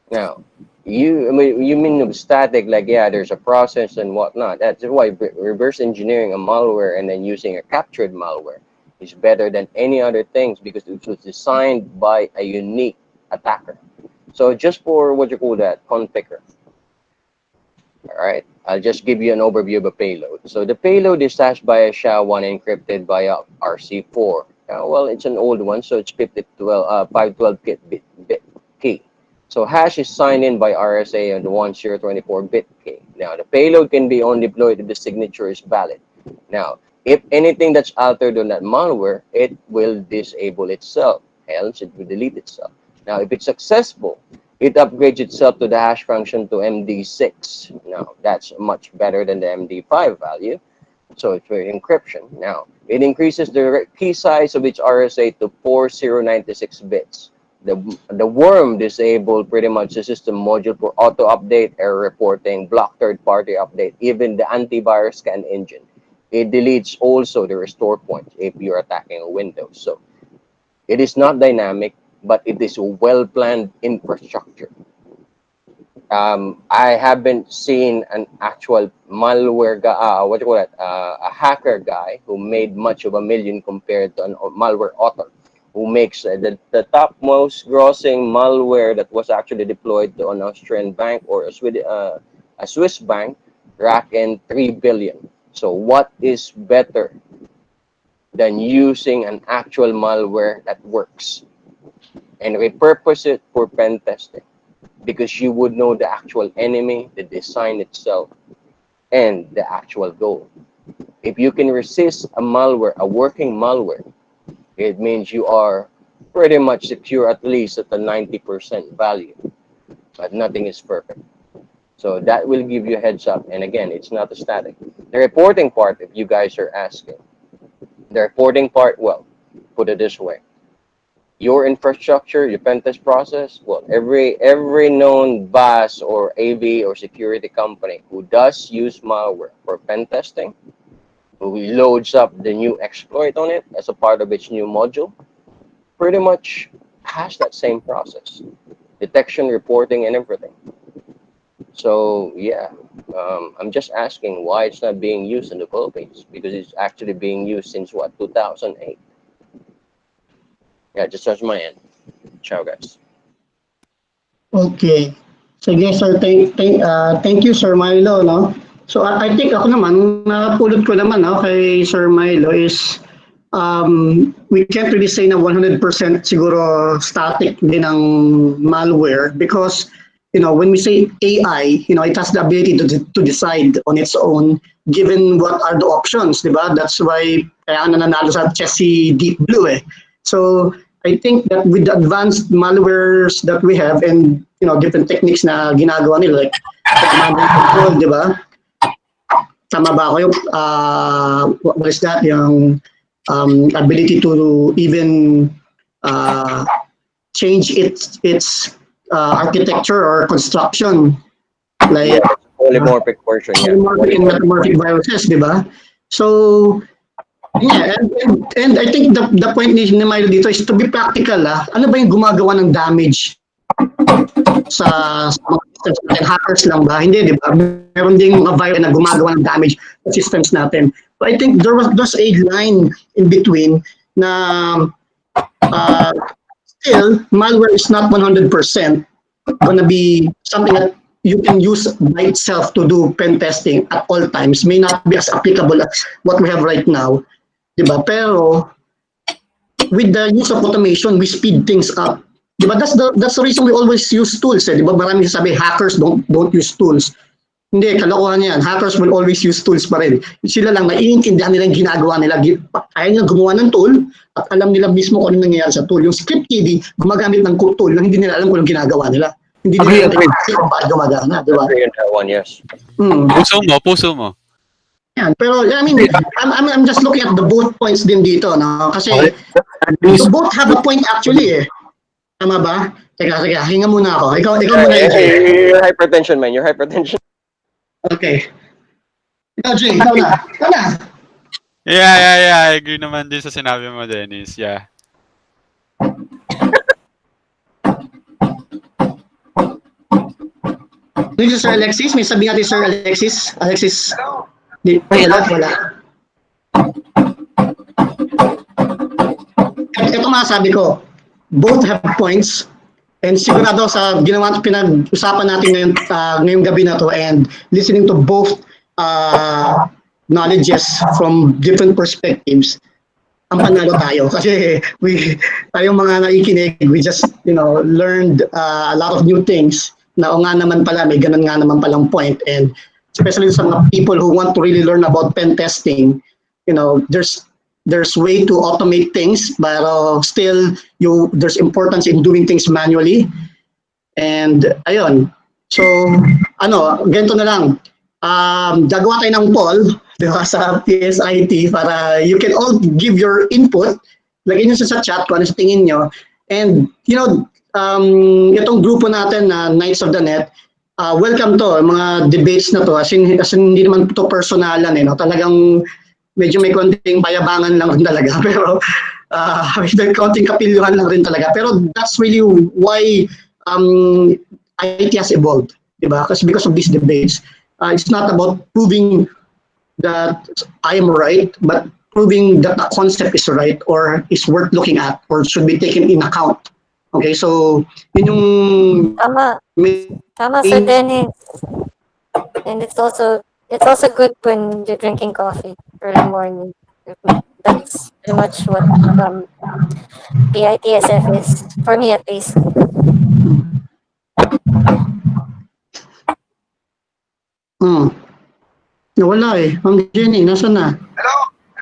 Now, you mean static, like, yeah, there's a process and whatnot. That's why reverse engineering a malware and then using a captured malware is better than any other things because it was designed by a unique attacker. So just for what you call that, configure. All right, I'll just give you an overview of a payload. So the payload is hashed by a SHA-1 encrypted by a RC4. Well, it's an old one, so it's 512 bit key. So hash is signed in by RSA on the 1024-bit key. Now, the payload can be only deployed if the signature is valid. Now, if anything that's altered on that malware, it will disable itself. Else, it will delete itself. Now, if it's successful, it upgrades itself to the hash function to MD6. Now, that's much better than the MD5 value. So it's for encryption. Now, it increases the key size of each RSA to 4096 bits. The worm disabled pretty much the system module for auto update, error reporting, block third-party update, even the antivirus scan engine. It deletes also the restore points if you're attacking a Windows. So it is not dynamic, but it is a well-planned infrastructure. I haven't seen an actual malware guy, what do you call it, a hacker guy who made much of a million compared to a malware author who makes the topmost grossing malware that was actually deployed to an Austrian bank or a Swiss bank, rack in 3 billion. So what is better than using an actual malware that works and repurpose it for pen testing? Because you would know the actual enemy, the design itself, and the actual goal. If you can resist a malware, a working malware, it means you are pretty much secure at least at the 90% value. But nothing is perfect. So that will give you a heads up. And again, it's not a static. The reporting part, if you guys are asking, the reporting part, well, put it this way. Your infrastructure, your pen test process, well, every known BAS or AV or security company who does use malware for pen testing, who loads up the new exploit on it as a part of its new module, pretty much has that same process. Detection, reporting, and everything. So, yeah, I'm just asking why it's not being used in the Philippines, because it's actually being used since, what, 2008? Yeah, just touch my end. Ciao, guys.
Okay. Sige, sir. Thank you, Sir Milo, no? So, I think ako naman, napulot ko naman, no, kay Sir Milo is, we can't really say na 100% siguro static din ang malware because, when we say AI, it has the ability to decide on its own given what are the options, di ba? That's why kaya nananalo sa chess si Deep Blue eh. So, I think that with the advanced malwares that we have and different techniques na ginagawa nila like command and control, di ba? Tama ba ako? Yung, what is that? Yung ability to even change its architecture or construction. Like,
polymorphic version.
polymorphic and metamorphic viruses, di ba? So, yeah, and I think the point ni Milo dito is to be practical. Ano ba yung gumagawa ng damage sa mga systems natin? Hackers lang ba? Hindi, di ba? Meron ding mga virus na gumagawa ng damage sa systems natin. So I think there's a line in between na still, malware is not 100% gonna be something that you can use by itself to do pen testing at all times. May not be as applicable as what we have right now. Diba? Pero, with the use of automation, we speed things up. Diba? That's the reason we always use tools. Diba? Maraming sabi, hackers don't use tools. Hindi, kalokohan yan. Hackers will always use tools pa rin. Sila lang, naiintindihan nila yung ginagawa nila. Kaya nila gumawa ng tool at alam nila mismo kung ano nangyayari sa tool. Yung script kiddie, gumagamit ng tool na hindi nila alam kung anong ginagawa nila. Hindi nila alam kung paano gumagana. Diba?
Yes.
Puso mo.
Yan. Pero, I mean, I'm just looking at the both points din dito. No? Kasi, you both have a point actually eh. Tama ba? Teka, hinga muna ako. Ikaw muna, AJ.
Your hypertension, man. Your hypertension.
Okay. Ikaw, Jay, ikaw na.
Yeah. I agree naman din sa sinabi mo, Dennis. Yeah.
Dito si Sir Alexis, may sabi natin Sir Alexis. Wala. Ito masabi ko, both have points. And sigurado sa ginawa pinag-usapan natin ngayong gabi na to and listening to both knowledges from different perspectives, ang panalo tayo. Kasi tayong mga nakikinig, we just, learned a lot of new things na o nga naman pala, may ganun nga naman palang point. And especially sa mga people who want to really learn about pen testing, there's way to automate things, but still there's importance in doing things manually. And ayun. So, ganito na lang. Gagawa tayo ng poll, di ba, sa PSIT para you can all give your input. Lagyan nyo sa chat kung ano sa tingin nyo. And, itong grupo natin na Knights of the Net, welcome to, mga debates na to. As in hindi naman to personalan, talagang medyo may konting payabangan lang talaga, pero may konting kapilyuhan lang rin talaga. Pero that's really why IT has evolved, diba? Because of these debates, it's not about proving that I am right, but proving that the concept is right or is worth looking at or should be taken in account. Okay, so yun yung
Tama, Sir Dennis. And it's also good when you're drinking coffee early morning. That's pretty much what PITSF is, for me at least.
Nawala eh. Ma'am Jenny, nasa na?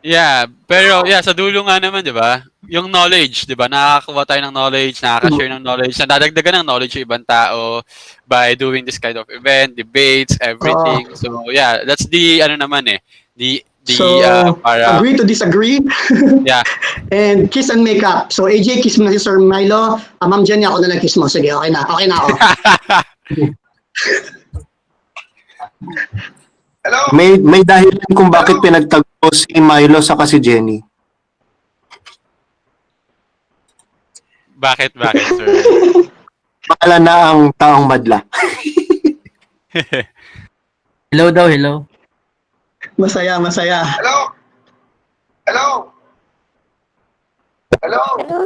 Yeah, pero sa dulo nga naman, 'di ba? Yung knowledge, 'di ba? Nakakakuha tayo ng knowledge, nakaka-share ng knowledge, nadadagdagan ng knowledge yung ibang tao by doing this kind of event, debates, everything. So, yeah, that's the para
agree to disagree.
Yeah.
And kiss and make up. So, AJ, kiss mo na si Sir Milo. Ma'am Jenny, ako na lang kiss mo. Sige, okay na ako.
Hello? May dahilan kung bakit pinagtagpo si Milo sa si Jenny.
Bakit, sir?
Pakala na ang taong madla.
Hello daw, hello.
Masaya. Hello?
Hello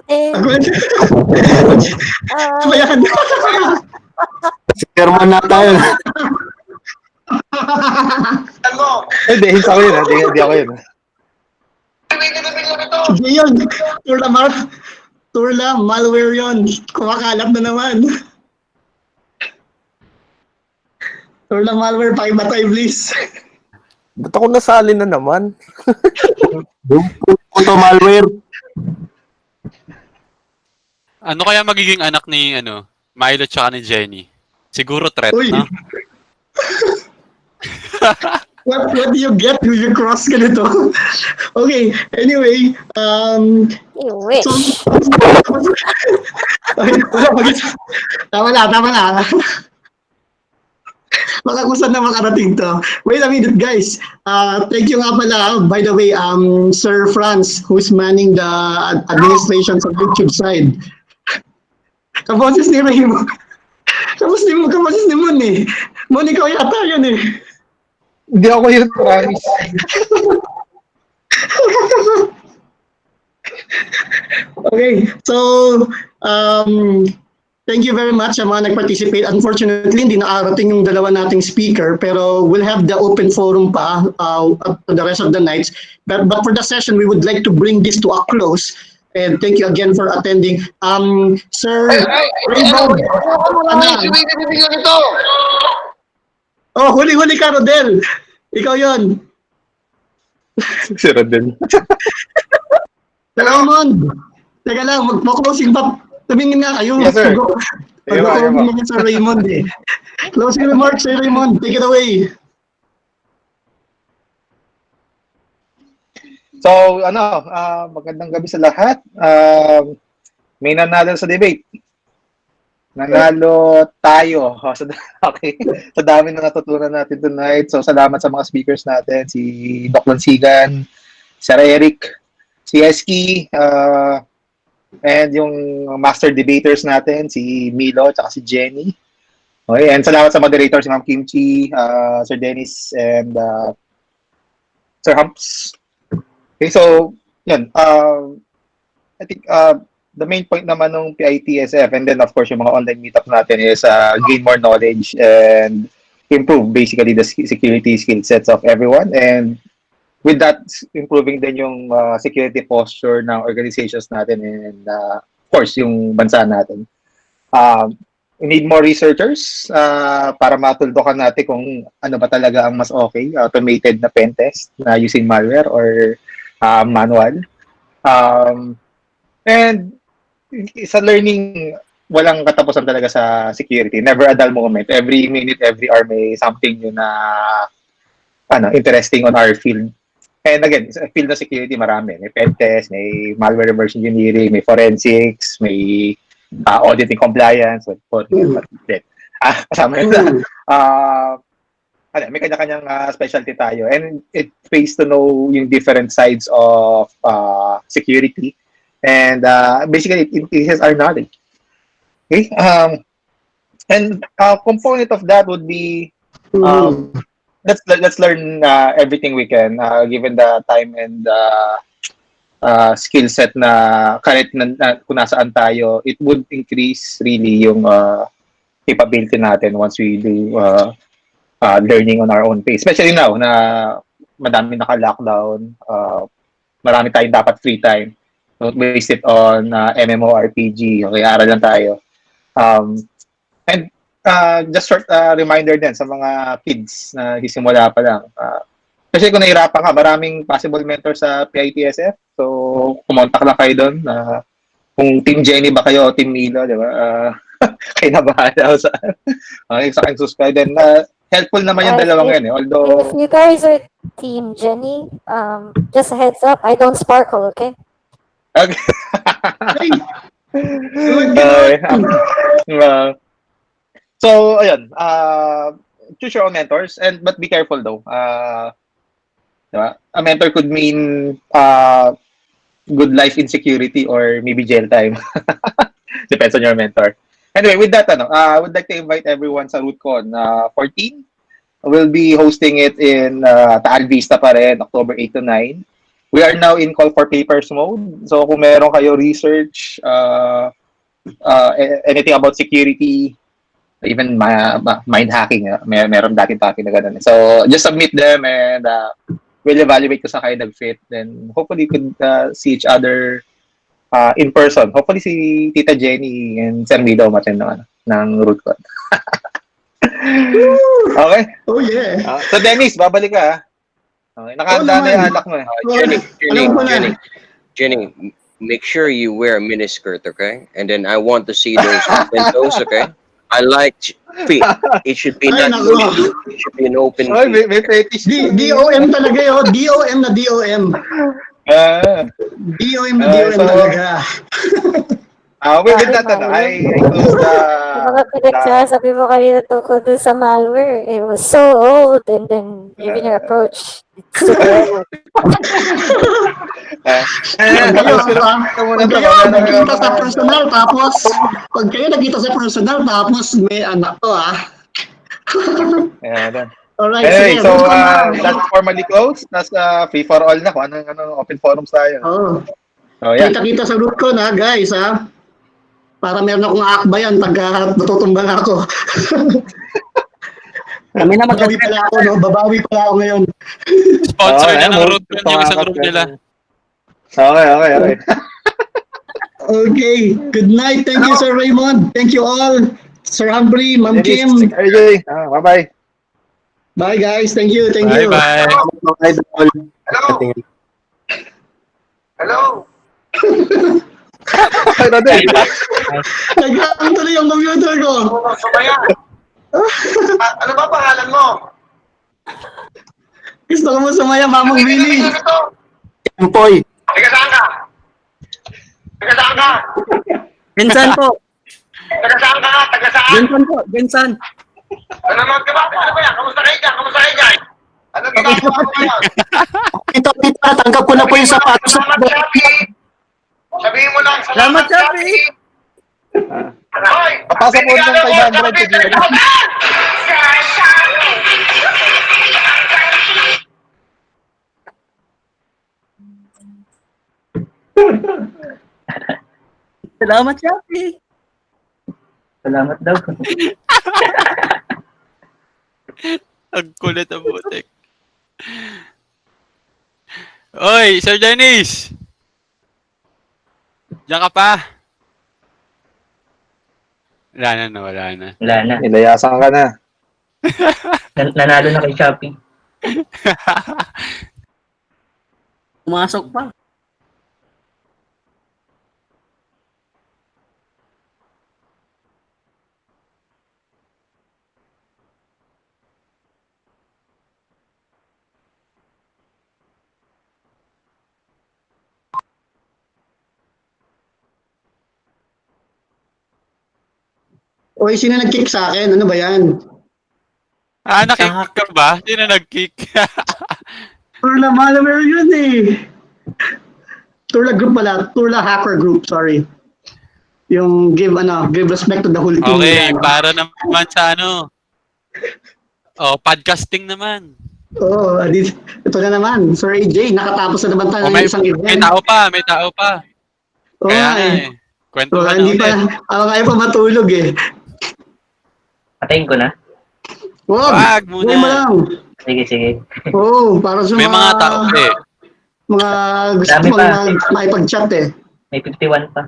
there.
Ayan.
Sermon na tayo.
Hindi ako yun. Hindi ako yun.
Hindi yun. Turla, malware yun. Kumakalap na naman. Turla malware, pakibatay please.
Ba't ako nasali na naman?
Punto malware.
Ano kaya magiging anak ni Milo tsaka ni Jenny? Siguro threat, no?
what do you get if you cross ganito? Okay, anyway,
You wish.
okay, tama na. Baka kung saan na makarating to. Wait a minute, guys. Thank you nga pala. By the way, Sir Franz, who's manning the administration sa YouTube side. Kaboses ni Raymond. Kaboses ni Mon eh. Mon, ikaw yata yun eh.
Hindi ako yun, promise.
Okay, so thank you very much sa mga nag-participate. Unfortunately, hindi nakarating yung dalawa nating speaker, pero we'll have the open forum pa the rest of the nights. But for the session, we would like to bring this to a close. And thank you again for attending. Sir Raymond. Oh, huli-huli ka, Rodel. Ikaw yon.
Si Rodel.
Raymond. Teka lang, mag-closing pa. Tumingin nga kayo.
Yes, sir.
Mag-closing naman sa Raymond eh. Closing remarks, Sir Raymond. Take it away.
So, magandang gabi sa lahat. May nanalo sa debate. Nanalo tayo. Okay. Sa dami na natutunan natin tonight. So, salamat sa mga speakers natin. Si Doc Lansigan, Sir Eric, si Eski, and yung master debaters natin, si Milo, at si Jenny. Okay, and salamat sa moderators, si Ma'am Kimchi, Sir Dennis, and Sir Humps. Okay, so, yun. I think the main point naman ng PITSF, and then of course yung mga online meetup natin is gain more knowledge and improve basically the security skill sets of everyone, and with that, improving din yung security posture ng organizations natin and of course yung bansa natin. We need more researchers para matuldukan natin kung ano ba talaga ang mas okay, automated na pen test na using malware or manual. And sa learning, walang katapusan talaga sa security. Never a dull moment. Every minute, every hour may something yun na interesting on our field. And again, sa field na security, marami. May pen test, may malware reverse engineering, may forensics, may auditing compliance, kasama yun. May kanya-kanyang specialty tayo. And it pays to know yung different sides of security. And basically, it increases our knowledge. Okay? And a component of that would be let's learn everything we can given the time and skill set na kahit kung nasaan tayo, it would increase really yung capability natin once we do learning on our own pace. Especially now na madami naka-lockdown, marami tayong dapat free time. Don't waste it on MMORPG. Okay, aral lang tayo. And just short reminder din sa mga kids na hisimula pa lang. Kasi kung nahirapan ka, maraming possible mentor sa PITSF. So, kumontak lang kayo doon. Kung Team Jenny ba kayo o Team Milo, di ba? Kayo na bahala sa aking subscribe. And helpful naman yung dalawang yan. Although,
if you guys are Team Jenny, just a heads up, I don't sparkle, okay?
Okay. So, ayun. Choose your own mentors, but be careful though. Diba? A mentor could mean good life insecurity or maybe jail time. Depends on your mentor. Anyway, with that, I would like to invite everyone sa RootCon 14. We'll be hosting it in Taal Vista pa rin, October 8 to 9. We are now in call for papers mode. So kung meron kayo research, anything about security, even mind hacking, meron dating topic na ganun. So just submit them and we'll evaluate kung saan kayo nag-fit. Then hopefully we could see each other in person. Hopefully si Tita Jenny and Sir Milo matin ng RootCon. Okay?
Oh yeah.
So Dennis, babalik ka. Okay, nakahanda na yung alak mo.
Jenny, make sure you wear a miniskirt, okay? And then I want to see those windows, okay? I like feet. It should be
Ay,
not
nako.
loose. It should be an open
Oy,
feet.
may fetish.
DOM talaga yun. DOM na DOM.
Ah.
DOM na DOM
So,
talaga.
with that, I close
Yung mga pinagsasabi mo kanina tungkol dun sa malware, it was so old and then even your approach, it's super old.
Pag kayo nagkita sa personal, may anak to
Yeah,
Alright,
anyway,
sige,
so
welcome na.
that's formally closed. That's free for all na kung anong open forums tayo.
Oh.
Yeah.
Kita-kita sa root ko na, guys, para meron akong aakbayan pagka natutumbang ako.
Kami na
Babawi pala ako, no? Babawi pala ako ngayon.
Sponsor na ng root yun, yung isang room nila.
Okay.
Okay, good night. Thank you, Sir Raymond. Thank you all. Sir Humphrey, Ma'am Kim.
Bye-bye.
Bye, guys. Thank you.
Bye-bye.
Hello.
Nagkakaroon tuloy yung computer ko.
Ano ba pangalan mo?
Gusto ko mo sumaya, Mamang Willie.
Empoy.
Taga saan ka?
Vincent po.
Taga saan?
Vincent po. Vincent.
Ano ba yan? Kamusta kayo dyan? Ano ginagawa mo ngayon?
Ito, tanggap ko na po yung sapatos.
Sabihin mo lang,
Salamat, Chappy.
Hoy!
Papasa po ng 500 to Jimmy.
Salamat, Chappy.
Salamat daw.
Ang kulit ang butik. Oy, Sir Dennis! Diyan ka pa? Wala na.
Wala na.
Nilayasan ka na.
Nanalo na kay Shopee.
Pumasok pa.
Oy, sino nag-kick sa akin? Ano ba yan?
Nakick ka ba? Sino nag-kick?
Turla Malware yun eh. Turla group pala. Turla hacker group, sorry. Yung give respect to the whole team.
Okay, para naman sa podcasting naman.
Ito na naman. Sir AJ, nakatapos na naman tayo ng isang event.
May tao pa. Kaya nga eh. Kwento mo na
hindi
ulit.
Ako kaya pa matulog eh.
Patayin ko na.
Wag muna. Mo lang.
Sige.
Para sa
may mga tao eh.
Mga gusto
Dami
mo
pa.
na makipag-chat eh.
May 51 pa.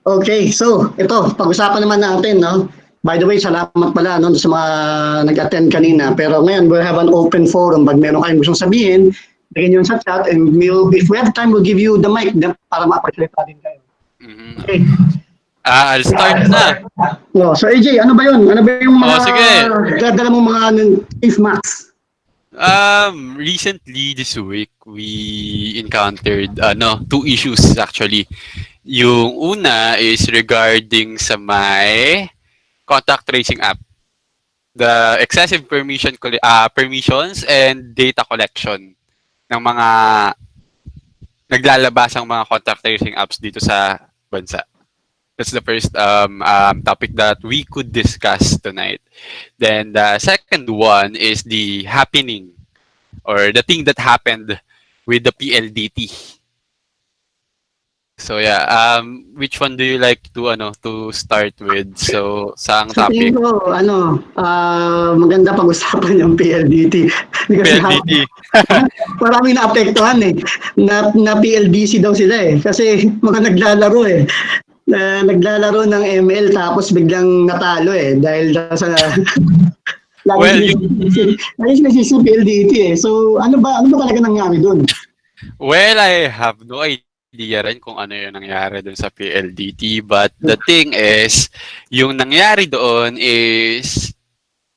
Okay, so ito, pag-usapan naman natin, no? By the way, salamat pala sa mga nag-attend kanina. Pero ngayon, we'll have an open forum. Pag meron kayong gustong sabihin, bigyan nyo sa chat and if we have time, we'll give you the mic para ma-facilitate din kayo. Okay.
I'll start na.
So AJ, ano ba yun? Ano ba yung mga dadala mong mga safe max?
Recently this week, we encountered two issues actually. Yung una is regarding sa my contact tracing app. The excessive permissions and data collection ng mga naglalabas ang mga contact tracing apps dito sa bansa. That's the first topic that we could discuss tonight. Then the second one is the happening or the thing that happened with the PLDT. So yeah, which one do you like to start with? So saang
Sa
topic?
tingin ko, maganda pag-usapan yung PLDT.
PLDT.
Maraming naapektuhan eh. Na PLDC daw sila eh. Kasi mga naglalaro eh. Naglalaro ng ML tapos biglang natalo eh dahil sa lagi nasisi PLDT eh. So ano ba talaga nangyari doon?
Well, I have no idea. idea rin kung ano yung nangyari dun sa PLDT. But the thing is, yung nangyari doon is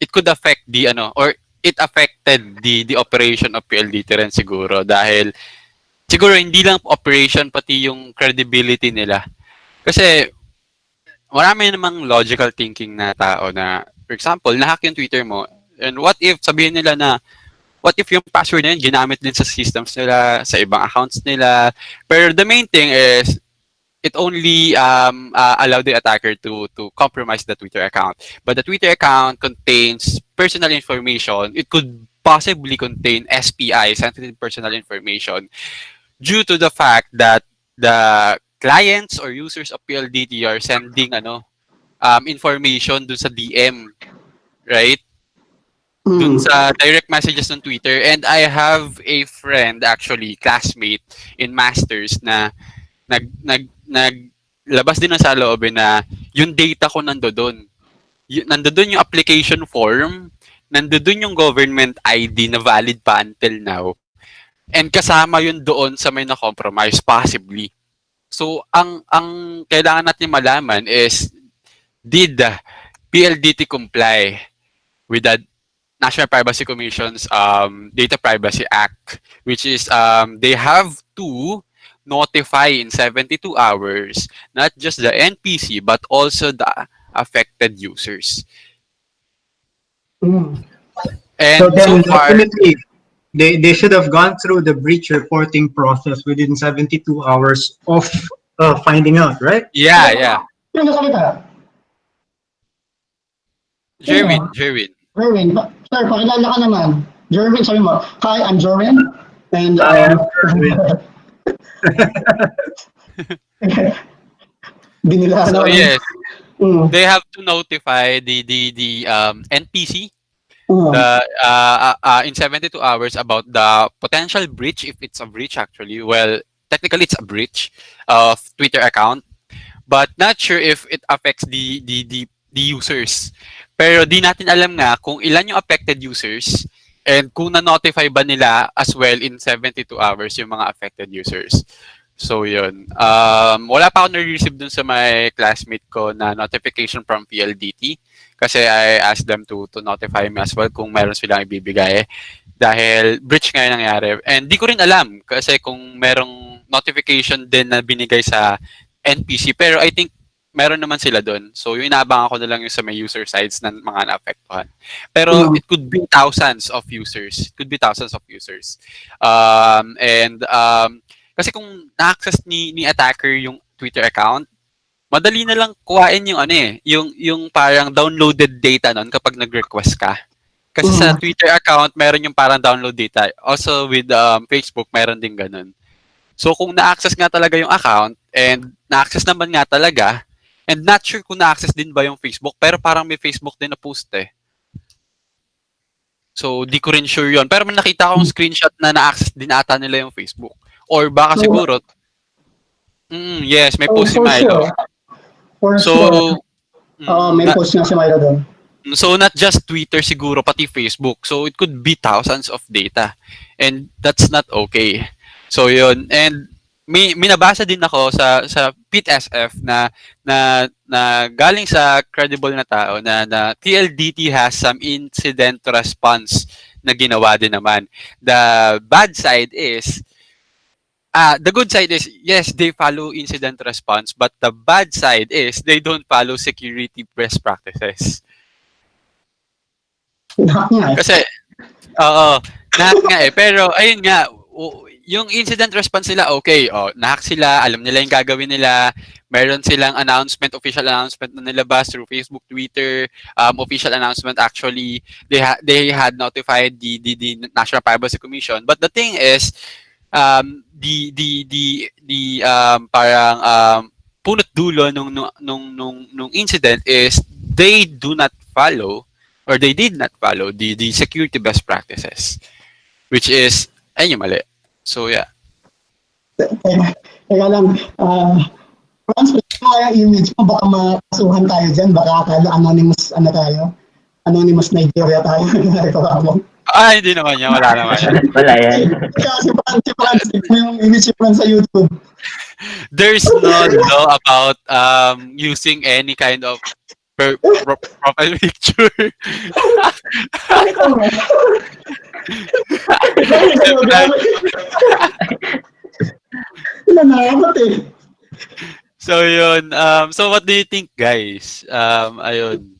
it could affect the or it affected the operation of PLDT rin siguro dahil siguro hindi lang operation pati yung credibility nila. Kasi marami namang logical thinking na tao na, for example, nahack yung Twitter mo, and what if sabihin nila na what if yung password na yun ginamit din sa systems nila, sa ibang accounts nila. Pero the main thing is, it only allowed the attacker to compromise the Twitter account. But the Twitter account contains personal information. It could possibly contain SPI, sensitive personal information, due to the fact that the clients or users of PLDT are sending information dun sa DM, right? Dun sa direct messages ng Twitter. And I have a friend, actually, classmate in Masters na naglabas din ng saloobin na yung data ko nandoon. Nandoon yung application form, nandoon yung government ID na valid pa until now. And kasama yun doon sa may na-compromise, possibly. So, ang kailangan natin malaman is, did the PLDT comply with the National Privacy Commission's Data Privacy Act, which is they have to notify in 72 hours not just the NPC but also the affected users. And
so then,
so far,
definitely, they should have gone through the breach reporting process within 72 hours of finding out, right?
Yeah.
Sino salita?
Jerwin.
Jerwin, sir, pakilala ka naman. Jerwin, sabi mo, hi, I'm Jerwin. And,
so yes, they have to notify the NPC in 72 hours about the potential breach, if it's a breach actually. Well, technically it's a breach of Twitter account, but not sure if it affects the users. Pero di natin alam nga kung ilan yung affected users and kung na-notify ba nila as well in 72 hours yung mga affected users. So yun. Wala pa ako na-receive dun sa my classmate ko na notification from PLDT kasi I asked them to notify me as well kung meron silang ibibigay dahil breach nga yung nangyari. And di ko rin alam kasi kung merong notification din na binigay sa NPC, pero I think meron naman sila doon. So, yung inaabangan ko na lang yung sa may user sides ng mga naapektuhan. Pero it could be thousands of users. Kasi kung na-access ni attacker yung Twitter account, madali na lang kuhain yung yung parang downloaded data nun kapag nag-request ka. Kasi sa Twitter account, meron yung parang download data. Also with Facebook, meron din ganun. So, kung na-access nga talaga yung account, and na-access naman nga talaga, and not sure kung na-access din ba yung Facebook, pero parang may Facebook din na post eh. So, di ko rin sure yun. Pero may nakita akong screenshot na na-access din ata nila yung Facebook. Or baka siguro, yes, may post si Milo.
May post nga si Milo doon.
So, not just Twitter siguro, pati Facebook. So, it could be thousands of data. And that's not okay. So, yun. And may nabasa din ako sa PIT-SF na galing sa credible na tao na TLDT has some incident response na ginawa din naman. The bad side is, the good side is, yes, they follow incident response, but the bad side is they don't follow security best practices. Kasi, nahack nga eh. Pero, ayun nga, yung incident response nila, okay, nahack sila, alam nila yung gagawin nila, meron silang official announcement na nilabas through Facebook, Twitter, official announcement actually, they had notified the National Privacy Commission. But the thing is, parang punot dulo nung incident is they do not follow, or they did not follow the security best practices, which is, ayun yung mali. So, yeah.
Teka lang, Franz, kaya image mo, baka makasuhan tayo dyan, baka akala anonymous, anonymous Nigeria tayo.
Hindi naman yan, wala naman yan.
Wala yan.
Kasi si Franz, yung image si Franz sa YouTube.
There's no law about using any kind of profile picture.
Bakit naman? Bakit ka magamit? Nanakot eh.
So yun, so what do you think, guys? Ayun.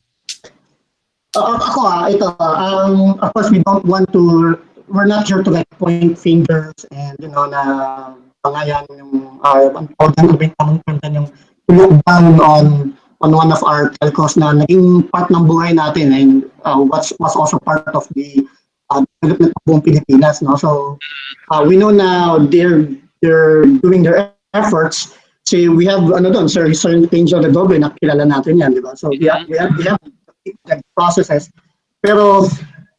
Ako ito, of course we don't want to, we're not here to like point fingers and na pangayan yung ang tamang kwenta yung look down on one of our telcos na naging part ng buhay natin and was also part of the development of buong Pilipinas, no? So we know now they're doing their efforts. See, we have Sir Angel Redoble, nakilala natin yan, di ba? So we have processes. Pero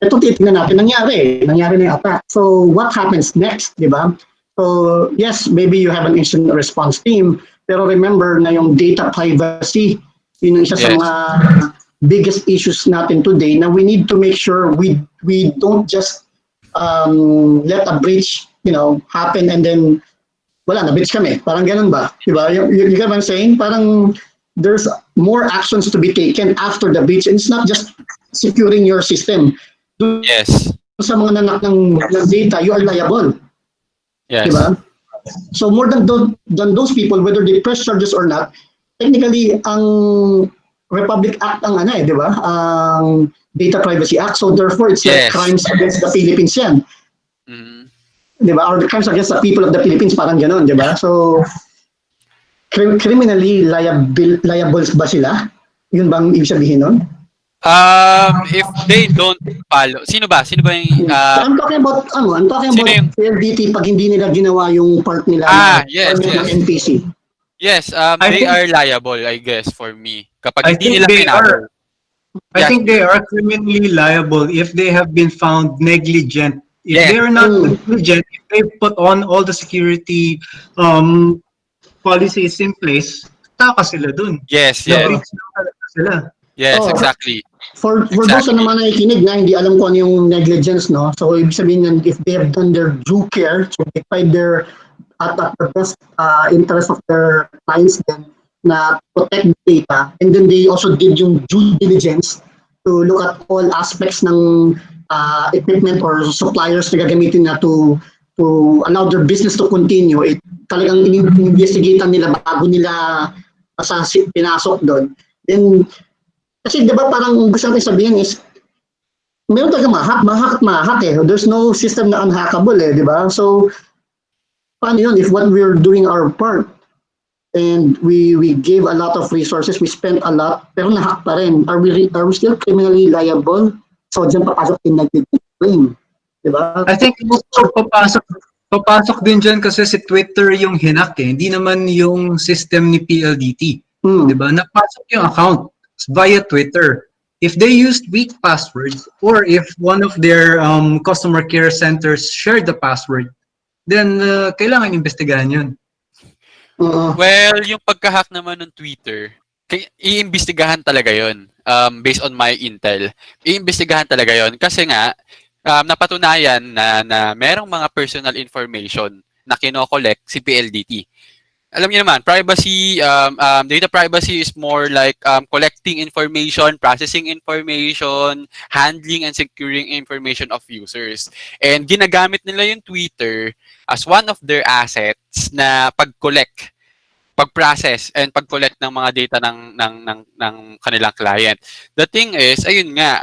ito titingnan natin, nangyari na yung attack. So what happens next, di ba? So yes, maybe you have an instant response team, pero remember na yung data privacy, yun yung isa sa mga biggest issues natin today na we need to make sure we don't just let a breach, happen and then wala na, breach kami. Parang ganun ba? Diba? You get what I'm saying? Parang there's more actions to be taken after the breach and it's not just securing your system.
Yes.
Sa mga nanak ng data, you are liable.
Yes.
Diba? So more than those people, whether they press charges or not, technically, ang Republic Act ang di ba? Ang Data Privacy Act. So therefore, it's like crimes against the Philippines yan. Di ba? Or the crimes against the people of the Philippines, parang gano'n, di ba? So, criminally liables ba sila? Yun bang ibig sabihin nun?
If they don't follow, sino ba yung
I'm talking about PLDT pag hindi nila ginawa yung part nila ng NPC.
Yes, they are liable, I guess, for me. Kapag hindi nila
I think they are criminally liable if they have been found negligent. If they are not negligent, if they put on all the security policies in place, taka sila dun.
Yes.
Sila.
Yes, exactly.
For those na naman nakikinig na hindi alam kung ano yung negligence, no? So, ibig sabihin yan, if they have done their due care, so they find their at the best interest of their clients then na protect the data, and then they also did yung due diligence to look at all aspects ng equipment or suppliers na gagamitin na to allow their business to continue. Talagang in-investigatean nila bago nila pinasok doon. Then, kasi di ba parang gusto natin sabihin is, meron talaga mahak eh. There's no system na unhackable eh, di ba? So, paano yun if what we're doing our part and we gave a lot of resources, we spent a lot, pero nahack pa rin. Are we still criminally liable? So, dyan papasok yung negligent claim. Diba?
I think papasok din dyan kasi si Twitter yung hinak eh. Hindi naman yung system ni PLDT. Diba? Napasok yung account via Twitter. If they used weak passwords or if one of their customer care centers shared the password, then kailangan investigahan yun.
Well, yung pagka-hack naman ng Twitter, iimbestigahan talaga yun. Based on my intel. Iimbestigahan talaga yun. Kasi nga, napatunayan na merong mga personal information na kino-collect si PLDT. Alam niyo naman, privacy, data privacy is more like collecting information, processing information, handling and securing information of users. And ginagamit nila yung Twitter as one of their assets na pag-collect, pag-process and pag-collect ng mga data ng kanilang client. The thing is, ayun nga,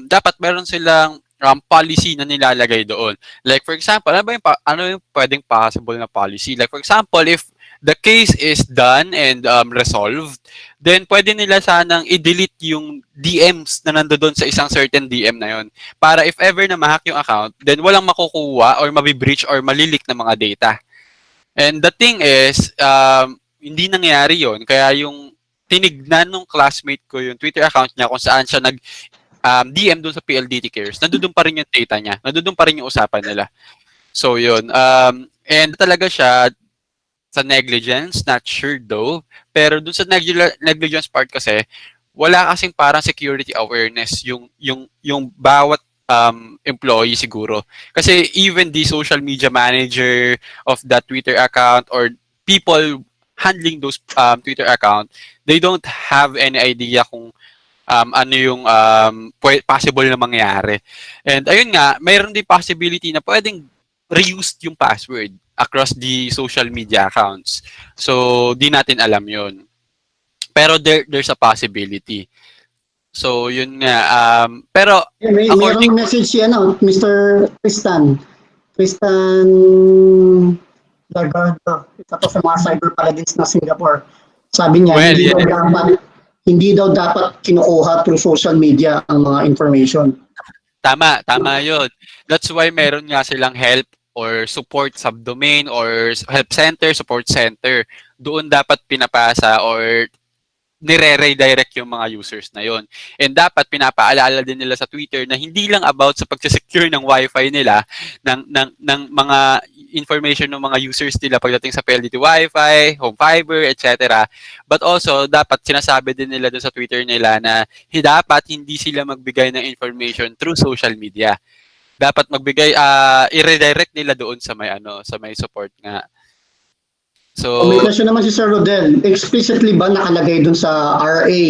dapat meron silang policy na nilalagay doon. Like for example, ano yung pwedeng possible na policy? Like for example, if the case is done and resolved, then pwede nila sanang i-delete yung DMs na nandoon sa isang certain DM na yon. Para if ever na ma-hack yung account, then walang makukuha or mabibreach or malilik na mga data. And the thing is, hindi nangyari yon. Kaya yung tinignan ng classmate ko yung Twitter account niya kung saan siya DM doon sa PLDT Cares, nandoon pa rin yung data niya, nandoon pa rin yung usapan nila. So yun, and talaga siya sa negligence, not sure though, pero doon sa negligence part kasi, wala kasing parang security awareness yung bawat employee siguro. Kasi even the social media manager of that Twitter account or people handling those Twitter account, they don't have any idea kung ano yung possible na mangyari. And ayun nga, mayroon din possibility na pwedeng reused yung password across the social media accounts. So, di natin alam yun. Pero there's a possibility. So, yun nga. Pero,
Mayroong message si Mr. Tristan Lagarde. Ito to sa mga cyber paladins na Singapore. Sabi niya, hindi daw dapat kinukuha through social media ang mga information.
Tama yun. That's why meron nga silang help or support subdomain or help center, support center. Doon dapat pinapasa or nire-redirect yung mga users na yon. And dapat pinapaalala din nila sa Twitter na hindi lang about sa pag-secure ng Wi-Fi nila, ng mga information ng mga users nila pagdating sa PLDT Wi-Fi, home fiber, etc. But also, dapat sinasabi din nila doon sa Twitter nila na dapat hindi sila magbigay ng information through social media. Dapat magbigay, i-redirect nila doon sa may support nga. So,
may question naman si Sir Rodel. Explicitly ba nakalagay dun sa RA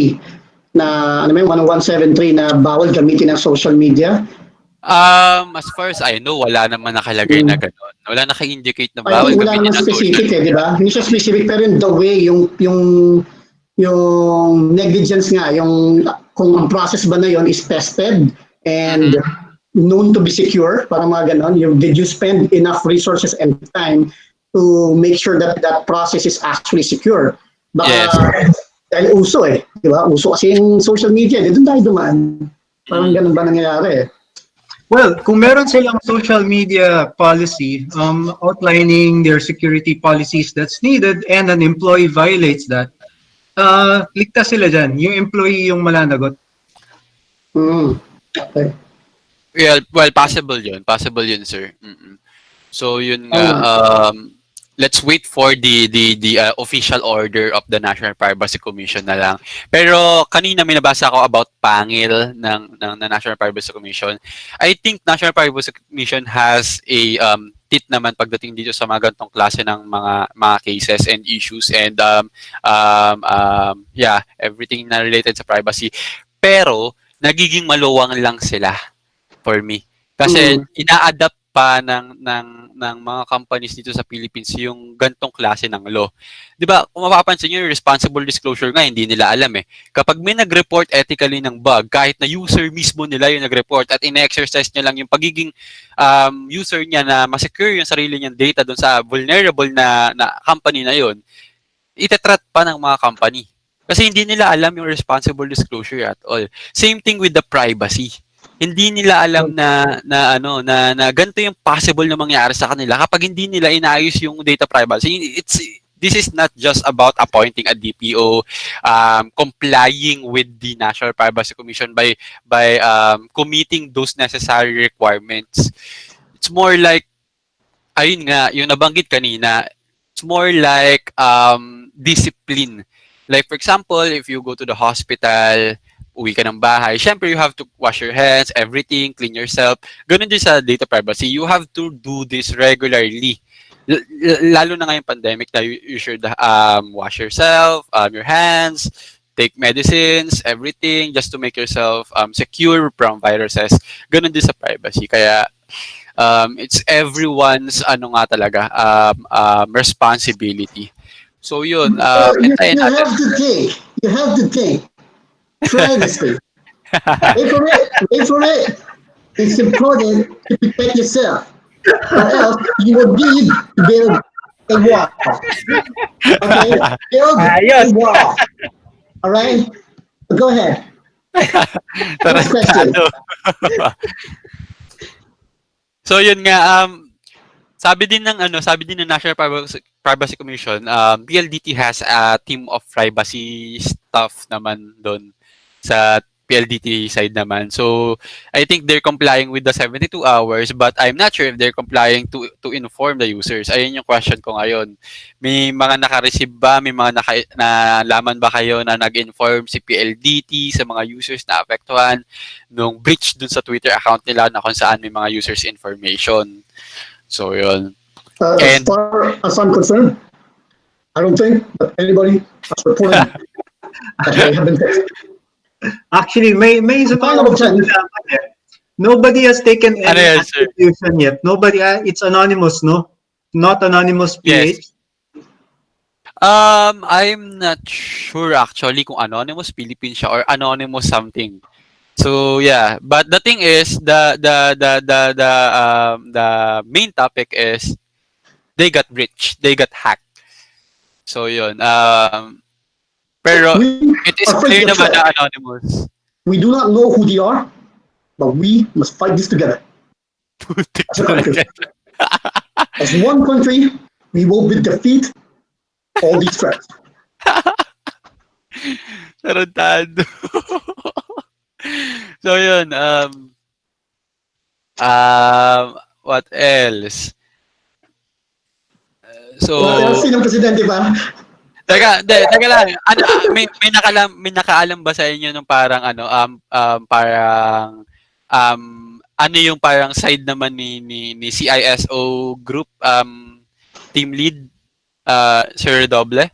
na 1173 na bawal gamitin ang social media?
As far as I know, wala naman nakalagay na gano'n. Wala naka-indicate na bawal
wala
gamitin
naman
ang
specific
social
di ba? Hindi siya specific pero yung the way, yung negligence nga, yung kung ang process ba na yon is tested and known to be secure, parang mga ganon. Did you spend enough resources and time to make sure that that process is actually secure? Baka, dahil uso di ba? Uso kasi yung social media, doon tayo dumaan. Parang ganun ba nangyayari
Well, kung meron silang social media policy outlining their security policies that's needed and an employee violates that, ligtas sila dyan. Yung employee yung malanagot.
Okay.
Well, possible yun. Possible yun, sir. So, yun nga. Let's wait for the official order of the National Privacy Commission na lang. Pero kanina may nabasa ako about pangil ng National Privacy Commission. I think National Privacy Commission has a tit naman pagdating dito sa mga ganitong klase ng mga cases and issues and everything na related sa privacy. Pero nagiging maluwang lang sila for me. Kasi ina-adapt pa ng mga companies dito sa Philippines yung gantong klase ng law. 'Di ba? Kung mapapansin niyo, responsible disclosure nga hindi nila alam eh. Kapag may nag-report ethically ng bug, kahit na user mismo nila yung nag-report at ine-exercise niya lang yung pagiging user niya na ma-secure yung sarili niyang data doon sa vulnerable na company na yon, itetrat pa ng mga company. Kasi hindi nila alam yung responsible disclosure at all. Same thing with the privacy. Hindi nila alam na ganito yung possible na mangyari sa kanila kapag hindi nila inaayos yung data privacy. This is not just about appointing a DPO, complying with the National Privacy Commission by committing those necessary requirements. It's more like, ayun nga, yung nabanggit kanina, it's more like discipline. Like for example, if you go to the hospital, uwi ka ng bahay, syempre you have to wash your hands, everything, clean yourself. Ganun din sa data privacy. You have to do this regularly. Lalo na ngayong pandemic na you should wash yourself, your hands, take medicines, everything, just to make yourself secure from viruses. Ganun din sa privacy. Kaya it's everyone's responsibility. So yun,
you have to think. Privacy. Wait for it. It's important to protect yourself, or else you will need to build a wall. Okay, build a wall. All right, go ahead. Next question.
So yun nga, sabi din ng National Privacy Commission, PLDT has a team of privacy staff naman doon sa PLDT side naman. So, I think they're complying with the 72 hours, but I'm not sure if they're complying to inform the users. Ayun yung question ko ngayon. May mga naka-receive ba? May mga nalaman ba kayo na nag-inform si PLDT sa mga users na apektuhan nung breach dun sa Twitter account nila na kung saan may mga users information? So, yun.
As far as I'm concerned, I don't think that anybody has reported that they have been fixed.
Actually, may isa pa
Final
akong
of 10.
nalaman eh. Nobody has taken
Ano
any
yan, sir?
attribution yet. Nobody, it's anonymous, no? Not anonymous
Yes.
PH.
I'm not sure actually kung Anonymous Philippine siya or Anonymous something. So yeah, but the thing is the main topic is they got breached, they got hacked. So yun. Pero
We
it is
are
clear
facing a
naman na
threat.
anonymous.
We do not know who they are, but we must fight this together. As a country. As one country, we will defeat all these threats.
Tarantado. So yun, what else? So
Sinong presidente pa?
teka lang. Ano, may nakaalam ba sa inyo nung parang parang ano yung parang side naman ni CISO group team lead Sir Doble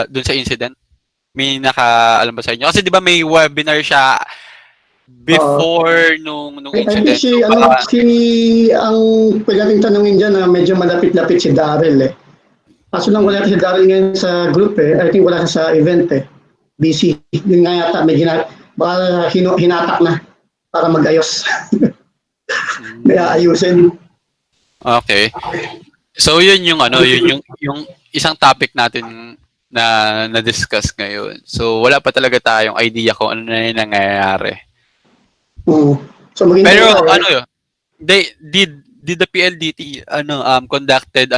dun sa incident? May nakaalam ba sa inyo? Kasi 'di ba may webinar siya before nung
I think
incident.
si,
So, baka,
ang pwede nating tanungin dyan na medyo malapit-lapit si Daryl eh. Kaso lang wala si Daryl ngayon sa group eh. I think wala siya sa event eh. Busy. Yun nga yata, baka hinatak na para mag-ayos. May aayusin.
okay. So yun yung isang topic natin na discuss ngayon. So wala pa talaga tayong idea kung ano na yung nangyayari.
So
pero yun? Did the PLDT conducted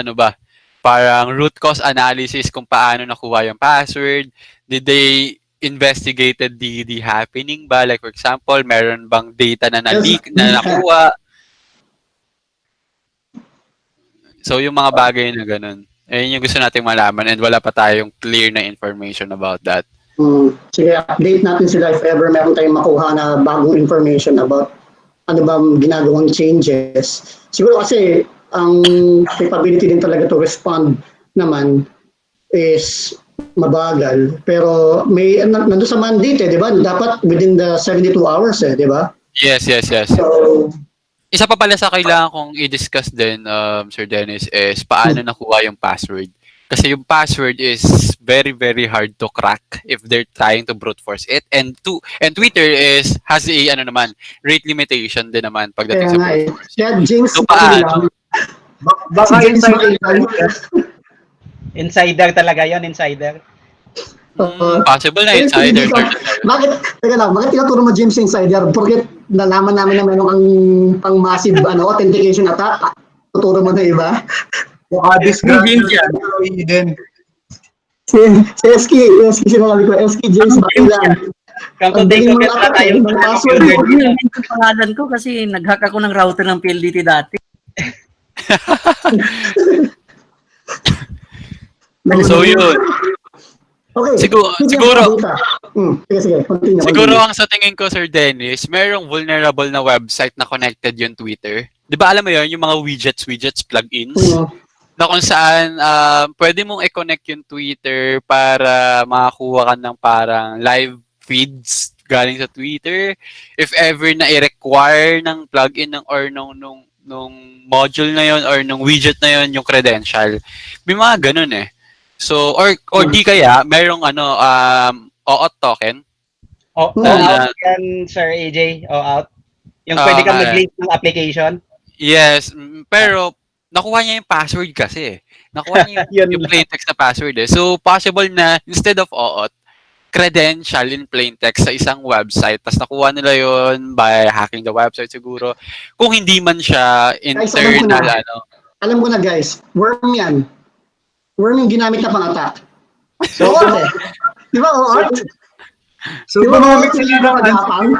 parang root cause analysis kung paano nakuha yung password? Did they investigated the happening ba? Like for example, meron bang data na na-leak na nakuha? So yung mga bagay na ganun. Ayun yung gusto nating malaman and wala pa tayong clear na information about that.
Sige, update natin sila if ever meron tayong makuha na bagong information about ano bang ginagawang changes. Siguro kasi ang capability din talaga to respond naman is mabagal. Pero may nandun sa mandate di ba? Dapat within the 72 hours di ba?
Yes.
So,
isa pa pala sa kailangan kong i-discuss din, Sir Dennis, is paano nakuha yung password. Kasi yung password is very, very hard to crack if they're trying to brute force it. And Twitter has a rate limitation din naman pagdating sa brute force.
James,
so paano?
Baka insider talaga yon, insider.
Possible na insider.
Bakit tinaturo mo James Insider? Porque nalaman namin na meron ang pang massive authentication attack. Tuturo mo na iba? Si Eski sinabi ko, Eski James Makilan.
Kung today ko na tayo
ng password. Yung pangalan ko kasi nag-hack ako ng router ng PLDT dati.
So yun.
Okay.
Siguro
continue.
Siguro ang sa tingin ko, Sir Dennis, merong vulnerable na website na connected yung Twitter. Di ba alam mo yun, yung mga widgets, plugins, na kung saan pwede mong i-connect yung Twitter para makakuha ka ng parang live feeds galing sa Twitter. If ever na i-require ng plugin or nung module na yun or nung widget na yun yung credential. May mga ganun eh. So, or di kaya, merong OAuth token.
OAuth yan, Sir AJ, OAuth. Yung pwede kang mag-link ng application.
Yes, pero nakuha niya yung password kasi. Nakuha niya yung plaintext na password eh. So, possible na instead of OAuth, credential in plaintext sa isang website. Tapos nakuha nila yon by hacking the website siguro. Kung hindi man siya internal,
Alam ko na guys, worm yan. Worm yung ginamit na pang-attack. So, di ba, OAuth?
So, gumamit sila ng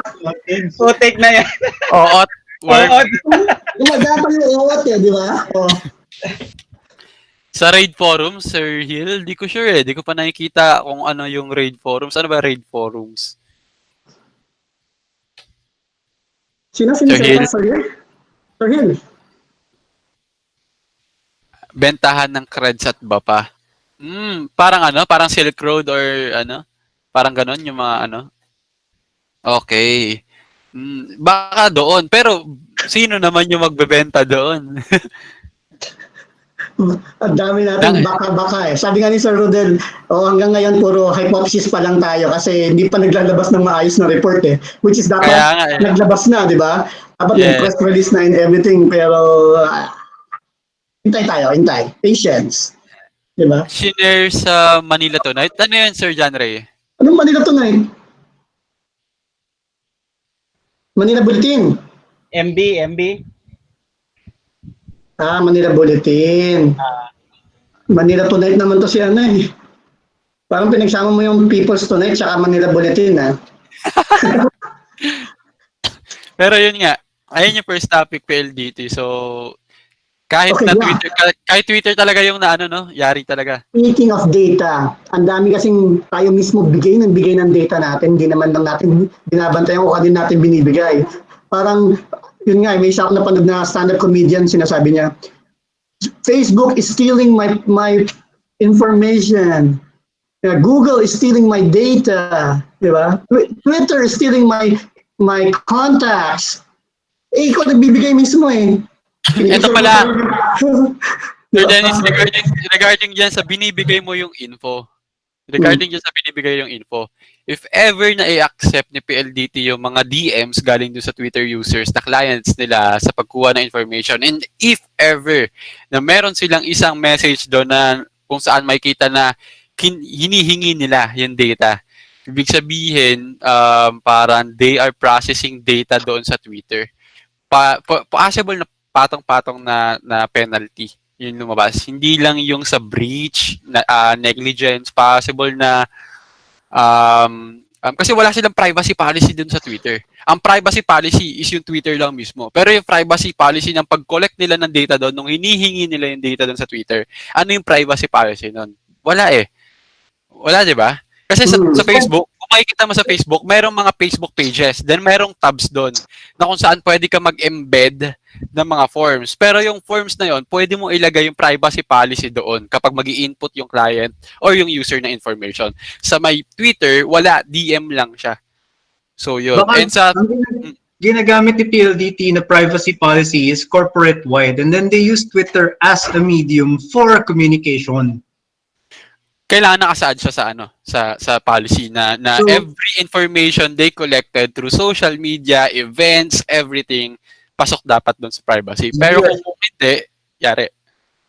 Putik na yan.
OAuth.
Gumagapang yung OAuth di ba?
Sa raid forums, Sir Hill, di ko sure eh. Di ko pa nakikita kung ano yung raid forums. Ano ba raid forums?
Sino
Sir Hill?
Sir Hill?
Bentahan ng creds at ba pa? Parang ano, parang Silk Road or ano, parang ganon yung mga ano. Okay. Baka doon. Pero sino naman yung magbebenta doon?
Ang dami natin baka-baka eh. Sabi nga ni Sir Rodel, hanggang ngayon puro hypothesis pa lang tayo kasi hindi pa naglalabas ng maayos na report eh. Which is dapat
Kaya nga eh.
naglabas na, di ba? Dapat may
Yes.
press release na and everything pero hintay tayo, hintay. Patience. Di ba?
Shinare sa Manila Tonight. Ano yan, Sir John Ray?
Anong Manila Tonight? Manila Bulletin.
MB.
Manila Bulletin. Manila Tonight naman to si ano eh. Parang pinagsama mo yung People's Tonight tsaka Manila Bulletin
Pero yun nga, ayun yung first topic PLDT. So, kahit
Okay,
na
yeah.
Twitter, kahit Twitter talaga yung na ano, no? Yari talaga.
Speaking of data, ang dami kasing tayo mismo bigay ng data natin, hindi naman lang natin binabantayan kung kanino natin binibigay. Parang, yun nga, may isa akong napanood na stand-up comedian, sinasabi niya, Facebook is stealing my information. Google is stealing my data. Di ba? Twitter is stealing my contacts. Ikaw nagbibigay mismo eh.
Ito pala, Sir Dennis, regarding dyan sa binibigay mo yung info. Regarding dyan sa binibigay yung info. If ever na i-accept ni PLDT yung mga DMs galing doon sa Twitter users na clients nila sa pagkuha ng information, and if ever na meron silang isang message doon na kung saan makikita na hinihingi nila yung data, ibig sabihin, parang they are processing data doon sa Twitter. Possible na patong-patong na penalty yung lumabas. Hindi lang yung sa breach, negligence, possible na kasi wala silang privacy policy dun sa Twitter. Ang privacy policy is yung Twitter lang mismo. Pero yung privacy policy ng pag-collect nila ng data doon, nung hinihingi nila yung data doon sa Twitter, ano yung privacy policy nun? Wala eh. Wala, di ba? Kasi sa Facebook, kung makikita mo sa Facebook, mayroong mga Facebook pages, then mayroong tabs doon na kung saan pwede ka mag-embed ng mga forms. Pero yung forms na yon, pwede mo ilagay yung privacy policy doon kapag mag-i-input yung client or yung user na information. Sa may Twitter, wala, DM lang siya. So yun.
Baka,
And sa
ginagamit ni PLDT na privacy policy is corporate-wide, and then they use Twitter as a medium for communication.
kailangan nakasaad siya sa ano, sa policy na
So,
every information they collected through social media, events, everything, pasok dapat doon sa privacy. Pero
Yes.
kung hindi, yari.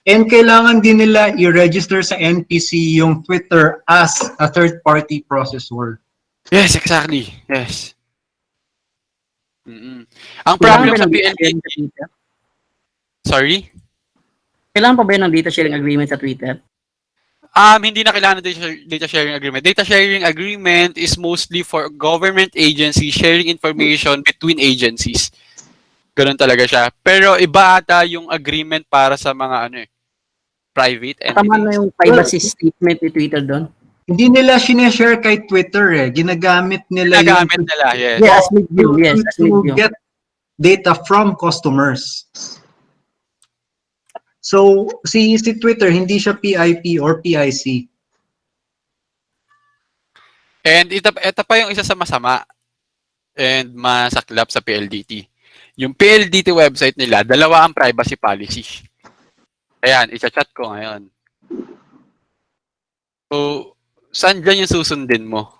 And kailangan din nila i-register sa NPC yung Twitter as a third-party processor.
Yes, exactly. Yes. Ang problem sa PLDT, sorry?
Kailangan pa ba yun ng data sharing agreement sa Twitter?
Hindi na kailangan ng data sharing agreement. Data sharing agreement is mostly for government agencies sharing information between agencies. Ganun talaga siya. Pero iba ata yung agreement para sa mga ano eh, private entities.
Tama na yung privacy statement ni Twitter doon.
Hindi nila sineshare kay Twitter eh. Ginagamit nila
Ginagamit nila, yes.
Yeah, as medium, yes, as
to
medium.
get data from customers. So, si Twitter, hindi siya PIP or PIC.
And ito pa yung isa sa masama and masaklap sa PLDT. Yung PLDT website nila, dalawa ang privacy policy. Ayan, isa-chat ko ngayon. So, saan dyan yung susundin mo?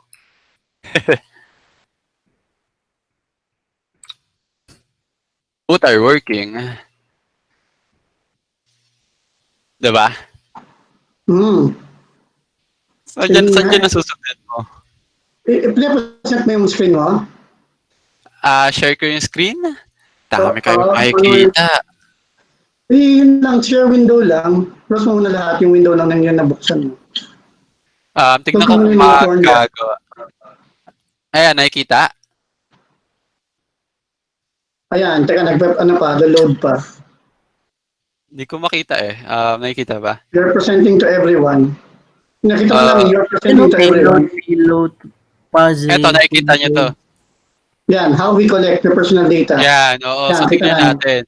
Both are working. Diba? Saan dyan ang susundin mo?
I-present mo yung screen mo?
Share ko yung screen? Dami kayo makikita.
Yun lang, share window lang. Close mo muna lahat yung window lang yun nabuksan mo.
Tignan ko kung magagawa. Ayan, nakikita?
Ayan, teka, load pa.
Hindi ko makita eh. Nakikita ba?
You're presenting to everyone. Nakita ko namin, you're presenting to everyone.
Reload, puzzle.
Eto, nakikita nyo to.
Yan, how we collect your personal data.
Yan, oo. So, tignan natin.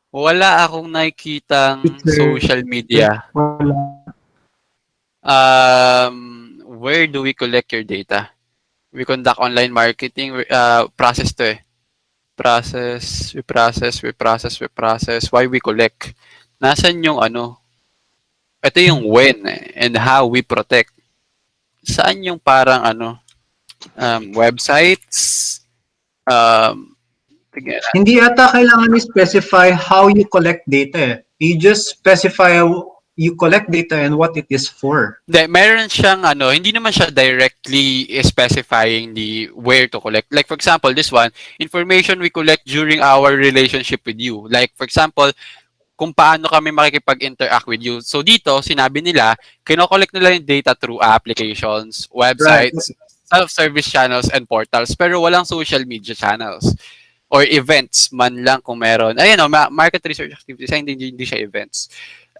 Wala akong nakikitang social media. Where do we collect your data? We conduct online marketing. Process to eh. We process. Why we collect? Nasaan yung ano? Ito yung when and how we protect. Saan yung parang ano? Websites? Sige na.
Hindi ata kailangan i-specify how you collect data. You just specify how you collect data and what it is for.
Meron siyang ano, hindi naman siya directly specifying the where to collect. Like for example, this one, information we collect during our relationship with you. Like for example, kung paano kami makikipag-interact with you. So dito, sinabi nila, kino-collect nila yung data through applications, websites, self-service channels, and portals. Pero walang social media channels or events man lang kung meron. Ayun o, market research activities, hindi siya events.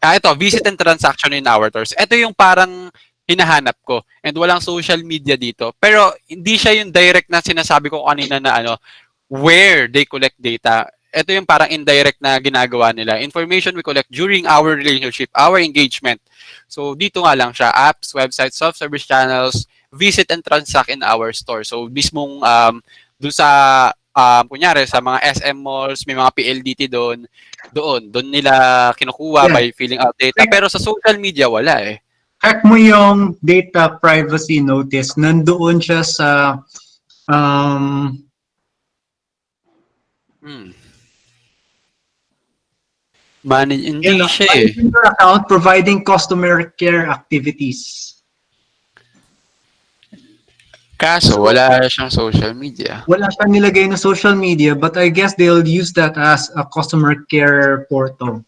Ito, visit and transaction in our stores. Ito yung parang hinahanap ko. And walang social media dito. Pero hindi siya yung direct na sinasabi ko kanina na ano, where they collect data. Ito yung parang indirect na ginagawa nila. Information we collect during our relationship, our engagement. So dito nga lang siya, apps, websites, self-service channels, visit and transact in our store. So mismong doon sa kunyari sa mga SM malls, may mga PLDT doon nila kinukuha by filling out data. Pero sa social media, wala eh.
Check mo yung data privacy notice. Nandoon siya sa
Hindi siya eh.
Managing your account, providing customer care activities.
Kaso, wala siyang social media.
Wala siyang nilagay na social media, but I guess they'll use that as a customer care portal.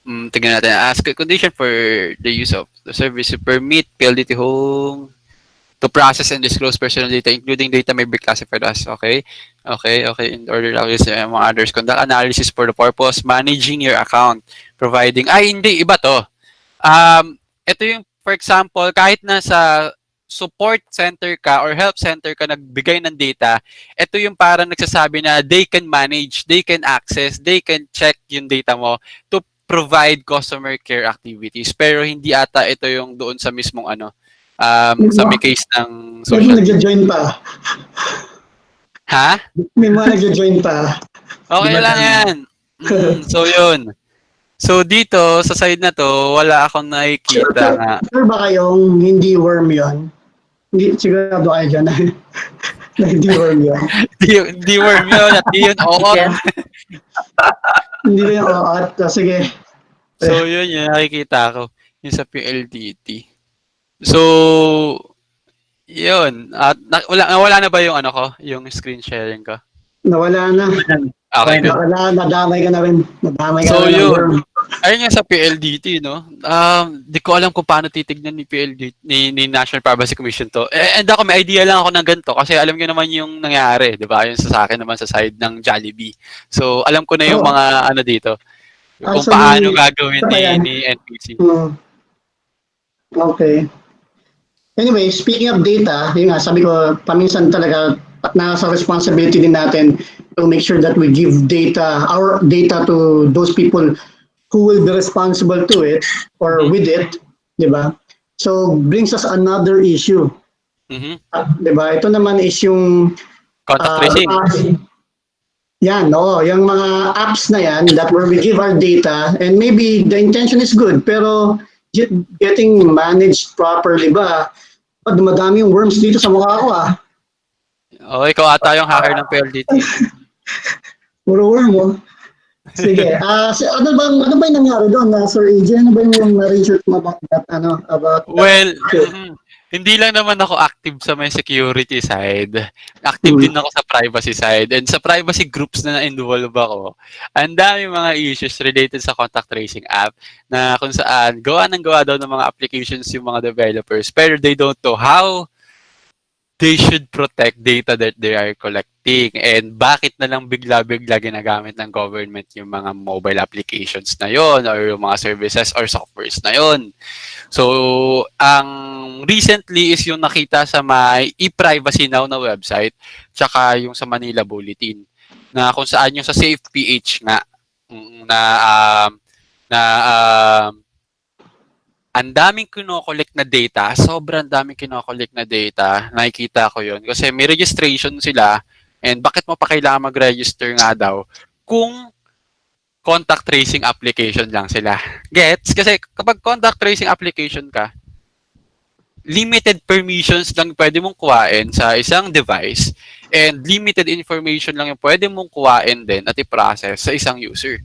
Tingnan natin. Ask a condition for the use of the service to permit PLDT Home to process and disclose personal data, including data may be classified as, okay. In order to use among others, conduct analysis for the purpose, managing your account, providing, hindi, iba to. Ito yung, for example, kahit nasa support center ka or help center ka nagbigay ng data, ito yung parang nagsasabi na they can manage, they can access, they can check yung data mo to provide customer care activities. Pero hindi ata ito yung doon sa mismong ano, sa may case ng social
media. Nagja-join pa.
Ha?
May mga nagja-join pa.
Okay lang yan. So yun. So dito, sa side na to, wala akong nakikita nga.
Sure ba kayong hindi worm yun? Hindi, sigurado kayo dyan. Hindi worm yun.
Hindi worm yun. At yun, oo.
Hindi yun, oo. Sige.
So yun, yung nakikita ko. Yung sa PLDT. So, yun. Wala na ba yung ano ko? Yung screen sharing ko?
Nawala na.
Okay, good.
Nawala, nadamay ka na rin. Nadamay ka
So
na
yun. Ayun nga sa PLDT, no? Di ko alam kung paano titignan ni PLDT, ni National Privacy Commission to. And ako, may idea lang ako ng ganito kasi alam niyo naman yung nangyari, di ba? Yung sa akin naman sa side ng Jollibee. So, alam ko na yung mga ano dito. Kung paano gagawin ni NPC.
Okay. Anyway, speaking of data, yun nga, sabi ko, paminsan talaga at nasa responsibility din natin to make sure that we give data, our data to those people who will be responsible to it or with it, di ba? So, brings us another issue. Di ba? Ito naman is yung
contact tracing.
Yan, oo. Yung mga apps na yan that where we give our data and maybe the intention is good pero getting managed properly ba? Dumadami yung worms dito sa mukha ko ah.
Oo, ikaw ata yung hacker ng PLDT.
Puro worm mo. Sige. Ano ba yung nangyari doon, Sir AJ? Ano ba yung research mo about that?
Well, hindi lang naman ako active sa may security side. Active din ako sa privacy side. And sa privacy groups na na-involve ako, ang dami mga issues related sa contact tracing app na kung saan gawa daw ng mga applications yung mga developers pero they don't know how they should protect data that they are collecting and bakit na lang bigla-bigla ginagamit ng government yung mga mobile applications na yon or yung mga services or softwares na yon. So, ang recently is yung nakita sa may e-privacy now na website tsaka yung sa Manila Bulletin na kung saan yung sa SafePH nga na ang daming kinokollect na data, sobrang daming kinokollect na data, nakikita ko yun. Kasi may registration sila, and bakit mo pa kailangan mag-register nga daw kung contact tracing application lang sila. Gets? Kasi kapag contact tracing application ka, limited permissions lang pwede mong kuhain sa isang device, and limited information lang yung pwede mong kuhain din at i-process sa isang user.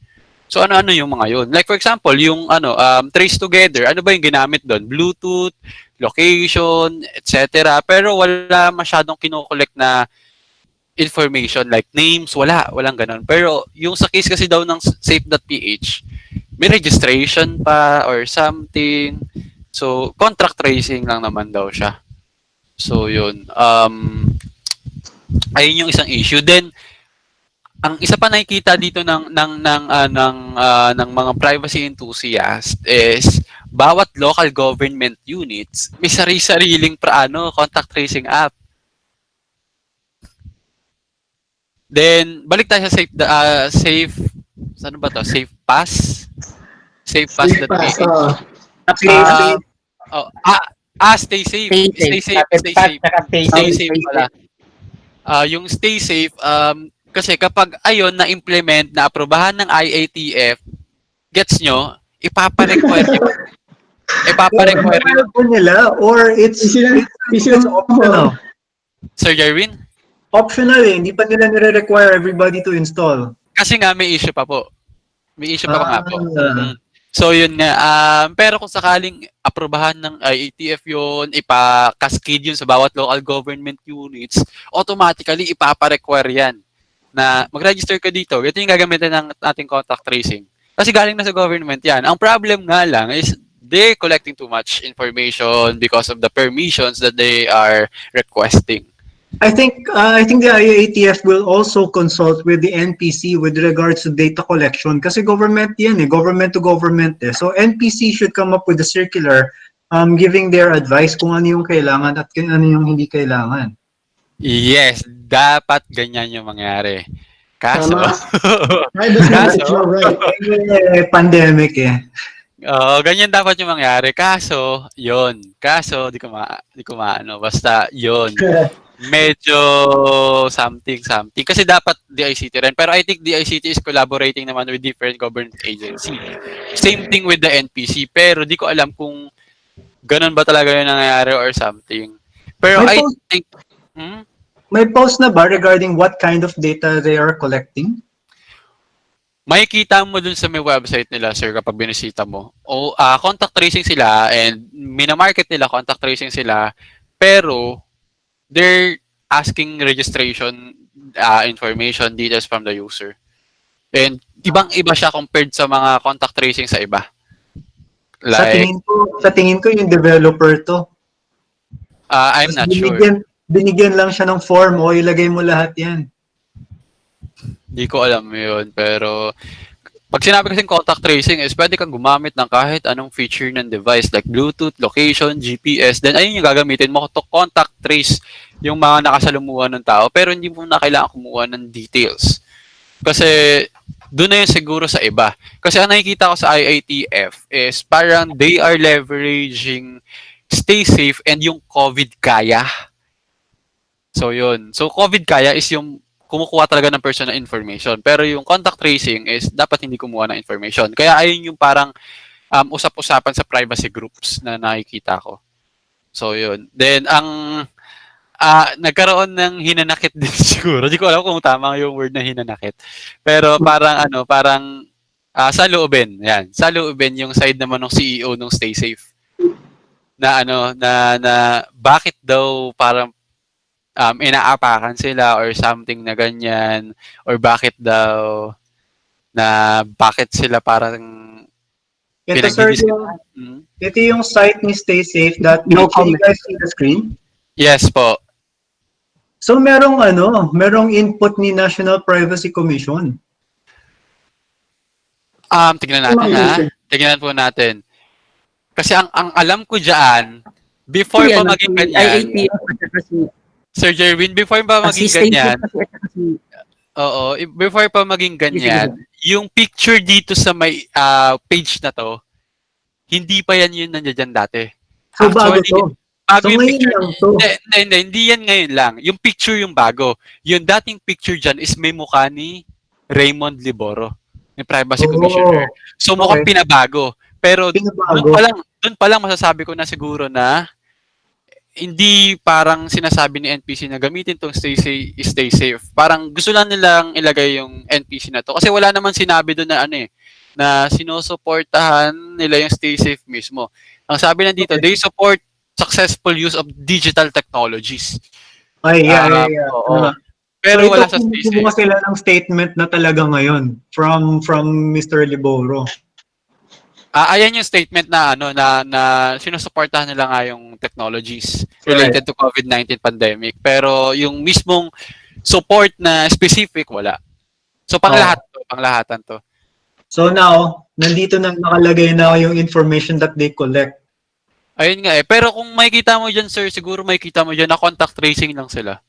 So ano-ano yung mga yun? Like for example, yung trace together, ano ba yung ginamit doon? Bluetooth, location, etc. Pero wala masyadong kino-collect na information like names, walang ganun. Pero yung sa case kasi daw ng safe.ph, may registration pa or something. So contract tracing lang naman daw siya. So yun. Ayun yung isang issue. Then ang isa pa nakikita dito ng mga privacy enthusiast is bawat local government units may sari-sariling contact tracing app. Then balik tayo sa safe ano ba to? Safe Pass. SafePass.ph. Stay safe. Stay safe. Stay safe pala. Yung stay safe, kasi kapag na-implement, na-aprobahan ng IATF, gets nyo, ipaparequire yun.
Nila, or it's optional.
Sir Jerwin?
Optional hindi pa nila nire-require everybody to install.
Kasi nga may issue pa po. May issue pa nga po. So yun nga, pero kung sakaling aprobahan ng IATF yun, ipa-cascade yun sa bawat local government units, automatically ipaparequire yan na mag-register ka dito. Ito yung gagamitin ng ating contact tracing. Kasi galing na sa government yan. Ang problem nga lang is they're collecting too much information because of the permissions that they are requesting.
I think the IATF will also consult with the NPC with regards to data collection kasi government yan government to government So NPC should come up with a circular giving their advice kung ano yung kailangan at ano yung hindi kailangan.
Yes, dapat ganyan yung mangyari. Kaso
pandemic
ganyan dapat yung mangyari. Kaso di ko maano basta yun. Medyo something. Kasi dapat DICT rin. Pero I think DICT is collaborating naman with different government agency. Same thing with the NPC. Pero di ko alam kung ganun ba talaga yung nangyayari or something. Pero I think...
May post na ba regarding what kind of data they are collecting?
Makikita mo dun sa may website nila, sir, kapag binisita mo. Contact tracing sila and minamarket nila, contact tracing sila. Pero they're asking registration information details from the user. And ibang-iba siya compared sa mga contact tracing sa iba. Like,
sa tingin ko yung developer to.
I'm not sure.
Binigyan lang siya ng form ilagay mo lahat yan.
Hindi ko alam yun. Pero pag sinabi kasing contact tracing is pwede kang gumamit ng kahit anong feature ng device like Bluetooth, location, GPS. Then ayun yung gagamitin mo to contact trace yung mga nakasalumuhan ng tao. Pero hindi mo na kailangan kumuha ng details. Kasi doon na yun siguro sa iba. Kasi ang nakikita ko sa IATF is parang they are leveraging stay safe and yung COVID kaya. So yun. So COVID kaya is yung kumukuha talaga ng personal information. Pero yung contact tracing is dapat hindi kumuha ng information. Kaya ayun yung parang usap-usapan sa privacy groups na nakikita ko. So yun. Then ang nagkaroon ng hinanakit din siguro. Hindi ko alam kung tama yung word na hinanakit. Pero parang sa loobin. Yan. Sa loobin yung side naman ng CEO ng Stay Safe. Na na bakit daw parang inaapakan sila or something na ganyan, or bakit sila parang
ito yung site ni Stay Safe that you guys see the screen?
Yes po.
So merong input ni National Privacy Commission.
Tignan po natin. Kasi ang alam ko diyan, before pa maging ganyan, Sir Jerwin, before pa maging ganyan, before pa maging ganyan, yung picture dito sa may page na to, Hindi pa yan yung nandiyan dati.
So, bago
Actually,
to.
bago
So,
yung
ngayon
picture.
lang to.
Hindi yan ngayon lang. Yung picture yung bago. Yung dating picture dyan is may mukha ni Raymond Liboro, yung privacy commissioner. So mukhang
Okay.
pinabago. Pero
Pinabago.
doon pa lang masasabi ko na siguro na hindi parang sinasabi ni NPC na gamitin tong stay safe. Parang gusto lang nilang ilagay yung NPC na to. Kasi wala naman sinabi doon na ano eh, na sinusuportahan nila yung stay safe mismo. Ang sabi na dito, they support successful use of digital technologies.
Ay, yeah.
Oo.
Ano?
Pero
so,
wala sa stay
kumuha
safe.
sila ng statement na talaga ngayon from Mr. Liboro.
Ayan yung statement na ano na sinusuportahan nila nga yung technologies related to COVID-19 pandemic. Pero yung mismong support na specific wala. So panglahatan to.
So now, nandito na nakalagay na yung information that they collect.
Ayun nga eh. Pero kung makikita mo diyan sir, siguro makikita mo diyan na contact tracing lang sila.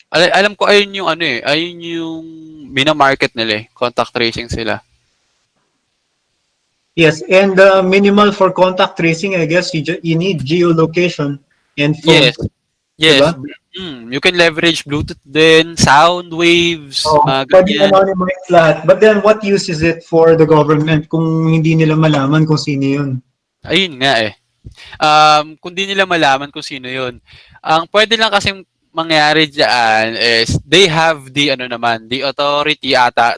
Alam ko ayun yung ano eh, ayun yung mina-market nila eh. Contact tracing sila.
Yes, and minimal for contact tracing, I guess you need geolocation and phone.
Yes.
Diba?
You can leverage Bluetooth din, sound waves,
Pwede anonymize lahat. But then, what use is it for the government kung hindi nila malaman kung sino yun?
Ayun nga eh. Kung di nila malaman kung sino yun. Ang pwede lang kasing mangyari dyan is they have the the authority ata.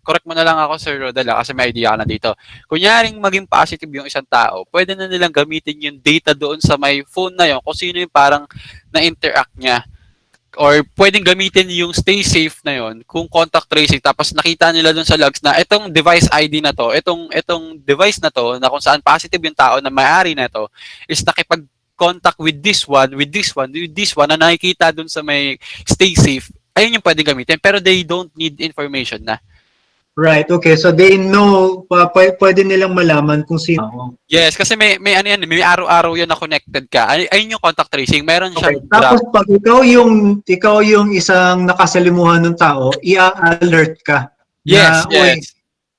Correct mo na lang ako, Sir Rodel, kasi may idea ka na dito. Kunyaring maging positive yung isang tao, pwede na nilang gamitin yung data doon sa may phone na yun, kung sino yung parang na-interact niya. Or pwedeng gamitin yung stay safe na yun kung contact tracing, tapos nakita nila doon sa logs na itong device ID na to, itong device na to, na kung saan positive yung tao na may-ari na to, is nakipag-contact with this one, na nakikita doon sa may stay safe. Ayun yung pwedeng gamitin, pero they don't need information na.
Right, okay. So they know, pwede nilang malaman kung sino.
Yes, kasi may ano yan, may araw-araw yan na connected ka. Ayun yung contact tracing. Meron siyang
Tapos pag ikaw yung isang nakasalimuhan ng tao, i-alert ka.
Yes.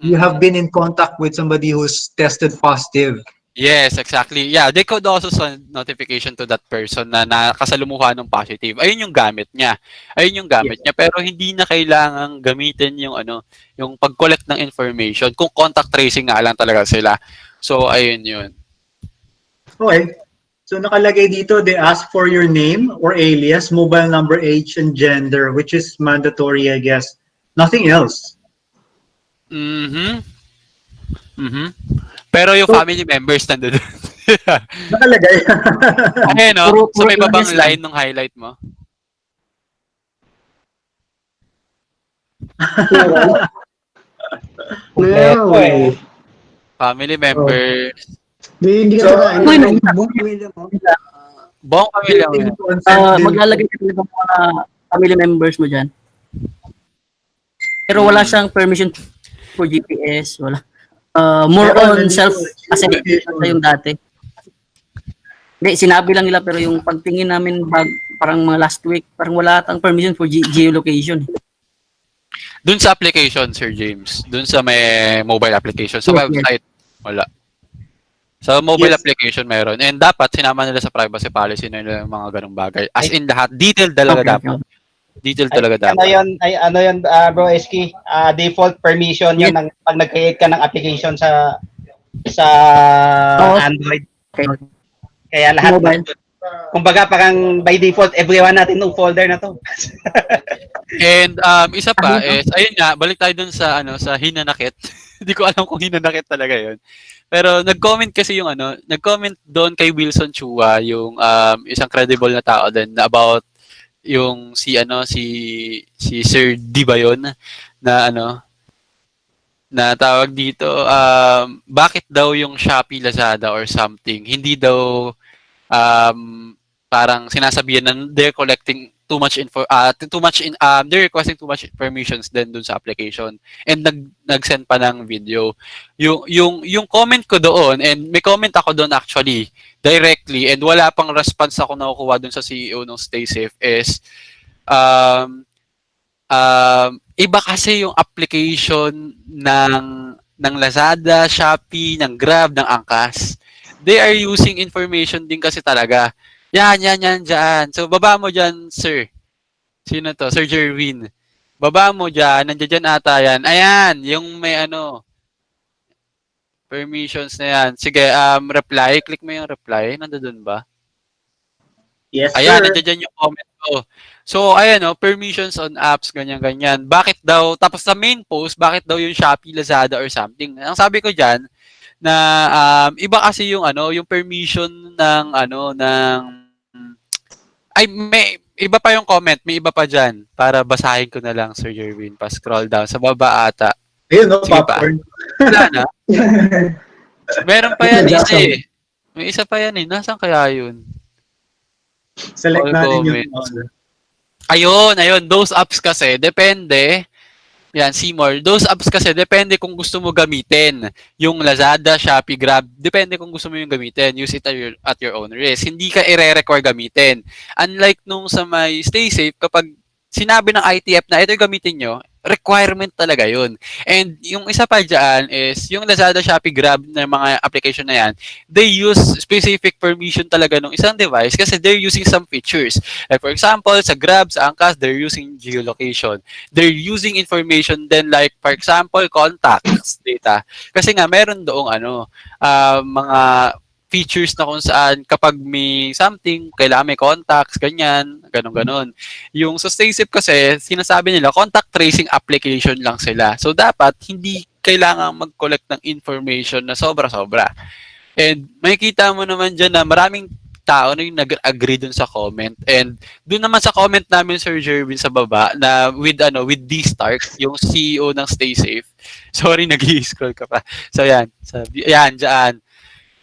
You have been in contact with somebody who's tested positive.
Yes, exactly. Yeah, they could also send notification to that person na nakasalumuhan ng positive. Ayun yung gamit niya. Pero hindi na kailangang gamitin yung yung pag-collect ng information kung contact tracing nga lang talaga sila. So ayun yun.
Okay. So nakalagay dito, they ask for your name or alias, mobile number, age, and gender, which is mandatory, I guess. Nothing else.
Pero yung family members nandun.
Nakalagay.
Ayun, no? So may babang line ng highlight mo. Family members.
Hindi ka kakain.
Buong pamilya mo yan.
Maglalagay ka ng mga family members mo dyan. Pero wala siyang permission for GPS, wala. More on self-assessment yung dati. Hindi, sinabi lang nila pero yung pagtingin namin parang mga last week, parang wala tang permission for geolocation.
Doon sa application, Sir James. Doon sa may mobile application. Sa website, wala. Sa mobile application meron. And dapat sinama nila sa privacy policy nila yung mga ganung bagay. As in lahat, detailed talaga dapat. Detailed talaga dapat.
Ano yun, bro Eski? Default permission yun ng pag nag-create ka ng application sa Android. Kaya lahat kumbaga parang by default everyone natin ng folder na to.
And isa pa is ayun nga, balik tayo dun sa sa hinanakit. Hindi ko alam kung hinanakit talaga 'yon. Pero nag-comment kasi yung nag-comment doon kay Wilson Chua, yung isang credible na tao din about yung si Sir D ba yun na na tawag dito bakit daw yung Shopee, Lazada or something hindi daw parang sinasabihan na they're collecting too much they're requesting too much permissions din dun sa application, and nag-send pa ng video yung comment ko doon, and may comment ako doon actually directly, and wala pang response ako nakukuha dun sa CEO ng Stay Safe is iba kasi yung application ng ng Lazada, Shopee, ng Grab, ng Angkas. They are using information din kasi talaga. Yan, dyan. So, baba mo dyan, sir. Sino to? Sir Jerwin. Baba mo dyan. Nandiyan dyan ata yan. Ayan, yung may permissions na yan. Sige, reply. Click mo yung reply. Nandoon ba?
Yes,
Ayan,
sir.
nandiyan dyan yung comment ko. So, ayan permissions on apps, ganyan-ganyan. Bakit daw, tapos sa main post, bakit daw yung Shopee, Lazada, or something? Ang sabi ko dyan, na iba kasi yung yung permission ng ay may iba pa yung comment, may iba pa diyan para basahin ko na lang, Sir Jerwin. Pa-scroll down sa baba ata.
Ayun, no,
Sige pa.
popcorn.
Wala na. Meron pa yan isa eh. May isa pa yan eh. Nasaan kaya yun?
Select
All
natin yung
comments. Ayun. Those apps kasi, depende. Yan, Seymour. Those apps kasi, depende kung gusto mo gamitin. Yung Lazada, Shopee, Grab, depende kung gusto mo yung gamitin. Use it at your own risk. Hindi ka i-require gamitin. Unlike nung sa may Stay Safe, kapag sinabi ng ITF na ito yung gamitin nyo, requirement talaga yun. And yung isa pa dyan is, yung Lazada, Shopee, Grab na mga application na yan, they use specific permission talaga ng isang device kasi they're using some features. Like for example, sa Grab, sa Angkas, they're using geolocation. They're using information then like for example, contacts data. Kasi nga meron doong mga features na kung saan kapag may something, kailangan may contacts, ganyan, ganon. Yung sa StaySafe kasi, sinasabi nila, contact tracing application lang sila. So, dapat hindi kailangan mag-collect ng information na sobra-sobra. And makikita mo naman dyan na maraming tao na yung nag-agree dun sa comment. And dun naman sa comment namin, Sir Jerwin, sa baba, na with D Stark, yung CEO ng StaySafe. Sorry, nag-i-scroll ka pa. So, yan. Dyan.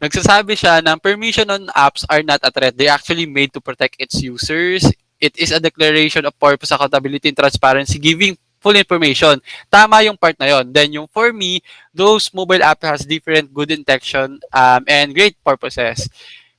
Nagsasabi siya na permission on apps are not a threat. They actually made to protect its users. It is a declaration of purpose, accountability, and transparency, giving full information. Tama yung part na yon. Then yung for me, those mobile apps has different good intention and great purposes.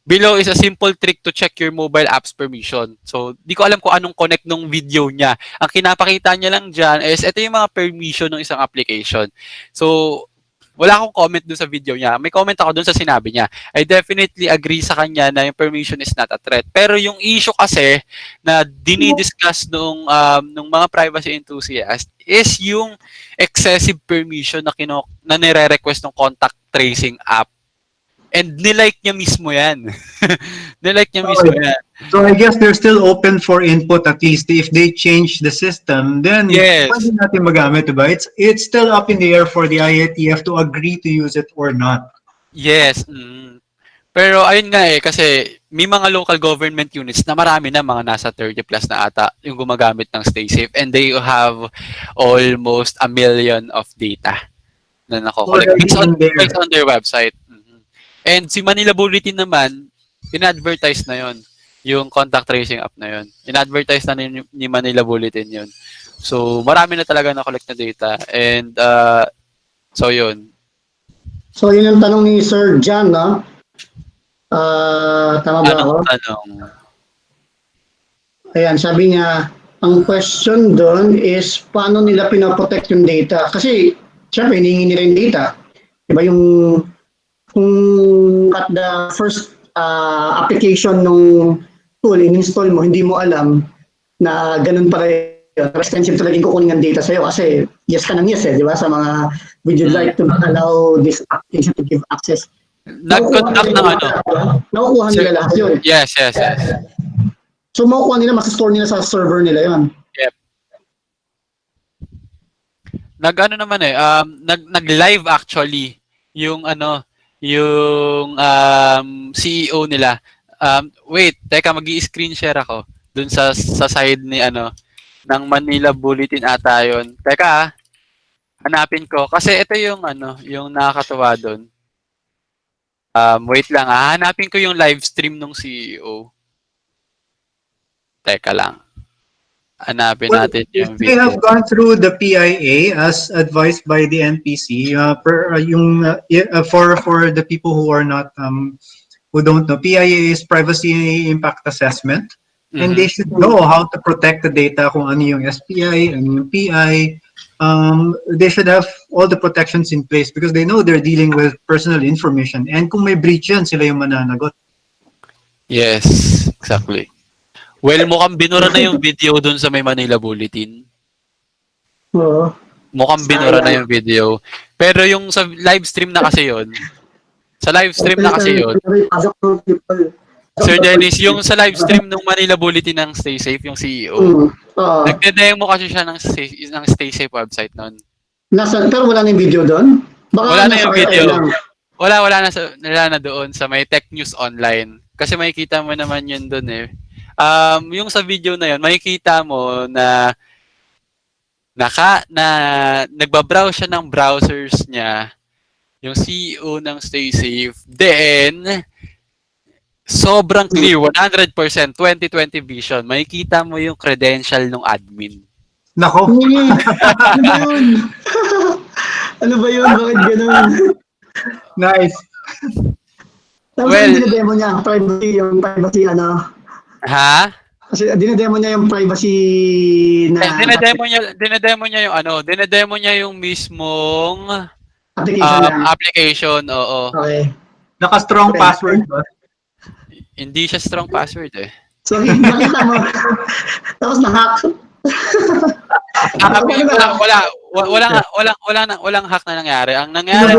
Below is a simple trick to check your mobile app's permission. So, di ko alam kung anong connect nung video niya. Ang kinapakita niya lang dyan is ito yung mga permission ng isang application. So, wala akong comment dun sa video niya. May comment ako dun sa sinabi niya. I definitely agree sa kanya na yung permission is not a threat. Pero yung issue kasi na dinidiscuss nung mga privacy enthusiasts is yung excessive permission na nire-request ng contact tracing app. And nilike niya mismo yan. Nilike niya mismo yan.
So I guess they're still open for input at least. If they change the system, then pwede natin magamit, diba? It's still up in the air for the IATF to agree to use it or not.
Yes. Pero ayun nga kasi may mga local government units na marami na mga nasa 30 plus na ata yung gumagamit ng StaySafe and they have almost 1 million of data na nakokollect based on their website. And si Manila Bulletin naman, in-advertise na yon yung contact tracing app na yon. In-advertise na ni Manila Bulletin yon. So, marami na talaga na-collect na data. And, so yun.
So, yun ang tanong ni Sir John, no? Tama ba ako?
Tanong?
Ayan, sabi niya, ang question doon is, paano nila pinaprotect yung data? Kasi, syempre, hinihingi nila yung data. Diba yung kung at the first application ng tool, in-install mo, hindi mo alam na ganun pala yun. Expensive talaga yung kukunin ng data sa'yo kasi yes ka ng yes di ba? Sa mga, would you like to allow this application to give access?
Nag-contact ng
Nakukuha nila lahat yun.
Yes.
So makukuha nila, masastore nila sa server nila yun.
Yep. Nag-live actually yung yung CEO nila. Wait, teka, magi-screen share ako dun sa side ni ng Manila Bulletin ata yun. Teka, hanapin ko kasi ito yung yung nakakatuwa doon. Wait lang, hanapin ko yung live stream ng CEO. Teka lang. Hanapin natin yung video.
They have gone through the PIA as advised by the NPC. For the people who are not who don't know, PIA is Privacy Impact Assessment, and they should know how to protect the data. Kung ano yung SPI, ano yung PI, they should have all the protections in place because they know they're dealing with personal information. And kung may breach yan, sila yung mananagot.
Yes, exactly. Well, mukhang binura na yung video dun sa may Manila Bulletin.
Oo.
Mukhang binura na yung video. Pero yung sa live stream na kasi yon. Sa live stream na kasi yon. Sir Dennis, yung sa live stream ng Manila Bulletin ng Stay Safe, yung CEO, nagde-demo kasi siya ng Stay Safe website noon.
Pero wala na yung video doon?
Wala na yung video. Wala na doon sa may Tech News Online. Kasi makikita mo naman yun doon eh. Yung sa video na yun, makikita mo na nagbabrowse siya ng browsers niya, yung CEO ng Stay Safe. Then, sobrang clear, 100%, 2020 vision. Makikita mo yung credential ng admin.
Nako.
Ano ba yun? Ano ba yun? Bakit ganun?
Nice.
Tapos dinedemo niya, privacy ano?
Ha?
Kasi dinedemo niya yung privacy na...
Dinedemo niya yung ano, dinedemo niya yung mismong
application,
oo.
Okay.
Naka-strong password ba?
Hindi siya strong password eh.
So, nakita mo. Tapos na-hack.
Walang hack na nangyari. Ang nangyari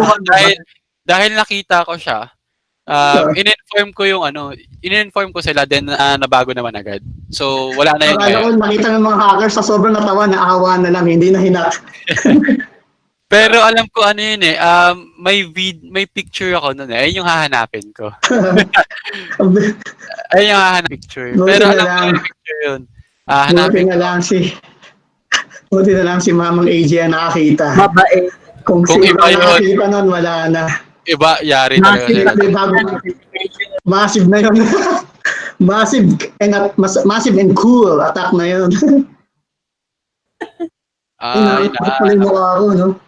dahil nakita ko siya, in-inform ko sila then nabago naman agad. So wala na yun.
Akala ko nakita ng mga hackers sa sobrang natawa, naawa na lang, hindi na hinak.
Pero alam ko ano yun eh, may picture ako noon eh. Ayun yung hahanapin ko. Ayun yung hahanapin picture. Pero alam ko yung picture yun.
Buti na lang si Mamang AJ ang nakakita.
Mabait.
Kung sino ang nakakita nun, wala na.
Iba, yari talaga.
Massive na yun. Massive and cool attack na yun. Bakit pala yung mukha ko, no?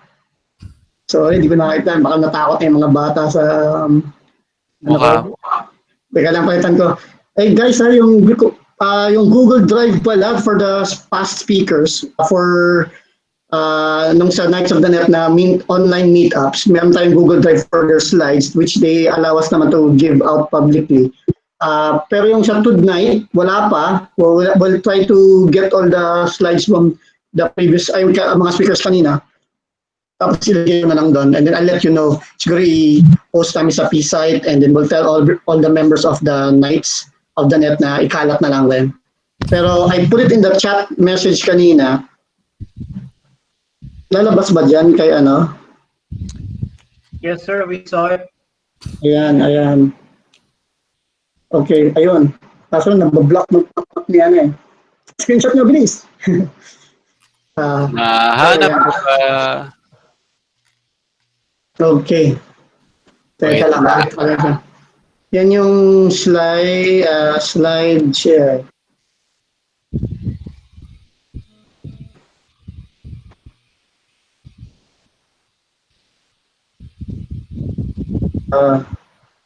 Sorry, hindi ko nakita. Baka natakot na yung mga bata sa... Teka lang, palitan ko. Hey guys, yung Google Drive pala for the past speakers for nung sa Nights of the Net na online meetups, meron tayong Google Drive for their slides which they allow us naman to give out publicly. Pero yung sa tonight, wala pa. We'll try to get all the slides from the previous mga speakers kanina. Tapos ilagay na lang doon and then I'll let you know. Siguro i-post kami sa P-site and then we'll tell all the members of the Nights of the Net na ikalat na lang din. Pero I put it in the chat message kanina. Lalabas ba dyan kay ano?
Yes sir, we saw it.
Ayan. Okay, ayun. Kaso nabablock ni ano eh. Screenshot nyo, bilis.
Nahanap ko ba?
Okay. Teka lang ha. Yan yung slide share.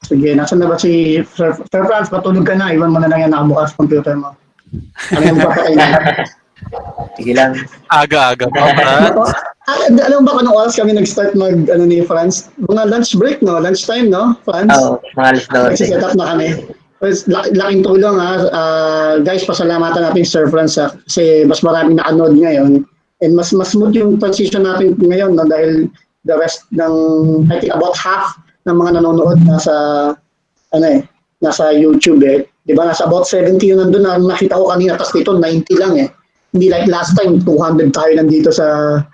Sige, nasan na ba si Sir Franz? Patulog ka na. Iwan mo na lang yan nakabukas computer mo. Ano yung papakainin?
Sige lang.
Aga-aga pa, Franz.
Alam mo ba kung anong oras kami nag-start ni Franz? Mga lunch break, no? Lunch time, no, Franz?
Oo, mga alis na.
Set up na kami. Laking tulong, ha? Guys, pasalamatan natin Sir Franz kasi mas maraming nakanood ngayon. And mas smooth yung transition natin ngayon, no? Dahil the rest ng, I think about half ng mga nanonood nasa YouTube eh. Di ba? Nasa about 70 yun nandun na nakita ko kanina, tapos dito 90 lang eh. Hindi like last time, 200 tayo nandito sa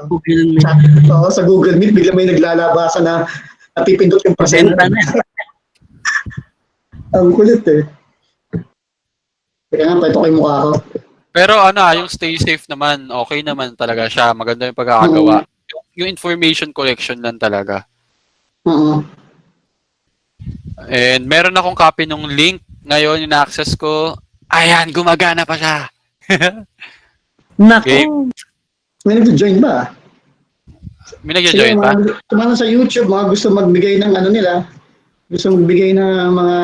Google Meet. Sa Google Meet, bigla may naglalabasan na napipindot yung presenter. Ang kulit eh. Kaya nga, pwede ko yung mukha ko.
Pero yung stay safe naman, okay naman talaga siya. Maganda yung pagkakagawa. Yung information collection lang talaga. And meron akong copy ng link. Ngayon, yung na-access ko, ayan, gumagana pa siya.
Nako.
May nag-join ba?
May nag-join ba?
Tumana sa YouTube, mga gusto magbigay ng gusto magbigay ng mga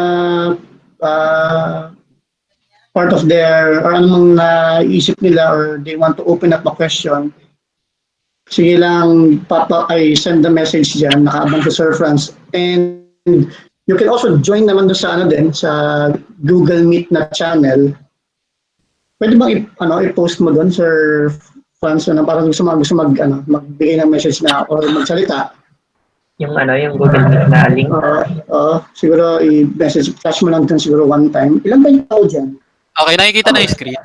part of their, or anong naisip nila, or they want to open up a question, sige lang, ay send the message dyan, nakaabang sa Sir Franz. And you can also join naman doon sa sa Google Meet na channel. Pwede bang i-post mo doon, Sir Franz, parang gusto magbigay ng message na or magsalita?
Yung Google Meet na link.
Siguro i-message, flash mo lang dun siguro one time. Ilan ba yung tao dyan?
Okay, nakikita na yung screen.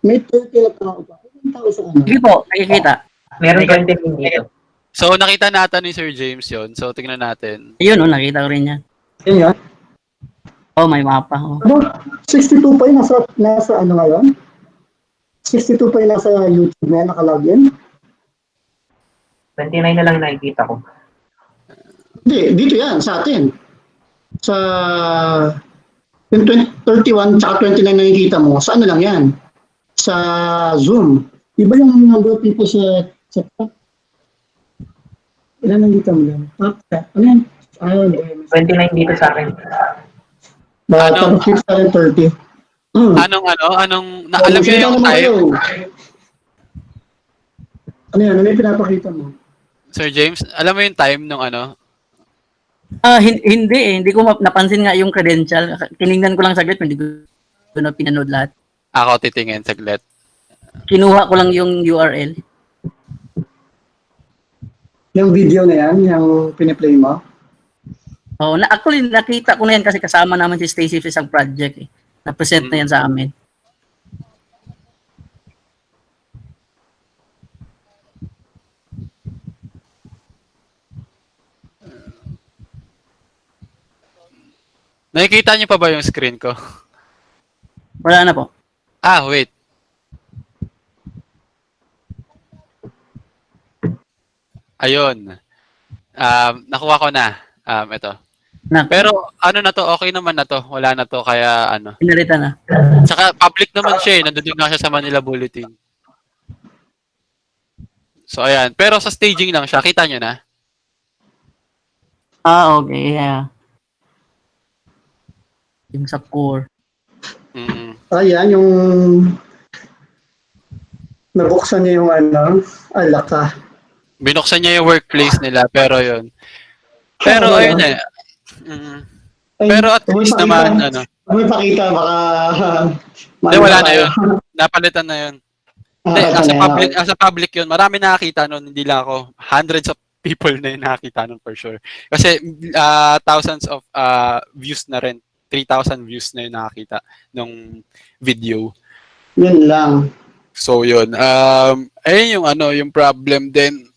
May 30 na tao ba? Ilan tao sa
Sige po, nakikita.
Meron 20 dito.
So, nakita natin ni Sir James yon. So, tingnan natin.
Ayun, nakita ko rin yan.
Yun yan?
May mapa.
62 pa yun, nasa ngayon? 62 pa yun nasa YouTube na nakalagin?
29 na lang nakikita ko.
Hindi, dito yan, sa atin. Sa 31 tsaka 29 na nakikita mo, sa lang yan? Sa Zoom. Iba yung number of people sa chat. Ilan nakikita mo yan? Ano yan?
29 dito sa akin.
Tapos 30.
Anong, alam niyo yung time?
Ano yan? Ano yung pinapakita mo?
Sir James, alam mo yung time nung
Hindi ko napansin nga yung credential. Tiningnan ko lang saglit, hindi ko na pinanood lahat.
Ako titingin saglit.
Kinuha ko lang yung URL.
Yung video na yan, yung piniplay mo?
Actually, nakita ko na yan kasi kasama naman si Stacy sa isang project. Na-present na yan sa amin.
Nakikita niyo pa ba yung screen ko?
Wala na po.
Wait. Ayun. Nakuha ko na. Ito. Pero na to, okay naman na to. Wala na to, kaya
Pinalita na.
Saka public naman siya nandun nga siya sa Manila Bulletin. So ayan. Pero sa staging lang siya, kita nyo na?
Okay, yeah. Yung sa core.
Ayan, yung nabuksan niya yung alaka.
Binuksan niya yung workplace nila, pero yun. Pero ayun Pero at least naman,
May pakita, baka...
wala na yun. Napalitan na yun. Nasa public yun. Marami nakakita nun, hindi lang ako. Hundreds of people na yun nakakita nun for sure. Kasi thousands of views na rin. 3,000 views na yun nakakita nung video.
Yun lang.
So yun. Ayun yung problem din.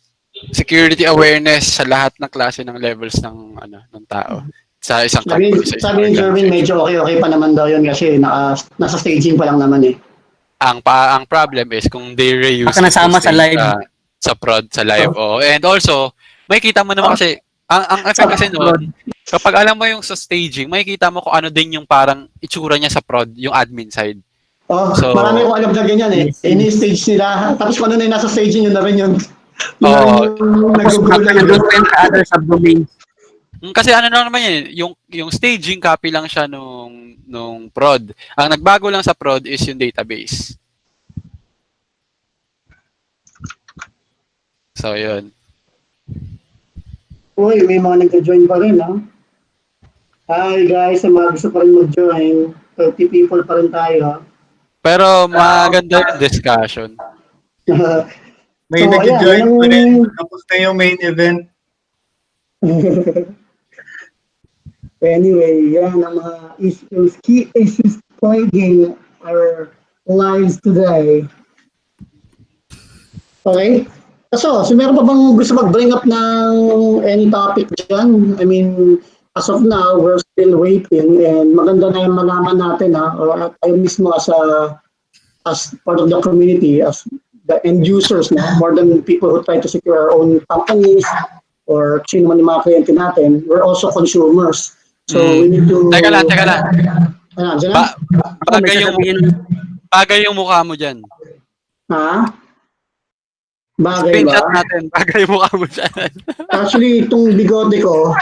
Security awareness sa lahat ng klase ng levels ng tao. Sa isang company.
Sabi ni Jervin, medyo okay pa naman daw yun kasi nasa staging pa lang naman eh.
Ang problem is kung they reuse
nasama sa live.
Sa prod, sa live. And also, makikita mo naman kasi, ang effect kasi noon, kapag alam mo yung sa staging, makikita mo kung ano din yung parang itsura niya sa prod, yung admin side.
So, marami akong alam na ganyan eh. Ini-stage nila. Tapos kung ano na yung nasa staging, yun na rin yun.
Other subdomains.
Kasi lang naman yan, yung staging copy lang siya nung prod. Ang nagbago lang sa prod is yung database. So, yun.
Uy, may mga nag-join pa rin, ha? Hi guys, sa mga gusto pa rin mag-join. 30 people pa rin tayo, ha?
Pero maganda yung discussion.
May nag-join pa rin. Tapos na yung main event.
Anyway, yan ang mga key issues plaguing our lives today. Okay? So meron pa bang gusto mag-bring up ng any topic dyan? I mean, as of now, we're still waiting and maganda na yung malaman natin or tayo mismo as part of the community, as the end users more than people who try to secure our own companies or sino man yung mga kliyente natin, we're also consumers. So we need to...
Teka lang. Bagay yung mukha mo dyan.
Ha? Bagay ba?
Screenshot natin. Bagay yung mukha mo dyan.
Actually, itong bigote ko,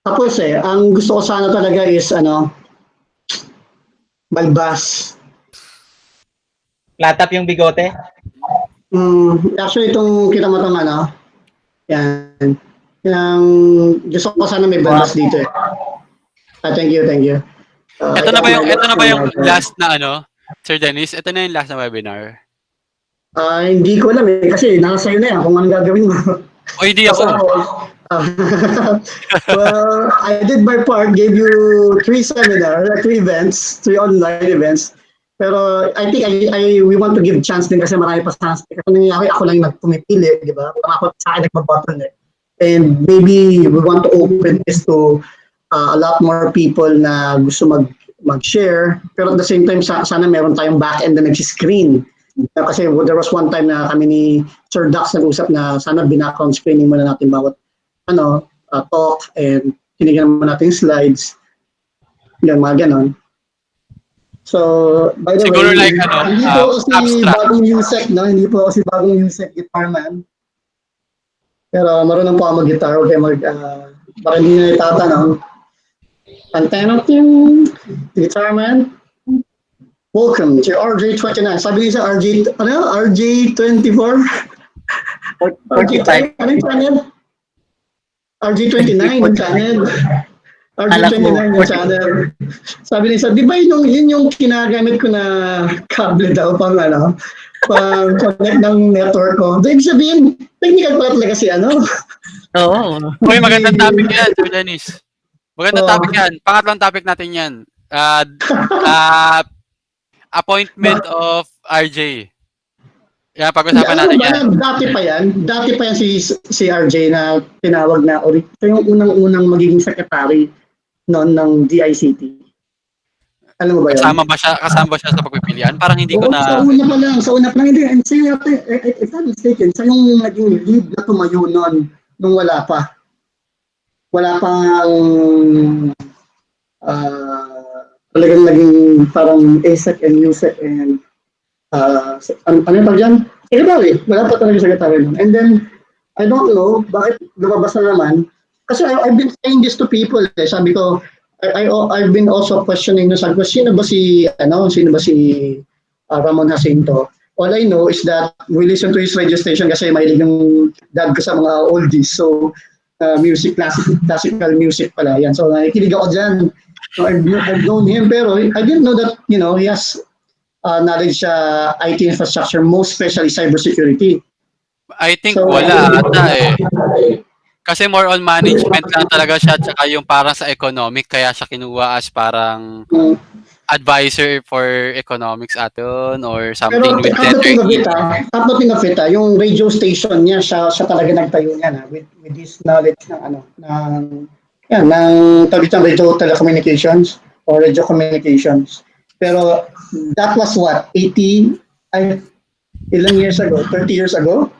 tapos ang gusto ko sana talaga is balbas.
Flat up yung bigote?
Actually, itong kita mo tama, no? Yan. Yung gusto ko sana may balbas dito eh. Thank you, thank you.
Ito na ba yung last na ano, Sir Dennis? Ito na yung last na webinar.
Hindi ko alam eh, kasi nasa sa'yo na yan kung anong gagawin mo.
O hindi ako.
Well, I did my part, gave you 3 seminars, 3 events, 3 online events. Pero I think we want to give chance din kasi marami pa sa kasi nangyayari ako lang nagpumipili, di ba? Para ako sa akin nagbabottleneck. And maybe we want to open this to a lot more people na gusto mag-share. Pero at the same time, sana meron tayong back-end na nag-screen. Kasi there was one time na kami ni Sir Dax nag-usap na sana background screening muna natin bawat talk and tinignan naman natin slides. Yan, mga ganon. So, by the
siguro
way,
like
hindi po ako si bagong USEC, no? Hindi po ako si bagong USEC guitar man. Pero marunong po ako mag-guitar. Okay, para hindi na itatanong. Antenna team, guitar man. Welcome to RJ29. Sabi niya sa RJ24? RJ, ano yung channel? RJ29 yung channel. RJ29 yung channel. Sabi niya, di ba yun yung kinagamit ko na cable daw pang connect ng network ko. So, ibig sabihin, technical pala talaga si
Oo.
Uy, magandang topic yan, Sir Dennis. Magandang topic yan. Pangatlong topic natin yan. Appointment of RJ. Yan, pag-usapan natin yan.
Dati pa yan si RJ na tinawag na ito yung unang magiging secretary noon ng DICT. Alam mo ba yun?
Kasama ba siya sa pagpipilian? Parang hindi ko na...
Sa una pa lang. Hindi. And siya, if I'm mistaken, siya yung naging lead na tumayo noon nung wala pa. Wala pang... talagang naging parang ASEC and USEC and ano yung pag dyan? Secretary. Wala pa talaga secretary nun. And then, I don't know, bakit lumabas na naman? Kasi I've been saying this to people. Sabi ko, I've been also questioning na sabi ko, sino ba si Ramon Jacinto? All I know is that we listen to his radio station kasi mahilig yung dad ko sa mga oldies. So, music, classical music pala. Yan. So, nakikinig ako dyan. So, I've known him, pero I didn't know that, he has knowledge sa IT infrastructure, most especially cybersecurity.
I think wala ata eh. Kasi more on management lang talaga siya, tsaka yung parang sa economic, kaya siya kinuha as parang advisor for economics aton or something with
Uploading of it, yung radio station niya, siya talaga nagtayo niya with this knowledge ng radio telecommunications or radio communications. Pero that was what, 30 years ago?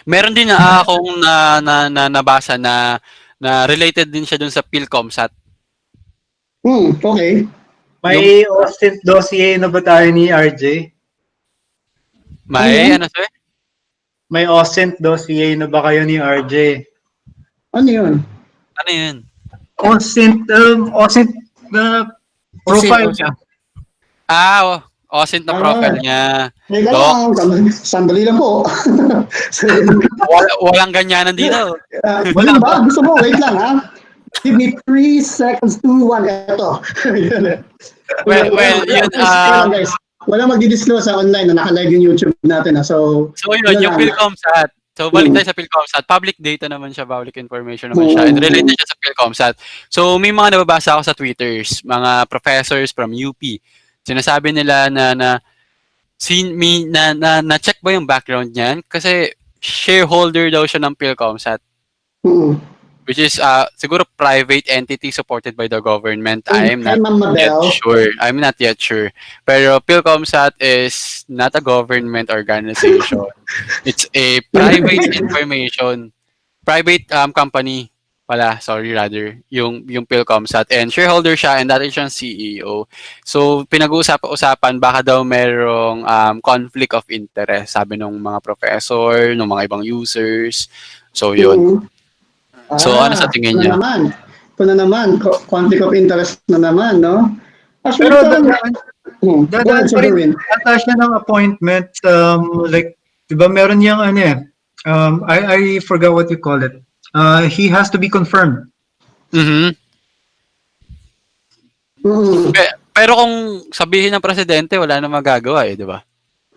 Meron din akong nabasa na related din siya dun sa PhilComSat.
Okay.
May OSINT dossier na ba tayo ni RJ?
May, sir?
May OSINT dossier na ba kayo ni RJ?
Ano yun?
OSINT na profile niya.
OSINT na profile niya.
Sandali lang po.
Walang ganyanan dito.
Wala ba? Gusto mo? Wait lang ha. Give me 3 seconds, 2, 1. Ito.
Well, yun.
Guys. Wala magdi-disclose sa online na naka-live yung YouTube natin. So
yun, yung PhilComSat. So, balik tayo sa PhilComSat. Public data naman siya, public information naman siya. And related siya sa PhilComSat. So, may mga nababasa ako sa Twitters, mga professors from UP. Sinasabi nila na check ba yung background niyan? Kasi shareholder daw siya ng PhilComSat. Which is siguro private entity supported by the government. I'm not yet sure. Pero PhilComSat is not a government organization. It's a private company pala, yung PhilComSat, and shareholder siya, and dati siyang CEO. So pinag-uusapan baka daw merong conflict of interest, sabi ng mga professor, ng mga ibang users. So yun. So ano sa tingin niya?
Ito na naman, conflict of interest na naman, no? Actually,
Pero
parang,
dadaan pa rin ata siya ng appointment, like, di ba meron niyang ano eh, I forgot what you call it. He has to be confirmed.
Mhm. Pero kung sabihin ng presidente, wala na magagawa eh, di ba?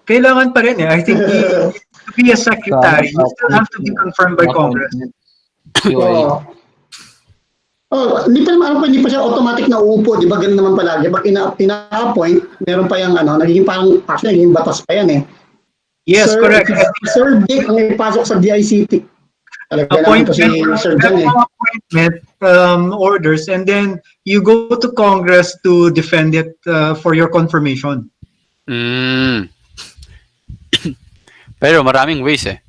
Kailangan pa rin eh. I think to be a secretary, you still have to be confirmed by Congress.
Oo. Hindi pa naman, hindi pa siya automatic na uupo, di ba? Ganun naman palagi. Pag ina-appoint, meron pa yung nagiging parang, actually, nagiging batas pa yan eh.
Yes, correct.
Sir Dick ang ipasok sa DICT. Talaga naman to si Sir John eh.
Appointment orders, and then you go to Congress to defend it for your confirmation.
Pero maraming ways eh.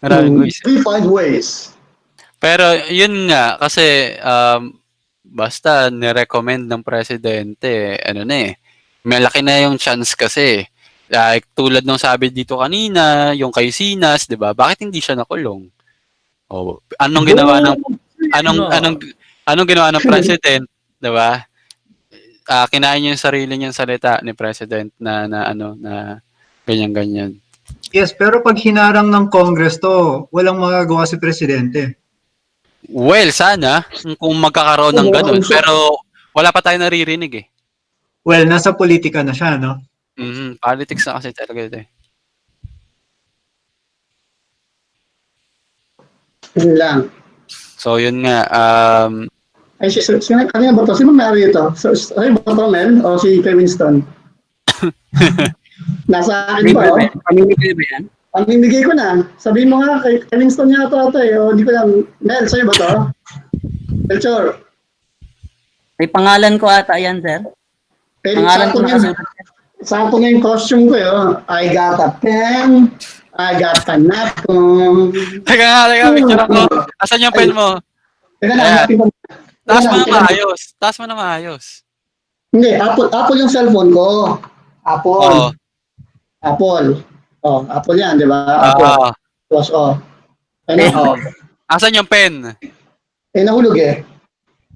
Maraming ways.
We find ways.
Pero yun nga, kasi basta nirecommend ng presidente, ano na eh, malaki na yung chance kasi. Like, tulad ng sabi dito kanina, yung kay Sinas, di ba? Bakit hindi siya nakulong? Oh, anong ginawa ng president, di ba? Kinain niya yung sarili niyang salita ni president na ganyan-ganyan.
Yes, pero pag hinarang ng Congress to, walang magagawa si presidente.
Well, sana kung magkakaroon ng ganun, pero wala pa tayong naririnig eh.
Well, nasa politika na siya, no?
Politics na kasi talaga ito eh.
Yun lang.
So, yun nga.
Ay, kanina ba ito? Sino may-ari ito? Ay, ba ito, Mel? O si Kevin Winston? Nasa akin ba, oh?
Pamimigay ba yan?
Pamimigay ko na. Sabihin mo nga, kay Kevin Winston niya ito eh. O, hindi ko lang. Mel, sa'yo ba ito? Melchor.
May pangalan ko ata yan, sir. Pangalan ko nakasulat.
Sakto na yung costume ko yun. I got a pen. I got a napkin.
Teka, picture ako. Asan yung pen mo?
Teka na,
Taas mo na maayos.
Hindi, Apple yung cellphone ko. Apple.
Oo.
Apple. Apple yan, di ba? Apple. Tapos,
Asan yung pen?
Nahulog eh.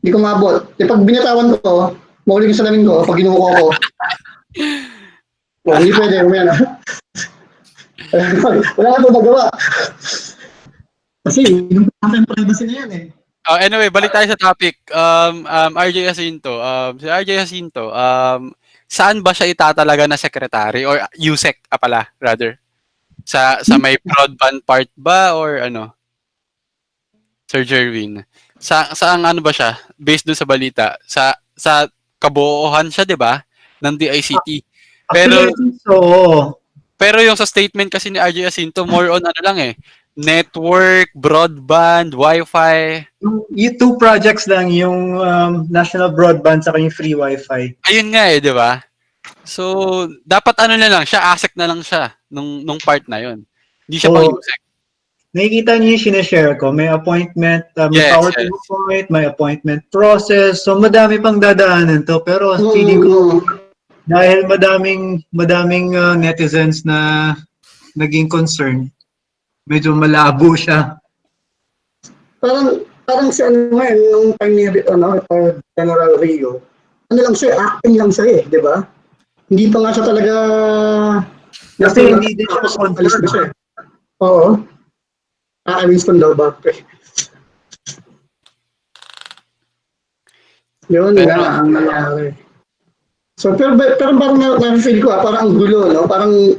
Hindi ko mabot. Pag binatawan ko, mahulog yung salamin ko pag ginuko ko. Hindi pwede. Wala ka ito magawa. Kasi, yung privacy na yan eh.
Anyway, balik tayo sa topic. RJ Jacinto. Si RJ Jacinto, saan ba siya itatalaga na secretary? Or USEC pala, rather? Sa may broadband part ba? Or ano? Sir Jerwin. Saan ano ba siya? Based dun sa balita. Sa kabuuhan siya, di ba? Ng DICT. Pero yung sa statement kasi ni RJ Jacinto, more on ano lang eh. Network, broadband, Wi-Fi.
Yung two projects lang, yung national broadband sa yung free Wi-Fi.
Ayun nga eh, di ba? So, dapat ano na lang siya, ASEC na lang siya nung part na yun. Hindi siya pang USEC.
Nakikita niyo yung sinishare ko. May appointment, may power to appoint, may appointment process. So, madami pang dadaanan to. Pero feeling ko, dahil madaming netizens na naging concerned, medyo malabo siya.
Parang si ano ngayon, nung time ni General Rio, ano lang siya, acting lang siya eh, di ba? Hindi pa nga siya talaga...
Kasi hindi din siya confirmed.
Oo. Winston daw ba? Yun na ang nangyari. So, pero parang na-feel ko parang ang gulo, no? Parang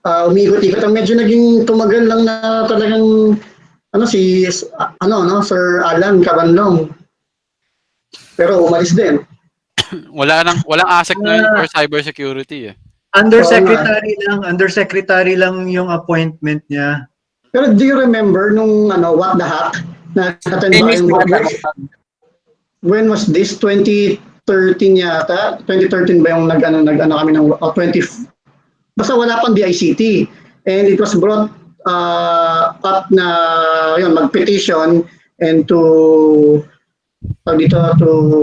umiikot-ikot. Medyo naging tumagal lang na talagang Sir Alan Cabanlong. Pero umalis din.
Walang ASEC na yun for cybersecurity eh.
Undersecretary lang yung appointment niya.
Pero do you remember nung what the heck na attend ba yung when was this? 2013 yata? 2013 ba yung nag-ano kami ng 20... Basta wala pang DICT. And it was brought up na yun, mag-petition and to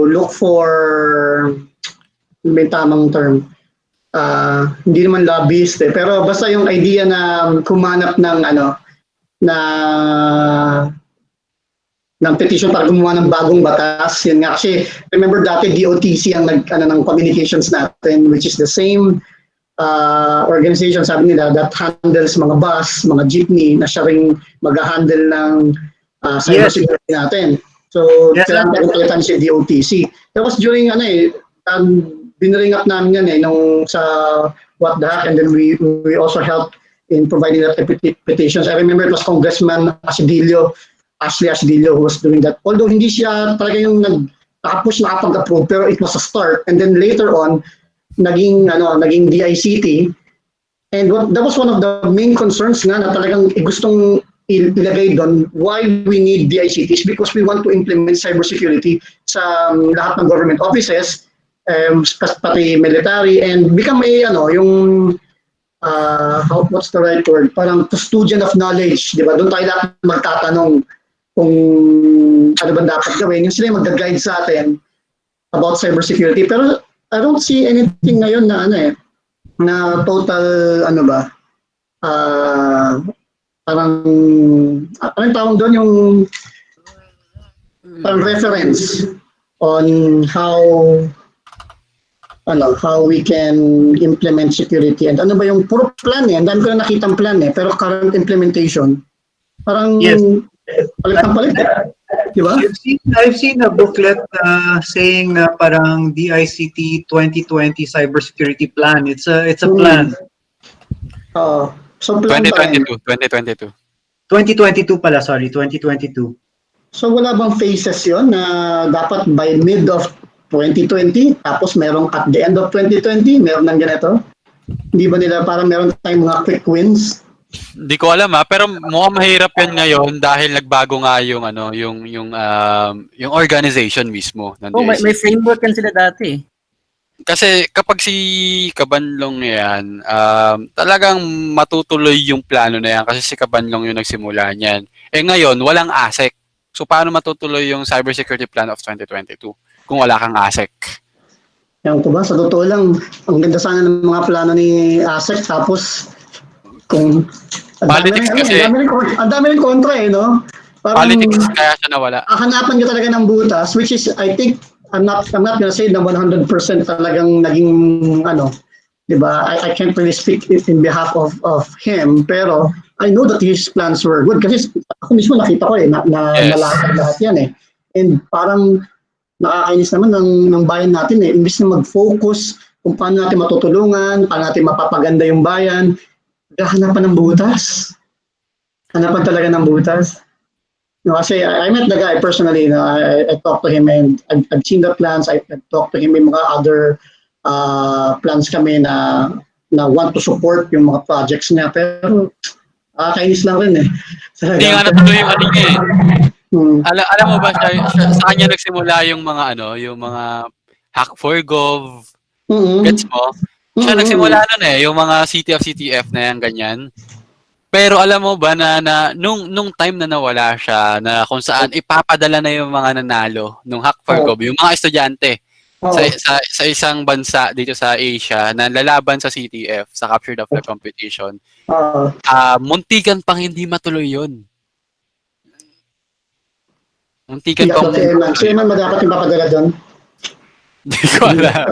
look for may tamang term. Hindi naman lobbyist eh. Pero basta yung idea na kumanap ng ng petition para gumawa ng bagong batas. Yun nga kasi remember dati DOTC ang ng communications natin, which is the same organization, sabi nila, that handles mga bus, mga jeepney, na siya ring mag-handle ng cybersecurity natin. So, kailangan palitan si DOTC. That was during binaring up namin yan nung sa What the Hack, and then we also helped in providing that petitions. I remember it was Congressman Ashley Asdillo who was doing that. Although hindi siya talaga yung nag-push na approve, pero it was a start. And then later on, naging DICT. And that was one of the main concerns nga na talagang gustong ilagay doon why we need DICTs, because we want to implement cybersecurity sa lahat ng government offices, pati military, and become what's the right word? Parang custodian of knowledge, di ba? Doon tayo lahat magtatanong kung ano ba dapat gawin. Yung sila yung mag-guide sa atin about cybersecurity. Pero I don't see anything ngayon na na total parang anong tawag doon, yung parang reference on how we can implement security, and ano ba yung puro plan ang dami ko na nakitang plan pero current implementation parang palit ng palit di ba?
I've seen a booklet saying na parang DICT 2020 cybersecurity plan. It's a plan.
So plan
2022
pala, sorry, 2022.
So wala bang phases yon na dapat by mid of 2020, tapos merong at the end of 2020 meron ng ganito? Hindi ba nila parang meron tayong mga quick wins?
Hindi ko alam pero mukhang mahirap yan ngayon dahil nagbago nga yung yung organization mismo ng DICT.
May framework yan sila dati.
Kasi kapag si Kabanlong yan, talagang matutuloy yung plano na yan kasi si Kabanlong yung nagsimula niyan. Ngayon, walang ASEC. So, paano matutuloy yung Cybersecurity Plan of 2022 kung wala kang ASEC?
Yan ko ba? Sa totoo lang, ang ganda sana ng mga plano ni ASEC, tapos kung ang dami rin kontra no? Parang,
politics kaya siya nawala.
Hanapan ka talaga ng butas, which is, I think, I'm not gonna say na 100% talagang naging di ba? I can't really speak in behalf of him, pero I know that his plans were good kasi ako mismo nakita ko na lahat yan And parang nakakainis naman ng bayan natin imbis na mag-focus kung paano natin matutulungan, paano natin mapapaganda yung bayan, hanapan ng butas. Hanapan talaga ng butas. No, kasi I met the guy personally. I talked to him and I've seen the plans. I've talked to him with mga other plans kami na want to support yung mga projects niya. Pero kainis lang rin
Hindi nga natuloy yung niya Alam mo ba sa kanya nagsimula yung mga yung mga hack for gov. Gets mo? Siya nagsimula nun yung mga CTF na yan, ganyan. Pero alam mo ba na nung time na nawala siya, na kung saan ipapadala na yung mga nanalo nung Hack for Gov, yung mga estudyante sa isang bansa dito sa Asia na lalaban sa CTF, sa Capture the Flag competition, muntikan pang hindi matuloy yun. Muntikan pang...
Si Eman ba dapat yung papadala doon?
Hindi ko alam.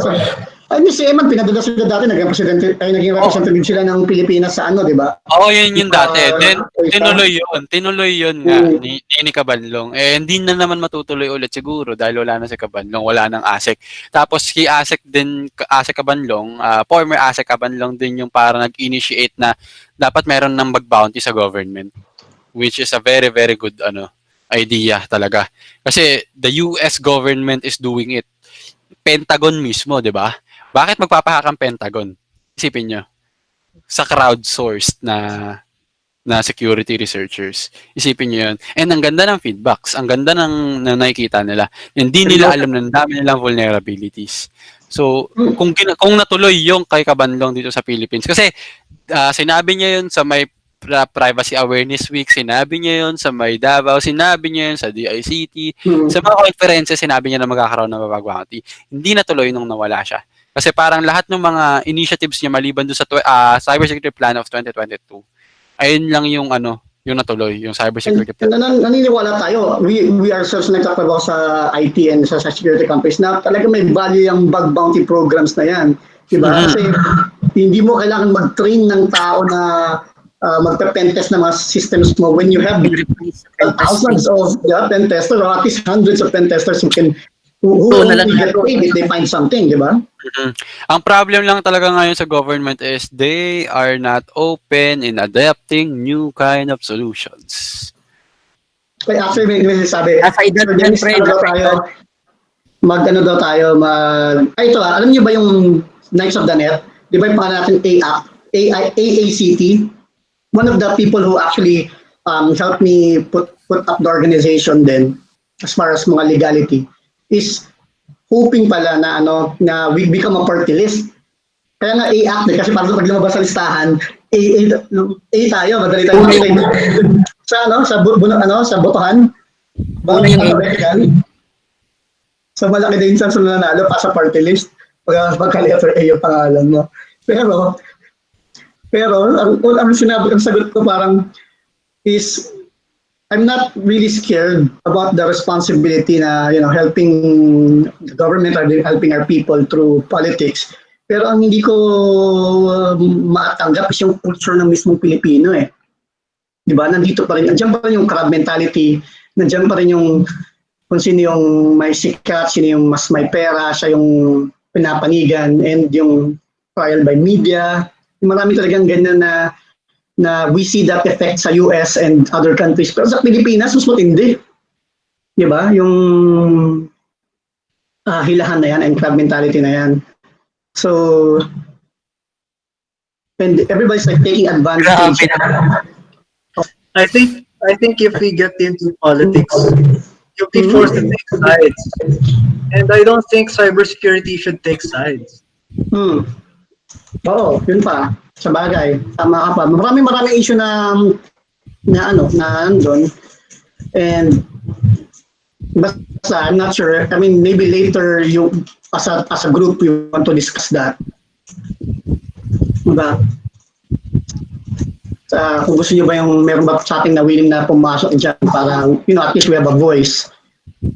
Si Eman, pinadala sila dati, naging representative sila ng Pilipinas sa di ba?
Oo, yun yung dati. Then, tinuloy yun nga ni Kabanlong. Hindi na naman matutuloy ulit siguro dahil wala na si Kabanlong, wala nang ASEC. Tapos, si ASEC Kabanlong, former ASEC Kabanlong din yung parang nag-initiate na dapat meron ng mag-bounty sa government, which is a very, very good idea talaga. Kasi, the US government is doing it. Pentagon mismo, di ba? Bakit magpapahak ang Pentagon? Isipin nyo. Sa crowdsourced na security researchers. Isipin nyo yun. And ang ganda ng feedbacks. Ang ganda ng nakikita nila. Hindi nila alam na dami nilang vulnerabilities. So, kung natuloy yung kay Kabanlong dito sa Philippines. Kasi, sinabi niya yun sa may Privacy Awareness Week, sinabi niya yun sa may Davao, sinabi niya yun sa DICT. Sa mga conferences, sinabi niya na magkakaroon ng bounty. Hindi natuloy nung nawala siya. Kasi parang lahat ng mga initiatives niya maliban doon sa Cybersecurity Plan of 2022, ayun lang yung yung natuloy, yung
And,
cybersecurity
and
plan.
naniniwala tayo, we ourselves nagtatrabaho sa IT and sa security companies na talaga may value yung bug bounty programs na yan. Diba? Kasi hindi mo kailangan mag-train ng tao na magpe-pentest ng mga systems mo when you have thousands of pen testers or at least hundreds of pen testers who only get paid if they find something, di ba?
Ang problem lang talaga ngayon sa government is they are not open in adapting new kind of solutions.
Like actually, may sabi, mag-ano daw tayo, ito alam niyo ba yung Knights of the Net? Di ba yung pangalan natin AACT? One of the people who actually helped me put up the organization then, as far as mga legality, is hoping pala na na we become a party list. Kaya nga A-Act kasi para pag lumabas sa listahan, A tayo, madali tayo sa botohan. So malaki din sa nanalo pa sa party list pagka letter A yung pangalan mo. Pero ang sagot ko parang is I'm not really scared about the responsibility na helping the government or helping our people through politics. Pero ang hindi ko matanggap is yung culture ng mismong Pilipino eh. 'Di ba? Nandito pa rin, nandiyan pa rin yung crab mentality, nandiyan pa rin yung kung sino yung may sikat, sino yung mas may pera, siya yung pinapanigan, and yung trial by media. Marami talagang ganyan na we see that effect sa US and other countries. Pero sa Pilipinas, mas matindi. Di ba? Yung hilahan na yan and crab mentality na yan. So, and everybody's like taking advantage.
I think if we get into politics, you'll be forced to take sides. And I don't think cybersecurity should take sides.
Oo, yun pa. Sa bagay, tama ka pa. Maraming issue na andun. And basta, I'm not sure. I mean, maybe later you as a group you want to discuss that. Diba? Kung gusto niyo ba yung meron ba sa ating na willing na pumasok dyan para, at least we have a voice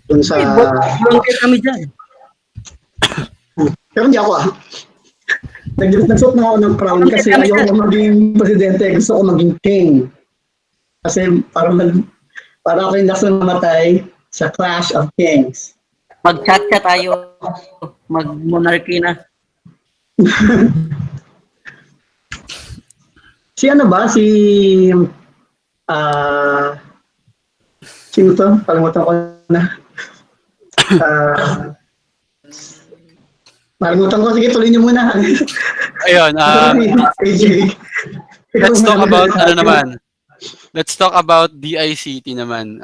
dun sa...
Volunteer kami dyan.
Pero hindi ako Nagsuot na ako ng crown kasi ayoko maging presidente, gusto ko maging king. Kasi para ako yung last na mamatay sa Clash of Kings.
Mag-chat ka tayo. Mag-monarchy na.
Si ano ba? Sino to? Kalimutan ko na. Kalimutan ko. Sige, tuloy niyo muna.
Ayun. Let's talk about DICT naman.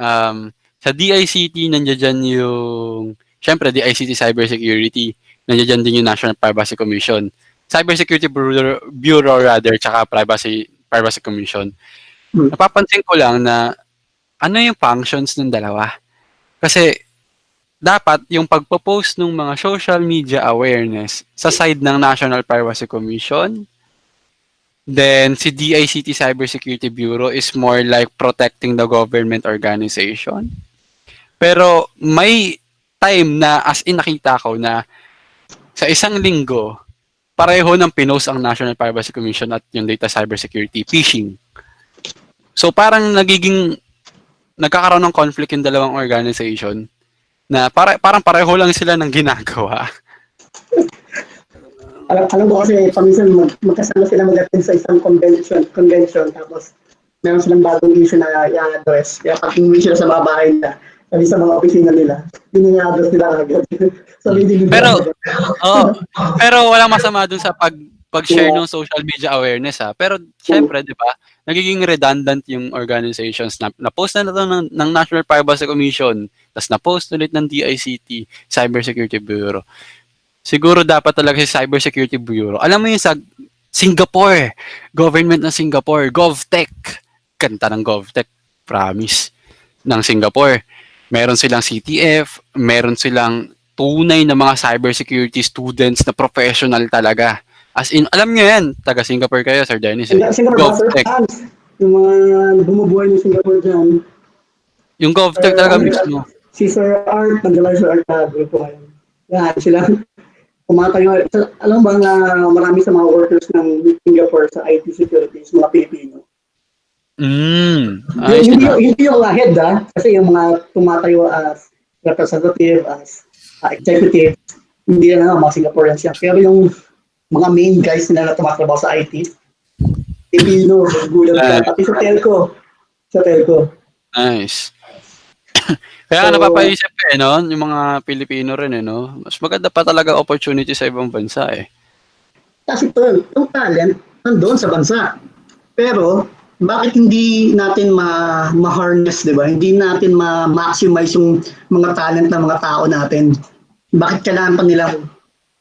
Sa DICT, nandiyan yung, syempre, DICT Cybersecurity. Nandiyan din yung National Privacy Commission. Cybersecurity Bureau rather, tsaka Privacy Commission. Napapansin ko lang na ano yung functions ng dalawa. Kasi dapat yung pagpo-post ng mga social media awareness sa side ng National Privacy Commission, then si DICT Cybersecurity Bureau is more like protecting the government organization. Pero may time na as in nakita ko na sa isang linggo, pareho ng pinost ang National Privacy Commission at yung Data Cybersecurity, phishing. So parang nagkakaroon ng conflict yung dalawang organization na parang pareho lang sila ng ginagawa.
Alam ko kasi paminsan magkasama sila mag-attend sa isang convention tapos meron silang bagong issue na i-address. Kaya pag umuwi sila sa mga bahay nila, sabi sa mga opisina nila, hindi i-address nila agad.
Pero walang masama dun sa pag-share ng social media awareness Pero syempre, di ba, nagiging redundant yung organizations na post na ito ng National Privacy Commission, tapos na-post ulit ng DICT, Cybersecurity Bureau. Siguro dapat talaga si Cybersecurity Bureau. Alam mo yung sa Singapore, government ng Singapore, GovTech. Kanta ng GovTech, promise, ng Singapore. Meron silang CTF, meron silang tunay na mga cybersecurity students na professional talaga. As in, alam nyo yan, taga Singapore kayo, Sir Dennis.
Singapore
GovTech.
Yung mga bumubuhay ng Singapore dyan.
Yung GovTech talaga mismo.
Si Sir Art, nagdala si Art na grupo ngayon. Yan, sila. Kumatayo. Alam ba na marami sa mga workers ng Singapore sa IT security is mga Pilipino.
Ayos
Hindi yung head kasi yung mga tumatayo as representative, as executive, hindi na mga Singaporeans yan. Pero yung mga main guys nila na tumatrabaho sa IT, Pilipino, gulat ka. Pati sa telco.
Nice. Kaya napapaisip no? Yung mga Pilipino rin no? Mas maganda pa talaga opportunity sa ibang bansa
Kasi yung talent nandoon sa bansa. Pero bakit hindi natin ma-harness, di ba? Hindi natin ma-maximize yung mga talent ng mga tao natin. Bakit kailangan pa nilang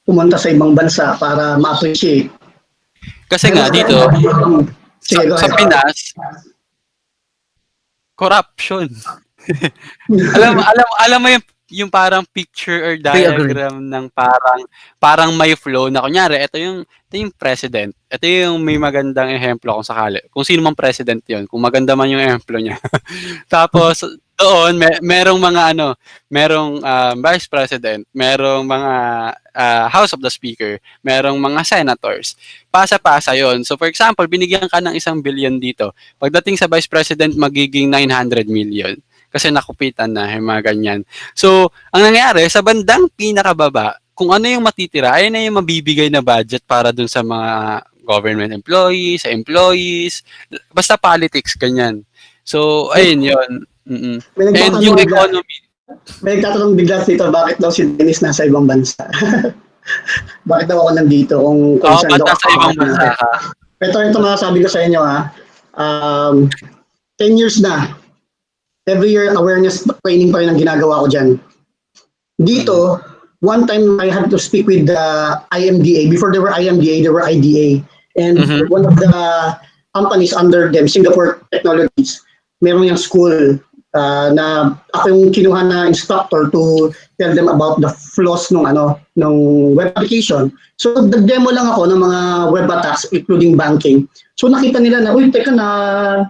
pumunta sa ibang bansa para ma-appreciate?
Kasi nga dito, sa Pinas, corruption. alam mo yung parang picture or diagram ng parang may flow na kunyari ito yung president. Ito yung may magandang ehemplo kung sakali. Kung sino mang president 'yon, kung maganda man yung ehemplo niya. Tapos doon merong mga merong vice president, merong mga House of the Speaker, merong mga senators. Pasa-pasa 'yon. So for example, binigyan ka ng 1 billion dito. Pagdating sa vice president magiging 900 million. Kasi nakupitan na yung mga ganyan. So, ang nangyayari, sa bandang pinakababa, kung ano yung matitira, ayun na yung mabibigay na budget para dun sa mga government employees, sa employees, basta politics, ganyan. So, ayun yun. And yung economy.
May nagtatanong bigla dito, bakit daw si Dennis nasa ibang bansa? Bakit daw ako nandito? Kung saan daw
sa ibang bansa ka.
Ito masasabi ko sa inyo 10 years na. Every year, awareness training pa rin ang ginagawa ko dyan. Dito, one time I had to speak with the IMDA. Before there were IMDA, there were IDA. And one of the companies under them, Singapore Technologies, meron yung school na ako yung kinuha na instructor to tell them about the flaws ng web application. So nag-demo lang ako ng mga web attacks including banking. So nakita nila na, uy, teka na,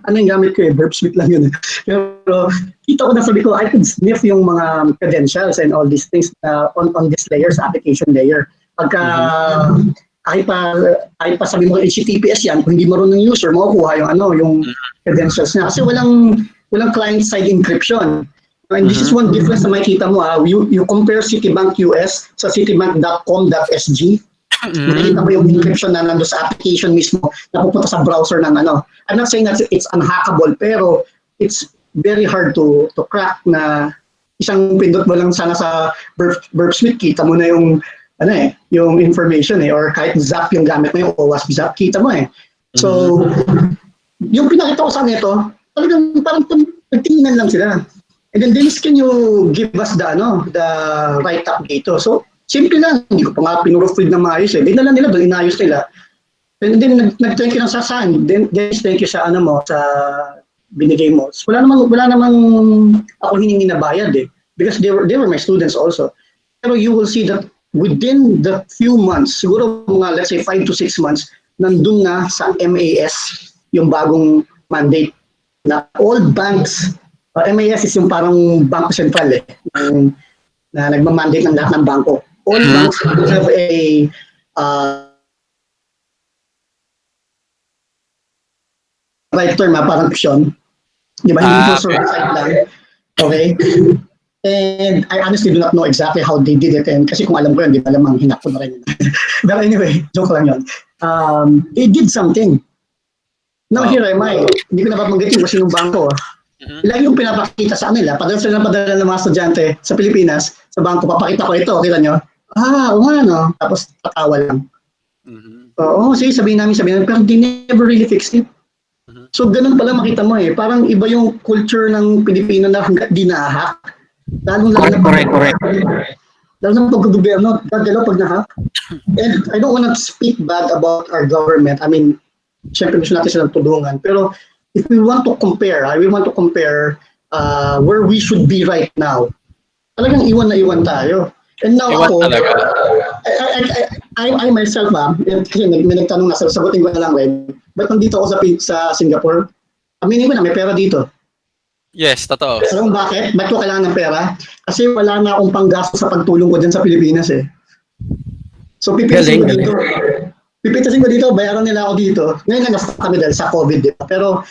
ano yung gamit ko Burp Suite lang yun. Pero kita ko na sabi ko, I could sniff yung mga credentials and all these things on this layer, sa application layer. Pagka kahit pa sabi mo HTTPS yan, kung hindi marunong user, makukuha yung credentials niya. Kasi walang client-side encryption. And this is one difference na makikita mo. You compare Citibank US sa citibank.com.sg. Makikita mo yung encryption na nando sa application mismo na pupunta sa browser ng I'm not saying that it's unhackable, pero it's very hard to crack na isang pindot mo lang sana sa Burp Suite, kita mo na yung yung information or kahit Zap yung gamit mo, yung OWASP Zap, kita mo So, yung pinakita ko sa nito, talagang parang nagtinginan lang sila. And then, Dennis, can you give us the write-up dito? So, simple lang, hindi ko pa nga pinurofeed na maayos Dinala nila doon, inayos nila. And then, nag-thank you lang sa saan. Dennis, thank you sa sa binigay mo. So, wala namang ako hiningi na bayad because they were my students also. Pero you will see that within the few months, siguro mga let's say 5 to 6 months, nandun na sa MAS yung bagong mandate na all banks, MAS is yung parang Bangko Sentral na nagmamandate ng lahat ng bangko. All banks have a right term, parang option. Di ba? Hindi po site lang. Okay? And I honestly do not know exactly how they did it. And kasi kung alam ko yun, di ba alam ang hinak ko na rin. But anyway, joke lang yun. They did something. Now here am I. Hindi ko napapanggitin kasi yung bangko. Lagi yung pinapakita sa kanila. Padala sila ng mga estudyante sa Pilipinas, sa bangko, papakita ko ito. Kita nyo? Tapos tatawa lang. Sige, sabihin namin. Pero they never really fixed it. So ganun pala makita mo Parang iba yung culture ng Pilipino na hanggat di na-hack. Correct. Lalo na pag-gobyerno, gagalaw pag na-hack. And I don't want to speak bad about our government. I mean, syempre gusto natin silang tulungan. Pero if we want to compare, where we should be right now, talagang iwan na iwan tayo. And now ako, I myself, kasi may nagtanong na, sagutin ko na lang rin, ba't nandito ako sa Singapore? Aminin ko na, may pera dito.
Yes, totoo.
Alam mo bakit? Ba't ko kailangan ng pera? Kasi wala na akong panggasto sa pagtulong ko dyan sa Pilipinas eh. So pipitasin ko dito. Pipitasin ko dito, bayaran nila ako dito. Ngayon nagasta kami dahil sa COVID, di ba? Pero,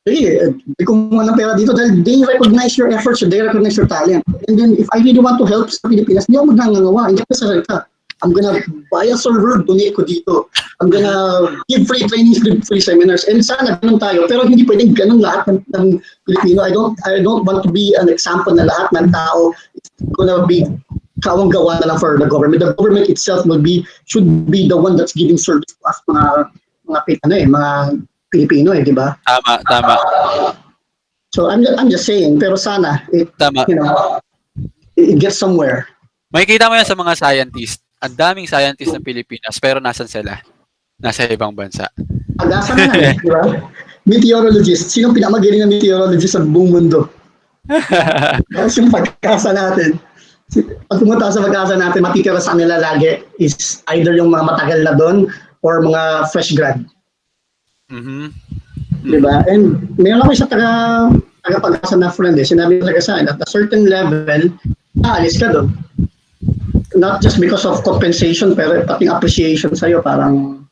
hindi ko muna ng pera dito dahil they recognize your efforts, they recognize your talent. And then, if I really want to help sa Pilipinas, hindi ako magnangawa. Hindi ko sa I'm gonna buy a server, donate ko dito. I'm gonna give free trainings, give free seminars. And sana ganun tayo. Pero hindi pwedeng ganun lahat ng Pilipino. I don't want to be an example na lahat ng tao is gonna be kawang gawa na lang for the government. The government itself should be the one that's giving service to us mga Pilipino di ba?
Tama.
So I'm just saying, pero sana it gets somewhere.
Makikita mo yan sa mga scientists. Ang daming scientists ng Pilipinas, pero nasan sila? Nasa ibang bansa.
Pag-asa na lang, di ba? Meteorologist. Sinong pinamagaling na meteorologist sa buong mundo? Kasi yung pag-asa natin. Pag pumunta sa pag-asa natin, matitira sa nila lagi is either yung mga matagal na doon or mga fresh grad. Di ba? And mayroon ako isa taga-pag-asa na friend sinabi talaga sa akin, at a certain level, aalis ka doon. Not just because of compensation, pero pati appreciation sa'yo, parang...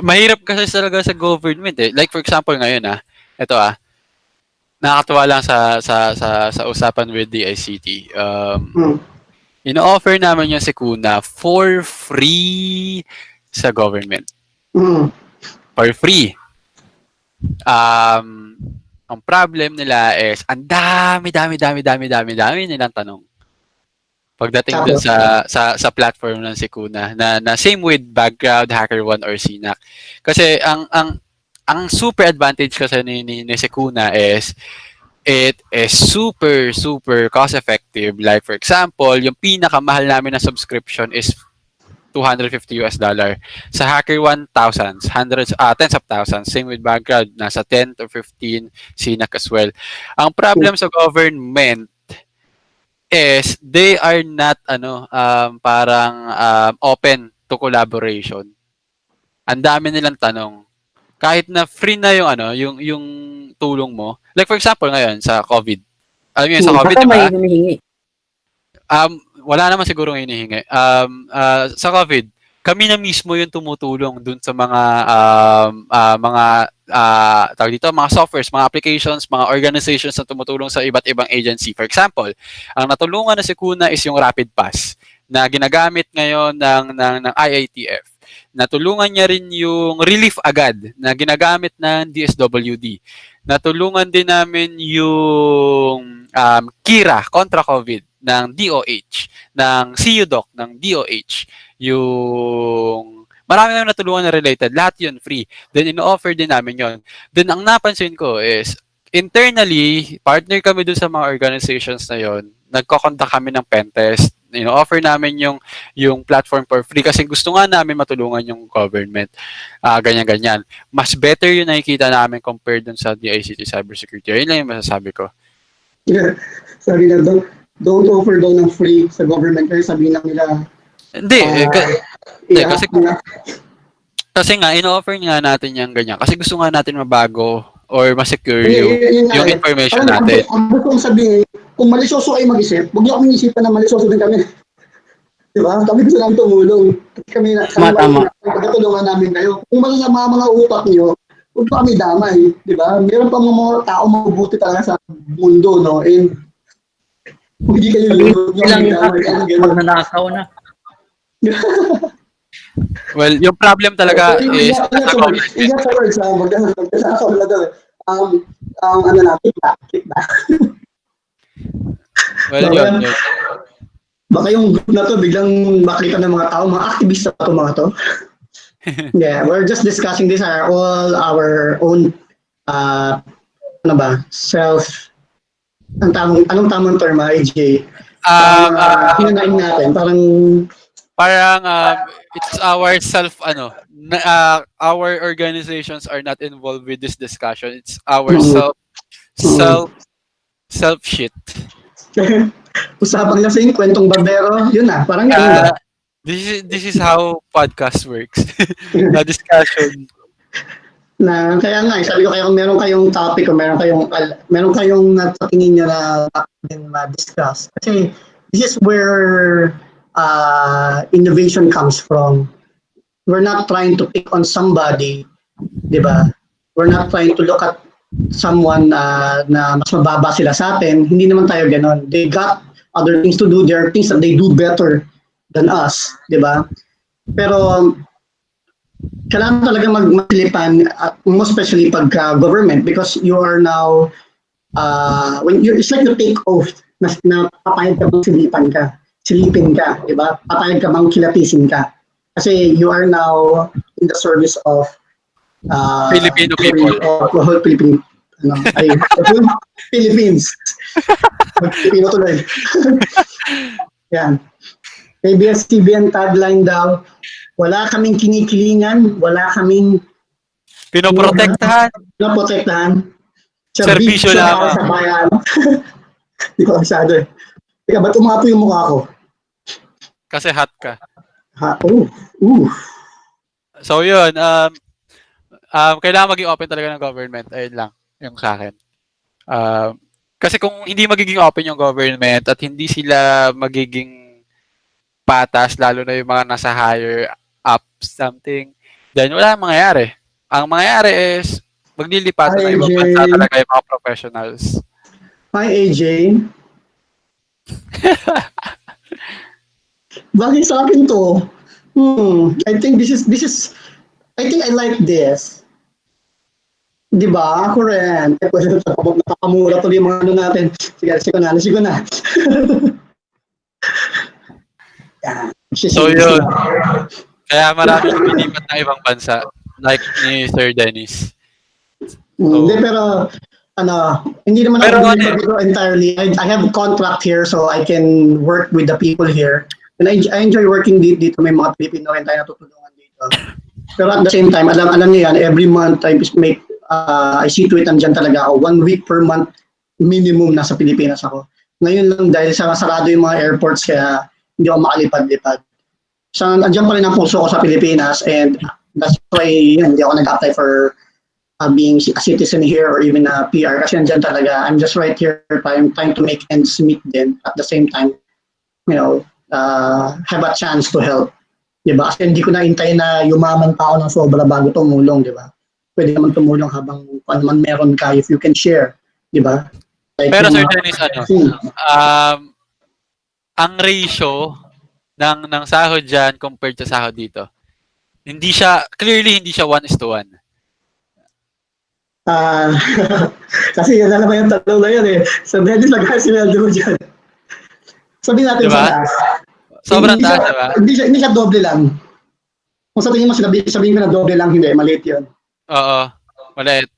Mahirap kasi talaga sa government eh. Like for example ngayon ito nakakatuwa lang sa usapan with the ICT. Ino-offer namin yung Sikuna for free sa government. For free. Ang problem nila is ang dami nilang tanong. Pagdating dun sa platform ng Sikuna na same with background, HackerOne or CNAC. Kasi ang super advantage kasi ni Sikuna is it is super cost effective. Like for example, yung pinakamahal namin na subscription is $250. Sa HackerOne, thousands, hundreds, tens of thousands. Same with background, nasa 10 to 15 CNAC as well. Ang problem sa government is they are not parang open to collaboration. Ang dami nilang tanong. Kahit na free na yung tulong mo. Like for example ngayon sa COVID. Alam niyo sa COVID,
baka
diba?
may hinihingi.
Wala naman siguro hinihingi. Sa COVID, kami na mismo yung tumutulong dun sa tawag dito, mga softwares, mga applications, mga organizations na tumutulong sa iba't ibang agency. For example, ang natulungan na si Kuna is yung Rapid Pass na ginagamit ngayon ng IITF. Natulungan niya rin yung Relief Agad na ginagamit ng DSWD. Natulungan din namin yung Kira kontra COVID ng DOH, ng CUDOC ng DOH, yung marami na natulungan na related, lahat yun free. Then ino-offer din namin yon. Then ang napansin ko is internally, partner kami dun sa mga organizations na yon. Nagko-conduct kami ng pentest. Ino-offer namin yung platform for free kasi gusto nga namin matulungan yung government. Ganyan-ganyan. Mas better yung nakikita namin compared dun sa DICT cybersecurity. Yun lang yung masasabi ko.
Yeah. Sabi na don't offer daw ng free sa government kasi sabi lang nila
kasi nga ino-offer nga natin yung ganyan kasi gusto nga natin mabago or ma-secure yung information natin.
Ang gusto kong sabihin, kung malisyoso kayo mag-isip, huwag niyo kaming isipan na malisyoso din kami. Diba? Kami gusto namin tumulong. Kami pagkatulungan namin kayo. Kung masasama mga utak niyo, huwag pa kami damay. Diba? Meron pa mga tao mabubuti talaga sa mundo, no? And hindi kayo
pag nanakaw na.
Well, yung problem talaga is
ingat sa words ha, magkasakaw na daw kickback.
Well, yun.
Baka yung group na to biglang makita ng mga tao, mga aktivista pa to mga to. Yeah, we're just discussing this are all our own anong tamang term, AJ? Hinain natin,
parang it's our our organizations are not involved with this discussion. It's our self shit.
Usapang lasing, kwentong barbero, yun na, parang yun.
This is how podcast works. Na discussion.
Na kaya nga, sabi ko kaya kung meron kayong topic o meron kayong natatingin niyo na topic din ma-discuss. Kasi this is where innovation comes from. We're not trying to pick on somebody, di ba? We're not trying to look at someone na mas mababa sila sa atin. Hindi naman tayo ganon. They got other things to do. There are things that they do better than us, di ba? Pero kailangan talaga magsilipan, most especially pag government, because you are now, when it's like you take oath na papayag ka bang silipin ka, di ba? Papayag ka bang kilatisin ka. Kasi you are now in the service of
Filipino people.
Whole Philippine, Philippines. Mag-Filipino tuloy. Yan. ABS-CBN tagline daw, wala kaming kinikilingan, wala kaming
pinoprotektahan. Serbisyo lamang
sa bayan. Hindi ko masyado eh. Teka, ba't umapo yung mukha ko?
Kasi hot ka. So yun, kailangan maging open talaga ng government. Ayun lang, yung sa akin. Kasi kung hindi magiging open yung government at hindi sila magiging patas, lalo na yung mga nasa higher up something, then wala mangyayari. Ang mangyayari is, maglilipatan na ibang bansa talaga yung mga professionals.
Hi, AJ. Bakit sa akin to? I think I think I like this. Di ba? Ako rin. Nakakamura tuloy yung mga ano natin. Sige na.
So yun. Kaya marami lumilipat na ibang bansa. Like ni Sir Dennis.
Hindi, pero hindi naman ako dito entirely. I have a contract here so I can work with the people here. And I enjoy working dito. May mga Pilipino rin tayo natutulungan dito. Pero at the same time, alam niyo yan, every month I see to it, andyan talaga ako. 1 week per month minimum nasa Pilipinas ako. Ngayon lang dahil sarado yung mga airports kaya hindi ako makalipad-lipad. So, andyan pa rin ang puso ko sa Pilipinas and that's why hindi ako nag-apply for being a citizen here or even a PR kasi andyan talaga. I'm just right here trying to make ends meet din at the same time, have a chance to help. Diba? Kasi hindi ko naintay na yumaman pa ako ng sobra bago tumulong, diba? Pwede naman tumulong habang kung naman meron ka if you can share, diba? Like,
pero Sir Dennis, ang ratio ng sahod dyan compared sa sahod dito, clearly hindi siya 1:1.
Kasi yan na naman yung tatlo na yan eh. So, Dennis, nag-sineldo mo dyan. Sabihin natin
diba?
sa taas.
Sobrang taas, diba?
Hindi siya doble lang. Kung sa tingin mo, sabihin ko na doble lang, hindi. Maliit yun.
Oo, maliit.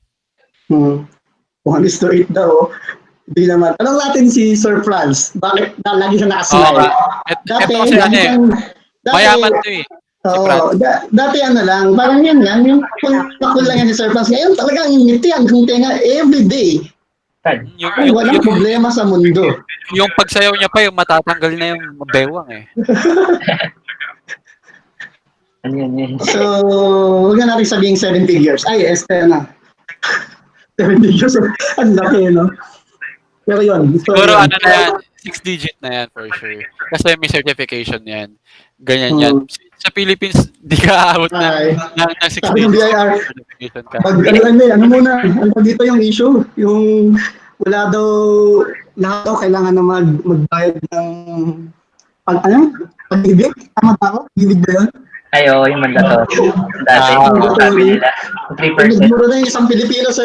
1:8 daw. Hindi naman. Tanong natin si Sir Franz. Bakit lagi siya nakasmile?
Ito kasi mayaman to eh.
Dati lang, parang yan lang, yung pakul lang yan si Sir Franz. Ngayon talagang ngiti ang tenga everyday. Walang problema sa mundo.
Yung pagsayaw niya pa, yung matatanggal na yung bewang eh.
So, huwag na natin sabihin 7 figures. Ay, na. 7 figures. Ang laki, no? Pero yun.
Siguro na yan, 6 digit na yan for sure. Kasi may certification yan. Ganyan yan. Sa Philippines, di ka aabot ng 6 digit certification ka.
Ano muna, dito yung issue, yung wala daw, lahat daw kailangan na magbayad ng pag-ibig? Tama ba ako? Ibig ba yun?
Yung mandato. Dati, sabi nila, 3%.
Nagmura na yung isang Pilipino sa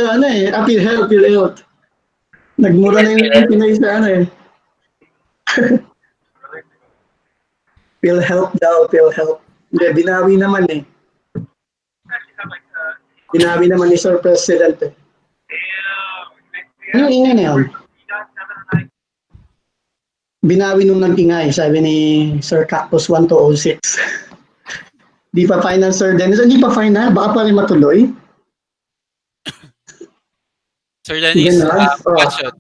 PhilHealth. Nagmura na yung Pinoy sa PhilHealth daw, PhilHealth. Hindi, binawi naman eh. Binawi naman ni Sir President eh. Anong ingay na yun? Binawi nung nag-ingay, sabi ni Sir Cactus 1206. Di pa final, Sir Dennis. Hindi pa final, baka pa rin matuloy.
Sir Dennis, question.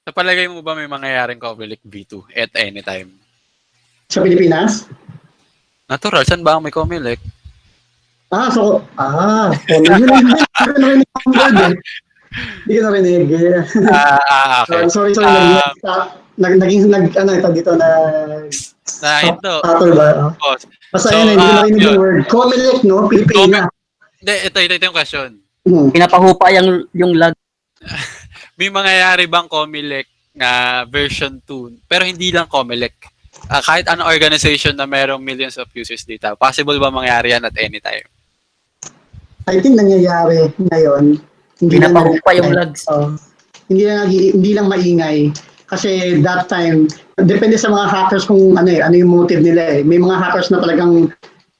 Sa palagay mo ba may mangyayaring Comelec V2 at any time?
Sa Pilipinas?
Natural, saan ba ang may Comelec?
Yun lang din. Hindi ko narinig ang word eh. Hindi ko narinig.
Okay.
Sorry. Ito dito na...
Nahinto.
Stutter ba? Basta yun, hindi ko narinig yung word. Comelec, no? Pilipina.
Hindi, ito yung question.
Pinapahupa yung lag.
May mangyayari bang Comelec na version 2? Pero hindi lang Comelec. Kahit anong organization na merong millions of users data, possible ba mangyari yan at any time?
I think nangyayari ngayon.
Pinapahupa yung lags.
Hindi lang maingay. Kasi that time, depende sa mga hackers kung ano yung motive nila eh. May mga hackers na talagang,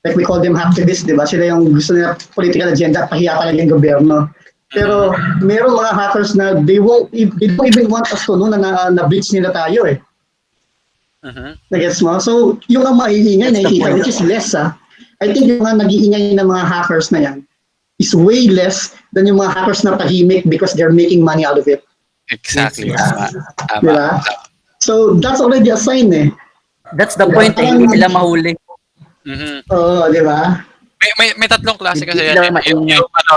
like we call them hacktivists, di ba? Sila yung gusto nila political agenda at pahiya talaga yung gobyerno. Pero merong mga hackers na they don't even want us to know na breach nila tayo eh. Nagets mo? So, yung ang maiingay nakikita, which is less I think yung mga nag-iingay ng mga hackers na yan is way less than yung mga hackers na tahimik because they're making money out of it.
Exactly.
Diba? So, that's already a sign eh.
That's the point eh, hindi sila mahuli.
Oo, di ba?
May tatlong klase kasi yan.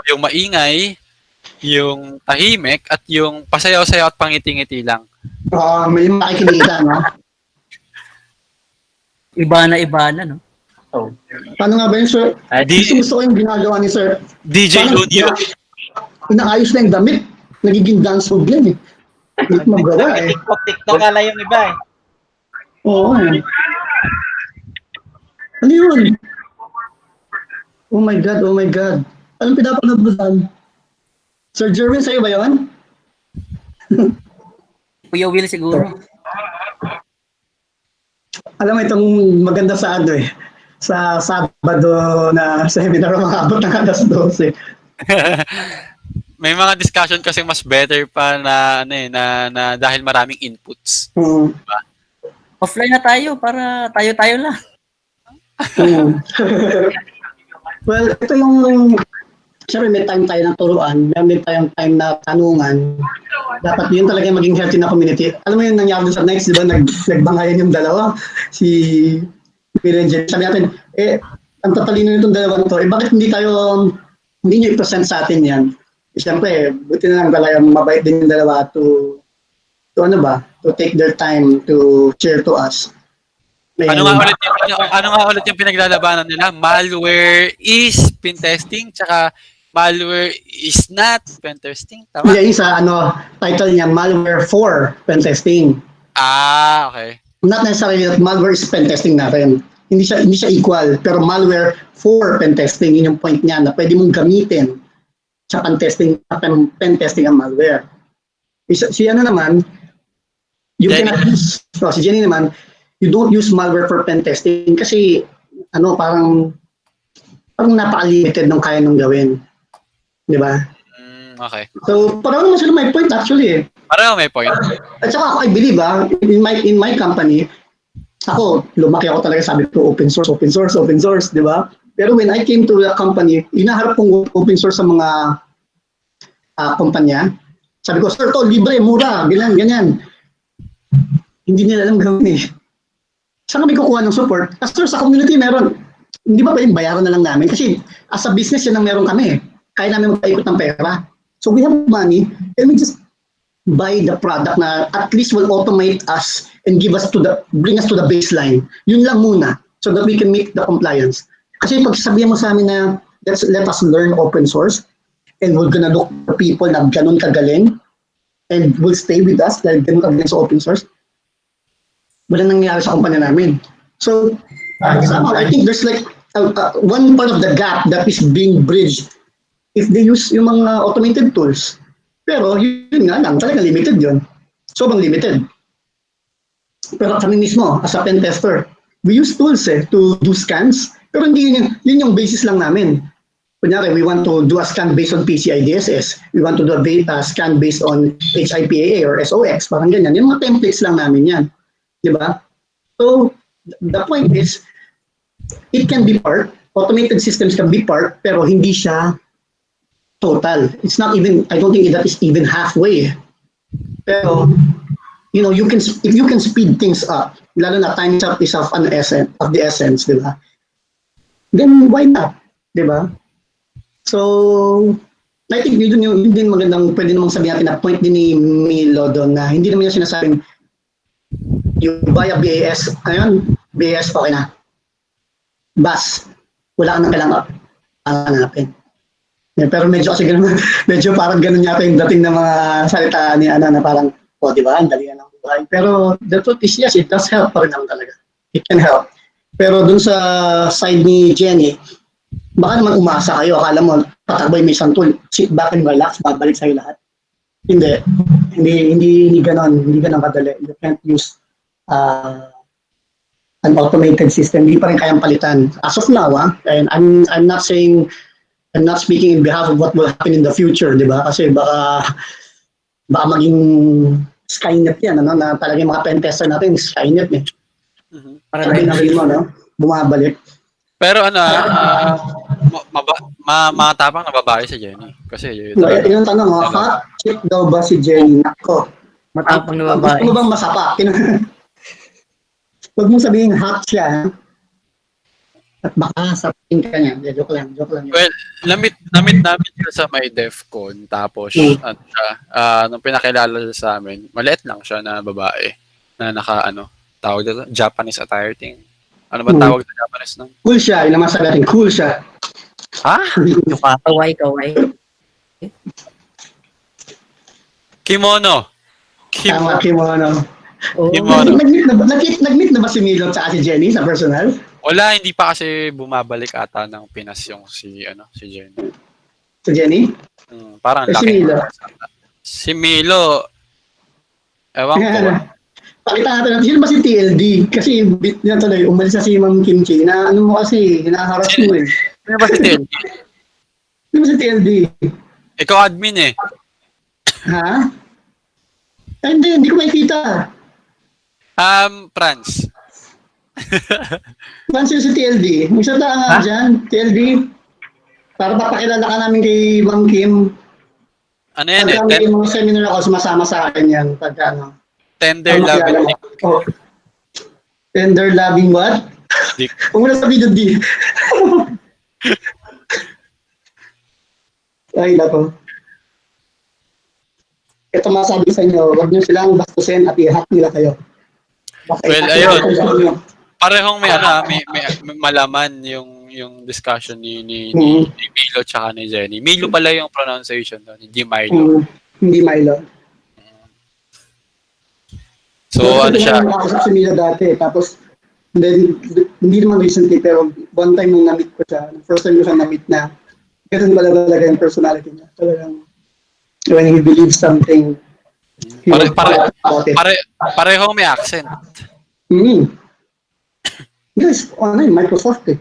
Yung maingay, yung tahimik, at yung pasayaw-sayaw at pangiti-ngiti lang.
Oo, may makikita, no?
Iba na, no?
Oh. Paano nga ba yun, sir? Gusto ko yung ginagawa ni sir.
DJ Audio.
Inaayos na yung damit. Nagiging dance move yan eh. Hindi ko magawa eh.
TikTok ala yung iba eh.
Oo eh. Ano yun? Oh my God. Anong pinapanood mo saan? Sir Jerwin, sa'yo ba yun?
Kuya Will siguro.
Alam mo itong maganda sa ano eh. Sa Sabado na seminar makabot ng alas 12.
May mga discussion kasi mas better pa na dahil maraming inputs.
Diba?
Offline na tayo para tayo lang.
Well, ito yung siyempre may time tayo ng turuan, may tayong time na tanungan. Dapat yun talaga maging healthy na community. Alam mo yung nangyari sa Nights, di ba? Nagbangayan yung dalawa. Si Bill and Jen. Sabi natin, ang tatalino nitong dalawa nito, bakit hindi nyo i-present sa atin yan? Siyempre, buti na lang talaga mabait din yung dalawa to take their time to share to us.
Ano nga ulit yung pinaglalabanan nila? Malware is pen testing, tsaka malware is not pen testing, tama?
Yeah, isa title niya malware for pen testing.
Okay.
Not necessarily that malware is pen testing na rin. Hindi siya equal, pero malware for pen testing, yun yung point niya na pwede mong gamitin sa pen testing ang malware. Si naman, you cannot use, si Jenny naman, you don't use malware for pen testing kasi parang napaka-limited nung kaya nung gawin. Di ba?
Okay.
So, parang naman sila may point actually eh.
Parang may point.
At saka ako, I believe in my company, lumaki ako talaga, sabi ko open source, di ba? Pero when I came to the company, inaharap kong open source sa mga kumpanya. Sabi ko, sir, to libre, mura, ganyan. Hindi nila alam gawin eh. Saan kami kukuha ng support? Kasi sa community meron, hindi ba pwedeng bayaran na lang namin? Kasi as a business, yan ang meron kami. Kaya namin magpaikot ng pera. So we have money, and we just buy the product na at least will automate us and bring us to the baseline. Yun lang muna, so that we can meet the compliance. Kasi pag sabihan mo sa amin na let us learn open source, and we're gonna look for people na ganun kagaling, and will stay with us dahil ganun kagaling sa open source, wala nangyayari sa kumpanya namin. So, I think there's like one part of the gap that is being bridged if they use yung mga automated tools. Pero yun nga lang, talaga limited yun. Sobrang limited. Pero kami mismo, as a pen tester, we use tools to do scans, pero hindi yun yung basis lang namin. Kunyari, we want to do a scan based on PCI DSS. We want to do a scan based on HIPAA or SOX, parang ganyan. Yung mga templates lang namin yan. Diba? So, the point is, it can be part, automated systems can be part, pero hindi siya total. It's not even, I don't think that is even halfway. Pero, if you can speed things up, lalo na time is of the essence, diba? Then why not? Diba? So, I think yun din magandang pwede namang sabihin natin na point din ni Milo doon na hindi naman niya sinasabing you buy a BAS, BAS okay na. Bas, wala ka nang kailangan hanapin. Pero medyo kasi ganun, medyo parang ganun yata yung dating ng mga salita ni Ana na parang, di ba, ang dali na lang buhay. Pero the truth is, yes, it does help pa rin naman talaga. It can help. Pero dun sa side ni Jenny, baka naman umasa kayo, akala mo, patakbo yung may santul, sit back and relax, babalik sa'yo lahat. Hindi ganon kadali. You can't use an automated system. Hindi pa rin kayang palitan. As of now, and I'm not speaking in behalf of what will happen in the future, di ba? Kasi baka maging Skynet yan, na talagang mga pen tester natin, Skynet eh. Para natin mo, no? Bumabalik.
Pero matapang na babae si Jenny. Kasi yun.
Yung tanong, hot chick daw ba si Jenny? Nako.
Matapang na babae.
Gusto mo bang masapa? Huwag mong sabihin hot siya. At baka sabihin ka niya. Joke lang.
Well, namit namin siya sa may DEFCON. Tapos, nung pinakilala siya sa amin, maliit lang siya na babae. Na tawag dito, Japanese attire thing. Ano ba tawag sa Japanese nun?
Cool siya. Yun naman sabihin. Cool siya.
Ha?
Kawai.
Kimono.
Tama, kimono.
Kimono.
Nag-meet na ba si Milo at si Jenny sa personal?
Wala, hindi pa kasi bumabalik ata ng Pinas yung si Jenny.
Si Jenny?
Parang
si
laki.
Milo.
Si Milo, ewan ko.
Pakita natin, sino ba si TLD? Kasi yan tuloy, umalis na si Ma'am Kimchi na ano mo kasi, hinaharas mo eh.
Sino ba si TLD?
Sino ba si TLD?
Ikaw admin eh.
Ha? Ay, hindi ko makikita.
Franz.
Franz yung si TLD. Isa ta nga dyan, TLD. Para papakilala ka namin kay Ma'am Kim.
Ano yan
pagka may mga seminar ako, sumasama sa akin yan. Pagka
Tender loving.
Tender loving what?
Dick.
Huwag mo na sabihin D. Ay, nako. Ito masabi sa inyo, huwag niyo silang bastusin at i-hack nila kayo.
Well, ayun. Parehong may malaman yung discussion ni Milo tsaka ni Jenny. Milo pala yung pronunciation doon, hindi Milo.
Hindi Milo.
So, ano siya?
Nakakasap si Milo dati, tapos hindi naman recently, pero one time nung na-meet ko siya, first time ko siya na-meet na, ganun pala talaga yung personality niya. Talagang, when he believes something,
pareho may accent.
Yes, Microsoft eh.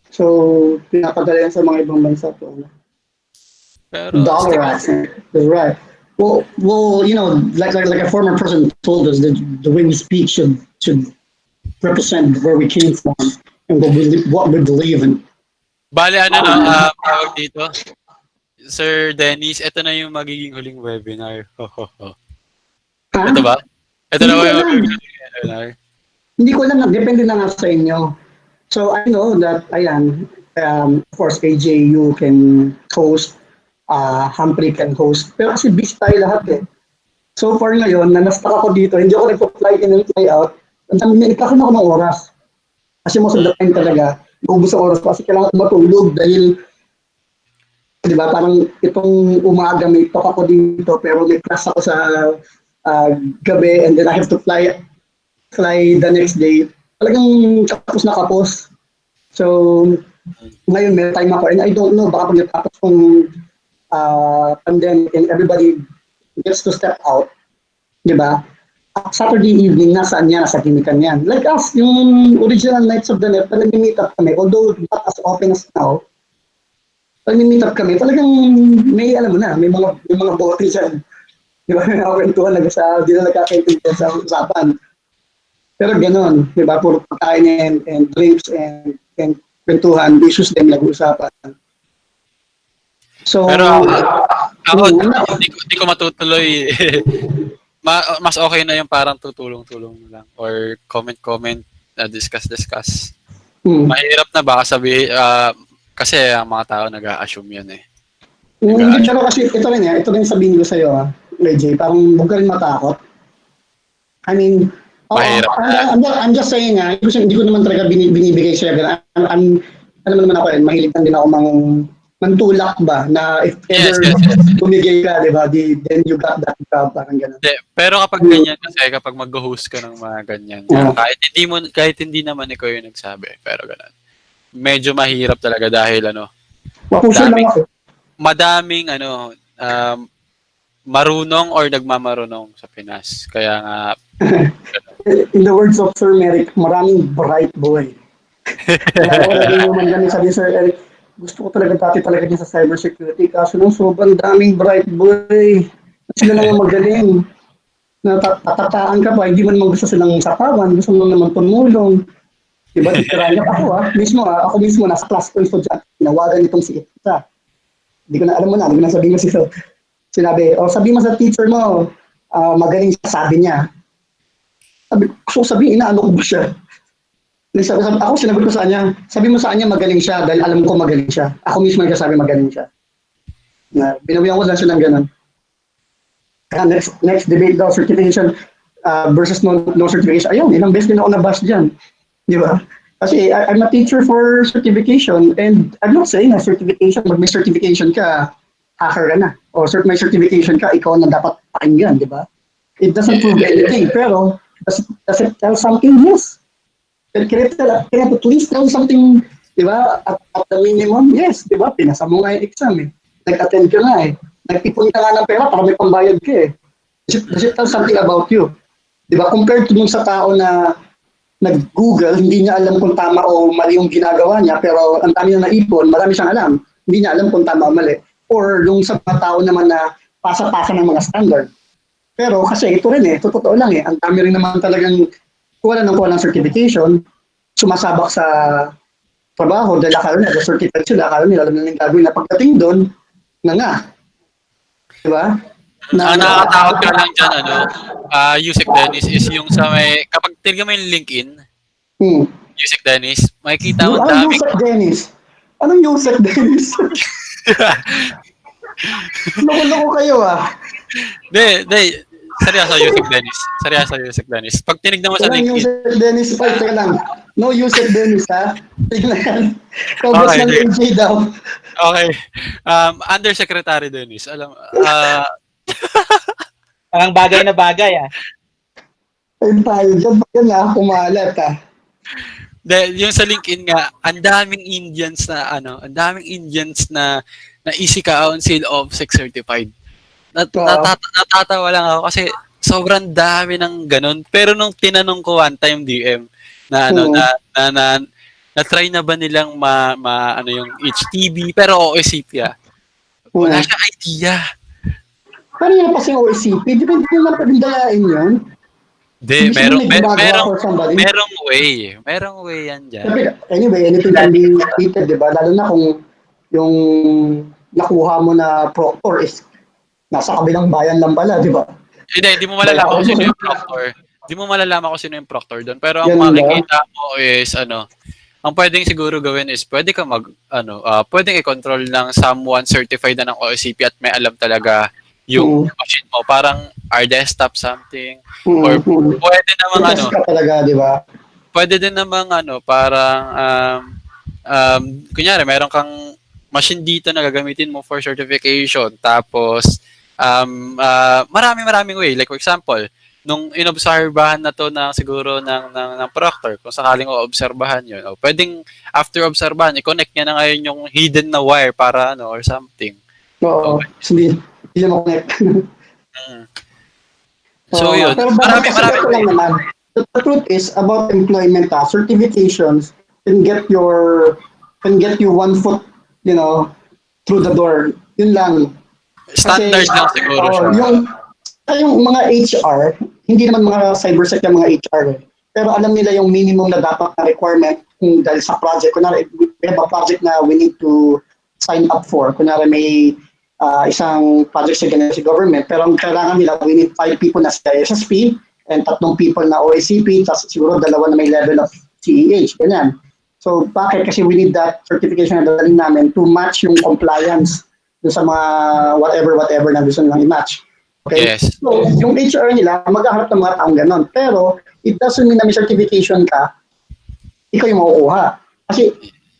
So, pinapadala yan sa mga ibang bansa to.
Pero,
dollar accent. That's right. Well, like a former president told us that the way we speak should represent where we came from and what we believe in.
Bale, tawag dito? Sir Dennis, ito na yung magiging huling webinar. Ito ba? Ito na yung magiging webinar.
Hindi ko alam, depende na nga sa inyo. So I know that, of course, AJ, you can host, Humphrey can host, pero kasi busy tayo lahat eh. So far ngayon, na na-stuck ako dito, hindi ako nagpa-fly in and fly out, nagkakaroon ako ng oras. Kasi most of the time talaga, ubus ang oras ko kasi kailangan matulog dahil, di ba, parang itong umaga may talk ako dito, pero may class ako sa gabi and then I have to fly the next day. Talagang kapos na kapos. So, ngayon may time ako and I don't know, baka pag natapos kong pandemic and everybody gets to step out, di ba? Saturday evening, nasaan yan? Nasa kinikan yan. Like us, yung original Nights of the Net, talagang meet up kami. Although not as open as now, talagang meet up kami. Talagang may, alam mo na, may mga bote dyan. Di ba? May nakakwentuhan lang sa, di na nagkakaintindihan sa usapan. Pero gano'n, di ba? Puro pagkain and drinks and kwentuhan, issues din nag-uusapan. So,
pero ako, hindi ko matutuloy. Mas okay na yung parang tutulong-tulong lang or comment, discuss. Mahirap na baka sabihin, Kasi ang mga tao nag-a-assume yan eh.
Hindi, pero kasi ito rin sabihin ko sa'yo, Reggie, parang huwag ka rin matakot. I mean,
Mahirap
I'm just saying hindi ko naman talaga binibigay sa'yo. Alam mo naman ako, mahilig din ako mantulak ba, na if ever bumigay ka, di ba, then you got that job, parang gano'n.
Pero kapag ganyan kasi, kapag mag-host ka ng mga ganyan, kahit hindi naman ikaw yung nagsabi, pero gano'n. Medyo mahirap talaga dahil madaming marunong or nagmamarunong sa Pinas. Kaya nga
in the words of Sir Merrick, maraming bright boy. Kaya ako naging naman ganun, sabi Sir Eric, gusto ko talaga niya sa cybersecurity kaso nung sobrang daming bright boy. Sila lang ang magaling. Natatataan ka pa, hindi mo naman gusto silang sapawan, gusto mo naman tumulong. Diba, titirayan ako mismo, nasa class ko yung estudyante, tinawagan itong si Ita. Hindi ko na sabihin mo sinabi, sabi mo sa teacher mo, magaling siya, sabi niya. Sabi, inaano ko ba siya? Sinabi ko sa kanya, sabi mo sa kanya magaling siya dahil alam ko magaling siya. Ako mismo nagsasabi magaling siya. Binawihan ko lang siya ng ganun. Next debate daw, certification versus no certification. Ayun, ilang beses din ako na-bash dyan. Di ba? Kasi I'm a teacher for certification and I'm not saying na certification, pag may certification ka, hacker ka na. O may certification ka, ikaw na dapat pakinggan, di ba? It doesn't prove anything, pero does it tell something? Yes. Can it at least tell something, di ba? At the minimum, yes, di ba? Pinasa mo nga yung exam eh. Nag-attend ka nga eh. Nagtipon ka nga ng pera para may pambayad ka eh. Does it tell something about you? Di ba? Compared to dun sa tao na nag-Google, hindi niya alam kung tama o mali yung ginagawa niya, pero ang dami na naipon, marami siyang alam. Hindi niya alam kung tama o mali. Or yung sa mga tao naman na pasa-pasa ng mga standard. Pero kasi ito rin totoo lang ang dami rin naman talagang kuha ng certification, sumasabak sa trabaho dahil akala nila, certified sila, akala nila, alam nila yung gagawin na pagdating doon, nga. Diba?
Nakakatakot ka lang dyan, Yusek Dennis, is yung sa may, kapag tinignan mo yung LinkedIn, Yusek Dennis, makikita mo dami.
Yusek Dennis? Anong Yusek Dennis? Loko-loko kayo
Hindi. Seryoso, Yusek Dennis. Pag tinignan mo sa LinkedIn.
Yusek Dennis, teka lang. No Yusek Dennis, ha? Tignan. Kobos ng AJ daw.
Okay. Undersecretary Dennis. Alam,
parang bagay na bagay,
Ayun tayo, dyan kumalat,
yung sa LinkedIn nga, ang daming Indians na easy council of sex certified. Natatawa lang ako kasi sobrang dami ng ganun. Pero nung tinanong ko one time DM na na try na ba nilang yung HTB pero OSCP wala siya idea.
Paano yan kasi OSCP? Di ba hindi naman pabindayain yun?
Hindi, merong way. Merong way yan dyan.
Anyway, anything can be repeated, di ba? Lalo na kung yung nakuha mo na proctor is nasa kabilang bayan lang pala, di ba?
Hindi mo malalaman kung sino yung proctor. Hindi mo malalaman kung sino yung proctor doon. Pero ang makikita mo is, ang pwedeng siguro gawin is, pwede ka pwedeng i-control ng someone certified na ng OSCP at may alam talaga yung machine mo. Parang our desktop something. Or pwede namang
talaga, di ba?
Pwede din namang parang, kunyari, meron kang machine dito na gagamitin mo for certification. Tapos, maraming way. Like for example, nung inobserbahan na to siguro ng proctor, kung sakaling oobserbahan yun, pwedeng after obserbahan, i-connect niya na ngayon yung hidden na wire para or something.
Oo, hindi mo connect.
So yun, marami.
The truth is, about employment, certifications can get you 1 foot, through the door. Yun lang.
Standard lang siguro siya.
Yung mga HR, hindi naman mga cybersec yung mga HR. Pero alam nila yung minimum na dapat na requirement kung dahil sa project. Kunwari, we have a project na we need to sign up for. Kunwari, may isang project sa government. Pero ang kailangan nila, we need 5 people na sa SSP and 3 people na OSCP, tapos siguro 2 na may level of CEH. Ganyan. So, bakit? Kasi we need that certification na dadaling namin to match yung compliance doon sa mga whatever na gusto nilang i-match. Okay?
Yes.
So, yung HR nila, maghahanap ng mga taong ganon. Pero, it doesn't mean na may certification ka, ikaw yung makukuha. Kasi,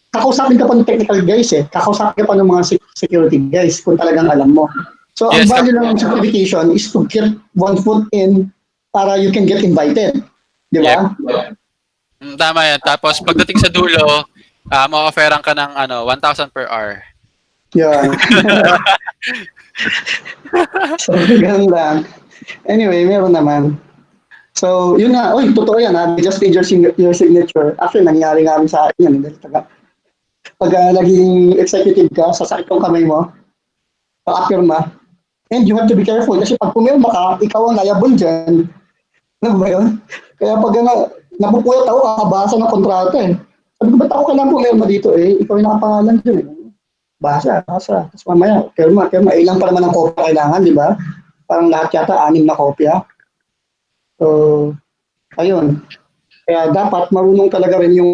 kakausapin ka pa ng technical guys kakausapin ka pa ng mga security guys kung talagang alam mo. So, ang value lang ng certification is to get one foot in para you can get invited. Di ba?
Tama yan. Tapos, pagdating sa dulo, ma-offeran ka ng 1,000 per hour.
Yan. So, ganun lang. Anyway, meron naman. So, yun nga. Uy, totoo yan ha. They just need your signature. Actually, nangyari nga rin sa akin yan. Pag naging executive ka, sasakit yung kamay mo, pa-apirma, and you have to be careful kasi pag pumirma ka, ikaw ang liable dyan. Ano ba yun? Kaya pag napupuyat ako, kakabasa ng kontrata Sabi ko, ba't ako kailangan pumirma dito ikaw yung nakapangalan dyan Basa. Tapos mamaya, pirma. Ilang pa naman ang kopya kailangan, di ba? Parang lahat yata, 6 na kopya. So, ayun. Kaya dapat marunong talaga rin yung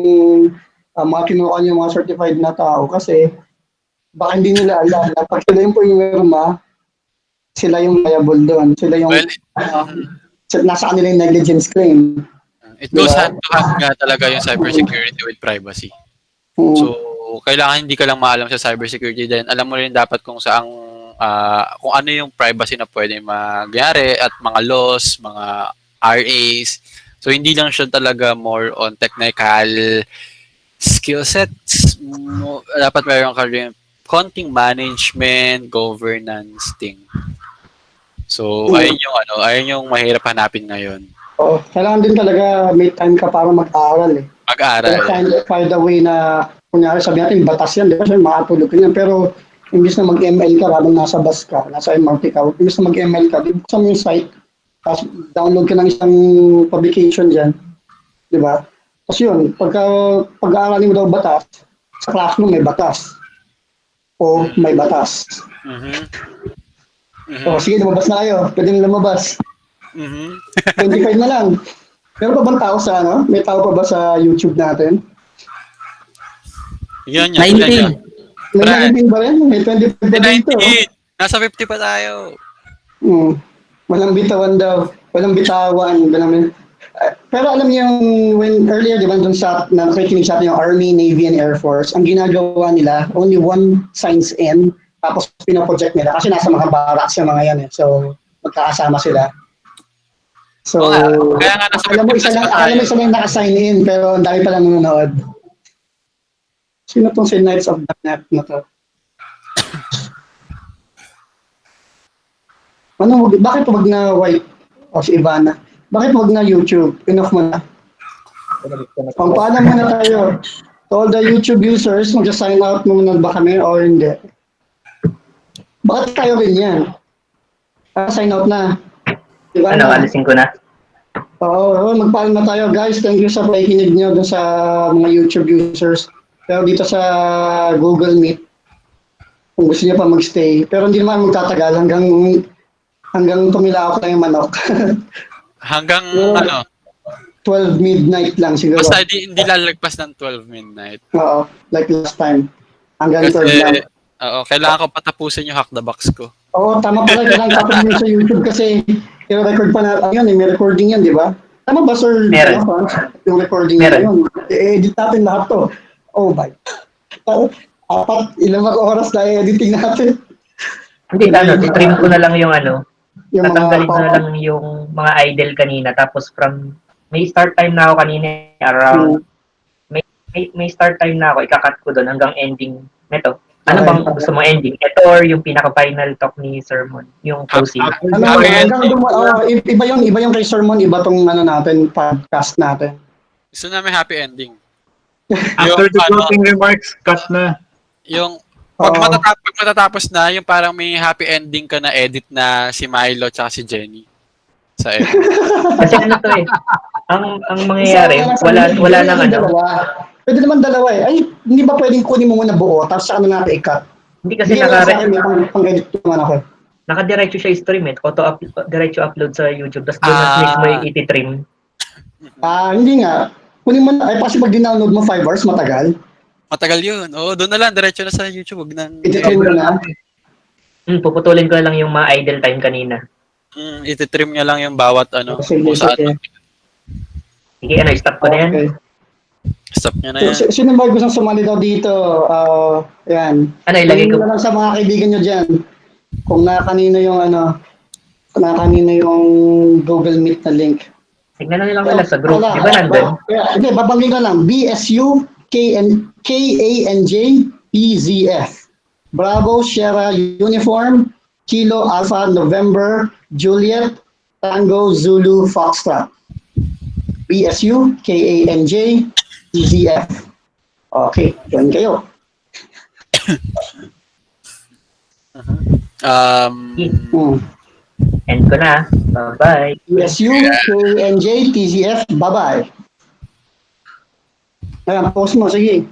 mga kinuha niyo mga certified na tao kasi baka hindi nila alam na pag sila yung pumirma, sila yung liable doon. Sila yung nasa kanila yung negligence claim.
It goes hand to hand nga talaga yung cybersecurity with privacy. So, kailangan hindi ka lang maalam sa cybersecurity din. Alam mo rin dapat kung ano yung privacy na pwede magyari at mga laws, mga RAs. So, hindi lang siya talaga more on technical skill sets. Dapat mayroon ka rin konting management, governance thing. So, ayun yung mahirap hanapin ngayon.
Kailangan din talaga may time ka para mag-aaral
Mag-aaral.
Find a way na, kunyari sabi natin, batas yan, di ba? Makatulog ka yan. Pero, imbis na mag-ML ka, habang nasa bus ka, nasa MRT ka, imbis na mag-ML ka, buksan mo yung site, tapos download ka ng isang publication dyan. Di ba? Tapos yun, pag-aaralin mo daw batas, sa classroom may batas. O may batas. Sige, lumabas na kayo. Pwede na lumabas. 25 na lang. Meron pa bang tao sa May tao pa ba sa YouTube natin?
Yan.
19. May 19 ba rin? May 25 pa dito.
Nasa 50 pa tayo.
Walang bitawan daw. Walang bitawan. Pero alam niyo yung earlier, di ba, dun sa nakikinig sa atin yung Army, Navy, and Air Force, ang ginagawa nila, only one signs in, tapos pinaproject nila. Kasi nasa mga barracks yung mga yan So, magkakasama sila. So,
kaya nga nasa
alam mo isa lang naka-sign in, pero ang dami pa lang nanonood. Sino tong si Knights of the Net na to? Bakit wag na white? Si Ivana. Bakit wag na YouTube? Enough mo na. Pangpaalam muna tayo. To all the YouTube users, mag-sign out muna ba kami o hindi? Bakit tayo rin yan? Sign out na. Diba
alisin ko na.
Oo, magpaalam na tayo guys. Thank you sa pakikinig nyo dun sa mga YouTube users. Pero dito sa Google Meet, kung gusto niyo pa magstay. Pero hindi naman magtatagal hanggang tumila ako na yung manok.
Hanggang
12 midnight lang siguro.
Basta hindi lalagpas ng 12 midnight.
Oo, like last time. Hanggang 12 lang.
Kailangan ko patapusin yung Hack the Box ko.
Oo, tama pala. Kailangan tapos mo sa YouTube kasi i-record pa na, may recording yan, di ba? Tama ba, sir?
Meron.
Yung recording na yun. I-edit natin lahat to. Oh my. Ilang oras na i-editing natin.
Hindi, stream ko na lang yung tatanggalin ko na lang yung mga idle kanina. Tapos may start time na ako kanina around, may start time na ako, ikakat ko doon hanggang ending neto. Ano bang gusto mong ending? Ito or yung pinaka-final talk ni Sermon? Yung closing?
Iba yung kay Sermon, iba tong natin, podcast natin.
Gusto namin happy ending.
After the closing remarks, cut na.
Yung pag matatapos na, yung parang may happy ending ka na edit na si Milo tsaka si Jenny. Sa edit.
Kasi ang mangyayari, wala nang
Pwede naman dalawa Ay, hindi ba pwedeng kunin mo muna buo, tapos sa natin i-cut?
Hindi kasi
pang-edit naman ako.
Naka-diretso siya i-stream diretso upload sa YouTube, tapos doon mismo i-trim.
Hindi nga. Kunin mo na, ay kasi pag dinownload mo 5 hours, matagal.
Matagal yun. Oo, doon na lang. Diretso na sa YouTube. Huwag nang...
Iti-trim mo na.
Puputulin ko na lang yung mga idle time kanina.
Iti-trim niya lang yung bawat ano.
Sige,
kung saan.
sige.
Sige, stop ko na yan.
Okay.
Stop niya na yan.
Sino ba gustong sumali daw dito? Yan.
Ano, ilagay ko?
Na lang sa mga kaibigan nyo dyan. Kung nakakanino yung nakakanino yung Google Meet na link.
Tignan na lang nila sa group. Di ba nandun?
Hindi, babanggin ko lang. BSU, KANJ, PZF. Bravo, Sierra Uniform, Kilo Alpha November, Juliet, Tango Zulu Foxtrot. BSU, KANJ, PZF. Okay, join kayo.
End ko na. Bye-bye.
BSU, KANJ, PZF, bye-bye. Ayan, post mo, sige.